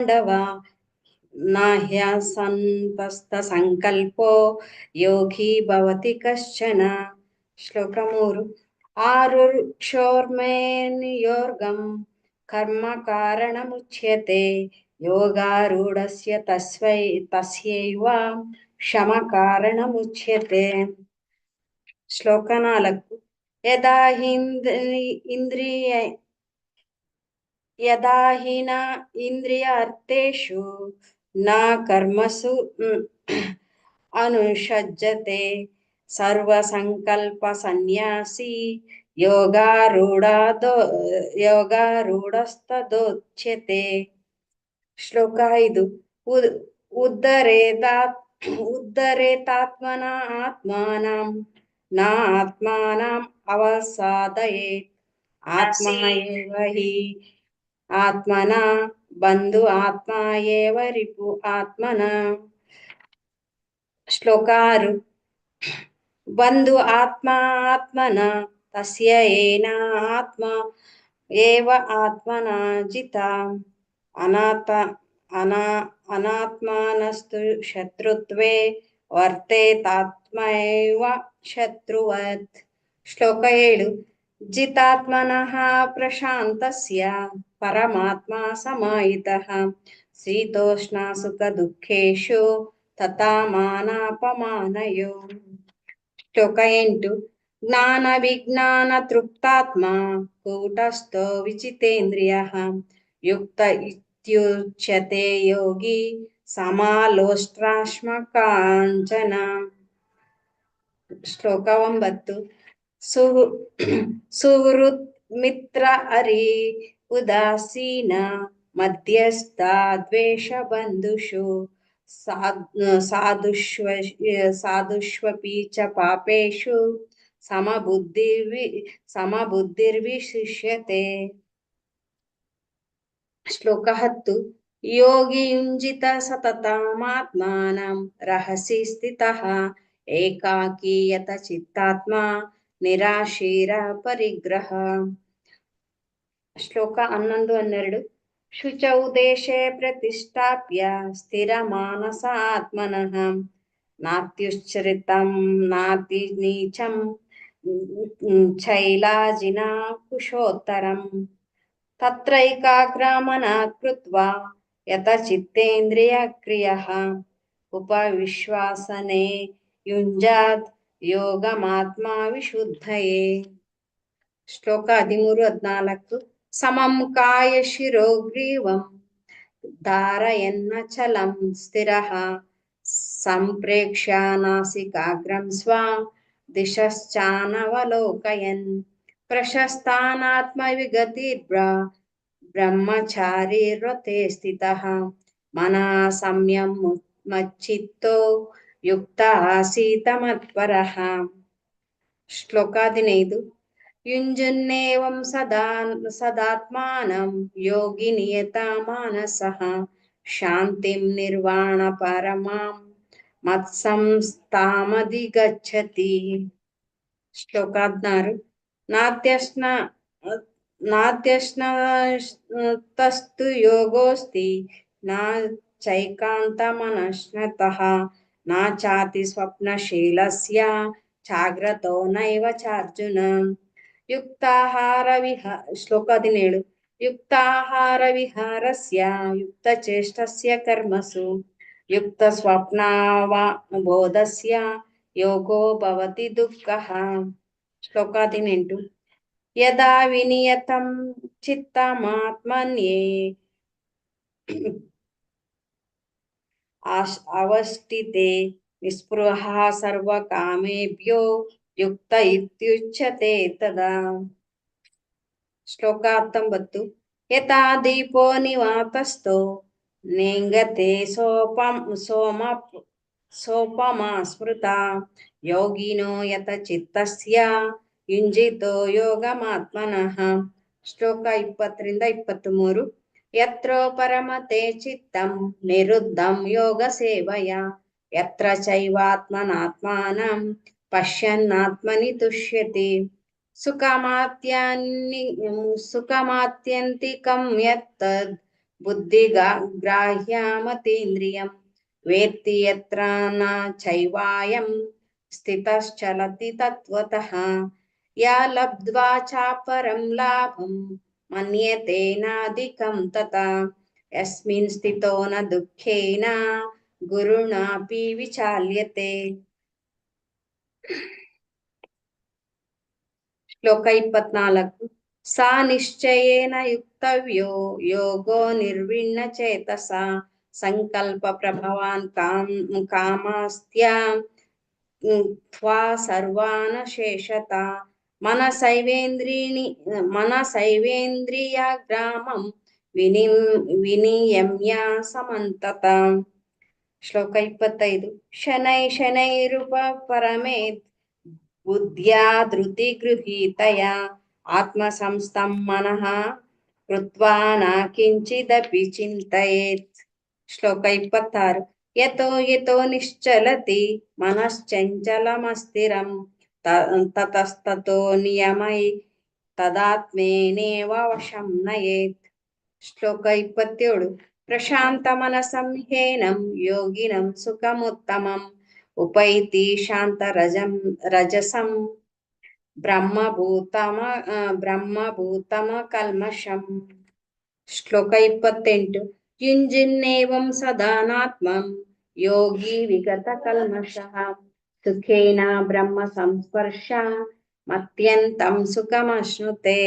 ಪಾಂಡವ ನಾಹ್ಯಸಂತಸ್ತಸಂಕಲ್ಪೋ ಯೋಗಿ ಭವತಿ ಕಶ್ಚನ. ಶ್ಲೋಕ 3. ಆರುಕ್ಷೋರ್ಮೇನಿಯೋರ್ಗಂ ಕರ್ಮ ಕಾರಣಮುಚ್ಯತೆ ಯೋಗಾರೂಢಸ್ಯ ತಸ್ಯೈವ ಶಮ ಕಾರಣಮುಚ್ಯತೆ. ಶ್ಲೋಕ 4. ಯದಾ ನ ಇಂದ್ರಿಯಾರ್ಥೇಷು ನ ಕರ್ಮಸು ಅನುಷಜ್ಯತೆ ಸರ್ವಸಂಕಲ್ಪ ಸನ್ಯಾಸಿ ಯೋಗಾರೂಢಸ್ತದೋಚ್ಯತೆ. ಶ್ಲೋಕ 5. ಉದ್ಧರೇತಾತ್ಮನ ಆತ್ಮಾನಂ ನ ಆತ್ಮಾನಂ ಅವಸಾದಯೇತ್ ಆತ್ಮ ಏವ ಹಿ ಆತ್ಮನ ಬಂಧು ಆತ್ಮ ಏವ ರಿಪು ಆತ್ಮನ. ಶ್ಲೋಕ 6. ಬಂಧು ಆತ್ಮನ ತಸ್ಯ ಏನ ಆತ್ಮ ಏವ ಆತ್ಮನ ಜಿತ ಅನಾತ್ಮನಸ್ತು ಶತ್ರುತ್ವೇ ವರ್ತೇತಾತ್ಮೈವ ಶತ್ರುವತ್. ಶ್ಲೋಕ 7. ಜಿತಾತ್ಮನಃ ಪ್ರಶಾಂತಸ್ಯ ಪರಮಾತ್ಮ ಸಮಾಹಿತಃ ಶೀತೋಷ್ಣ ಸುಖ ದುಃಖೇಷು ತಥಾ ಮಾನಾಪಮಾನಯೋ. ಶ್ಲೋಕ 8. ಜ್ಞಾನ ವಿಜ್ಞಾನ ತೃಪ್ತಾತ್ಮ ಕೂಟಸ್ಥೋ ವಿಚಿತೇಂದ್ರಿಯಃ ಯುಕ್ತ ಇತ್ಯುಚ್ಯತೆ ಯೋಗಿ ಸಮಾಲೋಷ್ಟ್ರಾಶ್ಮಕಾಂಚನ. ಶ್ಲೋಕ 9. ಸುಹೃತ್ ಮಿತ್ರ ಅರಿ ಉದಾಸೀನ ಮಧ್ಯಸ್ಥ ದ್ವೇಷ ಬಂಧುಷು ಸಾಧುಷ್ವಪಿ ಚ ಪಾಪೇಷು ಸಮಬುದ್ಧಿರ್ವಿಶಿಷ್ಯತೆ. ಶ್ಲೋಕ 10. ಯೋಗಿ ಯುಂಜಿತ ಸತತಮಾತ್ಮಾನಂ ರಹಸಿ ಸ್ಥಿತಃ ಏಕಾಕಿ ಯತ ಚಿತ್ತಾತ್ಮ ನಿರಾಶೀರ ಪರಿಗ್ರಹ. ಶ್ಲೋಕ 11, 12. ಶುಚೌ ದೇಶೆ ಪ್ರತಿಷ್ಠಾಪ್ಯ ಸ್ಥಿರ ಮಾನಸ ಆತ್ಮನಃ ನಾತ್ಯುಚ್ಛ್ರಿತಂ ನಾತಿ ನೀಚಂ ಚೈಲಾಜಿನ ಕುಶೋತ್ತರಂ ತತ್ರೈಕಾಗ್ರಮನಃ ಕೃತ್ವಾ ಯತ ಚಿತ್ತೇಂದ್ರಿಯ ಕ್ರಿಯಃ ಉಪವಿಶ್ವಾಸನೆ ಯುಂಜಾತ್ ಯೋಗಮಾತ್ಮ ವಿಶುದ್ಧಯೇ. ಶ್ಲೋಕ 13, 14. ಸಮಂ ಕಾಯ ಶಿರೋ ಗ್ರೀವಂ ಧಾರಯನ್ನಚಲಂ ಸ್ಥಿರಃ ಸಂಪ್ರೇಕ್ಷ್ಯ ನಾಸಿಕಾಗ್ರಂ ಸ್ವಂ ದಿಶಶ್ಚಾನವಲೋಕಯನ್ ಪ್ರಶಸ್ತಾನಾತ್ಮವಿಗತಿರ್ಬ್ರಹ್ಮಚಾರಿ ವ್ರತೆ ಸ್ಥಿತಃ ಮನಃ ಸಂಯಂ ಮಚ್ಚಿತ್ತೋ ಯುಕ್ತ ಆಸೀತ ಮತ್ಪರಃ. ಶ್ಲೋಕ 15. ಯುಂಜನ್ನೇವಂ ಸದಾತ್ಮಾನಂ ಯೋಗಿ ನಿಯತ ಮಾನಸಃ ಶಾಂತಿಂ ನಿರ್ವಾಣ ಪರಮಾಂ ಮತ್ಸಂಸ್ಥಾಮಧಿಗಚ್ಚತಿ. ಶ್ಲೋಕ 16. ನಾತ್ಯಶ್ನತಸ್ತು ಯೋಗೋಸ್ತಿ ನ ಚೈಕಾಂತಮನಶ್ನತಃ ನ ಚಾತಿ ಸ್ವಪ್ನಶೀಲಸ್ಯ ಜಾಗ್ರತೋ ನೈವ ಚಾರ್ಜುನ. ಶ್ಲೋಕ 17. ಯುಕ್ತಾಹಾರ ವಿಹಾರಸ್ಯ ಯುಕ್ತಚೇಷ್ಟಸ್ಯ ಕರ್ಮಸು ಯುಕ್ತ ಸ್ವಪ್ನಾವಬೋಧಸ್ಯ ಯೋಗೋ ಭವತಿ ದುಃಖಃ. ಶ್ಲೋಕ 18. ಯದಾ ವಿನಿಯತಂ ಚಿತ್ತಮಾತ್ಮನ್ಯೇ ಅವಷ್ಟಿತೆ ನಿಸ್ಪೃಹ ಸರ್ವಕಾಮೇಭ್ಯೋ ಯುಕ್ತ ಇತ್ಯುಚ್ಯತೆ ತದಾ. ಶ್ಲೋಕ 19. ಯಥಾ ದೀಪೋ ನಿವಾತಸ್ಥೋ ನೇಂಗತೆ ಸೋಪಮಾ ಸ್ಮೃತಾ ಯೋಗಿನೋ ಯತ ಚಿತ್ತಸ್ಯ ಯುಂಜಿತೋ ಯೋಗಮಾತ್ಮನಃ. ಶ್ಲೋಕ 20ರಿಂದ 23. ಯತ್ರ ಪರಮತೆ ಚಿತ್ತಂ ನಿರುದ್ಧಂ ಯೋಗ ಸೇವಯ ಯತ್ರ ಚೈವಾತ್ಮನಾತ್ಮಾನಂ ಪಶ್ಯನ್ನಾತ್ಮನಿ ತುಷ್ಯತಿ ಸುಖಮಾತ್ಯಂತಿಕಂ ಯತ್ತದ್ बुद्धिग्राह्यमतीन्द्रियं वेत्ति यत्र न चैवायं स्थितश्चलति तत्त्वतः या लब्ध्वा चापरं लाभं मन्यते नाधिकं तथा यस्मिन् स्थितो न दुःखेन गुरुणापि विचाल्यते। ಶ್ಲೋಕ 24. ಸಾ ನಿಶ್ಚಯೇನ ಯುಕ್ತವ್ಯೋ ಯೋಗೋ ನಿರ್ವಿಣ್ಣ ಚೇತಸ ಸಂಕಲ್ಪ ಪ್ರಭವಾನ್ ಕಾಮಸ್ತ್ಯ ತ್ವಾ ಸರ್ವಾನ್ ಶೇಷತ ಮನಸೈವೇಂದ್ರಿಯಗ್ರಾಮಂ ವಿನಿಯಮ್ಯ ಸಮಂತತ. ಶ್ಲೋಕ 25. ಶನೈ ಶನೈರುಪ ಪರಮೇತ್ ಬುದ್ಧ್ಯಾ ಧೃತಿ ಗೃಹೀತಯಾ ಆತ್ಮ ಸಂಸ್ಥಂ ಮನಃ ಕೃತ್ವಾ ನ ಕಿಂಚಿದಪಿ ಚಿಂತಯೇತ್. ಶ್ಲೋಕ 26. ಯತೋ ಯತೋ ನಿಶ್ಚಲತಿ ಮನಶ್ಚಂಚಲಮಸ್ಥಿರಂ ತತಸ್ತತೋ ನಿಯಮೈ ತದಾತ್ಮೇನೇವ ವಶಂ ನಯೇತ್. ಶ್ಲೋಕ 27. ಪ್ರಶಾಂತ ಮನಸಂ ಹೇನಂ ಯೋಗಿನಂ ಸುಖಮುತ್ತಮಂ ಉಪೈತಿ ಶಾಂತ ರಜಸಂ ಬ್ರಹ್ಮಭೂತಮ ಕಲ್ಮಷಂ. ಶ್ಲೋಕ 28. ಯುಂಜಿನ್ನೇವಂ ಸದಾನಾತ್ಮಂ ಯೋಗಿ ವಿಗತ ಕಲ್ಮಷಃ ಸುಖೇನ ಬ್ರಹ್ಮ ಸಂಸ್ಪರ್ಶ ಮತ್ಯಂತಂ ಸುಖಮಶ್ನುತೆ.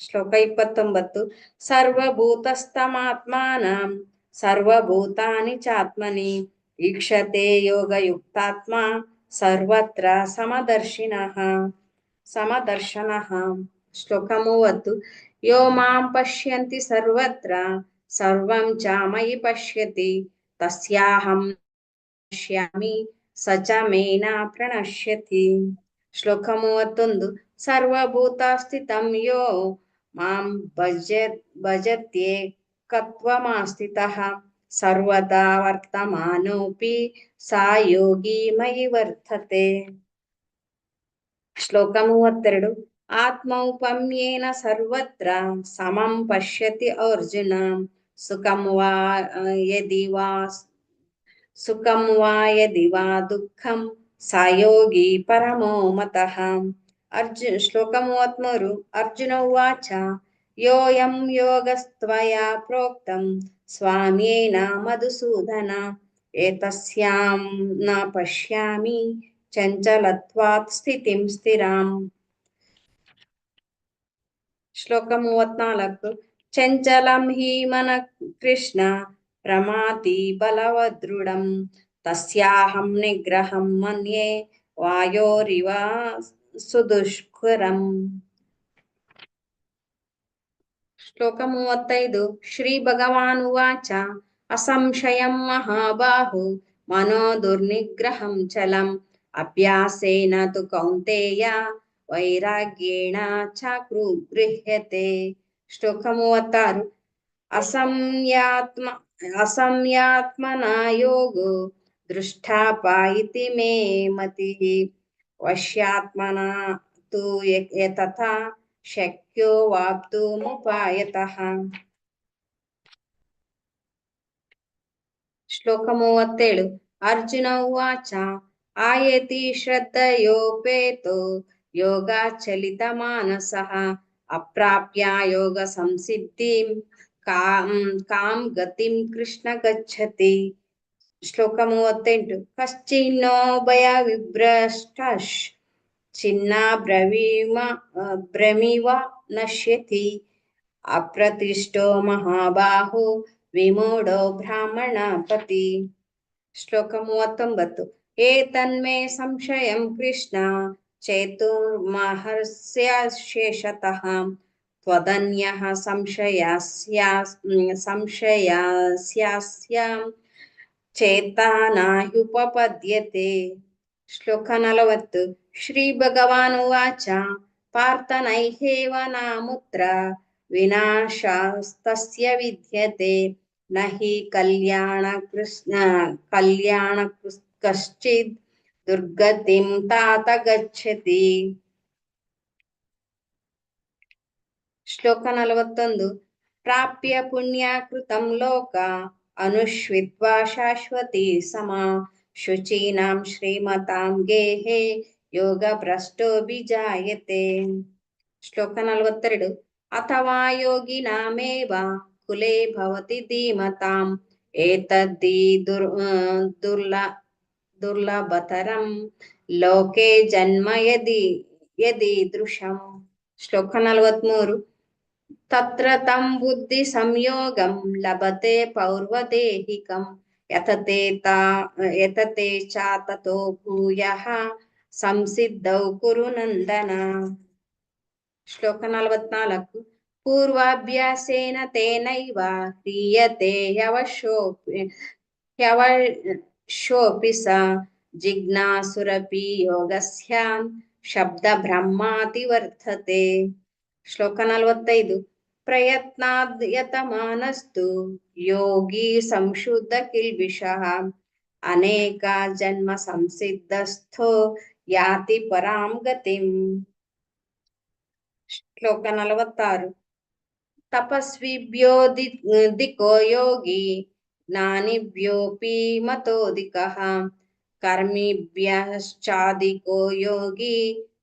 ಶ್ಲೋಕ 29. ಸರ್ವಭೂತಸ್ಥಮಾತ್ಮಾನಂ ಸರ್ವಭೂತಾನಿ ಚಾತ್ಮನಿ ಈಕ್ಷತೆ ಯೋಗಯುಕ್ತಾತ್ಮ ಸರ್ವತ್ರ ಸಮದರ್ಶನಃ. ಶ್ಲೋಕ 30. ಯೋ ಮಾಂ ಪಶ್ಯಂತಿ ಸರ್ವತ್ರ ಸರ್ವಂ ಚ ಮಯಿ ಪಶ್ಯತಿ ತಸ್ಯಾಹಂ ಪಶ್ಯಾಮಿ ಸ ಚ ಮೇ ನ ಪ್ರಣಶ್ಯತಿ. ಶ್ಲೋಕ 31. ಸರ್ವಭೂತಸ್ಥಿತಂ ಯೋ ಮಾಂ ಭಜತ್ಯೇಕತ್ವಮಾಸ್ಥಿತಃ ಸರ್ವದಾ ವರ್ತಮಾನೋಪಿ ಸಾ ಯೋಗಿ ಮಯಿ ವರ್ತತೆ. ಶ್ಲೋಕ 32. ಆತ್ಮೌಪಮ್ಯೇನ ಸರ್ವತ್ರ ಸಮಂ ಪಶ್ಯತಿ ಅರ್ಜುನ ಸುಖಂ ವಾ ಯದಿ ವಾ ದುಃಖಂ ಸಾ ಯೋಗಿ ಪರಮೋ ಮತಃ. ಶ್ಲೋಕ 33. ಅರ್ಜುನ ಉವಾಚ ಯೋಯಂ ಯೋಗಸ್ತ್ವಯಾ ಪ್ರೋಕ್ತಂ ಸ್ವಾಮ್ಯೇನ ಮಧುಸೂದನ ಏತಸ್ಯಾಂ ನ ಪಶ್ಯಾಮಿ ಚಂಚಲತ್ವಾತ್ ಸ್ಥಿತಿಂ ಸ್ಥಿರಾಂ. ಶ್ಲೋಕ 34. ಚಂಚಲಂ ಹಿ ಮನ ಕೃಷ್ಣ ಪ್ರಮಾತಿ ಬಲವದೃಢಂ ತಸ್ಯಾಹಂ ನಿಗ್ರಹಂ ಮನ್ಯೆ ವಾಯೋರಿವ ಸುದುಷ್ಕರಂ. ಶ್ಲೋಕ 35. ಶ್ರೀ ಭಗವಾನ್ ಉವಾಚ ಅಸಂಶಯಂ ಮಹಾಬಾಹು ಮನೋ ದುರ್ನಿಗ್ರಹಂ ಚಲಂ ಅಭ್ಯಾಸೇನ ತು ಕೌಂತೆಯ ವೈರಾಗ್ಯೇಣ ಚ ಗೃಹ್ಯತೆ. ಶ್ಲೋಕ 36. ಅಸಂಯಾತ್ಮನ ಯೋಗೋ ದೃಷ್ಟಾಪಾಯಿತಿ ಮೇ ಮತಿಃ ವಶ್ಯಾತ್ಮನ ತು ಯತಥಾ ಶಕ್ಯೋ ವಾಪ್ತುಮುಪಾಯತಃ. ಶ್ಲೋಕ 37. ಅರ್ಜುನ ಉವಾಚ ಆಯತಿ ಶ್ರದ್ಧಯೋಪೇತೋ ಯೋಗಾಚಲಿತ ಮಾನಸಃ ಅಪ್ರಾಪ್ಯ ಯೋಗ ಸಂಸಿದ್ಧಿಂ ಕಾಂ ಗತಿಂ ಕೃಷ್ಣ ಗಚ್ಚತಿ. ಶ್ಲೋಕ 38. ಕಶ್ಚಿನ್ನೋ ಭಯ ವಿಭ್ರಷ್ಟಃ ಚಿನ್ನ ಭ್ರಮಿವ ನಶ್ಯತಿ ಅಪ್ರತಿಷ್ಠೋ ಮಹಾಬಾಹೋ ವಿಮೂಢೋ ಬ್ರಾಹ್ಮಣಪತಿ. ಶ್ಲೋಕ 39. ಏತನ್ಮೇ ಸಂಶಯಂ ಕೃಷ್ಣ ಚೇತುರ್ಮಹರ್ಷ್ಯ ಶೇಷತಃ ತ್ವದನ್ಯಃ ಸಂಶಯಸ್ಯಾಸ್ಯ ಚೇತನಾಹ್ಯುಪಪದ್ಯತೆ. ಶ್ಲೋಕ 40. ಶ್ರೀ ಭಗವಾನ್ ಉವಾಚ ಪಾರ್ಥ ನೈಹೇವ ನಾಮುತ್ರ ವಿನಾಶಸ್ತಸ್ಯ ವಿದ್ಯತೆ ನ ಹಿ ಕಲ್ಯಾಣ ಕಶ್ಚಿದ್ ದುರ್ಗತಿಂ ತಾತ ಗಚ್ಚತಿ. ಶ್ಲೋಕ 41. प्राप्य पुण्याकृतं लोक अनुष्वित्वा शाश्वती समा शुचीनां श्रीमतां गेहे योगभ्रष्टो विजायते. ಶ್ಲೋಕ 42. ಅಥವಾ ಯೋಗಿನಾಮೇವ ಕುಲೇ ಭವತಿ ಧೀಮತಾಂ ಏತದ್ದಿ ದುರ್ಲಭತರಂ ಲೋಕೆ ಜನ್ಮ ಯದೀದೃಶಂ. ಶ್ಲೋಕ 43. ತತ್ರ ತಂ ಬುದ್ಧಿ ಸಂಯೋಗಂ ಲಭತೆ ಪೌರ್ವದೇಹಿಕಂ ಯತತೆ ಚ ತತೋ ಭೂಯಃ ಸಂಸಿದ್ಧೌ ಕುರು ನಂದನ. ಶ್ಲೋಕ 44. ಪೂರ್ವಾಭ್ಯಾಸೇನ ತೇನೈವ ಕ್ರಿಯತೆ ಯವಶೋಪಿ ಸ ಜಿಜ್ಞಾಸುರಪಿ ಯೋಗಸ್ಯಾನ್ ಶಬ್ದ ಬ್ರಹ್ಮಾತಿ ವರ್ತತೆ. ಶ್ಲೋಕ 45. ಪ್ರಯತ್ನಾದ್ಯತಮಾನಸ್ತು ಯೋಗಿ ಸಂಶುದ್ಧ ಕಿಲ್ಬಿಷಃ ಅನೇಕ ಜನ್ಮ ಸಂಸಿದ್ಧಸ್ಥೋ ಯಾತಿ ಪರಾಂ ಗತಿಂ. ಶ್ಲೋಕ 46. ತಪಸ್ವಿಭ್ಯೋ ದಿಕೋ ಯೋಗಿ ಜ್ಞಾನಿಭ್ಯೋಪಿ ಮತೋದಿಕಃ ಕರ್ಮಿಭ್ಯಶ್ಚಾದಿಕೋ ಯೋಗಿ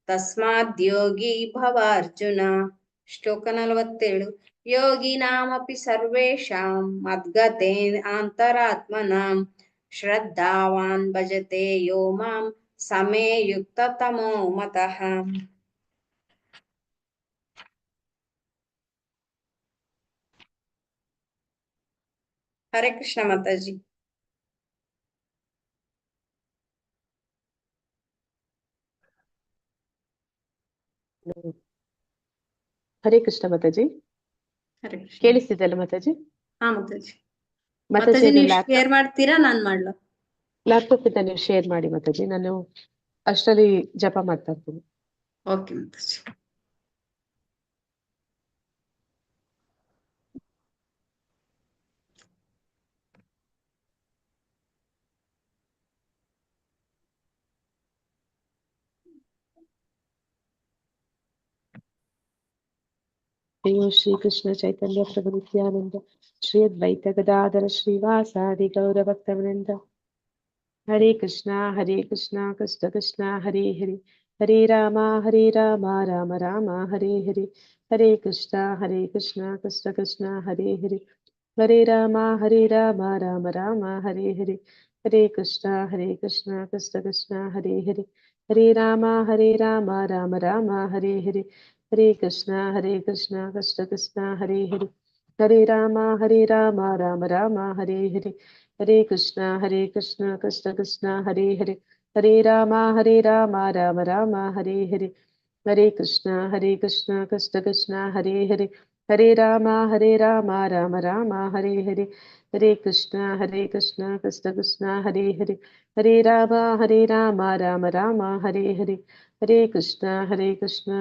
ತಸ್ಮಾದ್ಯೋಗಿ ಭವಾರ್ಜುನ. ಶ್ಲೋಕ 47. ಯೋಗಿನಾಮಪಿ ಸರ್ವೇಷಾಂ ಮದ್ಗತೇನ ಅಂತರಾತ್ಮನಾಂ ಶ್ರದ್ಧಾವಾನ್ ಭಜತೆ ಯೋ ಮಾಂ ಸಮೇ ಯುಕ್ತತಮೋ ಮತಃ. ಹರೇ ಕೃಷ್ಣ ಮಾತಾಜಿ. ಹರೇ ಕೃಷ್ಣ ಮಾತಾಜಿ. ಹರೇ ಕೃಷ್ಣ. ಕೇಳಿಸ್ತಿದ್ದಲ್ಲ ಮಾತಾಜಿ? ಹಾ ಮಾತಾಜಿ. ಮಾತಾಜಿ ಮಾತಾಜಿ ನೀವು ಶೇರ್ ಮಾಡ್ತೀರಾ ನಾನ್ ಮಾಡ್ಲಾ? ಲ್ಯಾಪ್ಟಾಪ್ ಇಂದ ನೀವು ಶೇರ್ ಮಾಡಿ ಮಾತಾಜಿ, ನಾನು ಅಷ್ಟರಲ್ಲಿ ಜಪ ಮಾಡ್ತಾ ಇರ್ತೀನಿ. ಓಕೆ ಮಾತಾಜಿ. ಅಯ್ಯೋ ಶ್ರೀ ಕೃಷ್ಣ ಚೈತನ್ಯ ಪ್ರಭು ನಿತ್ಯಾನಂದ ಶ್ರೀ ಅದ್ವೈತ ಗದಾಧರ ಶ್ರೀವಾಸಾದಿ ಗೌರ ಭಕ್ತವೃಂದ. ಹರೇ ಕೃಷ್ಣ ಕೃಷ್ಣ ಕೃಷ್ಣ ಹರೇ ಹರೇ, ಹರೇ ರಾಮ ರಾಮ ರಾಮ ಹರೇ ಹರೇ. ಹರೇ ಕೃಷ್ಣ ಕೃಷ್ಣ ಕೃಷ್ಣ ಹರೇ ಹರೇ, ಹರೇ ರಾಮ ರಾಮ ರಾಮ ಹರೇ ಹರೇ. ಹರೇ ಕೃಷ್ಣ ಕೃಷ್ಣ ಕೃಷ್ಣ ಹರೇ ಹರೇ, ಹರೇ ರಾಮ ರಾಮ ರಾಮ ಹರೇ ಹರೇ. ಹರೇ ಕೃಷ್ಣ ಕೃಷ್ಣ ಕೃಷ್ಣ ಹರೇ ಹರೇ, ಹರೇ ರಾಮ ರಾಮ ರಾಮ ಹರೇ ಹರೇ. ಹರೇ ಕೃಷ್ಣ ಕೃಷ್ಣ ಕೃಷ್ಣ ಹರೇ ಹರೇ, ಹರೇ ರಾಮ ರಾಮ ರಾಮ ಹರೇ ಹರೇ. ಹರೇ ಕೃಷ್ಣ ಕೃಷ್ಣ ಕೃಷ್ಣ ಹರೇ ಹರೇ, ಹರೇ ರಾಮ ರಾಮ ರಾಮ ಹರೇ ಹರೇ. ಹರೇ ಕೃಷ್ಣ ಕೃಷ್ಣ ಕೃಷ್ಣ ಹರೇ ಹರೇ, ಹರೇ ರಾಮ ರಾಮ ರಾಮ ಹರೇ ಹರೇ. ಹರೇ ಕೃಷ್ಣ ಕೃಷ್ಣ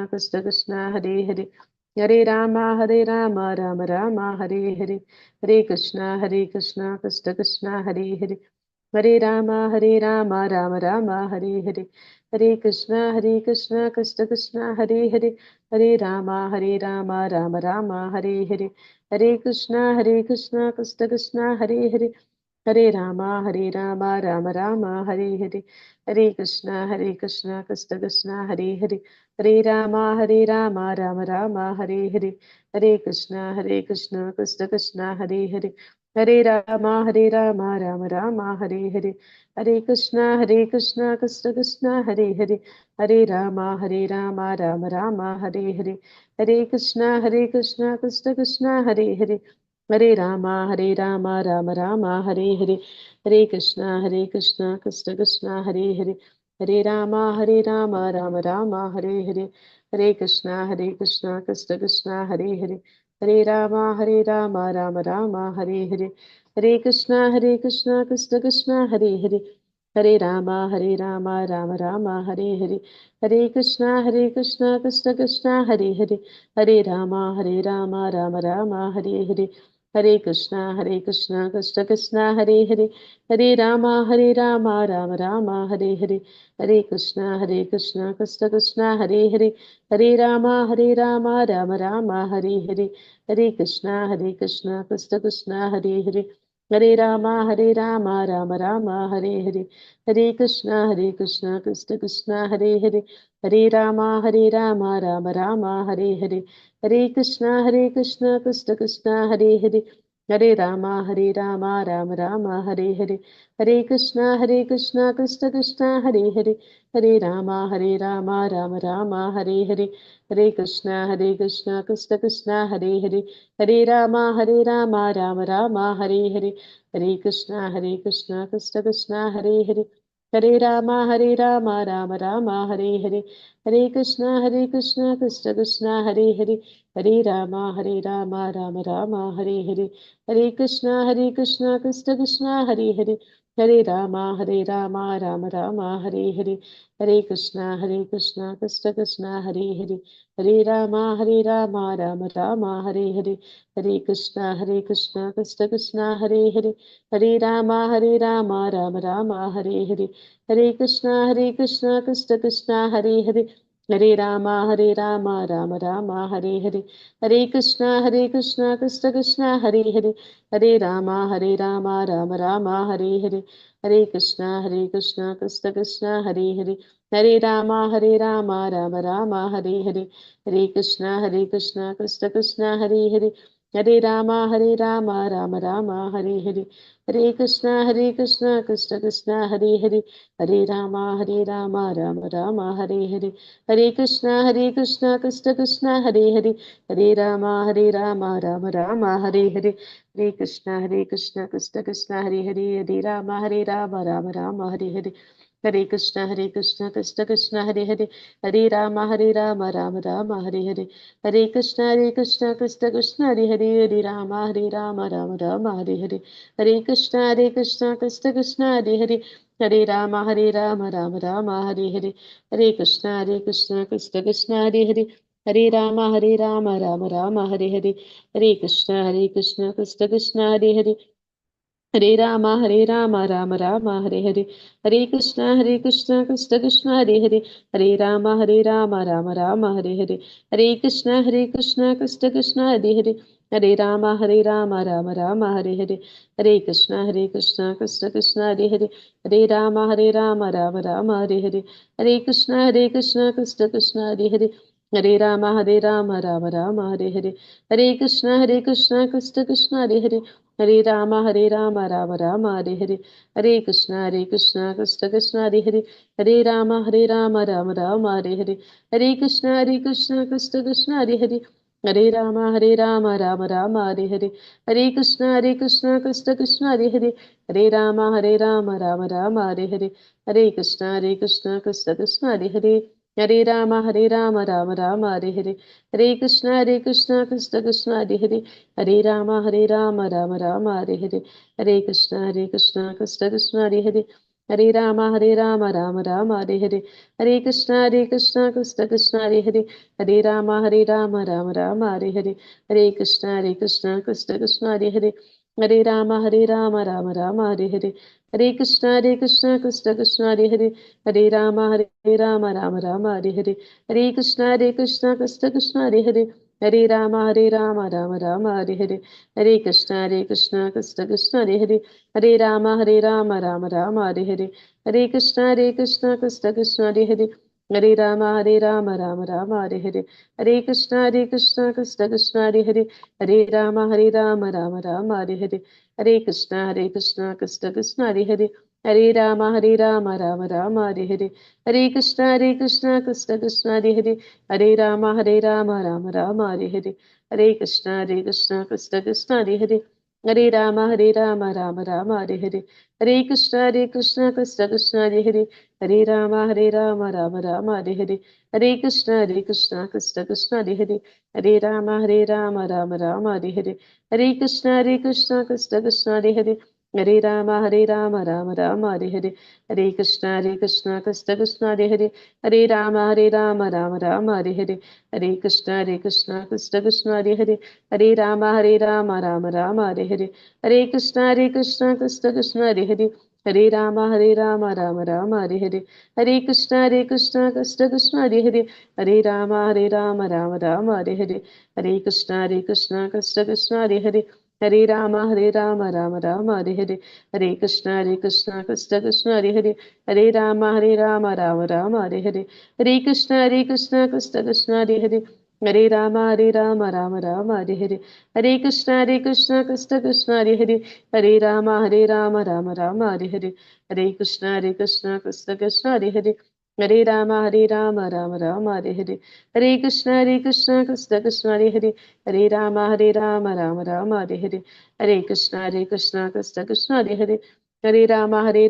ಕೃಷ್ಣ ಹರೇ ಹರೇ, ಹರೇ ರಾಮ ರಾಮ ರಾಮ ಹರೇ ಹರೇ. ಹರೇ ಕೃಷ್ಣ ಕೃಷ್ಣ ಕೃಷ್ಣ ಹರೇ ಹರೇ, ಹರೇ ರಾಮ ರಾಮ ರಾಮ ಹರೇ ಹರೇ. ಹರೇ ಕೃಷ್ಣ ಕೃಷ್ಣ ಕೃಷ್ಣ ಹರೇ ಹರೇ, ಹರೇ ರಾಮ ರಾಮ ರಾಮ ಹರೇ ಹರೇ. ಹರೇ ಕೃಷ್ಣ ಕೃಷ್ಣ ಕೃಷ್ಣ ಹರೇ ಹರೇ, ಹರೇ ರಾಮ ರಾಮ ರಾಮ ಹರೇ ಹರೇ. ಹರೇ ಕೃಷ್ಣ ಕೃಷ್ಣ ಕೃಷ್ಣ ಹರೇ ಹರೇ, ಹರೇ ರಾಮ ರಾಮ ರಾಮ ಹರೇ ಹರೇ. ಹರೇ ಕೃಷ್ಣ ಕೃಷ್ಣ ಕೃಷ್ಣ ಹರೇ ಹರೇ, ಹರೇ ರಾಮ ರಾಮ ರಾಮ ಹರೇ ಹರೇ. ಹರೇ ಕೃಷ್ಣ ಕೃಷ್ಣ ಕೃಷ್ಣ ಹರೇ ಹರೇ, ಹರೇ ರಾಮ ರಾಮ ರಾಮ ಹರೇ ಹರೇ. ಹರೇ ಕೃಷ್ಣ ಕೃಷ್ಣ ಕೃಷ್ಣ ಹರೇ ಹರೇ, ಹರೇ ರಾಮ ರಾಮ ರಾಮ ಹರೇ ಹರೇ. ಹರೇ ಕೃಷ್ಣ ಕೃಷ್ಣ ಕೃಷ್ಣ ಹರೇ ಹರೇ, ಹರೇ ರಾಮ ರಾಮ ರಾಮ ಹರೇ ಹರೇ. ಹರೇ ಕೃಷ್ಣ ಕೃಷ್ಣ ಕೃಷ್ಣ ಹರೇ ಹರೇ, ಹರೇ ರಾಮ ರಾಮ ರಾಮ ಹರೇ ಹರೇ. ಹರೇ ಕೃಷ್ಣ ಕೃಷ್ಣ ಕೃಷ್ಣ ಹರೇ ಹರೇ, ಹರೇ ರಾಮ ರಾಮ ರಾಮ ಹರೇ ಹರೇ. ಹರೇ ಕೃಷ್ಣ ಕೃಷ್ಣ ಕೃಷ್ಣ ಹರೇ ಹರೇ, ಹರೇ ರಾಮ ರಾಮ ರಾಮ ಹರೇ ಹರೇ. Hare Krishna Krishna Krishna Hare Hare, Hare Rama Rama Rama Hare Hare, Hare Krishna Krishna Krishna Hare Hare, Hare Rama Rama Rama Hare Hare, Hare Krishna Krishna Krishna Hare Hare, Hare Rama Rama Rama Hare Hare, Hare Krishna Krishna Krishna Hare Hare, Hare Rama Rama Rama Hare Hare, Hare Krishna Krishna Krishna Hare Hare, Hare Rama Rama Rama Hare Hare, Hare Krishna Krishna Krishna Hare Hare, Hare Rama Rama Rama Hare Hare, Hare Krishna Krishna Krishna Hare Hare, Hare Rama Rama Rama Hare Hare, Hare Krishna Krishna Krishna Hare Hare, Hare Rama Rama Rama Hare Hare, Hare Krishna Krishna Krishna Hare Hare, Hare Rama Rama Rama Hare Hare, Hare Krishna Krishna Krishna Hare Hare, Hare Rama Rama Rama Hare Hare, Hare Krishna Krishna Krishna Hare Hare, Hare Rama Rama Rama Hare Hare, Hare Krishna Krishna Krishna Hare Hare, Hare Rama Rama Rama Hare Hare, Hare Krishna Krishna Hare Hare, Hare Rama Rama Rama Hare Hare, Hare Krishna Krishna Hare Hare, Hare Rama Rama Rama Hare Hare, Hare Krishna Krishna Hare Hare, Hare Rama Rama Rama Hare Hare, Hare Krishna Krishna Hare Hare, Hare Rama Rama Rama Hare Hare, Hare Krishna Krishna Hare Hare, Hare Rama Rama Rama Hare Hare, Hare Krishna Krishna Hare Hare, Hare Rama Rama Rama Hare Hare, Hare Krishna Krishna Hare Hare, Hare Rama Rama Rama Hare Hare, Hare Krishna Krishna Hare Hare, Hare Rama Rama Rama Hare Hare, Hare Krishna Krishna Hare Hare, Hare Rama Rama Rama Hare Hare, Hare Krishna Krishna Hare Hare, Hare Rama Rama Rama Hare Hare, Hare Krishna Krishna Hare Hare, Hare Rama Rama Rama Hare Hare, Hare Krishna Krishna Hare Hare, Hare Rama Rama Rama Hare Hare, Hare Krishna Krishna Hare Hare, Hare Rama Rama Rama Hare Hare, Hare Krishna Krishna Hare Hare, Hare Rama Rama Rama Hare Hare, Hare Krishna Krishna Hare Hare, Hare Rama Rama Rama Hare Hare, Hare Krishna Krishna Hare Hare, Hare Rama Rama Rama Hare Hare, Hare Krishna Krishna Hare Hare, Hare Rama Rama Rama Hare Hare, Hare Krishna Krishna Hare Hare, Hare Rama Rama Rama Hare Hare, Hare Krishna Krishna Hare Hare, Hare Rama Rama Rama Hare Hare, Hare Krishna Krishna Hare Hare, Hare Rama Rama Rama Hare Hare, Hare Krishna Krishna Hare Hare, Hare Rama Rama Rama Hare Hare, Hare Krishna Krishna Hare Hare, Hare Rama Rama Rama Hare Hare, Hare Krishna Krishna Hare Hare, Hare Rama Rama Rama Hare Hare, Hare Krishna Krishna Hare Hare, Hare Rama Rama Rama Hare Hare, Hare Krishna Krishna Hare Hare, Hare Rama Rama Rama Hare Hare, Hare Krishna Krishna Hare Hare, Hare Rama Rama Rama Hare Hare, Hare Krishna Krishna Hare Hare, Hare Rama Rama Rama Hare Hare, Hare Krishna Krishna Hare Hare, Hare Rama Rama Rama Hare Hare, Hare Krishna Krishna Hare Hare, Hare Rama Rama Rama Hare Hare, Hare Krishna Krishna Hare Hare, Hare Rama Rama Rama Hare Hare, Hare Krishna Krishna Hare Hare, Hare Rama Rama Rama Hare Hare, Hare Krishna Krishna Hare Hare, Hare Rama Rama Rama Hare Hare, Hare Krishna Krishna Hare Hare, Hare Rama Rama Rama Hare Hare, Hare Krishna Krishna Hare Hare, Hare Rama Rama Rama Hare Hare, Hare Krishna Krishna Hare Hare, Hare Rama Rama Rama Hare Hare, Hare Krishna Krishna Hare Hare, हरे राम राम राम हरे हरे, हरे कृष्ण कृष्ण कृष्ण हरे हरे, हरे राम राम राम हरे हरे, हरे कृष्ण कृष्ण कृष्ण हरे हरे, हरे राम राम राम हरे हरे, हरे कृष्ण कृष्ण कृष्ण हरे हरे, हरे राम राम राम हरे हरे, हरे कृष्ण कृष्ण कृष्ण हरे हरे, हरे राम राम राम हरे हरे, हरे कृष्ण कृष्ण हरे हरे, हरे राम राम राम हरे हरे, हरे कृष्ण कृष्ण कृष्ण हरे हरे, हरे राम राम राम हरे हरे, हरे कृष्ण कृष्ण हरे हरे, हरे राम राम राम हरे हरे, हरे कृष्ण कृष्ण हरे हरे, हरे राम राम राम हरे हरे, हरे कृष्ण कृष्ण हरे हरे, हरे राम राम राम हरे हरे, हरे कृष्ण कृष्ण हरे हरे, हरे राम राम राम हरे हरे, हरे कृष्ण कृष्ण हरे हरे, हरे राम राम राम हरे हरे, हरे कृष्ण कृष्ण हरे हरे, हरे राम राम राम हरे हरे, हरे कृष्ण कृष्ण हरे हरे, हरे राम राम राम हरे हरे, हरे कृष्ण कृष्ण हरे हरे, हरे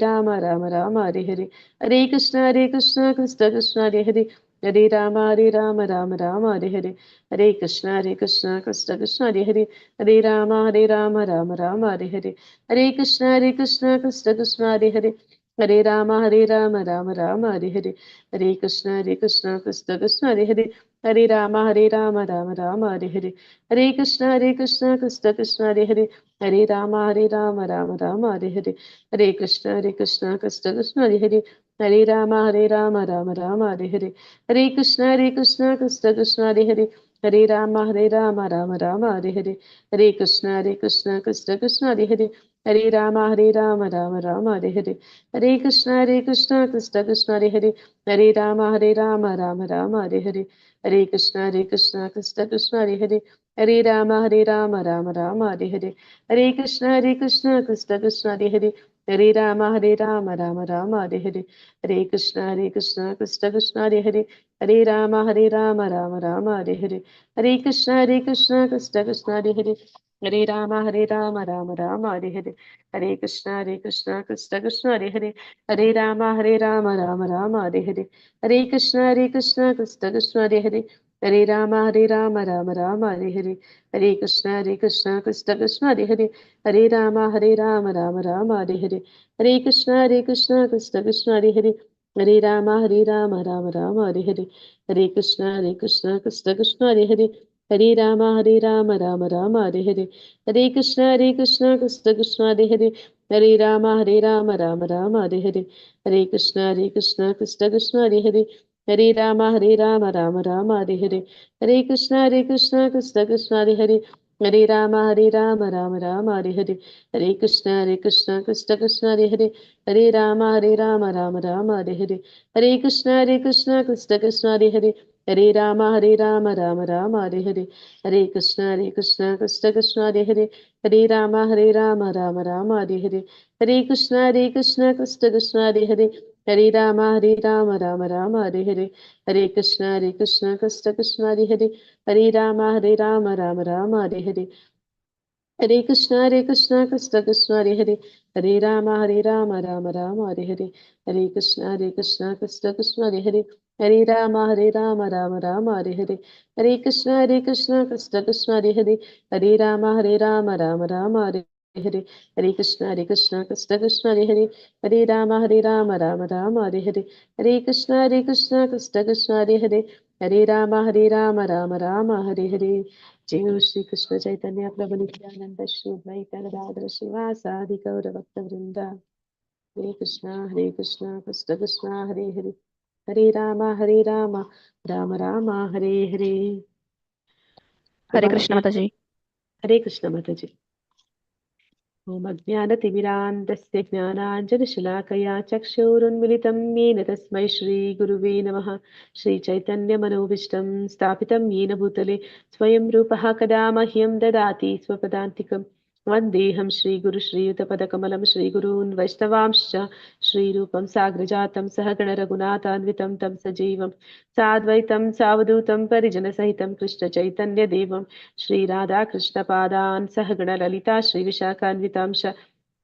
राम राम राम हरे हरे, हरे कृष्ण कृष्ण हरे हरे, हरे राम राम राम हरे हरे, हरे कृष्ण कृष्ण हरे हरे, हरे राम राम राम हरे हरे, हरे कृष्ण कृष्ण हरे हरे, हरे राम राम हरे हरे, हरे कृष्ण कृष्ण हरे हरे, हरे राम राम राम हरे हरे, हरे कृष्ण कृष्ण हरे हरे, हरे राम राम राम हरे हरे, हरे कृष्ण कृष्ण हरे हरे, हरे राम राम राम हरे हरे, हरे कृष्ण कृष्ण हरे हरे, हरे राम राम राम हरे हरे, हरे कृष्ण कृष्ण कृष्ण हरे हरे, हरे राम राम राम हरे हरे, हरे कृष्ण कृष्ण हरे हरे, हरे राम राम राम हरे हरे, हरे कृष्ण कृष्ण कृष्ण हरे हरे, हरे राम राम राम हरे हरे, हरे कृष्ण कृष्ण कृष्ण हरे हरे, हरे राम राम राम हरे हरे, हरे कृष्ण कृष्ण कृष्ण हरे हरे, हरे राम राम राम हरे हरे, हरे कृष्ण कृष्ण कृष्ण हरे हरे, हरे राम राम राम हरे हरे, हरे कृष्ण कृष्ण कृष्ण हरे हरे, हरे राम राम राम हरे हरे, हरे कृष्ण कृष्ण कृष्ण हरे हरे, हरे राम राम राम हरे हरे, हरे कृष्ण कृष्ण कृष्ण हरे हरे, हरे राम राम राम हरे हरे, हरे कृष्ण कृष्ण कृष्ण हरे हरे, हरे राम राम राम हरे हरे, हरे कृष्ण कृष्ण कृष्ण हरे हरे, हरे राम राम राम हरे हरे, हरे कृष्ण कृष्ण कृष्ण हरे हरे, हरे राम राम राम हरे हरे, हरे कृष्ण कृष्ण कृष्ण हरे हरे, हरे राम राम राम हरे हरे, हरे कृष्ण कृष्ण कृष्ण हरे हरे, हरे राम राम राम हरे हरे, हरे कृष्ण कृष्ण कृष्ण हरे हरे, हरे राम राम राम हरे हरे, हरे कृष्ण कृष्ण कृष्ण हरे हरे, हरे राम राम राम हरे हरे, हरे कृष्ण कृष्ण कृष्ण हरे हरे, हरे राम राम राम हरे हरे, हरे कृष्ण कृष्ण कृष्ण हरे हरे, हरे राम राम राम हरे हरे, हरे कृष्ण कृष्ण कृष्ण हरे हरे, हरे राम राम राम हरे हरे, हरे कृष्ण कृष्ण कृष्ण हरे हरे, हरे राम राम राम हरे हरे, हरे कृष्ण कृष्ण कृष्ण हरे हरे, हरे राम राम राम हरे हरे। जय श्री कृष्ण चैतन्य प्रभु नित्यानंद श्री अद्वैत गदाधर श्रीवासादि गौर भक्त वृंदा। हरे कृष्ण कृष्ण कृष्ण हरे हरे, हरे राम राम राम हरे हरे। हरे कृष्ण माता जी। हरे कृष्ण माता जी। ॐ अज्ञानतिमिरान्धस्य ज्ञानाञ्जनशलाकया चक्षुरुन्मिलितं येन तस्मै श्रीगुरुवे नमः। श्रीचैतन्यमनोभीष्टं स्थापितं येन भूतले स्वयं रूपः कदा मह्यं ददाति स्वपदान्तिकं। वन्देऽहं श्रीगुरुश्रीयुतपदकमलं श्रीगुरून् वैष्णवांश्च श्रीरूपं साग्रजातं सहगणरघुनाथान्वितं तं सजीवं साद्वैतं सावधूतं परिजनसहितं कृष्णचैतन्यदेवं श्रीराधाकृष्णपादान् सहगणललिता श्रीविशाखान्वितांश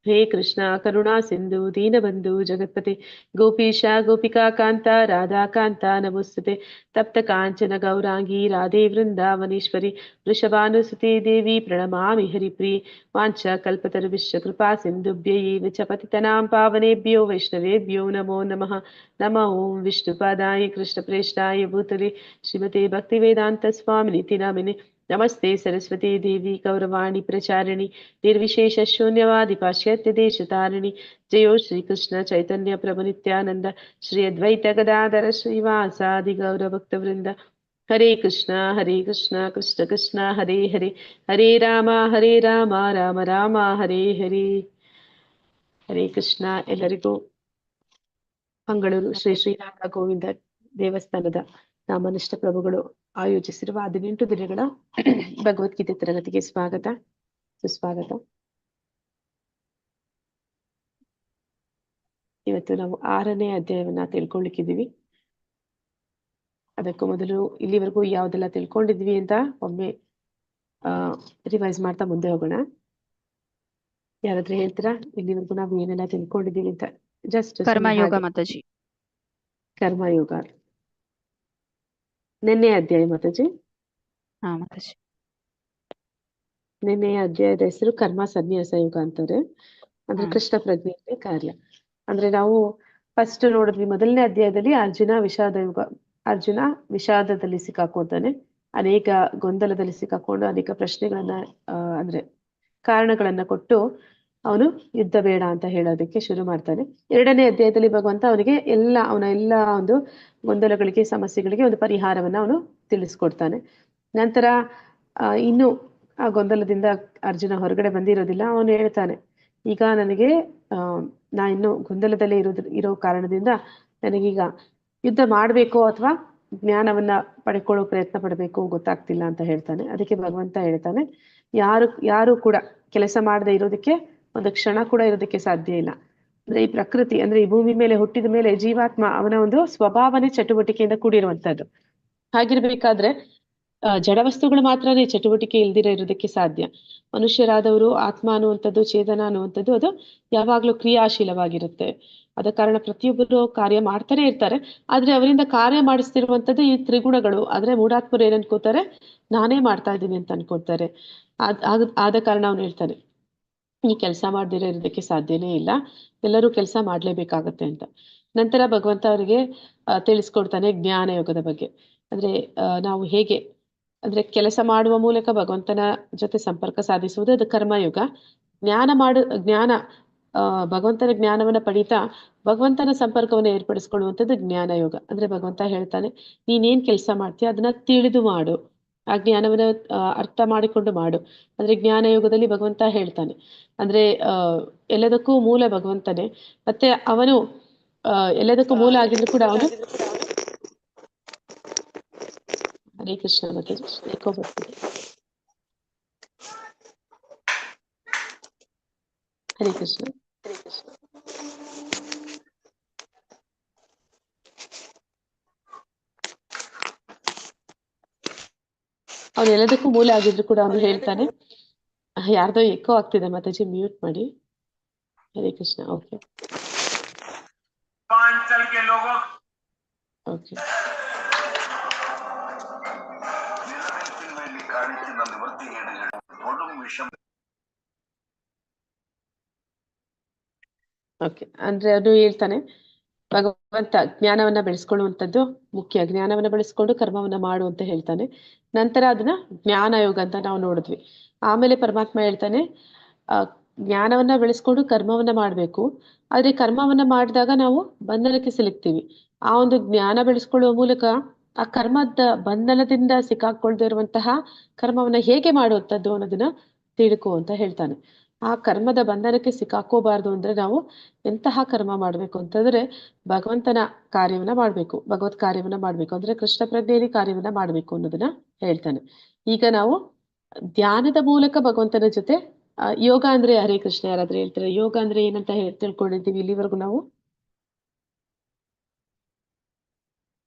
हे कृष्णा करुणा सिंधु दीनबंधु जगत्पते गोपीश गोपिका कांता राधा कांता नमोस्तुते तप्त कांचन गौरांगी राधे वृंदावनेश्वरी वृषभानुसुते देवी प्रणमामि हरिप्रिये वाञ्छा कल्पतरुभ्यश्च कृपा सिन्धुभ्यैव च पतितनां पावनेभ्यो वैष्णवेभ्यो नमो नमः नमो ॐ विष्णुपादाय कृष्णप्रेष्ठाय भूतले श्रीमते भक्तिवेदान्तस्वामिनिति नामिने नमस्ते सरस्वती देवी गौरवाणी प्रचारिणि निर्विशेष शून्यवादि पाश्चात्य देशतारिणि जयो श्रीकृष्ण चैतन्य प्रभु नित्यानंद श्री अद्वैत गदाधर श्रीवासादि गौरभक्तवृंद हरे कृष्ण कृष्ण कृष्ण हरे हरे हरे राम राम राम हरे हरे ಹರೇ ಕೃಷ್ಣ. ಎಲ್ಲರಿಗೂ ಮಂಗಳೂರು ಶ್ರೀ ಶ್ರೀರಾಮ ಗೋವಿಂದ ದೇವಸ್ಥಾನದ ನಾಮನಿಷ್ಠ ಪ್ರಭುಗಳು ಆಯೋಜಿಸಿರುವ 18 ದಿನಗಳ ಭಗವದ್ಗೀತೆ ತರಗತಿಗೆ ಸ್ವಾಗತ ಸುಸ್ವಾಗತ. ಇವತ್ತು ನಾವು 6ನೇ ಅಧ್ಯಾಯವನ್ನ ತಿಳ್ಕೊಳ್ಳಿಕ್ಕಿದ್ದೀವಿ. ಅದಕ್ಕೂ ಮೊದಲು ಇಲ್ಲಿವರೆಗೂ ಯಾವ್ದೆಲ್ಲ ತಿಳ್ಕೊಂಡಿದ್ವಿ ಅಂತ ಒಮ್ಮೆ ರಿವೈಸ್ ಮಾಡ್ತಾ ಮುಂದೆ ಹೋಗೋಣ. ಯಾರಾದ್ರೂ ಹೇಳ್ತೀರಾ ಇಲ್ಲಿವರೆಗೂ ನಾವು ಏನೆಲ್ಲ ತಿಳ್ಕೊಂಡಿದ್ದೀವಿ ಅಂತ? ಜಸ್ಟ್ ಕರ್ಮಯೋಗ ಮಾತಾಜಿ. ಕರ್ಮಯೋಗ ನಿನ್ನೆ ಅಧ್ಯಾಯ ಮಾತಾಜಿ. ಹಾ ಮಾತಾಜಿ. ನಿನ್ನೆಯ ಅಧ್ಯಾಯದ ಹೆಸರು ಕರ್ಮ ಸನ್ಯಾಸ ಯೋಗ ಅಂತಾರೆ. ಅಂದ್ರೆ ಕೃಷ್ಣ ಪ್ರಜ್ಞೆಯ ಕಾರ್ಯ. ಅಂದ್ರೆ ನಾವು ಫಸ್ಟ್ ನೋಡಿದ್ವಿ ಮೊದಲನೇ ಅಧ್ಯಾಯದಲ್ಲಿ ಅರ್ಜುನ ವಿಷಾದದಲ್ಲಿ ಸಿಕ್ಕಾಕೊತಾನೆ, ಅನೇಕ ಗೊಂದಲದಲ್ಲಿ ಸಿಕ್ಕಾಕೊಂಡು ಅನೇಕ ಪ್ರಶ್ನೆಗಳನ್ನ ಅಂದ್ರೆ ಕಾರಣಗಳನ್ನ ಕೊಟ್ಟು ಅವನು ಯುದ್ಧ ಬೇಡ ಅಂತ ಹೇಳೋದಕ್ಕೆ ಶುರು ಮಾಡ್ತಾನೆ. 2ನೇ ಅಧ್ಯಾಯದಲ್ಲಿ ಭಗವಂತ ಅವನಿಗೆ ಅವನ ಎಲ್ಲ ಒಂದು ಗೊಂದಲಗಳಿಗೆ ಸಮಸ್ಯೆಗಳಿಗೆ ಒಂದು ಪರಿಹಾರವನ್ನ ಅವನು ತಿಳಿಸ್ಕೊಡ್ತಾನೆ. ನಂತರ ಇನ್ನು ಆ ಗೊಂದಲದಿಂದ ಅರ್ಜುನ ಹೊರಗಡೆ ಬಂದಿರೋದಿಲ್ಲ. ಅವನು ಹೇಳ್ತಾನೆ, ಈಗ ನನಗೆ ನಾ ಇನ್ನು ಗೊಂದಲದಲ್ಲೇ ಇರೋ ಕಾರಣದಿಂದ ನನಗೀಗ ಯುದ್ಧ ಮಾಡಬೇಕು ಅಥವಾ ಜ್ಞಾನವನ್ನ ಪಡ್ಕೊಳ್ಳೋ ಪ್ರಯತ್ನ ಪಡಬೇಕು ಗೊತ್ತಾಗ್ತಿಲ್ಲ ಅಂತ ಹೇಳ್ತಾನೆ. ಅದಕ್ಕೆ ಭಗವಂತ ಹೇಳ್ತಾನೆ, ಯಾರು ಕೂಡ ಕೆಲಸ ಮಾಡದೆ ಇರೋದಕ್ಕೆ ಒಂದು ಕ್ಷಣ ಕೂಡ ಇರೋದಕ್ಕೆ ಸಾಧ್ಯ ಇಲ್ಲ. ಅಂದ್ರೆ ಈ ಪ್ರಕೃತಿ ಅಂದ್ರೆ ಈ ಭೂಮಿ ಮೇಲೆ ಹುಟ್ಟಿದ ಮೇಲೆ ಜೀವಾತ್ಮ ಅವನ ಒಂದು ಸ್ವಭಾವನೆ ಚಟುವಟಿಕೆಯಿಂದ ಕೂಡಿರುವಂತದ್ದು. ಹಾಗಿರ್ಬೇಕಾದ್ರೆ ಜಡವಸ್ತುಗಳು ಮಾತ್ರನೇ ಚಟುವಟಿಕೆ ಇಲ್ದಿರ ಇರೋದಕ್ಕೆ ಸಾಧ್ಯ. ಮನುಷ್ಯರಾದವರು ಆತ್ಮ ಅನ್ನುವಂಥದ್ದು, ಚೇತನ ಅನ್ನುವಂಥದ್ದು ಅದು ಯಾವಾಗ್ಲೂ ಕ್ರಿಯಾಶೀಲವಾಗಿರುತ್ತೆ. ಆದ ಕಾರಣ ಪ್ರತಿಯೊಬ್ಬರು ಕಾರ್ಯ ಮಾಡ್ತಾನೆ ಇರ್ತಾರೆ. ಆದ್ರೆ ಅವರಿಂದ ಕಾರ್ಯ ಮಾಡಿಸ್ತಿರುವಂತದ್ದು ಈ ತ್ರಿಗುಣಗಳು. ಆದ್ರೆ ಮೂಢಾತ್ಮರು ಏನ್ ಅನ್ಕೋತಾರೆ, ನಾನೇ ಮಾಡ್ತಾ ಇದ್ದೀನಿ ಅಂತ ಅನ್ಕೋತಾರೆ. ಆದ ಕಾರಣ ಅವನು ಹೇಳ್ತಾನೆ, ಈ ಕೆಲಸ ಮಾಡ್ದಿರ ಇರೋದಕ್ಕೆ ಸಾಧ್ಯನೇ ಇಲ್ಲ, ಎಲ್ಲರೂ ಕೆಲಸ ಮಾಡ್ಲೇಬೇಕಾಗತ್ತೆ ಅಂತ. ನಂತರ ಭಗವಂತ ಅವರಿಗೆ ತಿಳಿಸ್ಕೊಡ್ತಾನೆ ಜ್ಞಾನ ಯೋಗದ ಬಗ್ಗೆ. ಅಂದ್ರೆ ನಾವು ಹೇಗೆ ಅಂದ್ರೆ ಕೆಲಸ ಮಾಡುವ ಮೂಲಕ ಭಗವಂತನ ಜೊತೆ ಸಂಪರ್ಕ ಸಾಧಿಸುವುದು ಅದು ಕರ್ಮಯೋಗ. ಜ್ಞಾನ ಭಗವಂತನ ಜ್ಞಾನವನ್ನ ಪಡೀತಾ ಭಗವಂತನ ಸಂಪರ್ಕವನ್ನು ಏರ್ಪಡಿಸ್ಕೊಳ್ಳುವಂಥದ್ದು ಜ್ಞಾನ ಯೋಗ. ಅಂದ್ರೆ ಭಗವಂತ ಹೇಳ್ತಾನೆ, ನೀನೇನ್ ಕೆಲಸ ಮಾಡ್ತೀಯ ಅದನ್ನ ತಿಳಿದು ಮಾಡು, ಆ ಜ್ಞಾನವನ್ನ ಅರ್ಥ ಮಾಡಿಕೊಂಡು ಮಾಡು. ಅಂದ್ರೆ ಜ್ಞಾನ ಯೋಗದಲ್ಲಿ ಭಗವಂತ ಹೇಳ್ತಾನೆ, ಅಂದ್ರೆ ಎಲ್ಲದಕ್ಕೂ ಮೂಲ ಭಗವಂತನೇ. ಮತ್ತೆ ಅವನು ಎಲ್ಲದಕ್ಕೂ ಮೂಲ ಆಗಿದ್ರು ಕೂಡ ಅವನು ಹರೇ ಕೃಷ್ಣ ಮತ್ತೆ ಏಕೋ ಬರ್ತಿದೆ. ಹರೇ ಕೃಷ್ಣ. ಅವ್ನು ಎಲ್ಲದಕ್ಕೂ ಮೂಲ ಆಗಿದ್ರು ಕೂಡ ಅವನು ಹೇಳ್ತಾನೆ. ಯಾರ್ದೋ ಎಕೋ ಆಗ್ತಿದೆ ಮಾತಾಜಿ, ಮ್ಯೂಟ್ ಮಾಡಿ. Hare Krishna. Okay okay. Okay ಅಂದ್ರೆ ಅದು ಹೇಳ್ತಾನೆ, ಭಗವಂತ ಜ್ಞಾನವನ್ನ ಬೆಳೆಸ್ಕೊಳ್ಳುವಂಥದ್ದು ಮುಖ್ಯ. ಜ್ಞಾನವನ್ನ ಬೆಳೆಸ್ಕೊಂಡು ಕರ್ಮವನ್ನ ಮಾಡು ಅಂತ ಹೇಳ್ತಾನೆ. ನಂತರ ಅದನ್ನ ಜ್ಞಾನ ಯೋಗ ಅಂತ ನಾವು ನೋಡಿದ್ವಿ. ಆಮೇಲೆ ಪರಮಾತ್ಮ ಹೇಳ್ತಾನೆ, ಜ್ಞಾನವನ್ನ ಬೆಳೆಸ್ಕೊಂಡು ಕರ್ಮವನ್ನ ಮಾಡ್ಬೇಕು. ಆದ್ರೆ ಕರ್ಮವನ್ನ ಮಾಡಿದಾಗ ನಾವು ಬಂಧನಕ್ಕೆ ಸಿಲುಕ್ತೀವಿ. ಆ ಒಂದು ಜ್ಞಾನ ಬೆಳೆಸ್ಕೊಳ್ಳುವ ಮೂಲಕ ಆ ಕರ್ಮದ ಬಂಧನದಿಂದ ಸಿಕ್ಕಾಕೊಳ್ದೇ ಇರುವಂತಹ ಕರ್ಮವನ್ನ ಹೇಗೆ ಮಾಡುವಂಥದ್ದು ಅನ್ನೋದನ್ನ ತಿಳ್ಕೊ ಅಂತ ಹೇಳ್ತಾನೆ. ಆ ಕರ್ಮದ ಬಂಧನಕ್ಕೆ ಸಿಕ್ಕಾಕೋಬಾರ್ದು ಅಂದ್ರೆ ನಾವು ಎಂತಹ ಕರ್ಮ ಮಾಡ್ಬೇಕು ಅಂತಂದ್ರೆ ಭಗವಂತನ ಕಾರ್ಯವನ್ನ ಮಾಡ್ಬೇಕು, ಭಗವತ್ ಕಾರ್ಯವನ್ನ ಮಾಡ್ಬೇಕು. ಅಂದ್ರೆ ಕೃಷ್ಣ ಪ್ರಜ್ಞೆಯಲ್ಲಿ ಕಾರ್ಯವನ್ನ ಮಾಡ್ಬೇಕು ಅನ್ನೋದನ್ನ ಹೇಳ್ತಾನೆ. ಈಗ ನಾವು ಧ್ಯಾನದ ಮೂಲಕ ಭಗವಂತನ ಜೊತೆ ಯೋಗ ಅಂದ್ರೆ ಹರೇ ಕೃಷ್ಣ ಯಾರಾದ್ರೂ ಹೇಳ್ತಾರೆ ಯೋಗ ಅಂದ್ರೆ ಏನಂತ ತಿಳ್ಕೊಂಡಿದ್ದೀವಿ ಇಲ್ಲಿವರೆಗೂ ನಾವು?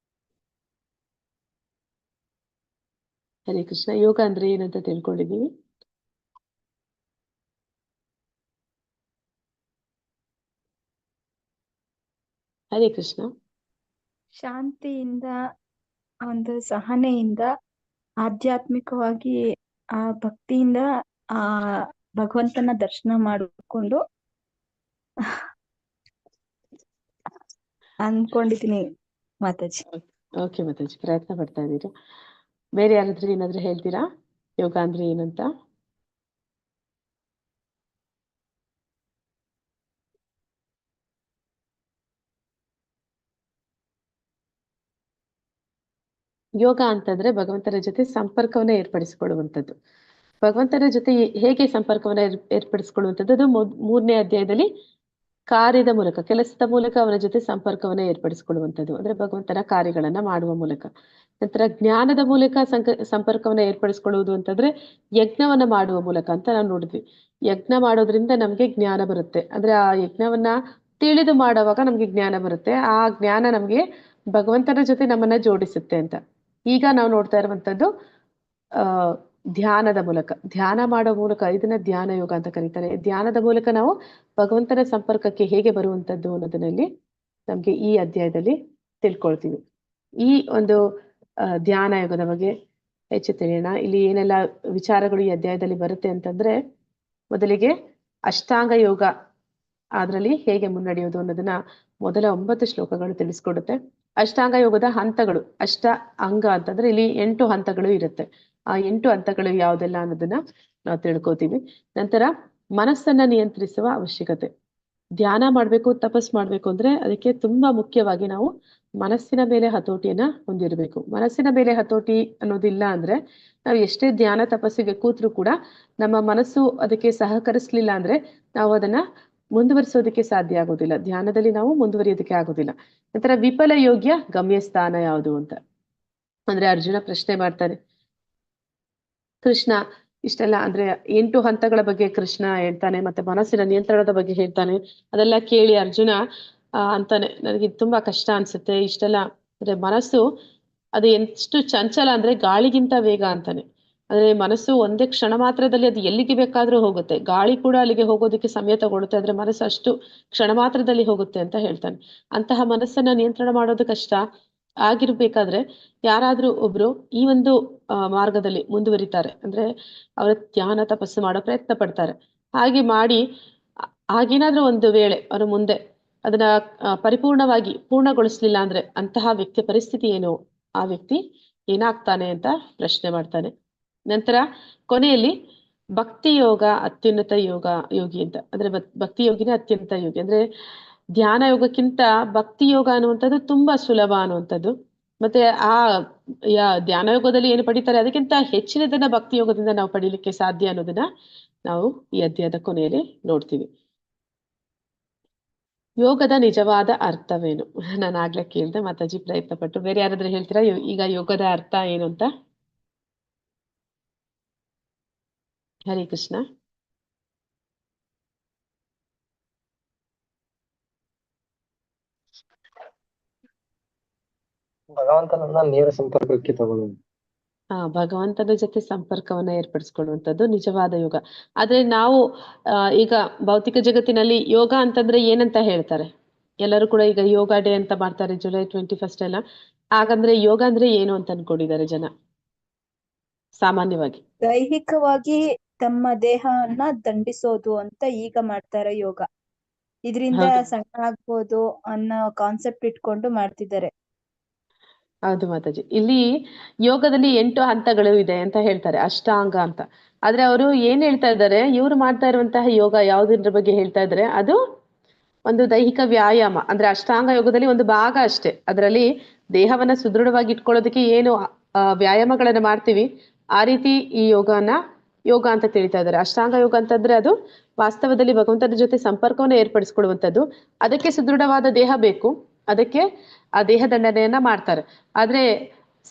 ಹರೇ ಕೃಷ್ಣ. ಯೋಗ ಅಂದ್ರೆ ಏನಂತ ತಿಳ್ಕೊಂಡಿದ್ದೀವಿ? ಹರೇ ಕೃಷ್ಣ. ಶಾಂತಿಯಿಂದ, ಒಂದು ಸಹನೆಯಿಂದ, ಆಧ್ಯಾತ್ಮಿಕವಾಗಿ ಆ ಭಕ್ತಿಯಿಂದ ಆ ಭಗವಂತನ ದರ್ಶನ ಮಾಡಿಕೊಂಡು ಅನ್ಕೊಂಡಿದೀನಿ ಮಾತಾಜಿ. ಓಕೆ ಮಾತಾಜಿ, ಪ್ರಯತ್ನ ಪಡ್ತಾ ಇದ್ದೀರಾ. ಬೇರೆ ಯಾರಾದ್ರೂ ಏನಾದ್ರೂ ಹೇಳ್ತೀರಾ ಯೋಗ ಅಂದ್ರೆ ಏನಂತ? ಯೋಗ ಅಂತಂದ್ರೆ ಭಗವಂತನ ಜೊತೆ ಸಂಪರ್ಕವನ್ನ ಏರ್ಪಡಿಸಿಕೊಳ್ಳುವಂಥದ್ದು. ಭಗವಂತನ ಜೊತೆ ಹೇಗೆ ಸಂಪರ್ಕವನ್ನ ಏರ್ಪಡಿಸಿಕೊಳ್ಳುವಂಥದ್ದು? ಅದು 3ನೇ ಅಧ್ಯಾಯದಲ್ಲಿ ಕಾರ್ಯದ ಮೂಲಕ, ಕೆಲಸದ ಮೂಲಕ ಅವನ ಜೊತೆ ಸಂಪರ್ಕವನ್ನ ಏರ್ಪಡಿಸಿಕೊಳ್ಳುವಂಥದ್ದು, ಅಂದ್ರೆ ಭಗವಂತನ ಕಾರ್ಯಗಳನ್ನ ಮಾಡುವ ಮೂಲಕ. ನಂತರ ಜ್ಞಾನದ ಮೂಲಕ ಸಂಪರ್ಕವನ್ನ ಏರ್ಪಡಿಸಿಕೊಳ್ಳುವುದು ಅಂತಂದ್ರೆ ಯಜ್ಞವನ್ನ ಮಾಡುವ ಮೂಲಕ ಅಂತ ನಾವು ನೋಡಿದ್ವಿ. ಯಜ್ಞ ಮಾಡೋದ್ರಿಂದ ನಮ್ಗೆ ಜ್ಞಾನ ಬರುತ್ತೆ, ಅಂದ್ರೆ ಆ ಯಜ್ಞವನ್ನ ತಿಳಿದು ಮಾಡುವಾಗ ನಮ್ಗೆ ಜ್ಞಾನ ಬರುತ್ತೆ. ಆ ಜ್ಞಾನ ನಮ್ಗೆ ಭಗವಂತನ ಜೊತೆ ನಮ್ಮನ್ನ ಜೋಡಿಸುತ್ತೆ ಅಂತ. ಈಗ ನಾವು ನೋಡ್ತಾ ಇರುವಂತದ್ದು ಧ್ಯಾನದ ಮೂಲಕ, ಧ್ಯಾನ ಮಾಡೋ ಮೂಲಕ, ಇದನ್ನ ಧ್ಯಾನ ಯೋಗ ಅಂತ ಕರೀತಾರೆ. ಧ್ಯಾನದ ಮೂಲಕ ನಾವು ಭಗವಂತನ ಸಂಪರ್ಕಕ್ಕೆ ಹೇಗೆ ಬರುವಂತದ್ದು ಅನ್ನೋದನ್ನಲ್ಲಿ ನಮ್ಗೆ ಈ ಅಧ್ಯಾಯದಲ್ಲಿ ತಿಳ್ಕೊಳ್ತೀವಿ. ಈ ಒಂದು ಧ್ಯಾನ ಯೋಗದ ಬಗ್ಗೆ ಹೆಚ್ಚು ತಿಳಿಯೋಣ. ಇಲ್ಲಿ ಏನೆಲ್ಲ ವಿಚಾರಗಳು ಈ ಅಧ್ಯಾಯದಲ್ಲಿ ಬರುತ್ತೆ ಅಂತಂದ್ರೆ, ಮೊದಲಿಗೆ ಅಷ್ಟಾಂಗ ಯೋಗ, ಅದರಲ್ಲಿ ಹೇಗೆ ಮುನ್ನಡೆಯೋದು ಅನ್ನೋದನ್ನ ಮೊದಲ 9 ಶ್ಲೋಕಗಳು ತಿಳಿಸ್ಕೊಡುತ್ತೆ. ಅಷ್ಟಾಂಗ ಯೋಗದ ಹಂತಗಳು, ಅಷ್ಟ ಅಂಗ ಅಂತಂದ್ರೆ ಇಲ್ಲಿ 8 ಹಂತಗಳು ಇರುತ್ತೆ. ಆ 8 ಹಂತಗಳು ಯಾವುದೆಲ್ಲ ಅನ್ನೋದನ್ನ ನಾವು ತಿಳ್ಕೊತೀವಿ. ನಂತರ ಮನಸ್ಸನ್ನ ನಿಯಂತ್ರಿಸುವ ಅವಶ್ಯಕತೆ. ಧ್ಯಾನ ಮಾಡ್ಬೇಕು, ತಪಸ್ ಮಾಡ್ಬೇಕು ಅಂದ್ರೆ ಅದಕ್ಕೆ ತುಂಬಾ ಮುಖ್ಯವಾಗಿ ನಾವು ಮನಸ್ಸಿನ ಮೇಲೆ ಹತೋಟಿಯನ್ನ ಹೊಂದಿರಬೇಕು. ಮನಸ್ಸಿನ ಮೇಲೆ ಹತೋಟಿ ಅನ್ನೋದಿಲ್ಲ ಅಂದ್ರೆ ನಾವು ಎಷ್ಟೇ ಧ್ಯಾನ ತಪಸ್ಸಿಗೆ ಕೂತ್ರು ಕೂಡ ನಮ್ಮ ಮನಸ್ಸು ಅದಕ್ಕೆ ಸಹಕರಿಸ್ಲಿಲ್ಲ ಅಂದ್ರೆ ನಾವು ಅದನ್ನ ಮುಂದುವರಿಸೋದಕ್ಕೆ ಸಾಧ್ಯ ಆಗೋದಿಲ್ಲ. ಧ್ಯಾನದಲ್ಲಿ ನಾವು ಮುಂದುವರಿಯೋದಕ್ಕೆ ಆಗೋದಿಲ್ಲ. ನಂತರ ವಿಫಲ ಯೋಗ್ಯ ಗಮ್ಯ ಸ್ಥಾನ ಯಾವುದು ಅಂತ ಅಂದ್ರೆ ಅರ್ಜುನ ಪ್ರಶ್ನೆ ಮಾಡ್ತಾನೆ. ಕೃಷ್ಣ ಇಷ್ಟೆಲ್ಲ ಅಂದ್ರೆ 8 ಹಂತಗಳ ಬಗ್ಗೆ ಕೃಷ್ಣ ಹೇಳ್ತಾನೆ, ಮತ್ತೆ ಮನಸ್ಸಿನ ನಿಯಂತ್ರಣದ ಬಗ್ಗೆ ಹೇಳ್ತಾನೆ. ಅದೆಲ್ಲ ಕೇಳಿ ಅರ್ಜುನ ಅಂತಾನೆ, ನನಗೆ ತುಂಬಾ ಕಷ್ಟ ಅನ್ಸುತ್ತೆ. ಇಷ್ಟೆಲ್ಲ ಅಂದ್ರೆ ಮನಸ್ಸು ಅದು ಎಷ್ಟು ಚಂಚಲ ಅಂದ್ರೆ ಗಾಳಿಗಿಂತ ವೇಗ ಅಂತಾನೆ. ಅಂದ್ರೆ ಮನಸ್ಸು ಒಂದೇ ಕ್ಷಣ ಮಾತ್ರದಲ್ಲಿ ಅದು ಎಲ್ಲಿಗೆ ಬೇಕಾದ್ರೂ ಹೋಗುತ್ತೆ. ಗಾಳಿ ಕೂಡ ಅಲ್ಲಿಗೆ ಹೋಗೋದಕ್ಕೆ ಸಮಯ ತಗೊಳುತ್ತೆ, ಆದ್ರೆ ಮನಸ್ಸು ಅಷ್ಟು ಕ್ಷಣ ಮಾತ್ರದಲ್ಲಿ ಹೋಗುತ್ತೆ ಅಂತ ಹೇಳ್ತಾನೆ. ಅಂತಹ ಮನಸ್ಸನ್ನ ನಿಯಂತ್ರಣ ಮಾಡೋದು ಕಷ್ಟ. ಆಗಿರ್ಬೇಕಾದ್ರೆ ಯಾರಾದ್ರೂ ಒಬ್ರು ಈ ಒಂದು ಮಾರ್ಗದಲ್ಲಿ ಮುಂದುವರಿತಾರೆ ಅಂದ್ರೆ ಅವರ ಧ್ಯಾನ ತಪಸ್ಸು ಮಾಡೋ ಪ್ರಯತ್ನ ಪಡ್ತಾರೆ. ಹಾಗೆ ಮಾಡಿ ಹಾಗೇನಾದ್ರೂ ಒಂದು ವೇಳೆ ಅವರು ಮುಂದೆ ಅದನ್ನ ಪರಿಪೂರ್ಣವಾಗಿ ಪೂರ್ಣಗೊಳಿಸ್ಲಿಲ್ಲ ಅಂದ್ರೆ ಅಂತಹ ವ್ಯಕ್ತಿಯ ಪರಿಸ್ಥಿತಿ ಏನು, ಆ ವ್ಯಕ್ತಿ ಏನಾಗ್ತಾನೆ ಅಂತ ಪ್ರಶ್ನೆ ಮಾಡ್ತಾನೆ. ನಂತರ ಕೊನೆಯಲ್ಲಿ ಭಕ್ತಿ ಯೋಗ ಅತ್ಯುನ್ನತ ಯೋಗಿ ಅಂತ, ಅಂದ್ರೆ ಭಕ್ತಿ ಯೋಗಿನೇ ಅತ್ಯುನ್ನತ ಯೋಗಿ. ಅಂದ್ರೆ ಧ್ಯಾನ ಯೋಗಕ್ಕಿಂತ ಭಕ್ತಿ ಯೋಗ ಅನ್ನುವಂಥದ್ದು ತುಂಬಾ ಸುಲಭ ಅನ್ನುವಂಥದ್ದು. ಮತ್ತೆ ಆ ಧ್ಯಾನ ಯೋಗದಲ್ಲಿ ಏನು ಪಡಿತಾರೆ ಅದಕ್ಕಿಂತ ಹೆಚ್ಚಿನದನ್ನ ಭಕ್ತಿ ಯೋಗದಿಂದ ನಾವು ಪಡೀಲಿಕ್ಕೆ ಸಾಧ್ಯ ಅನ್ನೋದನ್ನ ನಾವು ಈ ಅಧ್ಯಾಯದ ಕೊನೆಯಲ್ಲಿ ನೋಡ್ತೀವಿ. ಯೋಗದ ನಿಜವಾದ ಅರ್ಥವೇನು? ನಾನು ಆಗ್ಲೇ ಕೇಳ್ದೆ, ಮಾತಾಜಿ ಪ್ರಯತ್ನ ಪಟ್ಟು. ಬೇರೆ ಯಾರಾದ್ರೂ ಹೇಳ್ತೀರಾ ಈಗ ಯೋಗದ ಅರ್ಥ ಏನು ಅಂತ? ಹರೇ ಕೃಷ್ಣ. ಭಗವಂತನನ್ನ ನೇರ ಸಂಪರ್ಕಕ್ಕೆ ತಗೊಳ್ಳೋದು. ಭಗವಂತನ ಜೊತೆ ಸಂಪರ್ಕವನ್ನ ಏರ್ಪಡಿಸ್ಕೊಳ್ಳುವಂಥದ್ದು ನಿಜವಾದ ಯೋಗ. ಆದ್ರೆ ನಾವು ಈಗ ಭೌತಿಕ ಜಗತ್ತಿನಲ್ಲಿ ಯೋಗ ಅಂತಂದ್ರೆ ಏನಂತ ಹೇಳ್ತಾರೆ? ಎಲ್ಲರೂ ಕೂಡ ಈಗ ಯೋಗ ಡೇ ಅಂತ ಮಾಡ್ತಾರೆ, ಜುಲೈ 21 ಎಲ್ಲ. ಹಾಗಂದ್ರೆ ಯೋಗ ಅಂದ್ರೆ ಏನು ಅಂತ ಅನ್ಕೊಂಡಿದ್ದಾರೆ ಜನ ಸಾಮಾನ್ಯವಾಗಿ? ದೈಹಿಕವಾಗಿ ತಮ್ಮ ದೇಹವನ್ನ ದಂಡಿಸೋದು ಅಂತ ಈಗ ಮಾಡ್ತಾರೆ ಯೋಗ. ಇದರಿಂದ ಸಣ್ಣ ಆಗ್ಬೋದು ಅನ್ನೋ ಕಾನ್ಸೆಪ್ಟ್ ಇಟ್ಕೊಂಡು ಮಾಡ್ತಿದ್ದಾರೆ. ಹೌದು ಮಾತಾಜಿ, ಇಲ್ಲಿ ಯೋಗದಲ್ಲಿ 8 ಹಂತಗಳು ಇದೆ ಅಂತ ಹೇಳ್ತಾರೆ, ಅಷ್ಟಾಂಗ ಅಂತ. ಆದ್ರೆ ಅವರು ಏನ್ ಹೇಳ್ತಾ ಇದ್ದಾರೆ, ಇವ್ರು ಮಾಡ್ತಾ ಇರುವಂತಹ ಯೋಗ ಯಾವ್ದ್ರ ಬಗ್ಗೆ ಹೇಳ್ತಾ ಇದ್ದಾರೆ, ಅದು ಒಂದು ದೈಹಿಕ ವ್ಯಾಯಾಮ. ಅಂದ್ರೆ ಅಷ್ಟಾಂಗ ಯೋಗದಲ್ಲಿ ಒಂದು ಭಾಗ ಅಷ್ಟೇ. ಅದರಲ್ಲಿ ದೇಹವನ್ನ ಸುದೃಢವಾಗಿ ಇಟ್ಕೊಳ್ಳೋದಕ್ಕೆ ಏನು ವ್ಯಾಯಾಮಗಳನ್ನ ಮಾಡ್ತೀವಿ, ಆ ರೀತಿ ಈ ಯೋಗ ಅಂತ ತಿಳಿತಾ ಇದ್ದಾರೆ. ಅಷ್ಟಾಂಗ ಯೋಗ ಅಂತಂದ್ರೆ ಅದು ವಾಸ್ತವದಲ್ಲಿ ಭಗವಂತನ ಜೊತೆ ಸಂಪರ್ಕವನ್ನು ಏರ್ಪಡಿಸ್ಕೊಳ್ಳುವಂಥದ್ದು. ಅದಕ್ಕೆ ಸುದೃಢವಾದ ದೇಹ ಬೇಕು, ಅದಕ್ಕೆ ಆ ದೇಹ ದಂಡನೆಯನ್ನ ಮಾಡ್ತಾರೆ. ಆದ್ರೆ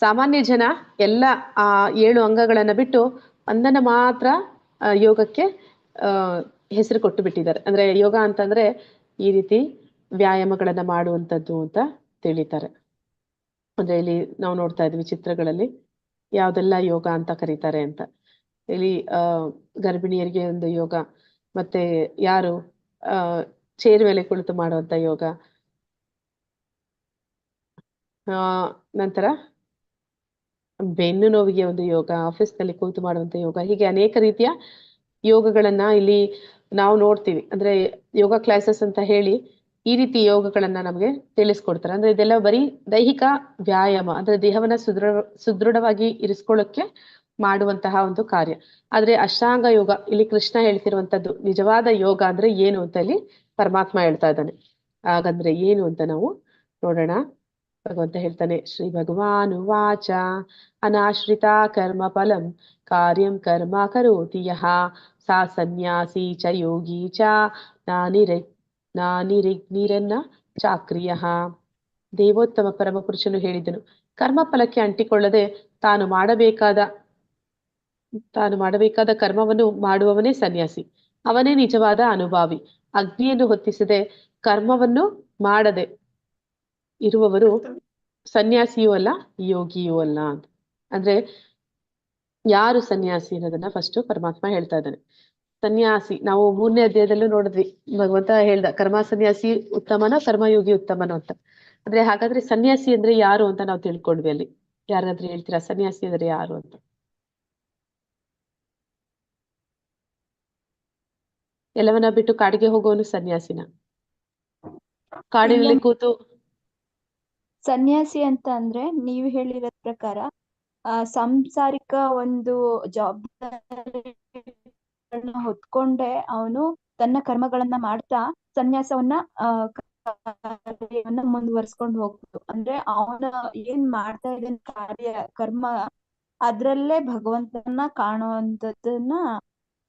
ಸಾಮಾನ್ಯ ಜನ ಎಲ್ಲ ಆ 7 ಅಂಗಗಳನ್ನ ಬಿಟ್ಟು ಒಂದನ್ನ ಮಾತ್ರ ಯೋಗಕ್ಕೆ ಹೆಸರು ಕೊಟ್ಟು ಬಿಟ್ಟಿದ್ದಾರೆ. ಅಂದ್ರೆ ಯೋಗ ಅಂತಂದ್ರೆ ಈ ರೀತಿ ವ್ಯಾಯಾಮಗಳನ್ನ ಮಾಡುವಂಥದ್ದು ಅಂತ ತಿಳಿತಾರೆ. ಅಂದ್ರೆ ಇಲ್ಲಿ ನಾವು ನೋಡ್ತಾ ಇದ್ವಿ ಚಿತ್ರಗಳಲ್ಲಿ ಯಾವ್ದೆಲ್ಲ ಯೋಗ ಅಂತ ಕರೀತಾರೆ ಅಂತ. ಇಲ್ಲಿ ಗರ್ಭಿಣಿಯರಿಗೆ ಒಂದು ಯೋಗ, ಮತ್ತೆ ಯಾರು ಚೇರ್ ಮೇಲೆ ಕುಳಿತು ಮಾಡುವಂತ ಯೋಗ, ನಂತರ ಬೆನ್ನು ನೋವಿಗೆ ಒಂದು ಯೋಗ, ಆಫೀಸ್ನಲ್ಲಿ ಕೂತು ಮಾಡುವಂತ ಯೋಗ, ಹೀಗೆ ಅನೇಕ ರೀತಿಯ ಯೋಗಗಳನ್ನ ಇಲ್ಲಿ ನಾವು ನೋಡ್ತೀವಿ. ಅಂದ್ರೆ ಯೋಗ ಕ್ಲಾಸಸ್ ಅಂತ ಹೇಳಿ ಈ ರೀತಿ ಯೋಗಗಳನ್ನ ನಮಗೆ ತಿಳಿಸ್ಕೊಡ್ತಾರೆ. ಅಂದ್ರೆ ಇದೆಲ್ಲ ಬರೀ ದೈಹಿಕ ವ್ಯಾಯಾಮ, ಅಂದ್ರೆ ದೇಹವನ್ನ ಸುದೃಢವಾಗಿ ಇರಿಸ್ಕೊಳ್ಳೋಕೆ ಮಾಡುವಂತಹ ಒಂದು ಕಾರ್ಯ. ಆದ್ರೆ ಅಷ್ಟಾಂಗ ಯೋಗ, ಇಲ್ಲಿ ಕೃಷ್ಣ ಹೇಳ್ತಿರುವಂತದ್ದು ನಿಜವಾದ ಯೋಗ ಅಂದ್ರೆ ಏನು ಅಂತ ಇಲ್ಲಿ ಪರಮಾತ್ಮ ಹೇಳ್ತಾ ಇದ್ದಾನೆ. ಹಾಗಂದ್ರೆ ಏನು ಅಂತ ನಾವು ನೋಡೋಣ. ಭಗವಂತ ಹೇಳ್ತಾನೆ, ಶ್ರೀ ಭಗವಾನ್ ವಾಚ ಅನಾಶ್ರಿತ ಕರ್ಮ ಫಲಂ ಕಾರ್ಯಂ ಕರ್ಮ ಕರೋತಿ ಯಃ ಸಾ ಸನ್ಯಾಸಿ ಚ ಯೋಗಿ ಚ ನಾನಿರಿಗ್ನಿರನ್ನ ಚಾಕ್ರಿಯಃ. ದೇವೋತ್ತಮ ಪರಮಪುರುಷನು ಹೇಳಿದನು, ಕರ್ಮ ಫಲಕ್ಕೆ ಅಂಟಿಕೊಳ್ಳದೆ ತಾನು ಮಾಡಬೇಕಾದ ಕರ್ಮವನ್ನು ಮಾಡುವವನೇ ಸನ್ಯಾಸಿ, ಅವನೇ ನಿಜವಾದ ಅನುಭಾವಿ. ಅಗ್ನಿಯನ್ನು ಹೊತ್ತಿಸದೆ ಕರ್ಮವನ್ನು ಮಾಡದೆ ಇರುವವರು ಸನ್ಯಾಸಿಯೂ ಅಲ್ಲ, ಯೋಗಿಯೂ ಅಲ್ಲ ಅಂತ. ಅಂದ್ರೆ ಯಾರು ಸನ್ಯಾಸಿ ಅನ್ನೋದನ್ನ ಫಸ್ಟ್ ಪರಮಾತ್ಮ ಹೇಳ್ತಾ ಇದ್ದಾನೆ. ಸನ್ಯಾಸಿ, ನಾವು 3ನೇ ಅಧ್ಯಾಯದಲ್ಲೂ ನೋಡಿದ್ವಿ, ಭಗವಂತ ಹೇಳ್ದ ಕರ್ಮ ಸನ್ಯಾಸಿ ಉತ್ತಮನೋ ಕರ್ಮಯೋಗಿ ಉತ್ತಮನೋ ಅಂತ. ಅಂದ್ರೆ ಹಾಗಾದ್ರೆ ಸನ್ಯಾಸಿ ಅಂದ್ರೆ ಯಾರು ಅಂತ ನಾವು ತಿಳ್ಕೊಂಡ್ವಿ. ಅಲ್ಲಿ ಯಾರಾದ್ರೂ ಹೇಳ್ತೀರಾ ಸನ್ಯಾಸಿ ಅಂದ್ರೆ ಯಾರು ಅಂತ? ಎಲ್ಲವನ್ನ ಬಿಟ್ಟು ಕಾಡಿಗೆ ಹೋಗೋನು ಸನ್ಯಾಸಿನ? ಕಾಡಿನಲ್ಲಿ ಕೂತು ಸನ್ಯಾಸಿ ಅಂತ ಅಂದ್ರೆ ನೀವು ಹೇಳಿರೋ ಪ್ರಕಾರ ಸಾಂಸಾರಿಕ ಒಂದು ಜವಾಬ್ದಾರಿಗಳನ್ನ ಹೊತ್ಕೊಂಡೆ ಅವನು ತನ್ನ ಕರ್ಮಗಳನ್ನ ಮಾಡ್ತಾ ಸನ್ಯಾಸವನ್ನ ಮುಂದುವರ್ಸ್ಕೊಂಡು ಹೋಗ್ಬೋದು. ಅಂದ್ರೆ ಅವನ ಏನ್ ಮಾಡ್ತಾ ಇದ್ದಾನೆ ಕಾರ್ಯ ಕರ್ಮ, ಅದ್ರಲ್ಲೇ ಭಗವಂತನ ಕಾಣುವಂತದನ್ನ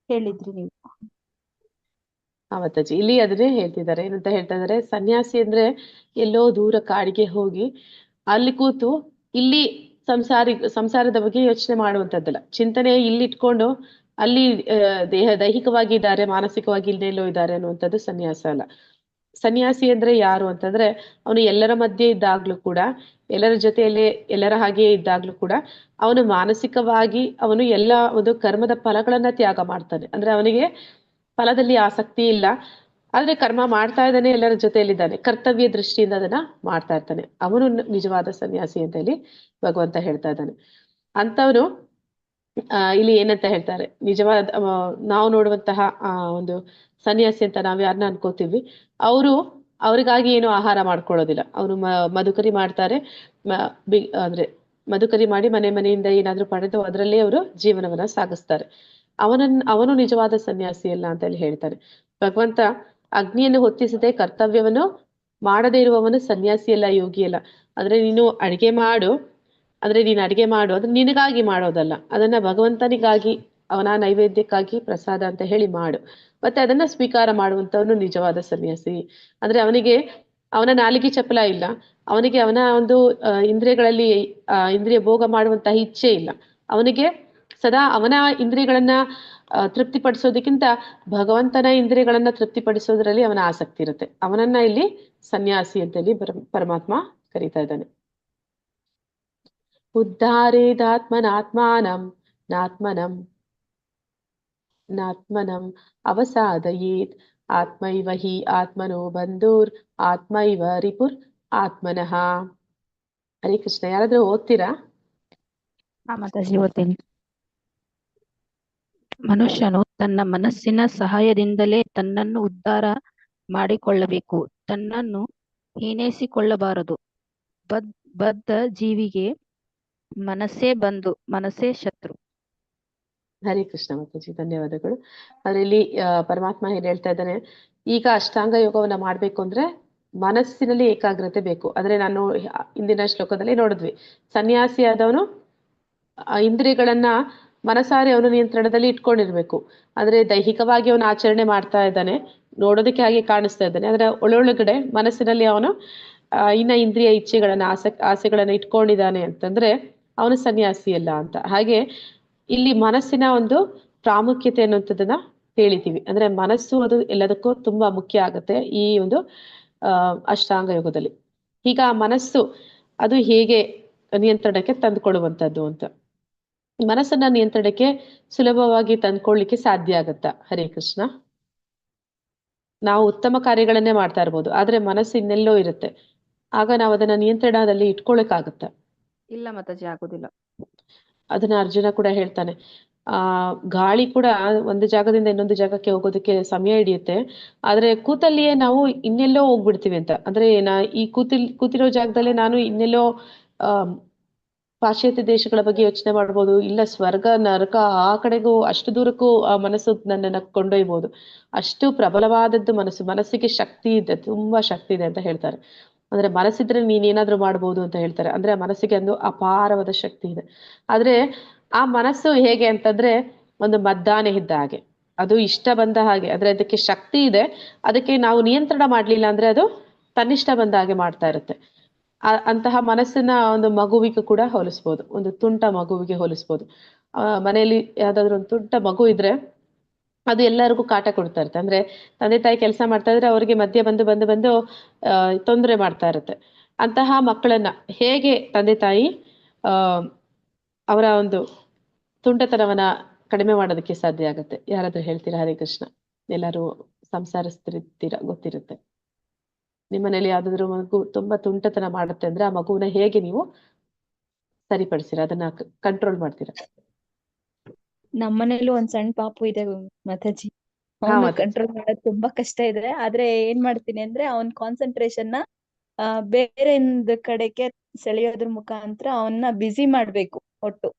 ಹೇಳಿದ್ರಿ ನೀವು. ಮಾತಾಜಿ ಇಲ್ಲಿ ಅದನ್ನೇ ಹೇಳ್ತಿದ್ದಾರೆ. ಏನಂತ ಹೇಳ್ತಾ ಇದಾರೆ, ಸನ್ಯಾಸಿ ಅಂದ್ರೆ ಎಲ್ಲೋ ದೂರ ಕಾಡಿಗೆ ಹೋಗಿ ಅಲ್ಲಿ ಕೂತು ಇಲ್ಲಿ ಸಂಸಾರದ ಬಗ್ಗೆ ಯೋಚನೆ ಮಾಡುವಂತದ್ದಲ್ಲ. ಚಿಂತನೆ ಇಲ್ಲಿ ಇಟ್ಕೊಂಡು ಅಲ್ಲಿ ದೈಹಿಕವಾಗಿ ಇದ್ದಾರೆ, ಮಾನಸಿಕವಾಗಿ ಇಲ್ಲೆಲ್ಲೋ ಇದ್ದಾರೆ ಅನ್ನುವಂಥದ್ದು ಸನ್ಯಾಸ ಅಲ್ಲ. ಸನ್ಯಾಸಿ ಅಂದ್ರೆ ಯಾರು ಅಂತಂದ್ರೆ, ಅವನು ಎಲ್ಲರ ಮಧ್ಯೆ ಇದ್ದಾಗ್ಲೂ ಕೂಡ, ಎಲ್ಲರ ಜೊತೆಯಲ್ಲಿ ಎಲ್ಲರ ಹಾಗೆಯೇ ಇದ್ದಾಗ್ಲೂ ಕೂಡ ಅವನು ಮಾನಸಿಕವಾಗಿ ಅವನು ಎಲ್ಲ ಒಂದು ಕರ್ಮದ ಫಲಗಳನ್ನ ತ್ಯಾಗ ಮಾಡ್ತಾನೆ. ಅಂದ್ರೆ ಅವನಿಗೆ ಫಲದಲ್ಲಿ ಆಸಕ್ತಿ ಇಲ್ಲ, ಆದ್ರೆ ಕರ್ಮ ಮಾಡ್ತಾ ಇದ್ದಾನೆ, ಎಲ್ಲರ ಜೊತೆಯಲ್ಲಿದ್ದಾನೆ, ಕರ್ತವ್ಯ ದೃಷ್ಟಿಯಿಂದ ಅದನ್ನ ಮಾಡ್ತಾ ಇರ್ತಾನೆ, ಅವನು ನಿಜವಾದ ಸನ್ಯಾಸಿ ಅಂತ ಹೇಳಿ ಭಗವಂತ ಹೇಳ್ತಾ ಇದ್ದಾನೆ. ಅಂತವನು ಇಲ್ಲಿ ಏನಂತ ಹೇಳ್ತಾರೆ, ನಿಜವಾದ ನಾವು ನೋಡುವಂತಹ ಒಂದು ಸನ್ಯಾಸಿ ಅಂತ ನಾವ್ ಯಾರನ್ನ ಅನ್ಕೋತೀವಿ, ಅವ್ರಿಗಾಗಿ ಏನು ಆಹಾರ ಮಾಡ್ಕೊಳ್ಳೋದಿಲ್ಲ. ಅವರು ಮಧುಕರಿ ಮಾಡ್ತಾರೆ, ಅಂದ್ರೆ ಮಧುಕರಿ ಮಾಡಿ ಮನೆಯಿಂದ ಏನಾದ್ರೂ ಪಡೆದು ಅದರಲ್ಲೇ ಅವರು ಜೀವನವನ್ನ ಸಾಗಿಸ್ತಾರೆ. ಅವನು ನಿಜವಾದ ಸನ್ಯಾಸಿ ಅಲ್ಲ ಅಂತ ಹೇಳಿ ಹೇಳ್ತಾರೆ ಭಗವಂತ. ಅಗ್ನಿಯನ್ನು ಹೊತ್ತಿಸದೆ ಕರ್ತವ್ಯವನ್ನು ಮಾಡದೇ ಇರುವವನು ಸನ್ಯಾಸಿ ಅಲ್ಲ, ಯೋಗಿ ಅಲ್ಲ. ಆದ್ರೆ ನೀನು ಅಡಿಗೆ ಮಾಡು ಅದು ನಿನಗಾಗಿ ಮಾಡೋದಲ್ಲ, ಅದನ್ನ ಭಗವಂತನಿಗಾಗಿ, ಅವನ ನೈವೇದ್ಯಕ್ಕಾಗಿ ಪ್ರಸಾದ ಅಂತ ಹೇಳಿ ಮಾಡು, ಮತ್ತೆ ಅದನ್ನ ಸ್ವೀಕಾರ ಮಾಡುವಂತವನು ನಿಜವಾದ ಸನ್ಯಾಸಿ. ಅಂದ್ರೆ ಅವನಿಗೆ ಅವನ ನಾಲಿಗೆ ಚಪಲ ಇಲ್ಲ, ಅವನಿಗೆ ಅವನ ಒಂದು ಇಂದ್ರಿಯಗಳಲ್ಲಿ ಇಂದ್ರಿಯ ಭೋಗ ಮಾಡುವಂತಹ ಇಚ್ಛೆ ಇಲ್ಲ. ಅವನಿಗೆ ಸದಾ ಅವನ ಇಂದ್ರಿಯಗಳನ್ನ ತೃಪ್ತಿಪಡಿಸೋದಕ್ಕಿಂತ ಭಗವಂತನ ಇಂದ್ರಿಯಗಳನ್ನ ತೃಪ್ತಿಪಡಿಸೋದ್ರಲ್ಲಿ ಅವನ ಆಸಕ್ತಿ ಇರುತ್ತೆ. ಅವನನ್ನ ಇಲ್ಲಿ ಸನ್ಯಾಸಿ ಅಂತ ಹೇಳಿ ಪರಮಾತ್ಮ ಕರೀತಾ ಇದ್ದಾನೆ. ಉದ್ಧಾರೇದಾತ್ಮನಾತ್ಮಾನಂ ನಾತ್ಮನಂ ಅವಸಾದಯೇತ್ ಆತ್ಮೈವ ಹಿ ಆತ್ಮನೋ ಬಂಧುರ್ ಆತ್ಮೈವ ರಿಪುರ್ ಆತ್ಮನಃ. ಹರೇ ಕೃಷ್ಣ. ಯಾರಾದ್ರೂ ಓದ್ತೀರಾ? ಮಾತಾಜಿ ಓದ್ತೀನಿ. ಮನುಷ್ಯನು ತನ್ನ ಮನಸ್ಸಿನ ಸಹಾಯದಿಂದಲೇ ತನ್ನನ್ನು ಉದ್ಧಾರ ಮಾಡಿಕೊಳ್ಳಬೇಕು, ತನ್ನನ್ನು ಹೀನೈಸಿಕೊಳ್ಳಬಾರದು. ಬದ್ಧ ಜೀವಿಗೆ ಮನಸ್ಸೇ ಬಂಧು, ಮನಸ್ಸೇ ಶತ್ರು. ಹರೇ ಕೃಷ್ಣ ಮಾತಾಜಿ, ಧನ್ಯವಾದಗಳು. ಅದರಲ್ಲಿ ಪರಮಾತ್ಮ ಏನ್ ಹೇಳ್ತಾ ಇದ್ದಾನೆ, ಈಗ ಅಷ್ಟಾಂಗ ಯೋಗವನ್ನ ಮಾಡ್ಬೇಕು ಅಂದ್ರೆ ಮನಸ್ಸಿನಲ್ಲಿ ಏಕಾಗ್ರತೆ ಬೇಕು. ಆದ್ರೆ ನಾನು ಇಂದಿನ ಶ್ಲೋಕದಲ್ಲಿ ನೋಡಿದ್ವಿ, ಸನ್ಯಾಸಿ ಆದವನು ಇಂದ್ರಿಯಗಳನ್ನ ಮನಸಾರೆ ಅವನು ನಿಯಂತ್ರಣದಲ್ಲಿ ಇಟ್ಕೊಂಡಿರ್ಬೇಕು. ಆದ್ರೆ ದೈಹಿಕವಾಗಿ ಅವನು ಆಚರಣೆ ಮಾಡ್ತಾ ಇದ್ದಾನೆ, ನೋಡೋದಕ್ಕೆ ಹಾಗೆ ಕಾಣಿಸ್ತಾ ಇದ್ದಾನೆ, ಆದ್ರೆ ಒಳೊಳಗಡೆ ಮನಸ್ಸಿನಲ್ಲಿ ಅವನು ಇನ್ನ ಇಂದ್ರಿಯ ಇಚ್ಛೆಗಳನ್ನ ಆಸೆಗಳನ್ನ ಇಟ್ಕೊಂಡಿದ್ದಾನೆ ಅಂತಂದ್ರೆ ಅವನು ಸನ್ಯಾಸಿ ಅಲ್ಲ ಅಂತ. ಹಾಗೆ ಇಲ್ಲಿ ಮನಸ್ಸಿನ ಒಂದು ಪ್ರಾಮುಖ್ಯತೆ ಅನ್ನುವಂಥದ್ದನ್ನ ಹೇಳಿತೀವಿ. ಅಂದ್ರೆ ಮನಸ್ಸು ಅದು ಎಲ್ಲದಕ್ಕೂ ತುಂಬಾ ಮುಖ್ಯ ಆಗುತ್ತೆ ಈ ಒಂದು ಅಷ್ಟಾಂಗ ಯೋಗದಲ್ಲಿ. ಈಗ ಮನಸ್ಸು ಅದು ಹೇಗೆ ನಿಯಂತ್ರಣಕ್ಕೆ ತಂದುಕೊಡುವಂಥದ್ದು ಅಂತ, ಮನಸ್ಸನ್ನ ನಿಯಂತ್ರಣಕ್ಕೆ ಸುಲಭವಾಗಿ ತಂದ್ಕೊಳ್ಳಿಕ್ಕೆ ಸಾಧ್ಯ ಆಗತ್ತಾ? ಹರೇ ಕೃಷ್ಣ. ನಾವು ಉತ್ತಮ ಕಾರ್ಯಗಳನ್ನೇ ಮಾಡ್ತಾ ಇರ್ಬೋದು, ಆದ್ರೆ ಮನಸ್ಸು ಇನ್ನೆಲ್ಲೋ ಇರುತ್ತೆ. ಆಗ ನಾವು ಅದನ್ನ ನಿಯಂತ್ರಣದಲ್ಲಿ ಇಟ್ಕೊಳಕ್ಕಾಗತ್ತೆ. ಇಲ್ಲ ಮಾತಾಜಿ, ಆಗೋದಿಲ್ಲ. ಅದನ್ನ ಅರ್ಜುನ ಕೂಡ ಹೇಳ್ತಾನೆ. ಗಾಳಿ ಕೂಡ ಒಂದು ಜಾಗದಿಂದ ಇನ್ನೊಂದು ಜಾಗಕ್ಕೆ ಹೋಗೋದಕ್ಕೆ ಸಮಯ ಹಿಡಿಯುತ್ತೆ, ಆದ್ರೆ ಕೂತಲ್ಲಿಯೇ ನಾವು ಇನ್ನೆಲ್ಲೋ ಹೋಗ್ಬಿಡ್ತೀವಿ ಅಂತ. ಅಂದ್ರೆ ಈ ಕೂತಿರೋ ಜಾಗದಲ್ಲೇ ನಾನು ಇನ್ನೆಲ್ಲೋ ಆ ಪಾಶ್ಚಾತ್ಯ ದೇಶಗಳ ಬಗ್ಗೆ ಯೋಚನೆ ಮಾಡ್ಬೋದು, ಇಲ್ಲ ಸ್ವರ್ಗ ನರಕ ಆ ಕಡೆಗೂ ಅಷ್ಟು ದೂರಕ್ಕೂ ಆ ಮನಸ್ಸು ನನ್ನನ್ನ ಕೊಂಡೊಯ್ಬೋದು. ಅಷ್ಟು ಪ್ರಬಲವಾದದ್ದು ಮನಸ್ಸಿಗೆ ಶಕ್ತಿ ಇದೆ, ತುಂಬಾ ಶಕ್ತಿ ಇದೆ ಅಂತ ಹೇಳ್ತಾರೆ. ಅಂದ್ರೆ ಮನಸ್ಸಿದ್ರೆ ನೀನ್ ಏನಾದ್ರೂ ಮಾಡ್ಬೋದು ಅಂತ ಹೇಳ್ತಾರೆ. ಅಂದ್ರೆ ಆ ಮನಸ್ಸಿಗೆ ಒಂದು ಅಪಾರವಾದ ಶಕ್ತಿ ಇದೆ. ಆದ್ರೆ ಆ ಮನಸ್ಸು ಹೇಗೆ ಅಂತಂದ್ರೆ ಒಂದು ಮದ್ದಾನೆ ಇದ್ದ ಹಾಗೆ, ಅದು ಇಷ್ಟ ಬಂದ ಹಾಗೆ, ಅಂದ್ರೆ ಅದಕ್ಕೆ ಶಕ್ತಿ ಇದೆ, ಅದಕ್ಕೆ ನಾವು ನಿಯಂತ್ರಣ ಮಾಡ್ಲಿಲ್ಲ ಅಂದ್ರೆ ಅದು ತನ್ನಿಷ್ಟ ಬಂದ ಹಾಗೆ ಮಾಡ್ತಾ ಇರುತ್ತೆ. ಅಂತಹ ಮನಸ್ಸನ್ನ ಒಂದು ಮಗುವಿಗೆ ಕೂಡ ಹೋಲಿಸ್ಬೋದು, ಒಂದು ತುಂಟ ಮಗುವಿಗೆ ಹೋಲಿಸ್ಬೋದು. ಮನೆಯಲ್ಲಿ ಯಾವ್ದಾದ್ರು ಒಂದು ತುಂಟ ಮಗು ಇದ್ರೆ ಅದು ಎಲ್ಲರಿಗೂ ಕಾಟ ಕೊಡ್ತಾ ಇರುತ್ತೆ. ಅಂದ್ರೆ ತಂದೆ ತಾಯಿ ಕೆಲಸ ಮಾಡ್ತಾ ಇದ್ರೆ ಅವ್ರಿಗೆ ಮಧ್ಯೆ ಬಂದು ತೊಂದರೆ ಮಾಡ್ತಾ ಇರುತ್ತೆ. ಅಂತಹ ಮಕ್ಕಳನ್ನ ಹೇಗೆ ತಂದೆ ತಾಯಿ ಅವರ ಒಂದು ತುಂಟತನವನ್ನ ಕಡಿಮೆ ಮಾಡೋದಕ್ಕೆ ಸಾಧ್ಯ ಆಗುತ್ತೆ? ಯಾರಾದ್ರೂ ಹೇಳ್ತೀರಾ? ಹರೇ ಕೃಷ್ಣ. ಎಲ್ಲರೂ ಸಂಸಾರಿಸ್ತಿರ್ತೀರಾ, ಗೊತ್ತಿರುತ್ತೆ. ನಿಮ್ಮನೇಲಿ ಯಾವ್ದಾದ್ರು ಮಗು ತುಂಬಾ ತುಂಟತನ ಮಾಡುತ್ತೆ ಅಂದ್ರೆ ಆ ಮಗುವನ್ನ ಹೇಗೆ ನೀವು ಸರಿಪಡಿಸ್ತೀರಾ, ಅದನ್ನ ಕಂಟ್ರೋಲ್ ಮಾಡ್ತೀರಾ? ನಮ್ಮನೇಲೂ ಒಂದ್ ಸಣ್ಣ ಪಾಪು ಇದೆ ಮಾತಾಜಿ. ಹಾ ಅವನು ಮಾತಾಜಿ. ಕಂಟ್ರೋಲ್ ಮಾಡೋದು ತುಂಬಾ ಕಷ್ಟ ಇದೆ. ಆದ್ರೆ ಏನ್ ಮಾಡ್ತೀನಿ ಅಂದ್ರೆ ಅವನ್ ಕಾನ್ಸಂಟ್ರೇಷನ್ ನ ಬೇರೆ ಕಡೆಗೆ ಸೆಳೆಯೋದ್ರ ಮುಖಾಂತರ ಅವನ್ನ ಬ್ಯುಸಿ ಮಾಡ್ಬೇಕು ಒಟ್ಟು.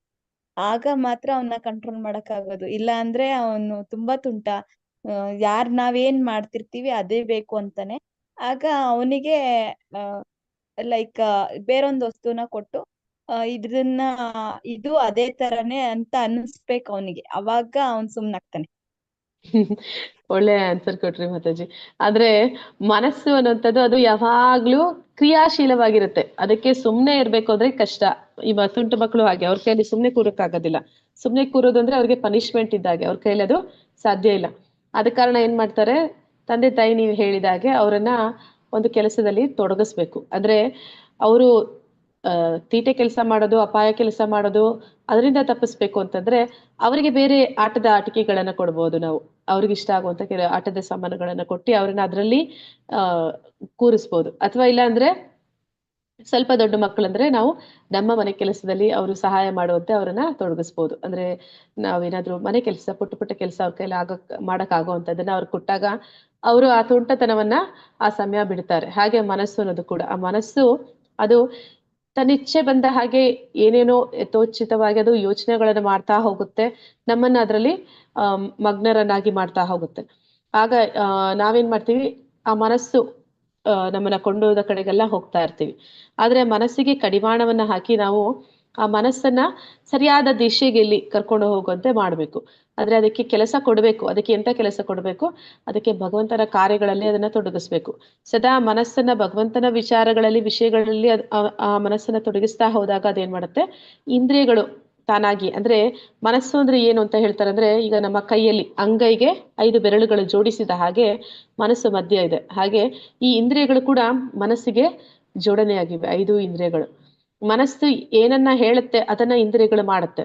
ಆಗ ಮಾತ್ರ ಅವನ್ನ ಕಂಟ್ರೋಲ್ ಮಾಡಕ್ ಆಗೋದು. ಇಲ್ಲ ಅಂದ್ರೆ ಅವನು ತುಂಬಾ ತುಂಟ. ನಾವೇನ್ ಮಾಡ್ತಿರ್ತೀವಿ ಅದೇ ಬೇಕು ಅಂತಾನೆ. ಆಗ ಅವನಿಗೆ ಲೈಕ್ ಬೇರೊಂದ್ ವಸ್ತುನ ಕೊಟ್ಟು ಇದನ್ನ ಇದು ಅದೇ ತರನೇ ಅಂತ ಅನ್ನಿಸ್ಬೇಕು ಅವನಿಗೆ. ಅವಾಗ ಅವನ್ ಸುಮ್ನಾಗ್ತಾನೆ. ಒಳ್ಳೆ ಆನ್ಸರ್ ಕೊಟ್ರಿ ಮಾತಾಜಿ. ಆದ್ರೆ ಮನಸ್ಸು ಅನ್ನುವಂಥದ್ದು ಅದು ಯಾವಾಗ್ಲೂ ಕ್ರಿಯಾಶೀಲವಾಗಿರುತ್ತೆ. ಅದಕ್ಕೆ ಸುಮ್ನೆ ಇರ್ಬೇಕು ಅಂದ್ರೆ ಕಷ್ಟ. ಈ ತುಂಟ ಮಕ್ಕಳು ಹಾಗೆ, ಅವ್ರ ಕೈಯಲ್ಲಿ ಸುಮ್ನೆ ಕೂರಕ್ಕಾಗೋದಿಲ್ಲ. ಸುಮ್ನೆ ಕೂರೋದು ಅಂದ್ರೆ ಅವ್ರಿಗೆ ಪನಿಷ್ಮೆಂಟ್ ಇದ್ದಾಗೆ, ಅವ್ರ ಕೈಯಲ್ಲಿ ಅದು ಸಾಧ್ಯ ಇಲ್ಲ. ಆದ ಕಾರಣ ಏನ್ ಮಾಡ್ತಾರೆ, ತಂದೆ ತಾಯಿ ನೀವು ಹೇಳಿದಾಗೆ ಅವರನ್ನ ಒಂದು ಕೆಲಸದಲ್ಲಿ ತೊಡಗಿಸ್ಬೇಕು. ಅಂದ್ರೆ ಅವರು ತೀಟೆ ಕೆಲಸ ಮಾಡೋದು, ಅಪಾಯ ಕೆಲಸ ಮಾಡೋದು, ಅದರಿಂದ ತಪ್ಪಿಸ್ಬೇಕು ಅಂತಂದ್ರೆ ಅವರಿಗೆ ಬೇರೆ ಆಟದ ಆಟಿಕೆಗಳನ್ನ ಕೊಡ್ಬೋದು ನಾವು. ಅವ್ರಿಗೆ ಇಷ್ಟ ಆಗುವಂತ ಕೆಲ ಆಟದ ಸಾಮಾನುಗಳನ್ನ ಕೊಟ್ಟು ಅವ್ರನ್ನ ಅದರಲ್ಲಿ ಕೂರಿಸ್ಬೋದು. ಅಥವಾ ಇಲ್ಲ ಅಂದ್ರೆ ಸ್ವಲ್ಪ ದೊಡ್ಡ ಮಕ್ಕಳಂದ್ರೆ ನಾವು ನಮ್ಮ ಮನೆ ಕೆಲಸದಲ್ಲಿ ಅವರು ಸಹಾಯ ಮಾಡುವಂತೆ ಅವರನ್ನ ತೊಡಗಿಸ್ಬೋದು. ಅಂದ್ರೆ ನಾವೇನಾದ್ರೂ ಮನೆ ಕೆಲಸ, ಪುಟ್ಟ ಕೆಲಸ ಅವ್ರ ಕೈಲಿ ಮಾಡಕ್ ಆಗುವಂತದನ್ನ ಅವ್ರು ಕೊಟ್ಟಾಗ ಅವರು ಆ ತುಂಟತನವನ್ನ ಆ ಸಮಯ ಬಿಡ್ತಾರೆ. ಹಾಗೆ ಮನಸ್ಸು ಅನ್ನೋದು ಕೂಡ, ಆ ಮನಸ್ಸು ಅದು ತನ್ನಿಚ್ಛೆ ಬಂದ ಹಾಗೆ ಏನೇನೋ ಯಥೋಚಿತವಾಗಿ ಅದು ಯೋಚನೆಗಳನ್ನ ಮಾಡ್ತಾ ಹೋಗುತ್ತೆ, ನಮ್ಮನ್ನ ಅದರಲ್ಲಿ ಮಗ್ನರನ್ನಾಗಿ ಮಾಡ್ತಾ ಹೋಗುತ್ತೆ. ಆಗ ನಾವೇನ್ ಮಾಡ್ತೀವಿ, ಆ ಮನಸ್ಸು ನಮ್ಮನ್ನ ಕೊಂಡೊಯ್ದ ಕಡೆಗೆಲ್ಲ ಹೋಗ್ತಾ ಇರ್ತೀವಿ. ಆದ್ರೆ ಮನಸ್ಸಿಗೆ ಕಡಿವಾಣವನ್ನ ಹಾಕಿ ನಾವು ಆ ಮನಸ್ಸನ್ನ ಸರಿಯಾದ ದಿಶೆಗೆ ಕರ್ಕೊಂಡು ಹೋಗುವಂತೆ ಮಾಡ್ಬೇಕು. ಆದ್ರೆ ಅದಕ್ಕೆ ಕೆಲಸ ಕೊಡ್ಬೇಕು. ಅದಕ್ಕೆ ಎಂತ ಕೆಲಸ ಕೊಡ್ಬೇಕು? ಅದಕ್ಕೆ ಭಗವಂತನ ಕಾರ್ಯಗಳಲ್ಲಿ ಅದನ್ನ ತೊಡಗಿಸ್ಬೇಕು. ಸದಾ ಮನಸ್ಸನ್ನ ಭಗವಂತನ ವಿಷಯಗಳಲ್ಲಿ ಆ ಮನಸ್ಸನ್ನ ತೊಡಗಿಸ್ತಾ ಹೋದಾಗ ಅದೇನ್ ಮಾಡುತ್ತೆ, ಇಂದ್ರಿಯಗಳು ತಾನಾಗಿ, ಅಂದ್ರೆ ಮನಸ್ಸು ಅಂದ್ರೆ ಏನು ಅಂತ ಹೇಳ್ತಾರೆ ಅಂದ್ರೆ, ಈಗ ನಮ್ಮ ಕೈಯಲ್ಲಿ ಅಂಗೈಗೆ 5 ಬೆರಳುಗಳು ಜೋಡಿಸಿದ ಹಾಗೆ ಮನಸ್ಸು ಮಧ್ಯ ಇದೆ. ಹಾಗೆ ಈ ಇಂದ್ರಿಯಗಳು ಕೂಡ ಮನಸ್ಸಿಗೆ ಜೋಡಣೆಯಾಗಿವೆ. 5 ಇಂದ್ರಿಯಗಳು. ಮನಸ್ಸು ಏನನ್ನ ಹೇಳುತ್ತೆ ಅದನ್ನ ಇಂದ್ರಿಯಗಳು ಮಾಡುತ್ತೆ.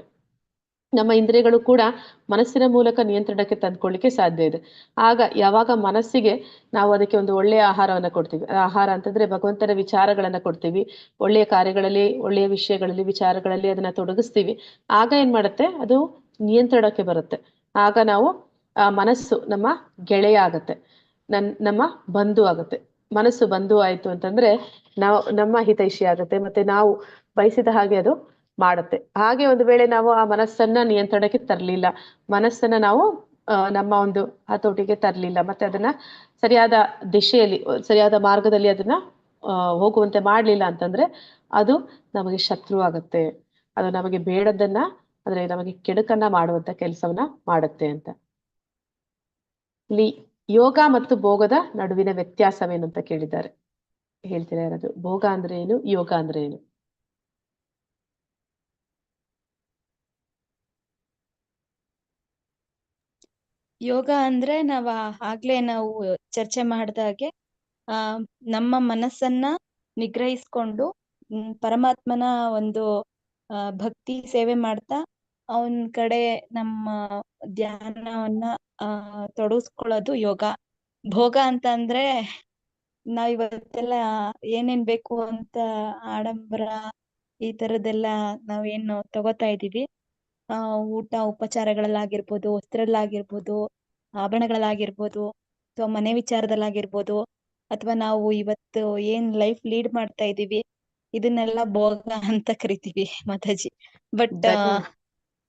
ನಮ್ಮ ಇಂದ್ರಿಯಗಳು ಕೂಡ ಮನಸ್ಸಿನ ಮೂಲಕ ನಿಯಂತ್ರಣಕ್ಕೆ ತಂದ್ಕೊಳ್ಳಿಕ್ಕೆ ಸಾಧ್ಯ ಇದೆ. ಆಗ ಯಾವಾಗ ಮನಸ್ಸಿಗೆ ನಾವು ಅದಕ್ಕೆ ಒಂದು ಒಳ್ಳೆಯ ಆಹಾರವನ್ನ ಕೊಡ್ತೀವಿ, ಆಹಾರ ಅಂತಂದ್ರೆ ಭಗವಂತನ ವಿಚಾರಗಳನ್ನ ಕೊಡ್ತೀವಿ, ಒಳ್ಳೆಯ ಕಾರ್ಯಗಳಲ್ಲಿ, ಒಳ್ಳೆಯ ವಿಷಯಗಳಲ್ಲಿ, ವಿಚಾರಗಳಲ್ಲಿ ಅದನ್ನ ತೊಡಗಿಸ್ತೀವಿ, ಆಗ ಏನ್ ಮಾಡುತ್ತೆ, ಅದು ನಿಯಂತ್ರಣಕ್ಕೆ ಬರುತ್ತೆ. ಆಗ ನಾವು ಆ ಮನಸ್ಸು ನಮ್ಮ ಗೆಳೆಯ ಆಗತ್ತೆ, ನಮ್ಮ ಬಂಧು ಆಗತ್ತೆ. ಮನಸ್ಸು ಬಂಧು ಆಯ್ತು ಅಂತಂದ್ರೆ ನಮ್ಮ ಹಿತೈಷಿ ಆಗುತ್ತೆ, ಮತ್ತೆ ನಾವು ಬಯಸಿದ ಹಾಗೆ ಅದು ಮಾಡುತ್ತೆ. ಹಾಗೆ ಒಂದು ವೇಳೆ ನಾವು ಆ ಮನಸ್ಸನ್ನ ನಿಯಂತ್ರಣಕ್ಕೆ ತರಲಿಲ್ಲ, ಮನಸ್ಸನ್ನ ನಾವು ನಮ್ಮ ಒಂದು ಹತೋಟಿಗೆ ತರಲಿಲ್ಲ, ಮತ್ತೆ ಅದನ್ನ ಸರಿಯಾದ ದಿಶೆಯಲ್ಲಿ, ಸರಿಯಾದ ಮಾರ್ಗದಲ್ಲಿ ಅದನ್ನ ಹೋಗುವಂತೆ ಮಾಡ್ಲಿಲ್ಲ ಅಂತಂದ್ರೆ ಅದು ನಮಗೆ ಶತ್ರು ಆಗತ್ತೆ. ಅದು ನಮಗೆ ಬೇಡದನ್ನ, ಅಂದ್ರೆ ನಮಗೆ ಕೆಡುಕನ್ನ ಮಾಡುವಂತ ಕೆಲಸವನ್ನ ಮಾಡುತ್ತೆ ಅಂತ. ಇಲ್ಲಿ ಯೋಗ ಮತ್ತು ಭೋಗದ ನಡುವಿನ ವ್ಯತ್ಯಾಸವೇನು ಅಂತ ಕೇಳಿದ್ದಾರೆ. ಹೇಳ್ತೀರಾ ಯಾರಾದ್ರು? ಭೋಗ ಅಂದ್ರೆ ಏನು, ಯೋಗ ಅಂದ್ರೆ ಏನು? ಯೋಗ ಅಂದ್ರೆ ಆಗ್ಲೇ ನಾವು ಚರ್ಚೆ ಮಾಡ್ದಾಗೆ ನಮ್ಮ ಮನಸ್ಸನ್ನ ನಿಗ್ರಹಿಸ್ಕೊಂಡು ಪರಮಾತ್ಮನ ಒಂದು ಭಕ್ತಿ ಸೇವೆ ಮಾಡ್ತಾ ಅವನ್ ಕಡೆ ನಮ್ಮ ಧ್ಯಾನವನ್ನ ತೊಡಗಿಸ್ಕೊಳ್ಳೋದು ಯೋಗ. ಭೋಗ ಅಂತ ಅಂದ್ರೆ ನಾವ್ ಇವತ್ತೆಲ್ಲ ಏನೇನ್ ಬೇಕು ಅಂತ ಆಡಂಬರ ಈ ತರದೆಲ್ಲ ನಾವೇನು ತಗೋತಾ ಇದೀವಿ. ಊಟ ಉಪಚಾರಗಳಲ್ಲಾಗಿರ್ಬೋದು, ವಸ್ತ್ರಲ್ಲಾಗಿರ್ಬೋದು, ಆಭರಣಗಳಲ್ಲಾಗಿರ್ಬೋದು, ಅಥವಾ ಮನೆ ವಿಚಾರದಲ್ಲಾಗಿರ್ಬೋದು, ಅಥವಾ ನಾವು ಇವತ್ತು ಏನ್ ಲೈಫ್ ಲೀಡ್ ಮಾಡ್ತಾ ಇದೀವಿ, ಇದನ್ನೆಲ್ಲ ಭೋಗ ಅಂತ ಕರಿತೀವಿ ಮಾತಾಜಿ. ಬಟ್ ಧನ್ಯವಾದ.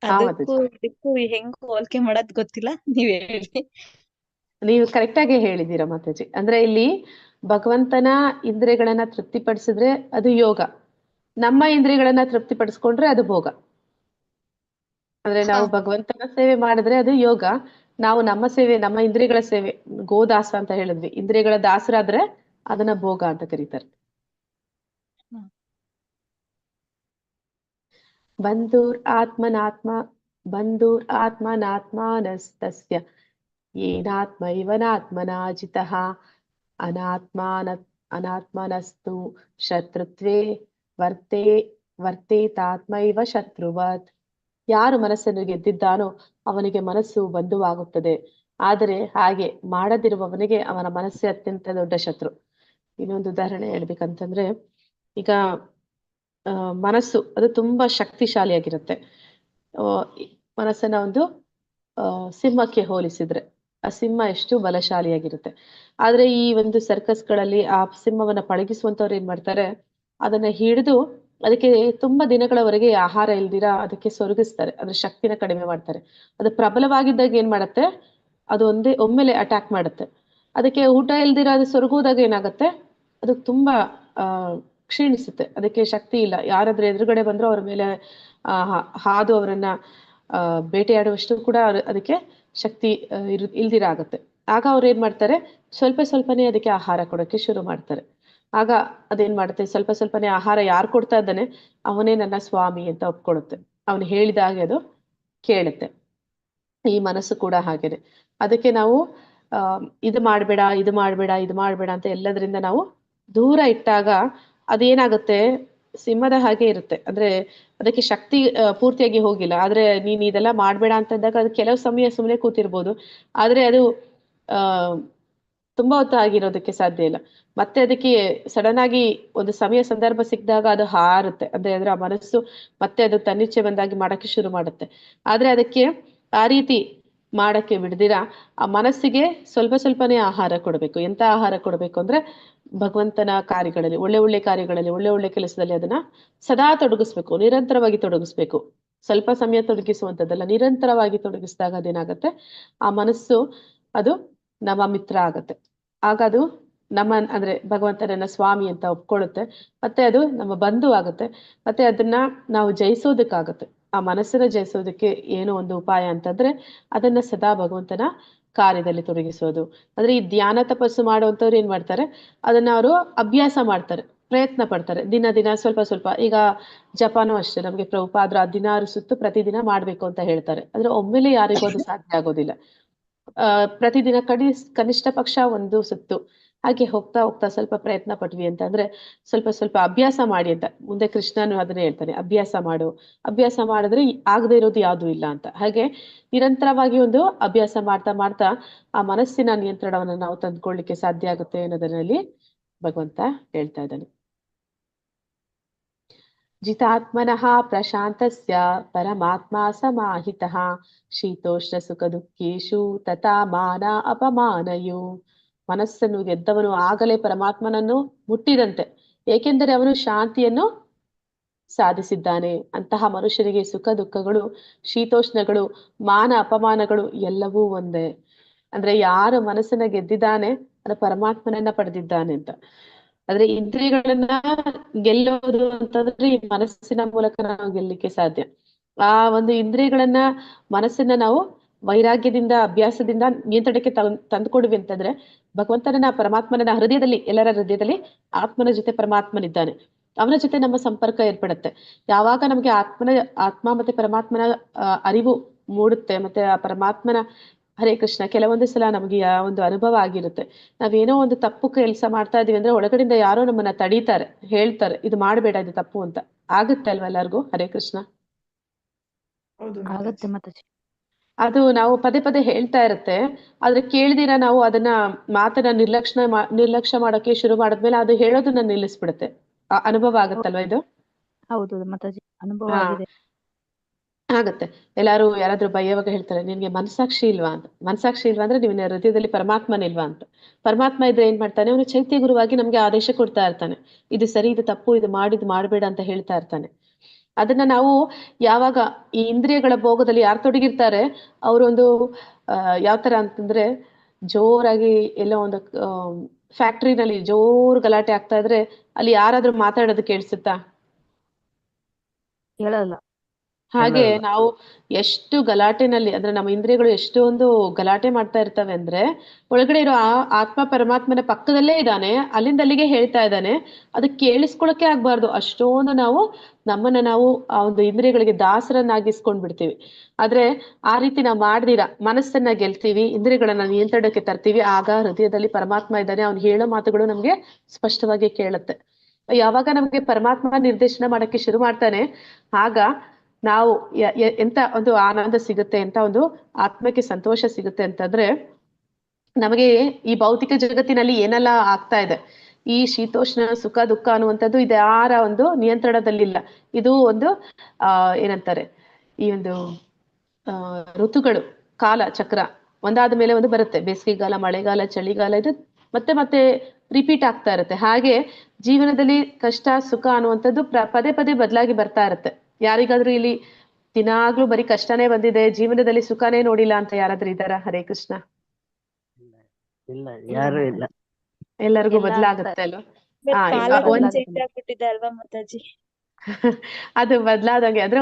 ಹಾ ಅದಕ್ಕೂ ಮಾತಾಜಿ, ಇದಕ್ಕೂ ಹೆಂಗ್ ಹೋಲ್ಕೆ ಮಾಡೋದ್ ಗೊತ್ತಿಲ್ಲ, ನೀವ್ ಹೇಳಿ. ನೀವು ಕರೆಕ್ಟ್ ಆಗಿ ಹೇಳಿದ್ದೀರಾ ಮಾತಾಜಿ. ಅಂದ್ರೆ ಇಲ್ಲಿ ಭಗವಂತನ ಇಂದ್ರಿಯಗಳನ್ನ ತೃಪ್ತಿಪಡಿಸಿದ್ರೆ ಅದು ಯೋಗ, ನಮ್ಮ ಇಂದ್ರಿಯಗಳನ್ನ ತೃಪ್ತಿಪಡಿಸ್ಕೊಂಡ್ರೆ ಅದು ಭೋಗ. ಅಂದ್ರೆ ನಾವು ಭಗವಂತನ ಸೇವೆ ಮಾಡಿದ್ರೆ ಅದು ಯೋಗ, ನಾವು ನಮ್ಮ ಸೇವೆ, ನಮ್ಮ ಇಂದ್ರಿಯಗಳ ಸೇವೆ, ಗೋದಾಸ ಅಂತ ಹೇಳಿದ್ವಿ, ಇಂದ್ರಿಯಗಳ ದಾಸರಾದ್ರೆ ಅದನ್ನ ಭೋಗ ಅಂತ ಕರೀತಾರೆ. ಹ್ಮ್. ಬಂಧುರ್ ಆತ್ಮನಾತ್ಮಾನಸ್ತಸ್ಯ ಯೇನಾತ್ಮೈವ ನಾತ್ಮನಾ ಜಿತಃ ಅನಾತ್ಮನಸ್ತು ಶತ್ರುತ್ವೇ ವರ್ತೇತಾತ್ಮೈವ ಶತ್ರುವತ್. ಯಾರು ಮನಸ್ಸನ್ನು ಗೆದ್ದಿದ್ದಾನೋ ಅವನಿಗೆ ಮನಸ್ಸು ಬಂಧುವಾಗುತ್ತದೆ, ಆದರೆ ಹಾಗೆ ಮಾಡದಿರುವವನಿಗೆ ಅವನ ಮನಸ್ಸೇ ಅತ್ಯಂತ ದೊಡ್ಡ ಶತ್ರು. ಇನ್ನೊಂದು ಉದಾಹರಣೆ ಹೇಳ್ಬೇಕಂತಂದ್ರೆ, ಈಗ ಮನಸ್ಸು ಅದು ತುಂಬಾ ಶಕ್ತಿಶಾಲಿಯಾಗಿರುತ್ತೆ. ಮನಸ್ಸನ್ನ ಒಂದು ಸಿಂಹಕ್ಕೆ ಹೋಲಿಸಿದ್ರೆ ಆ ಸಿಂಹ ಎಷ್ಟು ಬಲಶಾಲಿಯಾಗಿರುತ್ತೆ. ಆದ್ರೆ ಈ ಒಂದು ಸರ್ಕಸ್ಗಳಲ್ಲಿ ಆ ಸಿಂಹವನ್ನ ಪಳಗಿಸುವಂತವ್ರು ಏನ್ ಮಾಡ್ತಾರೆ, ಅದನ್ನ ಹಿಡಿದು ಅದಕ್ಕೆ ತುಂಬಾ ದಿನಗಳವರೆಗೆ ಆಹಾರ ಇಲ್ದಿರ ಅದಕ್ಕೆ ಸೊರಗಿಸ್ತಾರೆ, ಅದ್ರ ಶಕ್ತಿನ ಕಡಿಮೆ ಮಾಡ್ತಾರೆ. ಅದು ಪ್ರಬಲವಾಗಿದ್ದಾಗ ಏನ್ ಮಾಡತ್ತೆ, ಅದು ಒಮ್ಮೆಲೆ ಅಟ್ಯಾಕ್ ಮಾಡುತ್ತೆ. ಅದಕ್ಕೆ ಊಟ ಇಲ್ದಿರ ಅದು ಸೊರಗುವುದಾಗ ಏನಾಗುತ್ತೆ, ಅದು ತುಂಬಾ ಕ್ಷೀಣಿಸುತ್ತೆ, ಅದಕ್ಕೆ ಶಕ್ತಿ ಇಲ್ಲ. ಯಾರಾದ್ರೂ ಎದುರುಗಡೆ ಬಂದ್ರು ಅವ್ರ ಮೇಲೆ ಹಾದು ಅವರನ್ನ ಬೇಟೆಯಾಡುವಷ್ಟು ಕೂಡ ಅದಕ್ಕೆ ಶಕ್ತಿ ಇಲ್ದಿರ ಆಗುತ್ತೆ. ಆಗ ಅವ್ರು ಏನ್ ಮಾಡ್ತಾರೆ, ಸ್ವಲ್ಪ ಸ್ವಲ್ಪನೇ ಅದಕ್ಕೆ ಆಹಾರ ಕೊಡೋಕೆ ಶುರು ಮಾಡ್ತಾರೆ. ಆಗ ಅದೇನ್ ಮಾಡುತ್ತೆ, ಸ್ವಲ್ಪ ಸ್ವಲ್ಪನೇ ಆಹಾರ ಯಾರು ಕೊಡ್ತಾ ಇದ್ದಾನೆ ಅವನೇ ನನ್ನ ಸ್ವಾಮಿ ಅಂತ ಒಪ್ಕೊಳ್ಳುತ್ತೆ, ಅವನು ಹೇಳಿದಾಗೆ ಅದು ಕೇಳುತ್ತೆ. ಈ ಮನಸ್ಸು ಕೂಡ ಹಾಗೇನೆ. ಅದಕ್ಕೆ ನಾವು ಇದು ಮಾಡ್ಬೇಡ ಅಂತ ಎಲ್ಲದರಿಂದ ನಾವು ದೂರ ಇಟ್ಟಾಗ ಅದೇನಾಗುತ್ತೆ, ಸಿಂಹದ ಹಾಗೆ ಇರುತ್ತೆ. ಅಂದ್ರೆ ಅದಕ್ಕೆ ಶಕ್ತಿ ಪೂರ್ತಿಯಾಗಿ ಹೋಗಿಲ್ಲ, ಆದ್ರೆ ನೀನ್ ಇದೆಲ್ಲ ಮಾಡ್ಬೇಡ ಅಂತಂದಾಗ ಅದು ಕೆಲವು ಸಮಯ ಸುಮ್ಮನೆ ಕೂತಿರ್ಬೋದು, ಆದ್ರೆ ಅದು ತುಂಬಾ ಹೊತ್ತು ಆಗಿರೋದಕ್ಕೆ ಸಾಧ್ಯ ಇಲ್ಲ. ಮತ್ತೆ ಅದಕ್ಕೆ ಸಡನ್ ಆಗಿ ಒಂದು ಸಮಯ ಸಂದರ್ಭ ಸಿಕ್ಕಿದಾಗ ಅದು ಹಾರುತ್ತೆ, ಅಂದ್ರೆ ಆ ಮನಸ್ಸು ಮತ್ತೆ ಅದು ತನ್ನಿಚ್ಛೆ ಬಂದಾಗಿ ಮಾಡಕ್ಕೆ ಶುರು ಮಾಡುತ್ತೆ. ಆದ್ರೆ ಅದಕ್ಕೆ ಆ ರೀತಿ ಮಾಡಕ್ಕೆ ಬಿಡ್ದಿರ ಆ ಮನಸ್ಸಿಗೆ ಸ್ವಲ್ಪ ಸ್ವಲ್ಪನೇ ಆಹಾರ ಕೊಡಬೇಕು. ಎಂತ ಆಹಾರ ಕೊಡಬೇಕು ಅಂದ್ರೆ, ಭಗವಂತನ ಕಾರ್ಯಗಳಲ್ಲಿ, ಒಳ್ಳೆ ಕಾರ್ಯಗಳಲ್ಲಿ, ಒಳ್ಳೆ ಕೆಲಸದಲ್ಲಿ ಅದನ್ನ ಸದಾ ತೊಡಗಿಸ್ಬೇಕು, ನಿರಂತರವಾಗಿ ತೊಡಗಿಸ್ಬೇಕು. ಸ್ವಲ್ಪ ಸಮಯ ತೊಡಗಿಸುವಂಥದ್ದಲ್ಲ, ನಿರಂತರವಾಗಿ ತೊಡಗಿಸಿದಾಗ ಅದೇನಾಗತ್ತೆ, ಆ ಮನಸ್ಸು ಅದು ನಮ್ಮ ಮಿತ್ರ ಆಗತ್ತೆ. ಆಗ ಅದು ಅಂದ್ರೆ ಭಗವಂತನನ್ನ ಸ್ವಾಮಿ ಅಂತ ಒಪ್ಕೊಳ್ಳುತ್ತೆ, ಮತ್ತೆ ಅದು ನಮ್ಮ ಬಂಧು ಆಗುತ್ತೆ. ಮತ್ತೆ ಅದನ್ನ ನಾವು ಜಯಿಸೋದಕ್ಕಾಗತ್ತೆ. ಆ ಮನಸ್ಸನ್ನ ಜಯಿಸೋದಕ್ಕೆ ಏನೋ ಒಂದು ಉಪಾಯ ಅಂತಂದ್ರೆ ಅದನ್ನ ಸದಾ ಭಗವಂತನ ಕಾರ್ಯದಲ್ಲಿ ತೊಡಗಿಸೋದು. ಅಂದ್ರೆ ಈ ಧ್ಯಾನ ತಪಸ್ಸು ಮಾಡುವಂತವ್ರು ಏನ್ ಮಾಡ್ತಾರೆ, ಅದನ್ನ ಅವರು ಅಭ್ಯಾಸ ಮಾಡ್ತಾರೆ, ಪ್ರಯತ್ನ ಪಡ್ತಾರೆ, ದಿನ ಸ್ವಲ್ಪ. ಈಗ ಜಪಾನು ಅಷ್ಟೇ, ನಮ್ಗೆ ಪ್ರಭುಪಾದ್ರು 16 ಸುತ್ತು ಪ್ರತಿದಿನ ಮಾಡ್ಬೇಕು ಅಂತ ಹೇಳ್ತಾರೆ. ಆದ್ರೆ ಒಮ್ಮೆಲೆ ಯಾರಿಗೂ ಅದು ಸಾಧ್ಯ ಆಗೋದಿಲ್ಲ. ಪ್ರತಿದಿನ ಕನಿಷ್ಠ ಪಕ್ಷ 1 ಸುತ್ತು. ಹಾಗೆ ಹೋಗ್ತಾ ಸ್ವಲ್ಪ ಪ್ರಯತ್ನ ಪಟ್ವಿ ಅಂತಂದ್ರೆ ಸ್ವಲ್ಪ ಅಭ್ಯಾಸ ಮಾಡಿ ಅಂತ ಮುಂದೆ ಕೃಷ್ಣನು ಅದನ್ನೇ ಹೇಳ್ತಾನೆ, ಅಭ್ಯಾಸ ಮಾಡಿದ್ರೆ ಆಗದೆ ಇರೋದು ಯಾವ್ದು ಇಲ್ಲ ಅಂತ. ಹಾಗೆ ನಿರಂತರವಾಗಿ ಒಂದು ಅಭ್ಯಾಸ ಮಾಡ್ತಾ ಆ ಮನಸ್ಸಿನ ನಿಯಂತ್ರಣವನ್ನು ನಾವು ತಂದ್ಕೊಳ್ಳಿಕ್ಕೆ ಸಾಧ್ಯ ಆಗುತ್ತೆ ಅನ್ನೋದರಲ್ಲಿ ಭಗವಂತ ಹೇಳ್ತಾ ಇದ್ದಾನೆ. ಜಿತಾತ್ಮನಃ ಪ್ರಶಾಂತಸ್ಯ ಪರಮಾತ್ಮ ಸಮಾಹಿತಃ ಶೀತೋಷ್ಣ ಸುಖ ದುಃಖೇಶು ತಥಾ ಮಾನ ಅಪಮಾನಯು. ಮನಸ್ಸನ್ನು ಗೆದ್ದವನು ಆಗಲೇ ಪರಮಾತ್ಮನನ್ನು ಮುಟ್ಟಿದಂತೆ, ಏಕೆಂದರೆ ಅವನು ಶಾಂತಿಯನ್ನು ಸಾಧಿಸಿದ್ದಾನೆ. ಅಂತಹ ಮನುಷ್ಯನಿಗೆ ಸುಖ ದುಃಖಗಳು, ಶೀತೋಷ್ಣಗಳು, ಮಾನ ಅಪಮಾನಗಳು ಎಲ್ಲವೂ ಒಂದೇ. ಅಂದ್ರೆ ಯಾರು ಮನಸ್ಸನ್ನ ಗೆದ್ದಿದ್ದಾನೆ ಅದು ಪರಮಾತ್ಮನನ್ನ ಪಡೆದಿದ್ದಾನೆ ಅಂತ. ಆದ್ರೆ ಇಂದ್ರಿಯಗಳನ್ನ ಗೆಲ್ಲೋದು ಅಂತಂದ್ರೆ ಈ ಮನಸ್ಸಿನ ಮೂಲಕ ನಾವು ಗೆಲ್ಲಿಕ್ಕೆ ಸಾಧ್ಯ. ಆ ಒಂದು ಇಂದ್ರಿಯಗಳನ್ನ, ಮನಸ್ಸನ್ನ ನಾವು ವೈರಾಗ್ಯದಿಂದ, ಅಭ್ಯಾಸದಿಂದ ನಿಯಂತ್ರಣಕ್ಕೆ ತಂದುಕೊಡ್ವಿ ಅಂತಂದ್ರೆ ಭಗವಂತನ ಪರಮಾತ್ಮನ ಹೃದಯದಲ್ಲಿ, ಎಲ್ಲರ ಹೃದಯದಲ್ಲಿ ಆತ್ಮನ ಜೊತೆ ಪರಮಾತ್ಮನಿದ್ದಾನೆ, ಅವನ ಜೊತೆ ನಮ್ಮ ಸಂಪರ್ಕ ಏರ್ಪಡುತ್ತೆ. ಯಾವಾಗ ನಮ್ಗೆ ಆತ್ಮ ಮತ್ತೆ ಪರಮಾತ್ಮನ ಅರಿವು ಮೂಡುತ್ತೆ, ಮತ್ತೆ ಆ ಪರಮಾತ್ಮನ ಹರೇ ಕೃಷ್ಣ, ಕೆಲವೊಂದು ಸಲ ನಮ್ಗೆ ಒಂದು ಅನುಭವ ಆಗಿರುತ್ತೆ, ನಾವೇನೋ ಒಂದು ತಪ್ಪು ಕೆಲಸ ಮಾಡ್ತಾ ಇದೀವಿ ಅಂದ್ರೆ ಒಳಗಡೆಯಿಂದ ಯಾರೋ ನಮ್ಮನ್ನ ತಡೀತಾರೆ, ಹೇಳ್ತಾರೆ ಇದು ಮಾಡ್ಬೇಡ, ಇದು ತಪ್ಪು ಅಂತ. ಆಗುತ್ತೆ ಅಲ್ವಾ ಎಲ್ಲರಿಗೂ? ಹರೇ ಕೃಷ್ಣ. ಆಗತ್ತೆ ಮಾತಾಜಿ. ಅದು ನಾವು ಪದೇ ಪದೇ ಹೇಳ್ತಾ ಇರುತ್ತೆ, ಆದ್ರೆ ಕೇಳ್ದಿರ ನಾವು ಅದನ್ನ ಮಾತನ್ನ ನಿರ್ಲಕ್ಷ್ಯ ಮಾಡೋಕೆ ಶುರು ಮಾಡಿದ್ಮೇಲೆ ಅದು ಹೇಳೋದನ್ನ ನಿಲ್ಲಿಸ್ಬಿಡುತ್ತೆ. ಅನುಭವ ಆಗತ್ತಲ್ವಾ ಇದು? ಹೌದು ಮಾತಾಜಿ, ಅನುಭವ ಹಾ ಆಗಿದೆ. ಆಗತ್ತೆ. ಯಾರಾದ್ರೂ ಬೈಯುವಾಗ ಹೇಳ್ತಾರೆ, ನಿನ್ಗೆ ಮನಸ್ಸಾಕ್ಷಿ ಇಲ್ವಾ ಅಂತ. ಮನಸ್ಸಾಕ್ಷಿ ಇಲ್ವಾ ಅಂದ್ರೆ ನಿನ್ನ ಹೃದಯದಲ್ಲಿ ಪರಮಾತ್ಮನಿಲ್ವಾ ಅಂತ. ಪರಮಾತ್ಮ ಇದ್ರೆ ಏನ್ ಮಾಡ್ತಾನೆ, ಅವನು ಚೈತ್ಯ ಗುರುವಾಗಿ ನಮ್ಗೆ ಆದೇಶ ಕೊಡ್ತಾ ಇರ್ತಾನೆ. ಇದು ಸರಿ, ಇದು ತಪ್ಪು, ಇದು ಮಾಡ್ಬೇಡ ಅಂತ ಹೇಳ್ತಾ ಇರ್ತಾನೆ. ಅದನ್ನ ನಾವು ಯಾವಾಗ ಈ ಇಂದ್ರಿಯಗಳ ಭೋಗದಲ್ಲಿ ಯಾರು ತೊಡಗಿರ್ತಾರೆ, ಅವರೊಂದು ಯಾವ ತರ ಅಂತಂದ್ರೆ, ಜೋರಾಗಿ ಎಲ್ಲೋ ಒಂದು ಫ್ಯಾಕ್ಟ್ರಿನಲ್ಲಿ ಜೋರ್ ಗಲಾಟೆ ಆಗ್ತಾ ಇದ್ರೆ ಅಲ್ಲಿ ಯಾರಾದ್ರೂ ಮಾತಾಡೋದು ಕೇಳಿಸುತ್ತಾ? ಹೇಳಲ್ಲ. ಹಾಗೆ ನಾವು ಎಷ್ಟು ಗಲಾಟೆನಲ್ಲಿ, ಅಂದ್ರೆ ನಮ್ಮ ಇಂದ್ರಿಯಗಳು ಎಷ್ಟೊಂದು ಗಲಾಟೆ ಮಾಡ್ತಾ ಇರ್ತವೆ ಅಂದ್ರೆ, ಒಳಗಡೆ ಇರೋ ಆತ್ಮ ಪರಮಾತ್ಮನ ಪಕ್ಕದಲ್ಲೇ ಇದ್ದಾನೆ, ಅಲ್ಲಿಂದ ಅಲ್ಲಿಗೆ ಹೇಳ್ತಾ ಇದ್ದಾನೆ. ಅದು ಕೇಳಿಸ್ಕೊಳಕ್ಕೆ ಆಗ್ಬಾರ್ದು, ಅಷ್ಟೊಂದು ನಮ್ಮನ್ನ ನಾವು ಆ ಒಂದು ಇಂದ್ರಿಯಗಳಿಗೆ ದಾಸರನ್ನಾಗಿಸ್ಕೊಂಡ್ ಬಿಡ್ತೀವಿ. ಆದ್ರೆ ಆ ರೀತಿ ನಾವು ಮಾಡ್ದಿರ ಮನಸ್ಸನ್ನ ಗೆಲ್ತೀವಿ, ಇಂದ್ರಿಯಗಳನ್ನ ನಿಯಂತ್ರಣಕ್ಕೆ ತರ್ತೀವಿ. ಆಗ ಹೃದಯದಲ್ಲಿ ಪರಮಾತ್ಮ ಇದ್ದಾನೆ, ಅವ್ನು ಹೇಳೋ ಮಾತುಗಳು ನಮ್ಗೆ ಸ್ಪಷ್ಟವಾಗಿ ಕೇಳುತ್ತೆ. ಯಾವಾಗ ನಮ್ಗೆ ಪರಮಾತ್ಮ ನಿರ್ದೇಶನ ಮಾಡಕ್ಕೆ ಶುರು ಮಾಡ್ತಾನೆ, ಆಗ ನಾವು ಎಂತ ಒಂದು ಆನಂದ ಸಿಗುತ್ತೆ, ಎಂತ ಒಂದು ಆತ್ಮಕ್ಕೆ ಸಂತೋಷ ಸಿಗುತ್ತೆ ಅಂತಂದ್ರೆ, ನಮಗೆ ಈ ಭೌತಿಕ ಜಗತ್ತಿನಲ್ಲಿ ಏನೆಲ್ಲ ಆಗ್ತಾ ಇದೆ, ಈ ಶೀತೋಷ್ಣ ಸುಖ ದುಃಖ ಅನ್ನುವಂಥದ್ದು ಇದು ಯಾರ ಒಂದು ನಿಯಂತ್ರಣದಲ್ಲಿಲ್ಲ. ಇದು ಒಂದು ಏನಂತಾರೆ, ಈ ಒಂದು ಋತುಗಳು, ಕಾಲ ಚಕ್ರ ಒಂದಾದ ಮೇಲೆ ಒಂದು ಬರುತ್ತೆ. ಬೇಸಿಗೆಗಾಲ, ಮಳೆಗಾಲ, ಚಳಿಗಾಲ, ಇದು ಮತ್ತೆ ರಿಪೀಟ್ ಆಗ್ತಾ ಇರುತ್ತೆ. ಹಾಗೆ ಜೀವನದಲ್ಲಿ ಕಷ್ಟ ಸುಖ ಅನ್ನುವಂಥದ್ದು ಪದೇ ಪದೇ ಬದಲಾಗಿ ಬರ್ತಾ ಇರುತ್ತೆ. ಯಾರಿಗಾದ್ರೂ ಇಲ್ಲಿ ದಿನಾಗ್ಲೂ ಬರೀ ಕಷ್ಟನೇ ಬಂದಿದೆ, ಜೀವನದಲ್ಲಿ ಸುಖನೇ ನೋಡಿಲ್ಲ ಅಂತ ಯಾರಾದ್ರೂ ಇದ್ದಾರಾ? ಹರೇ ಕೃಷ್ಣ. ಇಲ್ಲ, ಯಾರು ಇಲ್ಲ. ಎಲ್ಲರಿಗೂ ಎಲ್ಲ ಬದಲಾಗುತ್ತೆ ಅಲ್ವಾ? ಕಾಲ ಒಂದ್ ಚೇಂಜ್ ಆಗ್ಬಿಟ್ಟಿದೆ ಅಲ್ವಾ ಮಾತಾಜಿ? ಅದು ಬದಲಾದಂಗೆ, ಅಂದ್ರೆ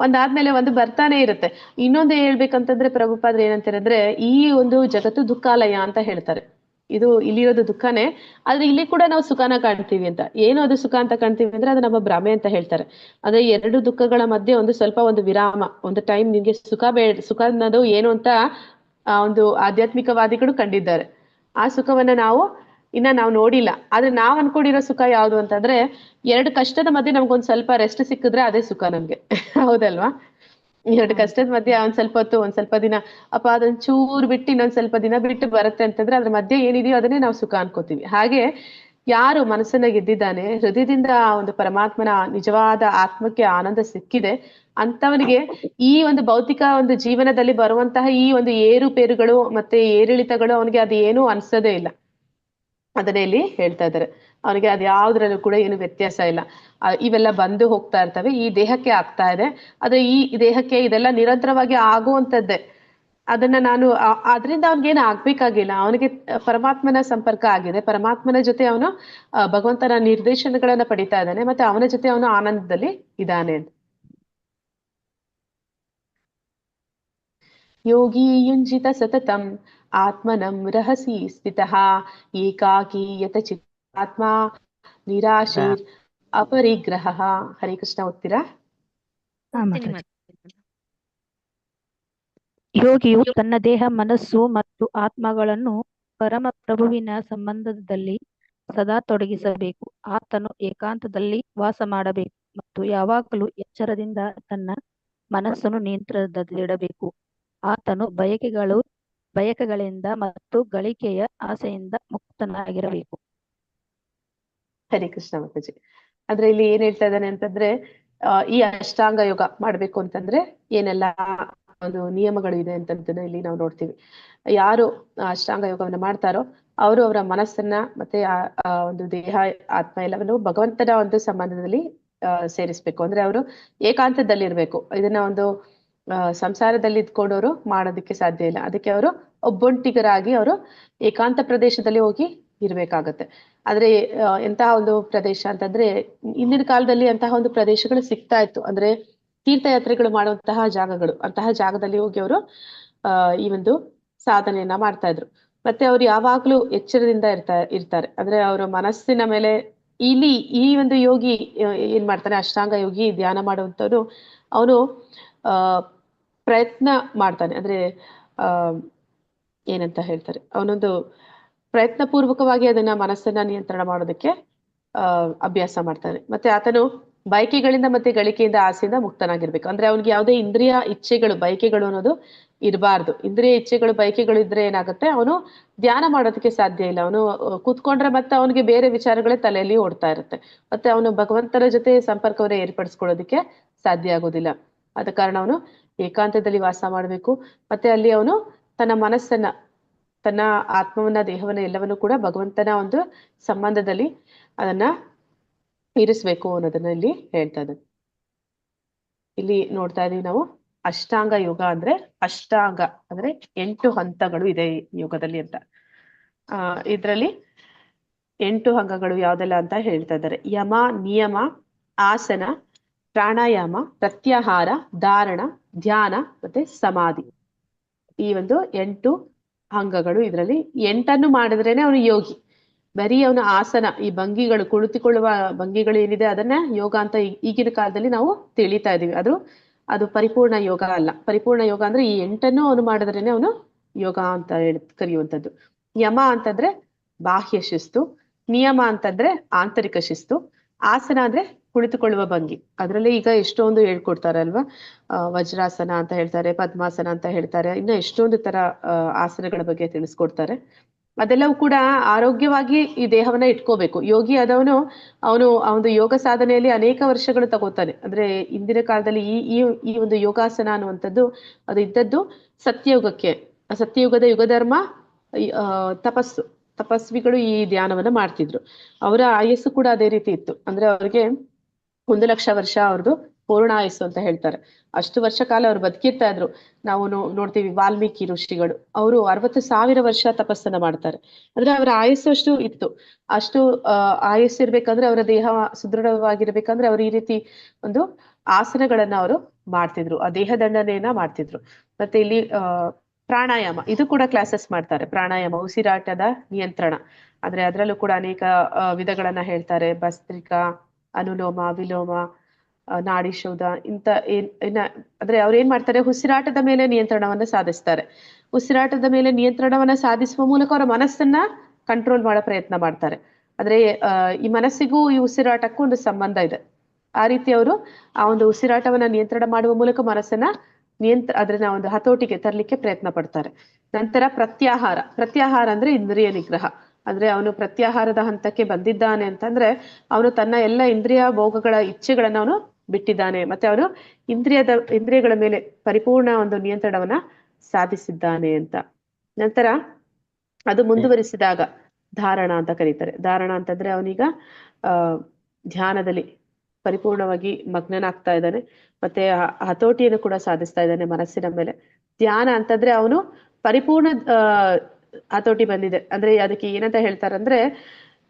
ಒಂದಾದ್ಮೇಲೆ ಒಂದು ಬರ್ತಾನೆ ಇರುತ್ತೆ. ಇನ್ನೊಂದು ಹೇಳ್ಬೇಕಂತಂದ್ರೆ ಪ್ರಭುಪಾದ್ರೆ ಏನಂತಾರೆ, ಈ ಒಂದು ಜಗತ್ತು ದುಃಖಾಲಯ ಅಂತ ಹೇಳ್ತಾರೆ. ಇದು ಇಲ್ಲಿರೋದು ದುಃಖನೇ, ಆದ್ರೆ ಇಲ್ಲಿ ಕೂಡ ನಾವು ಸುಖನ ಕಾಣ್ತೀವಿ ಅಂತ. ಏನು ಅದು ಸುಖ ಅಂತ ಕಾಣ್ತೀವಿ ಅಂದ್ರೆ ಅದು ನಮ್ಮ ಭ್ರಮೆ ಅಂತ ಹೇಳ್ತಾರೆ. ಅಂದ್ರೆ ಎರಡು ದುಃಖಗಳ ಮಧ್ಯೆ ಒಂದು ಸ್ವಲ್ಪ ಒಂದು ವಿರಾಮ, ಒಂದು ಟೈಮ್ ನಿಮ್ಗೆ ಸುಖ ಅನ್ನೋದು ಏನು ಅಂತ ಒಂದು ಆಧ್ಯಾತ್ಮಿಕವಾದಿಗಳು ಕಂಡಿದ್ದಾರೆ. ಆ ಸುಖವನ್ನ ನಾವು ನೋಡಿಲ್ಲ. ಆದ್ರೆ ನಾವ್ ಅನ್ಕೊಂಡಿರೋ ಸುಖ ಯಾವ್ದು ಅಂತಂದ್ರೆ, ಎರಡು ಕಷ್ಟದ ಮಧ್ಯೆ ನಮ್ಗೊಂದ್ ಸ್ವಲ್ಪ ರೆಸ್ಟ್ ಸಿಕ್ಕಿದ್ರೆ ಅದೇ ಸುಖ ನಮ್ಗೆ. ಹೌದಲ್ವಾ? ಎರಡು ಕಷ್ಟದ ಮಧ್ಯೆ ಒಂದ್ ಸ್ವಲ್ಪ ಹೊತ್ತು, ಒಂದ್ ಸ್ವಲ್ಪ ದಿನ ಅಪ್ಪ ಅದೊಂದ್ ಚೂರ್ ಬಿಟ್ಟು ಇನ್ನೊಂದ್ ಸ್ವಲ್ಪ ದಿನ ಬಿಟ್ಟು ಬರುತ್ತೆ ಅಂತಂದ್ರೆ ಅದ್ರ ಮಧ್ಯೆ ಏನಿದೆಯೋ ಅದನ್ನೇ ನಾವು ಸುಖ ಅನ್ಕೋತೀವಿ. ಹಾಗೆ ಯಾರು ಮನಸ್ಸನ್ನ ಗೆದ್ದಿದ್ದಾನೆ, ಹೃದಯದಿಂದ ಆ ಒಂದು ಪರಮಾತ್ಮನ ನಿಜವಾದ ಆತ್ಮಕ್ಕೆ ಆನಂದ ಸಿಕ್ಕಿದೆ ಅಂತವನಿಗೆ ಈ ಒಂದು ಭೌತಿಕ ಒಂದು ಜೀವನದಲ್ಲಿ ಬರುವಂತಹ ಈ ಒಂದು ಏರುಪೇರುಗಳು ಮತ್ತೆ ಏರಿಳಿತಗಳು ಅವನಿಗೆ ಅದು ಏನೂ ಅನ್ಸೋದೇ ಇಲ್ಲ. ಅದನ್ನೇ ಇಲ್ಲಿ ಹೇಳ್ತಾ ಇದ್ದಾರೆ. ಅವನಿಗೆ ಅದು ಯಾವ್ದ್ರಲ್ಲೂ ಕೂಡ ಏನು ವ್ಯತ್ಯಾಸ ಇಲ್ಲ. ಇವೆಲ್ಲ ಬಂದು ಹೋಗ್ತಾ ಇರ್ತವೆ, ಈ ದೇಹಕ್ಕೆ ಆಗ್ತಾ ಇದೆ. ಆದ್ರೆ ಈ ದೇಹಕ್ಕೆ ಇದೆಲ್ಲ ನಿರಂತರವಾಗಿ ಆಗುವಂಥದ್ದೇ. ಅದನ್ನ ಅದರಿಂದ ಅವನಿಗೇನು ಆಗ್ಬೇಕಾಗಿಲ್ಲ. ಅವನಿಗೆ ಪರಮಾತ್ಮನ ಸಂಪರ್ಕ ಆಗಿದೆ, ಪರಮಾತ್ಮನ ಜೊತೆ ಅವನು ಭಗವಂತನ ನಿರ್ದೇಶನಗಳನ್ನ ಪಡಿತಾ ಇದ್ದಾನೆ, ಮತ್ತೆ ಅವನ ಜೊತೆ ಅವನು ಆನಂದದಲ್ಲಿ ಇದ್ದಾನೆ ಅಂತ. ಯೋಗಿ ಯುಂಜಿತ ಸತತಂ ಆತ್ಮನಂ ರಹಸಿ ಸ್ಥಿತಃ ಏಕಾಕಿ ಯತಚಿತ್ತಾತ್ಮ ನಿರಾಶೀರ್ ಅಪರಿಗ್ರಹ. ಹರೇ ಕೃಷ್ಣ. ಓದ್ತೀರಾ? ಯೋಗಿಯು ತನ್ನ ದೇಹ, ಮನಸ್ಸು ಮತ್ತು ಆತ್ಮಗಳನ್ನು ಪರಮ ಪ್ರಭುವಿನ ಸಂಬಂಧದಲ್ಲಿ ಸದಾ ತೊಡಗಿಸಬೇಕು. ಆತನು ಏಕಾಂತದಲ್ಲಿ ವಾಸ ಮಾಡಬೇಕು ಮತ್ತು ಯಾವಾಗಲೂ ಎಚ್ಚರದಿಂದ ತನ್ನ ಮನಸ್ಸನ್ನು ನಿಯಂತ್ರಣದಲ್ಲಿಡಬೇಕು. ಆತನು ಬಯಕೆಗಳಿಂದ ಮತ್ತು ಗಳಿಕೆಯ ಆಸೆಯಿಂದ ಮುಕ್ತನಾಗಿರಬೇಕು. ಹರೇ ಕೃಷ್ಣ ಮಾತಾಜಿ. ಅಂದ್ರೆ ಇಲ್ಲಿ ಏನ್ ಹೇಳ್ತಾ ಇದ್ದಾನೆ ಅಂತಂದ್ರೆ, ಈ ಅಷ್ಟಾಂಗ ಯೋಗ ಮಾಡ್ಬೇಕು ಅಂತಂದ್ರೆ ಏನೆಲ್ಲ ಒಂದು ನಿಯಮಗಳು ಇದೆ ಅಂತಂದ್ರೆ ಇಲ್ಲಿ ನಾವು ನೋಡ್ತೀವಿ. ಯಾರು ಅಷ್ಟಾಂಗ ಯೋಗವನ್ನ ಮಾಡ್ತಾರೋ ಅವರು ಅವರ ಮನಸ್ಸನ್ನ ಮತ್ತೆ ಆ ಒಂದು ದೇಹ ಆತ್ಮ ಎಲ್ಲವನ್ನು ಭಗವಂತನ ಒಂದು ಸಂಬಂಧದಲ್ಲಿ ಸೇರಿಸ್ಬೇಕು. ಅಂದ್ರೆ ಅವರು ಏಕಾಂತದಲ್ಲಿರ್ಬೇಕು. ಇದನ್ನ ಒಂದು ಸಂಸಾರದಲ್ಲಿ ಇದ್ಕೊಂಡವರು ಮಾಡೋದಕ್ಕೆ ಸಾಧ್ಯ ಇಲ್ಲ. ಅದಕ್ಕೆ ಅವರು ಒಬ್ಬೊಂಟಿಗರಾಗಿ ಅವರು ಏಕಾಂತ ಪ್ರದೇಶದಲ್ಲಿ ಹೋಗಿ ಇರ್ಬೇಕಾಗತ್ತೆ. ಆದ್ರೆ ಎಂತಹ ಒಂದು ಪ್ರದೇಶ ಅಂತಂದ್ರೆ, ಇಂದಿನ ಕಾಲದಲ್ಲಿ ಅಂತಹ ಒಂದು ಪ್ರದೇಶಗಳು ಸಿಗ್ತಾ ಇತ್ತು. ಅಂದ್ರೆ ತೀರ್ಥಯಾತ್ರೆಗಳು ಮಾಡುವಂತಹ ಜಾಗಗಳು, ಅಂತಹ ಜಾಗದಲ್ಲಿ ಹೋಗಿ ಅವರು ಈ ಒಂದು ಸಾಧನೆಯನ್ನ ಮಾಡ್ತಾ ಇದ್ರು. ಮತ್ತೆ ಅವ್ರು ಯಾವಾಗ್ಲೂ ಎಚ್ಚರದಿಂದ ಇರ್ತಾರೆ. ಅಂದ್ರೆ ಅವರ ಮನಸ್ಸಿನ ಮೇಲೆ ಇಲ್ಲಿ ಈ ಒಂದು ಯೋಗಿ ಏನ್ ಮಾಡ್ತಾನೆ, ಅಷ್ಟಾಂಗ ಯೋಗಿ ಧ್ಯಾನ ಮಾಡುವಂಥವ್ರು, ಅವನು ಪ್ರಯತ್ನ ಮಾಡ್ತಾನೆ. ಅಂದ್ರೆ ಏನಂತ ಹೇಳ್ತಾರೆ, ಅವನೊಂದು ಪ್ರಯತ್ನ ಪೂರ್ವಕವಾಗಿ ಅದನ್ನ ಮನಸ್ಸನ್ನ ನಿಯಂತ್ರಣ ಮಾಡೋದಕ್ಕೆ ಅಭ್ಯಾಸ ಮಾಡ್ತಾನೆ. ಮತ್ತೆ ಆತನು ಬಯಕೆಗಳಿಂದ ಮತ್ತೆ ಗಳಿಕೆಯಿಂದ ಆಸೆಯಿಂದ ಮುಕ್ತನಾಗಿರ್ಬೇಕು. ಅಂದ್ರೆ ಅವ್ನಿಗೆ ಯಾವುದೇ ಇಂದ್ರಿಯ ಇಚ್ಛೆಗಳು ಬಯಕೆಗಳು ಅನ್ನೋದು ಇರಬಾರ್ದು. ಇಂದ್ರಿಯ ಇಚ್ಛೆಗಳು ಬಯಕೆಗಳು ಇದ್ರೆ ಏನಾಗುತ್ತೆ, ಅವನು ಧ್ಯಾನ ಮಾಡೋದಕ್ಕೆ ಸಾಧ್ಯ ಇಲ್ಲ. ಅವನು ಕೂತ್ಕೊಂಡ್ರೆ ಮತ್ತೆ ಅವನಿಗೆ ಬೇರೆ ವಿಚಾರಗಳೇ ತಲೆಯಲ್ಲಿ ಓಡ್ತಾ ಇರುತ್ತೆ. ಮತ್ತೆ ಅವನು ಭಗವಂತನ ಜೊತೆ ಸಂಪರ್ಕವನ್ನ ಏರ್ಪಡಿಸ್ಕೊಳ್ಳೋದಕ್ಕೆ ಸಾಧ್ಯ ಆಗೋದಿಲ್ಲ. ಆದ ಕಾರಣ ಅವನು ಏಕಾಂತದಲ್ಲಿ ವಾಸ ಮಾಡಬೇಕು. ಮತ್ತೆ ಅಲ್ಲಿ ಅವನು ತನ್ನ ಮನಸ್ಸನ್ನ, ತನ್ನ ಆತ್ಮವನ್ನ, ದೇಹವನ್ನ ಎಲ್ಲವನ್ನು ಕೂಡ ಭಗವಂತನ ಒಂದು ಸಂಬಂಧದಲ್ಲಿ ಅದನ್ನ ಇರಿಸ್ಬೇಕು ಅನ್ನೋದನ್ನ ಇಲ್ಲಿ ಹೇಳ್ತಾ ಇದ್ದಾರೆ. ಇಲ್ಲಿ ನೋಡ್ತಾ ಇದೀವಿ ನಾವು ಅಷ್ಟಾಂಗ ಯೋಗ ಅಂದ್ರೆ, ಅಷ್ಟಾಂಗ ಅಂದ್ರೆ 8 ಹಂತಗಳು ಇದೆ ಈ ಯೋಗದಲ್ಲಿ ಅಂತ. ಇದ್ರಲ್ಲಿ 8 ಅಂಗಗಳು ಯಾವ್ದೆಲ್ಲ ಅಂತ ಹೇಳ್ತಾ ಇದ್ದಾರೆ. ಯಮ, ನಿಯಮ, ಆಸನ, ಪ್ರಾಣಾಯಾಮ, ಪ್ರತ್ಯಾಹಾರ, ಧಾರಣ, ಧ್ಯಾನ ಮತ್ತೆ ಸಮಾಧಿ. ಈ ಒಂದು 8 ಅಂಗಗಳು. ಇದ್ರಲ್ಲಿ 8 ಮಾಡಿದ್ರೇನೆ ಅವನು ಯೋಗಿ. ಬರೀ ಅವನ ಆಸನ, ಈ ಭಂಗಿಗಳು, ಕುಳಿತುಕೊಳ್ಳುವ ಭಂಗಿಗಳು ಏನಿದೆ ಅದನ್ನ ಯೋಗ ಅಂತ ಈಗಿನ ಕಾಲದಲ್ಲಿ ನಾವು ತಿಳಿತಾ ಇದೀವಿ. ಅದು ಪರಿಪೂರ್ಣ ಯೋಗ ಅಲ್ಲ. ಪರಿಪೂರ್ಣ ಯೋಗ ಅಂದ್ರೆ ಈ 8 ಅವನು ಮಾಡಿದ್ರೇನೆ ಅವನು ಯೋಗ ಅಂತ ಕರೆಯುವಂಥದ್ದು. ಯಮ ಅಂತಂದ್ರೆ ಬಾಹ್ಯ ಶಿಸ್ತು, ನಿಯಮ ಅಂತಂದ್ರೆ ಆಂತರಿಕ ಶಿಸ್ತು, ಆಸನ ಅಂದ್ರೆ ಕುಳಿತುಕೊಳ್ಳುವ ಭಂಗಿ. ಅದರಲ್ಲಿ ಈಗ ಎಷ್ಟೊಂದು ಹೇಳ್ಕೊಡ್ತಾರೆ ಅಲ್ವಾ. ವಜ್ರಾಸನ ಅಂತ ಹೇಳ್ತಾರೆ, ಪದ್ಮಾಸನ ಅಂತ ಹೇಳ್ತಾರೆ, ಇನ್ನು ಎಷ್ಟೊಂದು ತರ ಆಸನಗಳ ಬಗ್ಗೆ ತಿಳಿಸ್ಕೊಡ್ತಾರೆ. ಅದೆಲ್ಲವೂ ಕೂಡ ಆರೋಗ್ಯವಾಗಿ ಈ ದೇಹವನ್ನ ಇಟ್ಕೋಬೇಕು. ಯೋಗಿ ಆದವನು ಆ ಒಂದು ಯೋಗ ಸಾಧನೆಯಲ್ಲಿ ಅನೇಕ ವರ್ಷಗಳು ತಗೋತಾನೆ. ಅಂದ್ರೆ ಇಂದಿನ ಕಾಲದಲ್ಲಿ ಈ ಒಂದು ಯೋಗಾಸನ ಅನ್ನುವಂಥದ್ದು ಅದು ಇದ್ದದ್ದು ಸತ್ಯಯುಗಕ್ಕೆ. ಸತ್ಯಯುಗದ ಯುಗಧರ್ಮ ತಪಸ್ವಿಗಳು ಈ ಧ್ಯಾನವನ್ನ ಮಾಡ್ತಿದ್ರು. ಅವರ ಆಯಸ್ಸು ಕೂಡ ಅದೇ ರೀತಿ ಇತ್ತು. ಅಂದ್ರೆ ಅವ್ರಿಗೆ 1,00,000 ವರ್ಷ ಅವ್ರದ್ದು ಪೂರ್ಣ ಆಯಸ್ಸು ಅಂತ ಹೇಳ್ತಾರೆ. ಅಷ್ಟು ವರ್ಷ ಕಾಲ ಅವ್ರು ಬದುಕಿರ್ತಾ ಇದ್ರು. ನಾವು ನೋಡ್ತೀವಿ ವಾಲ್ಮೀಕಿ ಋಷಿಗಳು, ಅವರು 60,000 ವರ್ಷ ತಪಸ್ಸನ್ನ ಮಾಡ್ತಾರೆ. ಅಂದ್ರೆ ಅವರ ಆಯಸ್ಸು ಅಷ್ಟು ಇತ್ತು. ಅಷ್ಟು ಆಯಸ್ಸು ಇರ್ಬೇಕಂದ್ರೆ, ಅವರ ದೇಹ ಸುದೃಢವಾಗಿರ್ಬೇಕಂದ್ರೆ ಅವ್ರು ಈ ರೀತಿ ಒಂದು ಆಸನಗಳನ್ನ ಅವರು ಮಾಡ್ತಿದ್ರು, ಆ ದೇಹ ದಂಡನೆಯನ್ನ ಮಾಡ್ತಿದ್ರು. ಮತ್ತೆ ಇಲ್ಲಿ ಪ್ರಾಣಾಯಾಮ, ಇದು ಕೂಡ ಕ್ಲಾಸಸ್ ಮಾಡ್ತಾರೆ. ಪ್ರಾಣಾಯಾಮ ಉಸಿರಾಟದ ನಿಯಂತ್ರಣ. ಅಂದ್ರೆ ಅದರಲ್ಲೂ ಕೂಡ ಅನೇಕ ವಿಧಗಳನ್ನ ಹೇಳ್ತಾರೆ. ಭಸ್ತ್ರಿಕಾ, ಅನುಲೋಮ, ವಿಲೋಮ, ನಾಡಿ ಶೋಧ ಇಂತ ಅಂದ್ರೆ ಅವ್ರು ಏನ್ ಮಾಡ್ತಾರೆ, ಉಸಿರಾಟದ ಮೇಲೆ ನಿಯಂತ್ರಣವನ್ನ ಸಾಧಿಸ್ತಾರೆ. ಉಸಿರಾಟದ ಮೇಲೆ ನಿಯಂತ್ರಣವನ್ನ ಸಾಧಿಸುವ ಮೂಲಕ ಅವರ ಮನಸ್ಸನ್ನ ಕಂಟ್ರೋಲ್ ಮಾಡೋ ಪ್ರಯತ್ನ ಮಾಡ್ತಾರೆ. ಅಂದ್ರೆ ಈ ಮನಸ್ಸಿಗೂ ಈ ಉಸಿರಾಟಕ್ಕೂ ಒಂದು ಸಂಬಂಧ ಇದೆ. ಆ ರೀತಿ ಅವರು ಆ ಒಂದು ಉಸಿರಾಟವನ್ನ ನಿಯಂತ್ರಣ ಮಾಡುವ ಮೂಲಕ ಮನಸ್ಸನ್ನ ಅದನ್ನ ಒಂದು ಹತೋಟಿಗೆ ತರಲಿಕ್ಕೆ ಪ್ರಯತ್ನ ಪಡ್ತಾರೆ. ನಂತರ ಪ್ರತ್ಯಾಹಾರ ಅಂದ್ರೆ ಇಂದ್ರಿಯ ನಿಗ್ರಹ. ಅಂದ್ರೆ ಅವನು ಪ್ರತ್ಯಾಹಾರದ ಹಂತಕ್ಕೆ ಬಂದಿದ್ದಾನೆ ಅಂತಂದ್ರೆ ಅವನು ತನ್ನ ಎಲ್ಲ ಇಂದ್ರಿಯ ಭೋಗಗಳ ಇಚ್ಛೆಗಳನ್ನ ಅವನು ಬಿಟ್ಟಿದ್ದಾನೆ. ಮತ್ತೆ ಅವನು ಇಂದ್ರಿಯಗಳ ಮೇಲೆ ಪರಿಪೂರ್ಣ ಒಂದು ನಿಯಂತ್ರಣವನ್ನ ಸಾಧಿಸಿದ್ದಾನೆ ಅಂತ. ನಂತರ ಅದು ಮುಂದುವರಿಸಿದಾಗ ಧಾರಣ ಅಂತ ಕರೀತಾರೆ. ಧಾರಣ ಅಂತಂದ್ರೆ ಅವನೀಗ ಧ್ಯಾನದಲ್ಲಿ ಪರಿಪೂರ್ಣವಾಗಿ ಮಗ್ನನಾಗ್ತಾ ಇದ್ದಾನೆ. ಮತ್ತೆ ಹತೋಟಿಯನ್ನು ಕೂಡ ಸಾಧಿಸ್ತಾ ಇದ್ದಾನೆ ಮನಸ್ಸಿನ ಮೇಲೆ. ಧ್ಯಾನ ಅಂತಂದ್ರೆ ಅವನು ಪರಿಪೂರ್ಣ ಹತೋಟಿ ಬಂದಿದೆ. ಅಂದ್ರೆ ಅದಕ್ಕೆ ಏನಂತ ಹೇಳ್ತಾರಂದ್ರೆ,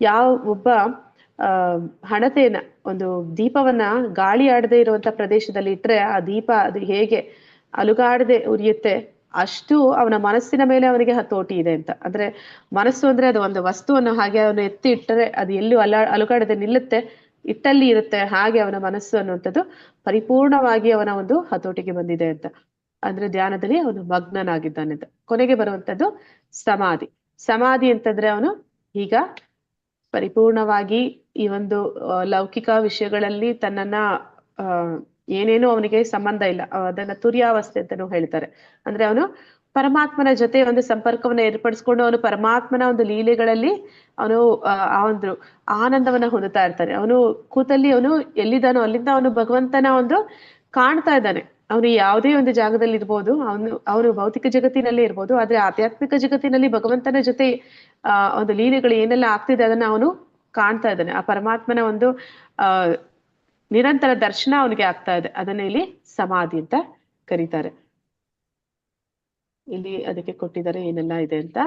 ಯಾವ ಒಬ್ಬ ಹಣತೆಯನ್ನ, ಒಂದು ದೀಪವನ್ನ ಗಾಳಿ ಆಡದೆ ಇರುವಂತ ಪ್ರದೇಶದಲ್ಲಿ ಇಟ್ರೆ ಆ ದೀಪ ಅದು ಹೇಗೆ ಅಲುಗಾಡದೆ ಉರಿಯುತ್ತೆ, ಅಷ್ಟು ಅವನ ಮನಸ್ಸಿನ ಮೇಲೆ ಅವನಿಗೆ ಹತೋಟಿ ಇದೆ ಅಂತ. ಅಂದ್ರೆ ಮನಸ್ಸು ಅಂದ್ರೆ ಅದು ಒಂದು ವಸ್ತುವನ್ನು ಹಾಗೆ ಅವನು ಎತ್ತಿ ಇಟ್ಟರೆ ಅದು ಎಲ್ಲೂ ಅಲುಗಾಡದೆ ನಿಲ್ಲುತ್ತೆ, ಇಟ್ಟಲ್ಲಿ ಇರುತ್ತೆ. ಹಾಗೆ ಅವನ ಮನಸ್ಸು ಅನ್ನುವಂಥದ್ದು ಪರಿಪೂರ್ಣವಾಗಿ ಅವನ ಒಂದು ಹತೋಟಿಗೆ ಬಂದಿದೆ ಅಂತ. ಅಂದ್ರೆ ಧ್ಯಾನದಲ್ಲಿ ಅವನು ಮಗ್ನನಾಗಿದ್ದಾನೆ ಅಂತ. ಕೊನೆಗೆ ಬರುವಂತದ್ದು ಸಮಾಧಿ ಅಂತಂದ್ರೆ ಅವನು ಈಗ ಪರಿಪೂರ್ಣವಾಗಿ ಈ ಒಂದು ಲೌಕಿಕ ವಿಷಯಗಳಲ್ಲಿ ತನ್ನನ್ನ ಏನೇನು ಅವನಿಗೆ ಸಂಬಂಧ ಇಲ್ಲ, ಅದನ್ನ ತುರ್ಯಾವಸ್ಥೆ ಅಂತಾನು ಹೇಳ್ತಾರೆ. ಅಂದ್ರೆ ಅವನು ಪರಮಾತ್ಮನ ಜೊತೆ ಒಂದು ಸಂಪರ್ಕವನ್ನ ಏರ್ಪಡಿಸ್ಕೊಂಡು ಅವನು ಪರಮಾತ್ಮನ ಒಂದು ಲೀಲೆಗಳಲ್ಲಿ ಅವನು ಆ ಒಂದು ಆನಂದವನ್ನ ಹೊಂದುತ್ತಾ ಇರ್ತಾನೆ. ಅವನು ಕೂತಲ್ಲಿ ಅವನು ಎಲ್ಲಿದ್ದಾನೋ ಅಲ್ಲಿಂದ ಅವನು ಭಗವಂತನ ಒಂದು ಕಾಣ್ತಾ ಇದ್ದಾನೆ. ಅವನು ಯಾವುದೇ ಒಂದು ಜಾಗದಲ್ಲಿ ಇರ್ಬೋದು, ಅವನು ಭೌತಿಕ ಜಗತ್ತಿನಲ್ಲೇ ಇರ್ಬೋದು, ಆದ್ರೆ ಆಧ್ಯಾತ್ಮಿಕ ಜಗತ್ತಿನಲ್ಲಿ ಭಗವಂತನ ಜೊತೆ ಒಂದು ಲೀಲೆಗಳು ಏನೆಲ್ಲ ಆಗ್ತಿದೆ ಅದನ್ನ ಅವನು ಕಾಣ್ತಾ ಇದ್ದಾನೆ. ಆ ಪರಮಾತ್ಮನ ಒಂದು ನಿರಂತರ ದರ್ಶನ ಅವನಿಗೆ ಆಗ್ತಾ ಇದೆ. ಅದನ್ನ ಇಲ್ಲಿ ಸಮಾಧಿ ಅಂತ ಕರೀತಾರೆ. ಇಲ್ಲಿ ಅದಕ್ಕೆ ಕೊಟ್ಟಿದ್ದಾರೆ ಏನೆಲ್ಲ ಇದೆ ಅಂತ.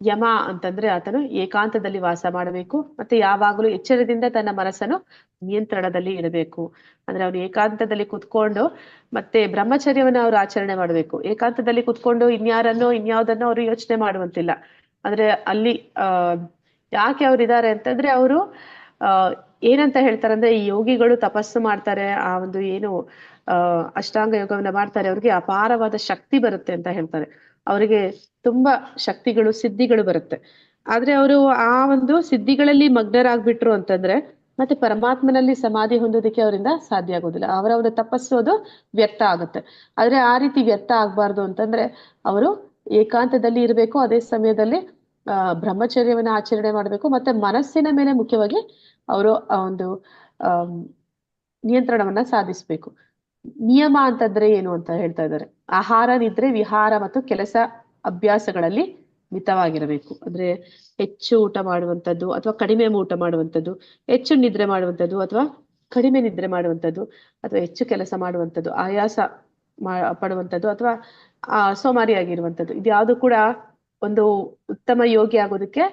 ಯಮ ಅಂತಂದ್ರೆ ಆತನು ಏಕಾಂತದಲ್ಲಿ ವಾಸ ಮಾಡಬೇಕು. ಮತ್ತೆ ಯಾವಾಗಲೂ ಎಚ್ಚರದಿಂದ ತನ್ನ ಮನಸ್ಸನ್ನು ನಿಯಂತ್ರಣದಲ್ಲಿ ಇಡಬೇಕು. ಅಂದ್ರೆ ಅವನು ಏಕಾಂತದಲ್ಲಿ ಕುತ್ಕೊಂಡು ಮತ್ತೆ ಬ್ರಹ್ಮಚರ್ಯವನ್ನ ಅವ್ರು ಆಚರಣೆ ಮಾಡಬೇಕು. ಏಕಾಂತದಲ್ಲಿ ಕುತ್ಕೊಂಡು ಇನ್ಯಾವುದನ್ನೋ ಅವ್ರು ಯೋಚನೆ ಮಾಡುವಂತಿಲ್ಲ. ಅಂದ್ರೆ ಅಲ್ಲಿ ಯಾಕೆ ಅವ್ರು ಇದ್ದಾರೆ ಅಂತಂದ್ರೆ ಅವರು ಏನಂತ ಹೇಳ್ತಾರಂದ್ರೆ, ಈ ಯೋಗಿಗಳು ತಪಸ್ಸು ಮಾಡ್ತಾರೆ, ಆ ಒಂದು ಏನು ಅಷ್ಟಾಂಗ ಯೋಗವನ್ನ ಮಾಡ್ತಾರೆ, ಅವ್ರಿಗೆ ಅಪಾರವಾದ ಶಕ್ತಿ ಬರುತ್ತೆ ಅಂತ ಹೇಳ್ತಾರೆ. ಅವರಿಗೆ ತುಂಬಾ ಶಕ್ತಿಗಳು, ಸಿದ್ಧಿಗಳು ಬರುತ್ತೆ. ಆದ್ರೆ ಅವರು ಆ ಒಂದು ಸಿದ್ಧಿಗಳಲ್ಲಿ ಮಗ್ನರಾಗ್ಬಿಟ್ರು ಅಂತಂದ್ರೆ ಮತ್ತೆ ಪರಮಾತ್ಮನಲ್ಲಿ ಸಮಾಧಿ ಹೊಂದೋದಕ್ಕೆ ಅವರಿಂದ ಸಾಧ್ಯ ಆಗೋದಿಲ್ಲ. ಅವರ ಒಂದು ತಪಸ್ಸು ಅದು ವ್ಯರ್ಥ ಆಗುತ್ತೆ. ಆದ್ರೆ ಆ ರೀತಿ ವ್ಯರ್ಥ ಆಗ್ಬಾರ್ದು ಅಂತಂದ್ರೆ ಅವರು ಏಕಾಂತದಲ್ಲಿ ಇರಬೇಕು. ಅದೇ ಸಮಯದಲ್ಲಿ ಬ್ರಹ್ಮಚರ್ಯವನ್ನ ಆಚರಣೆ ಮಾಡಬೇಕು. ಮತ್ತೆ ಮನಸ್ಸಿನ ಮೇಲೆ ಮುಖ್ಯವಾಗಿ ಅವರು ಆ ಒಂದು ನಿಯಂತ್ರಣವನ್ನ ಸಾಧಿಸ್ಬೇಕು. ನಿಯಮ ಅಂತಂದ್ರೆ ಏನು ಅಂತ ಹೇಳ್ತಾ ಇದ್ದಾರೆ. ಆಹಾರ, ನಿದ್ರೆ, ವಿಹಾರ ಮತ್ತು ಕೆಲಸ ಅಭ್ಯಾಸಗಳಲ್ಲಿ ಮಿತವಾಗಿರಬೇಕು. ಅಂದ್ರೆ ಹೆಚ್ಚು ಊಟ ಮಾಡುವಂಥದ್ದು ಅಥವಾ ಕಡಿಮೆ ಊಟ ಮಾಡುವಂಥದ್ದು, ಹೆಚ್ಚು ನಿದ್ರೆ ಮಾಡುವಂಥದ್ದು ಅಥವಾ ಕಡಿಮೆ ನಿದ್ರೆ ಮಾಡುವಂಥದ್ದು, ಅಥವಾ ಹೆಚ್ಚು ಕೆಲಸ ಮಾಡುವಂಥದ್ದು, ಆಯಾಸ ಪಡುವಂಥದ್ದು ಅಥವಾ ಸೋಮಾರಿಯಾಗಿರುವಂಥದ್ದು, ಇದ್ಯಾವುದು ಕೂಡ ಒಂದು ಉತ್ತಮ ಯೋಗಿ ಆಗೋದಕ್ಕೆ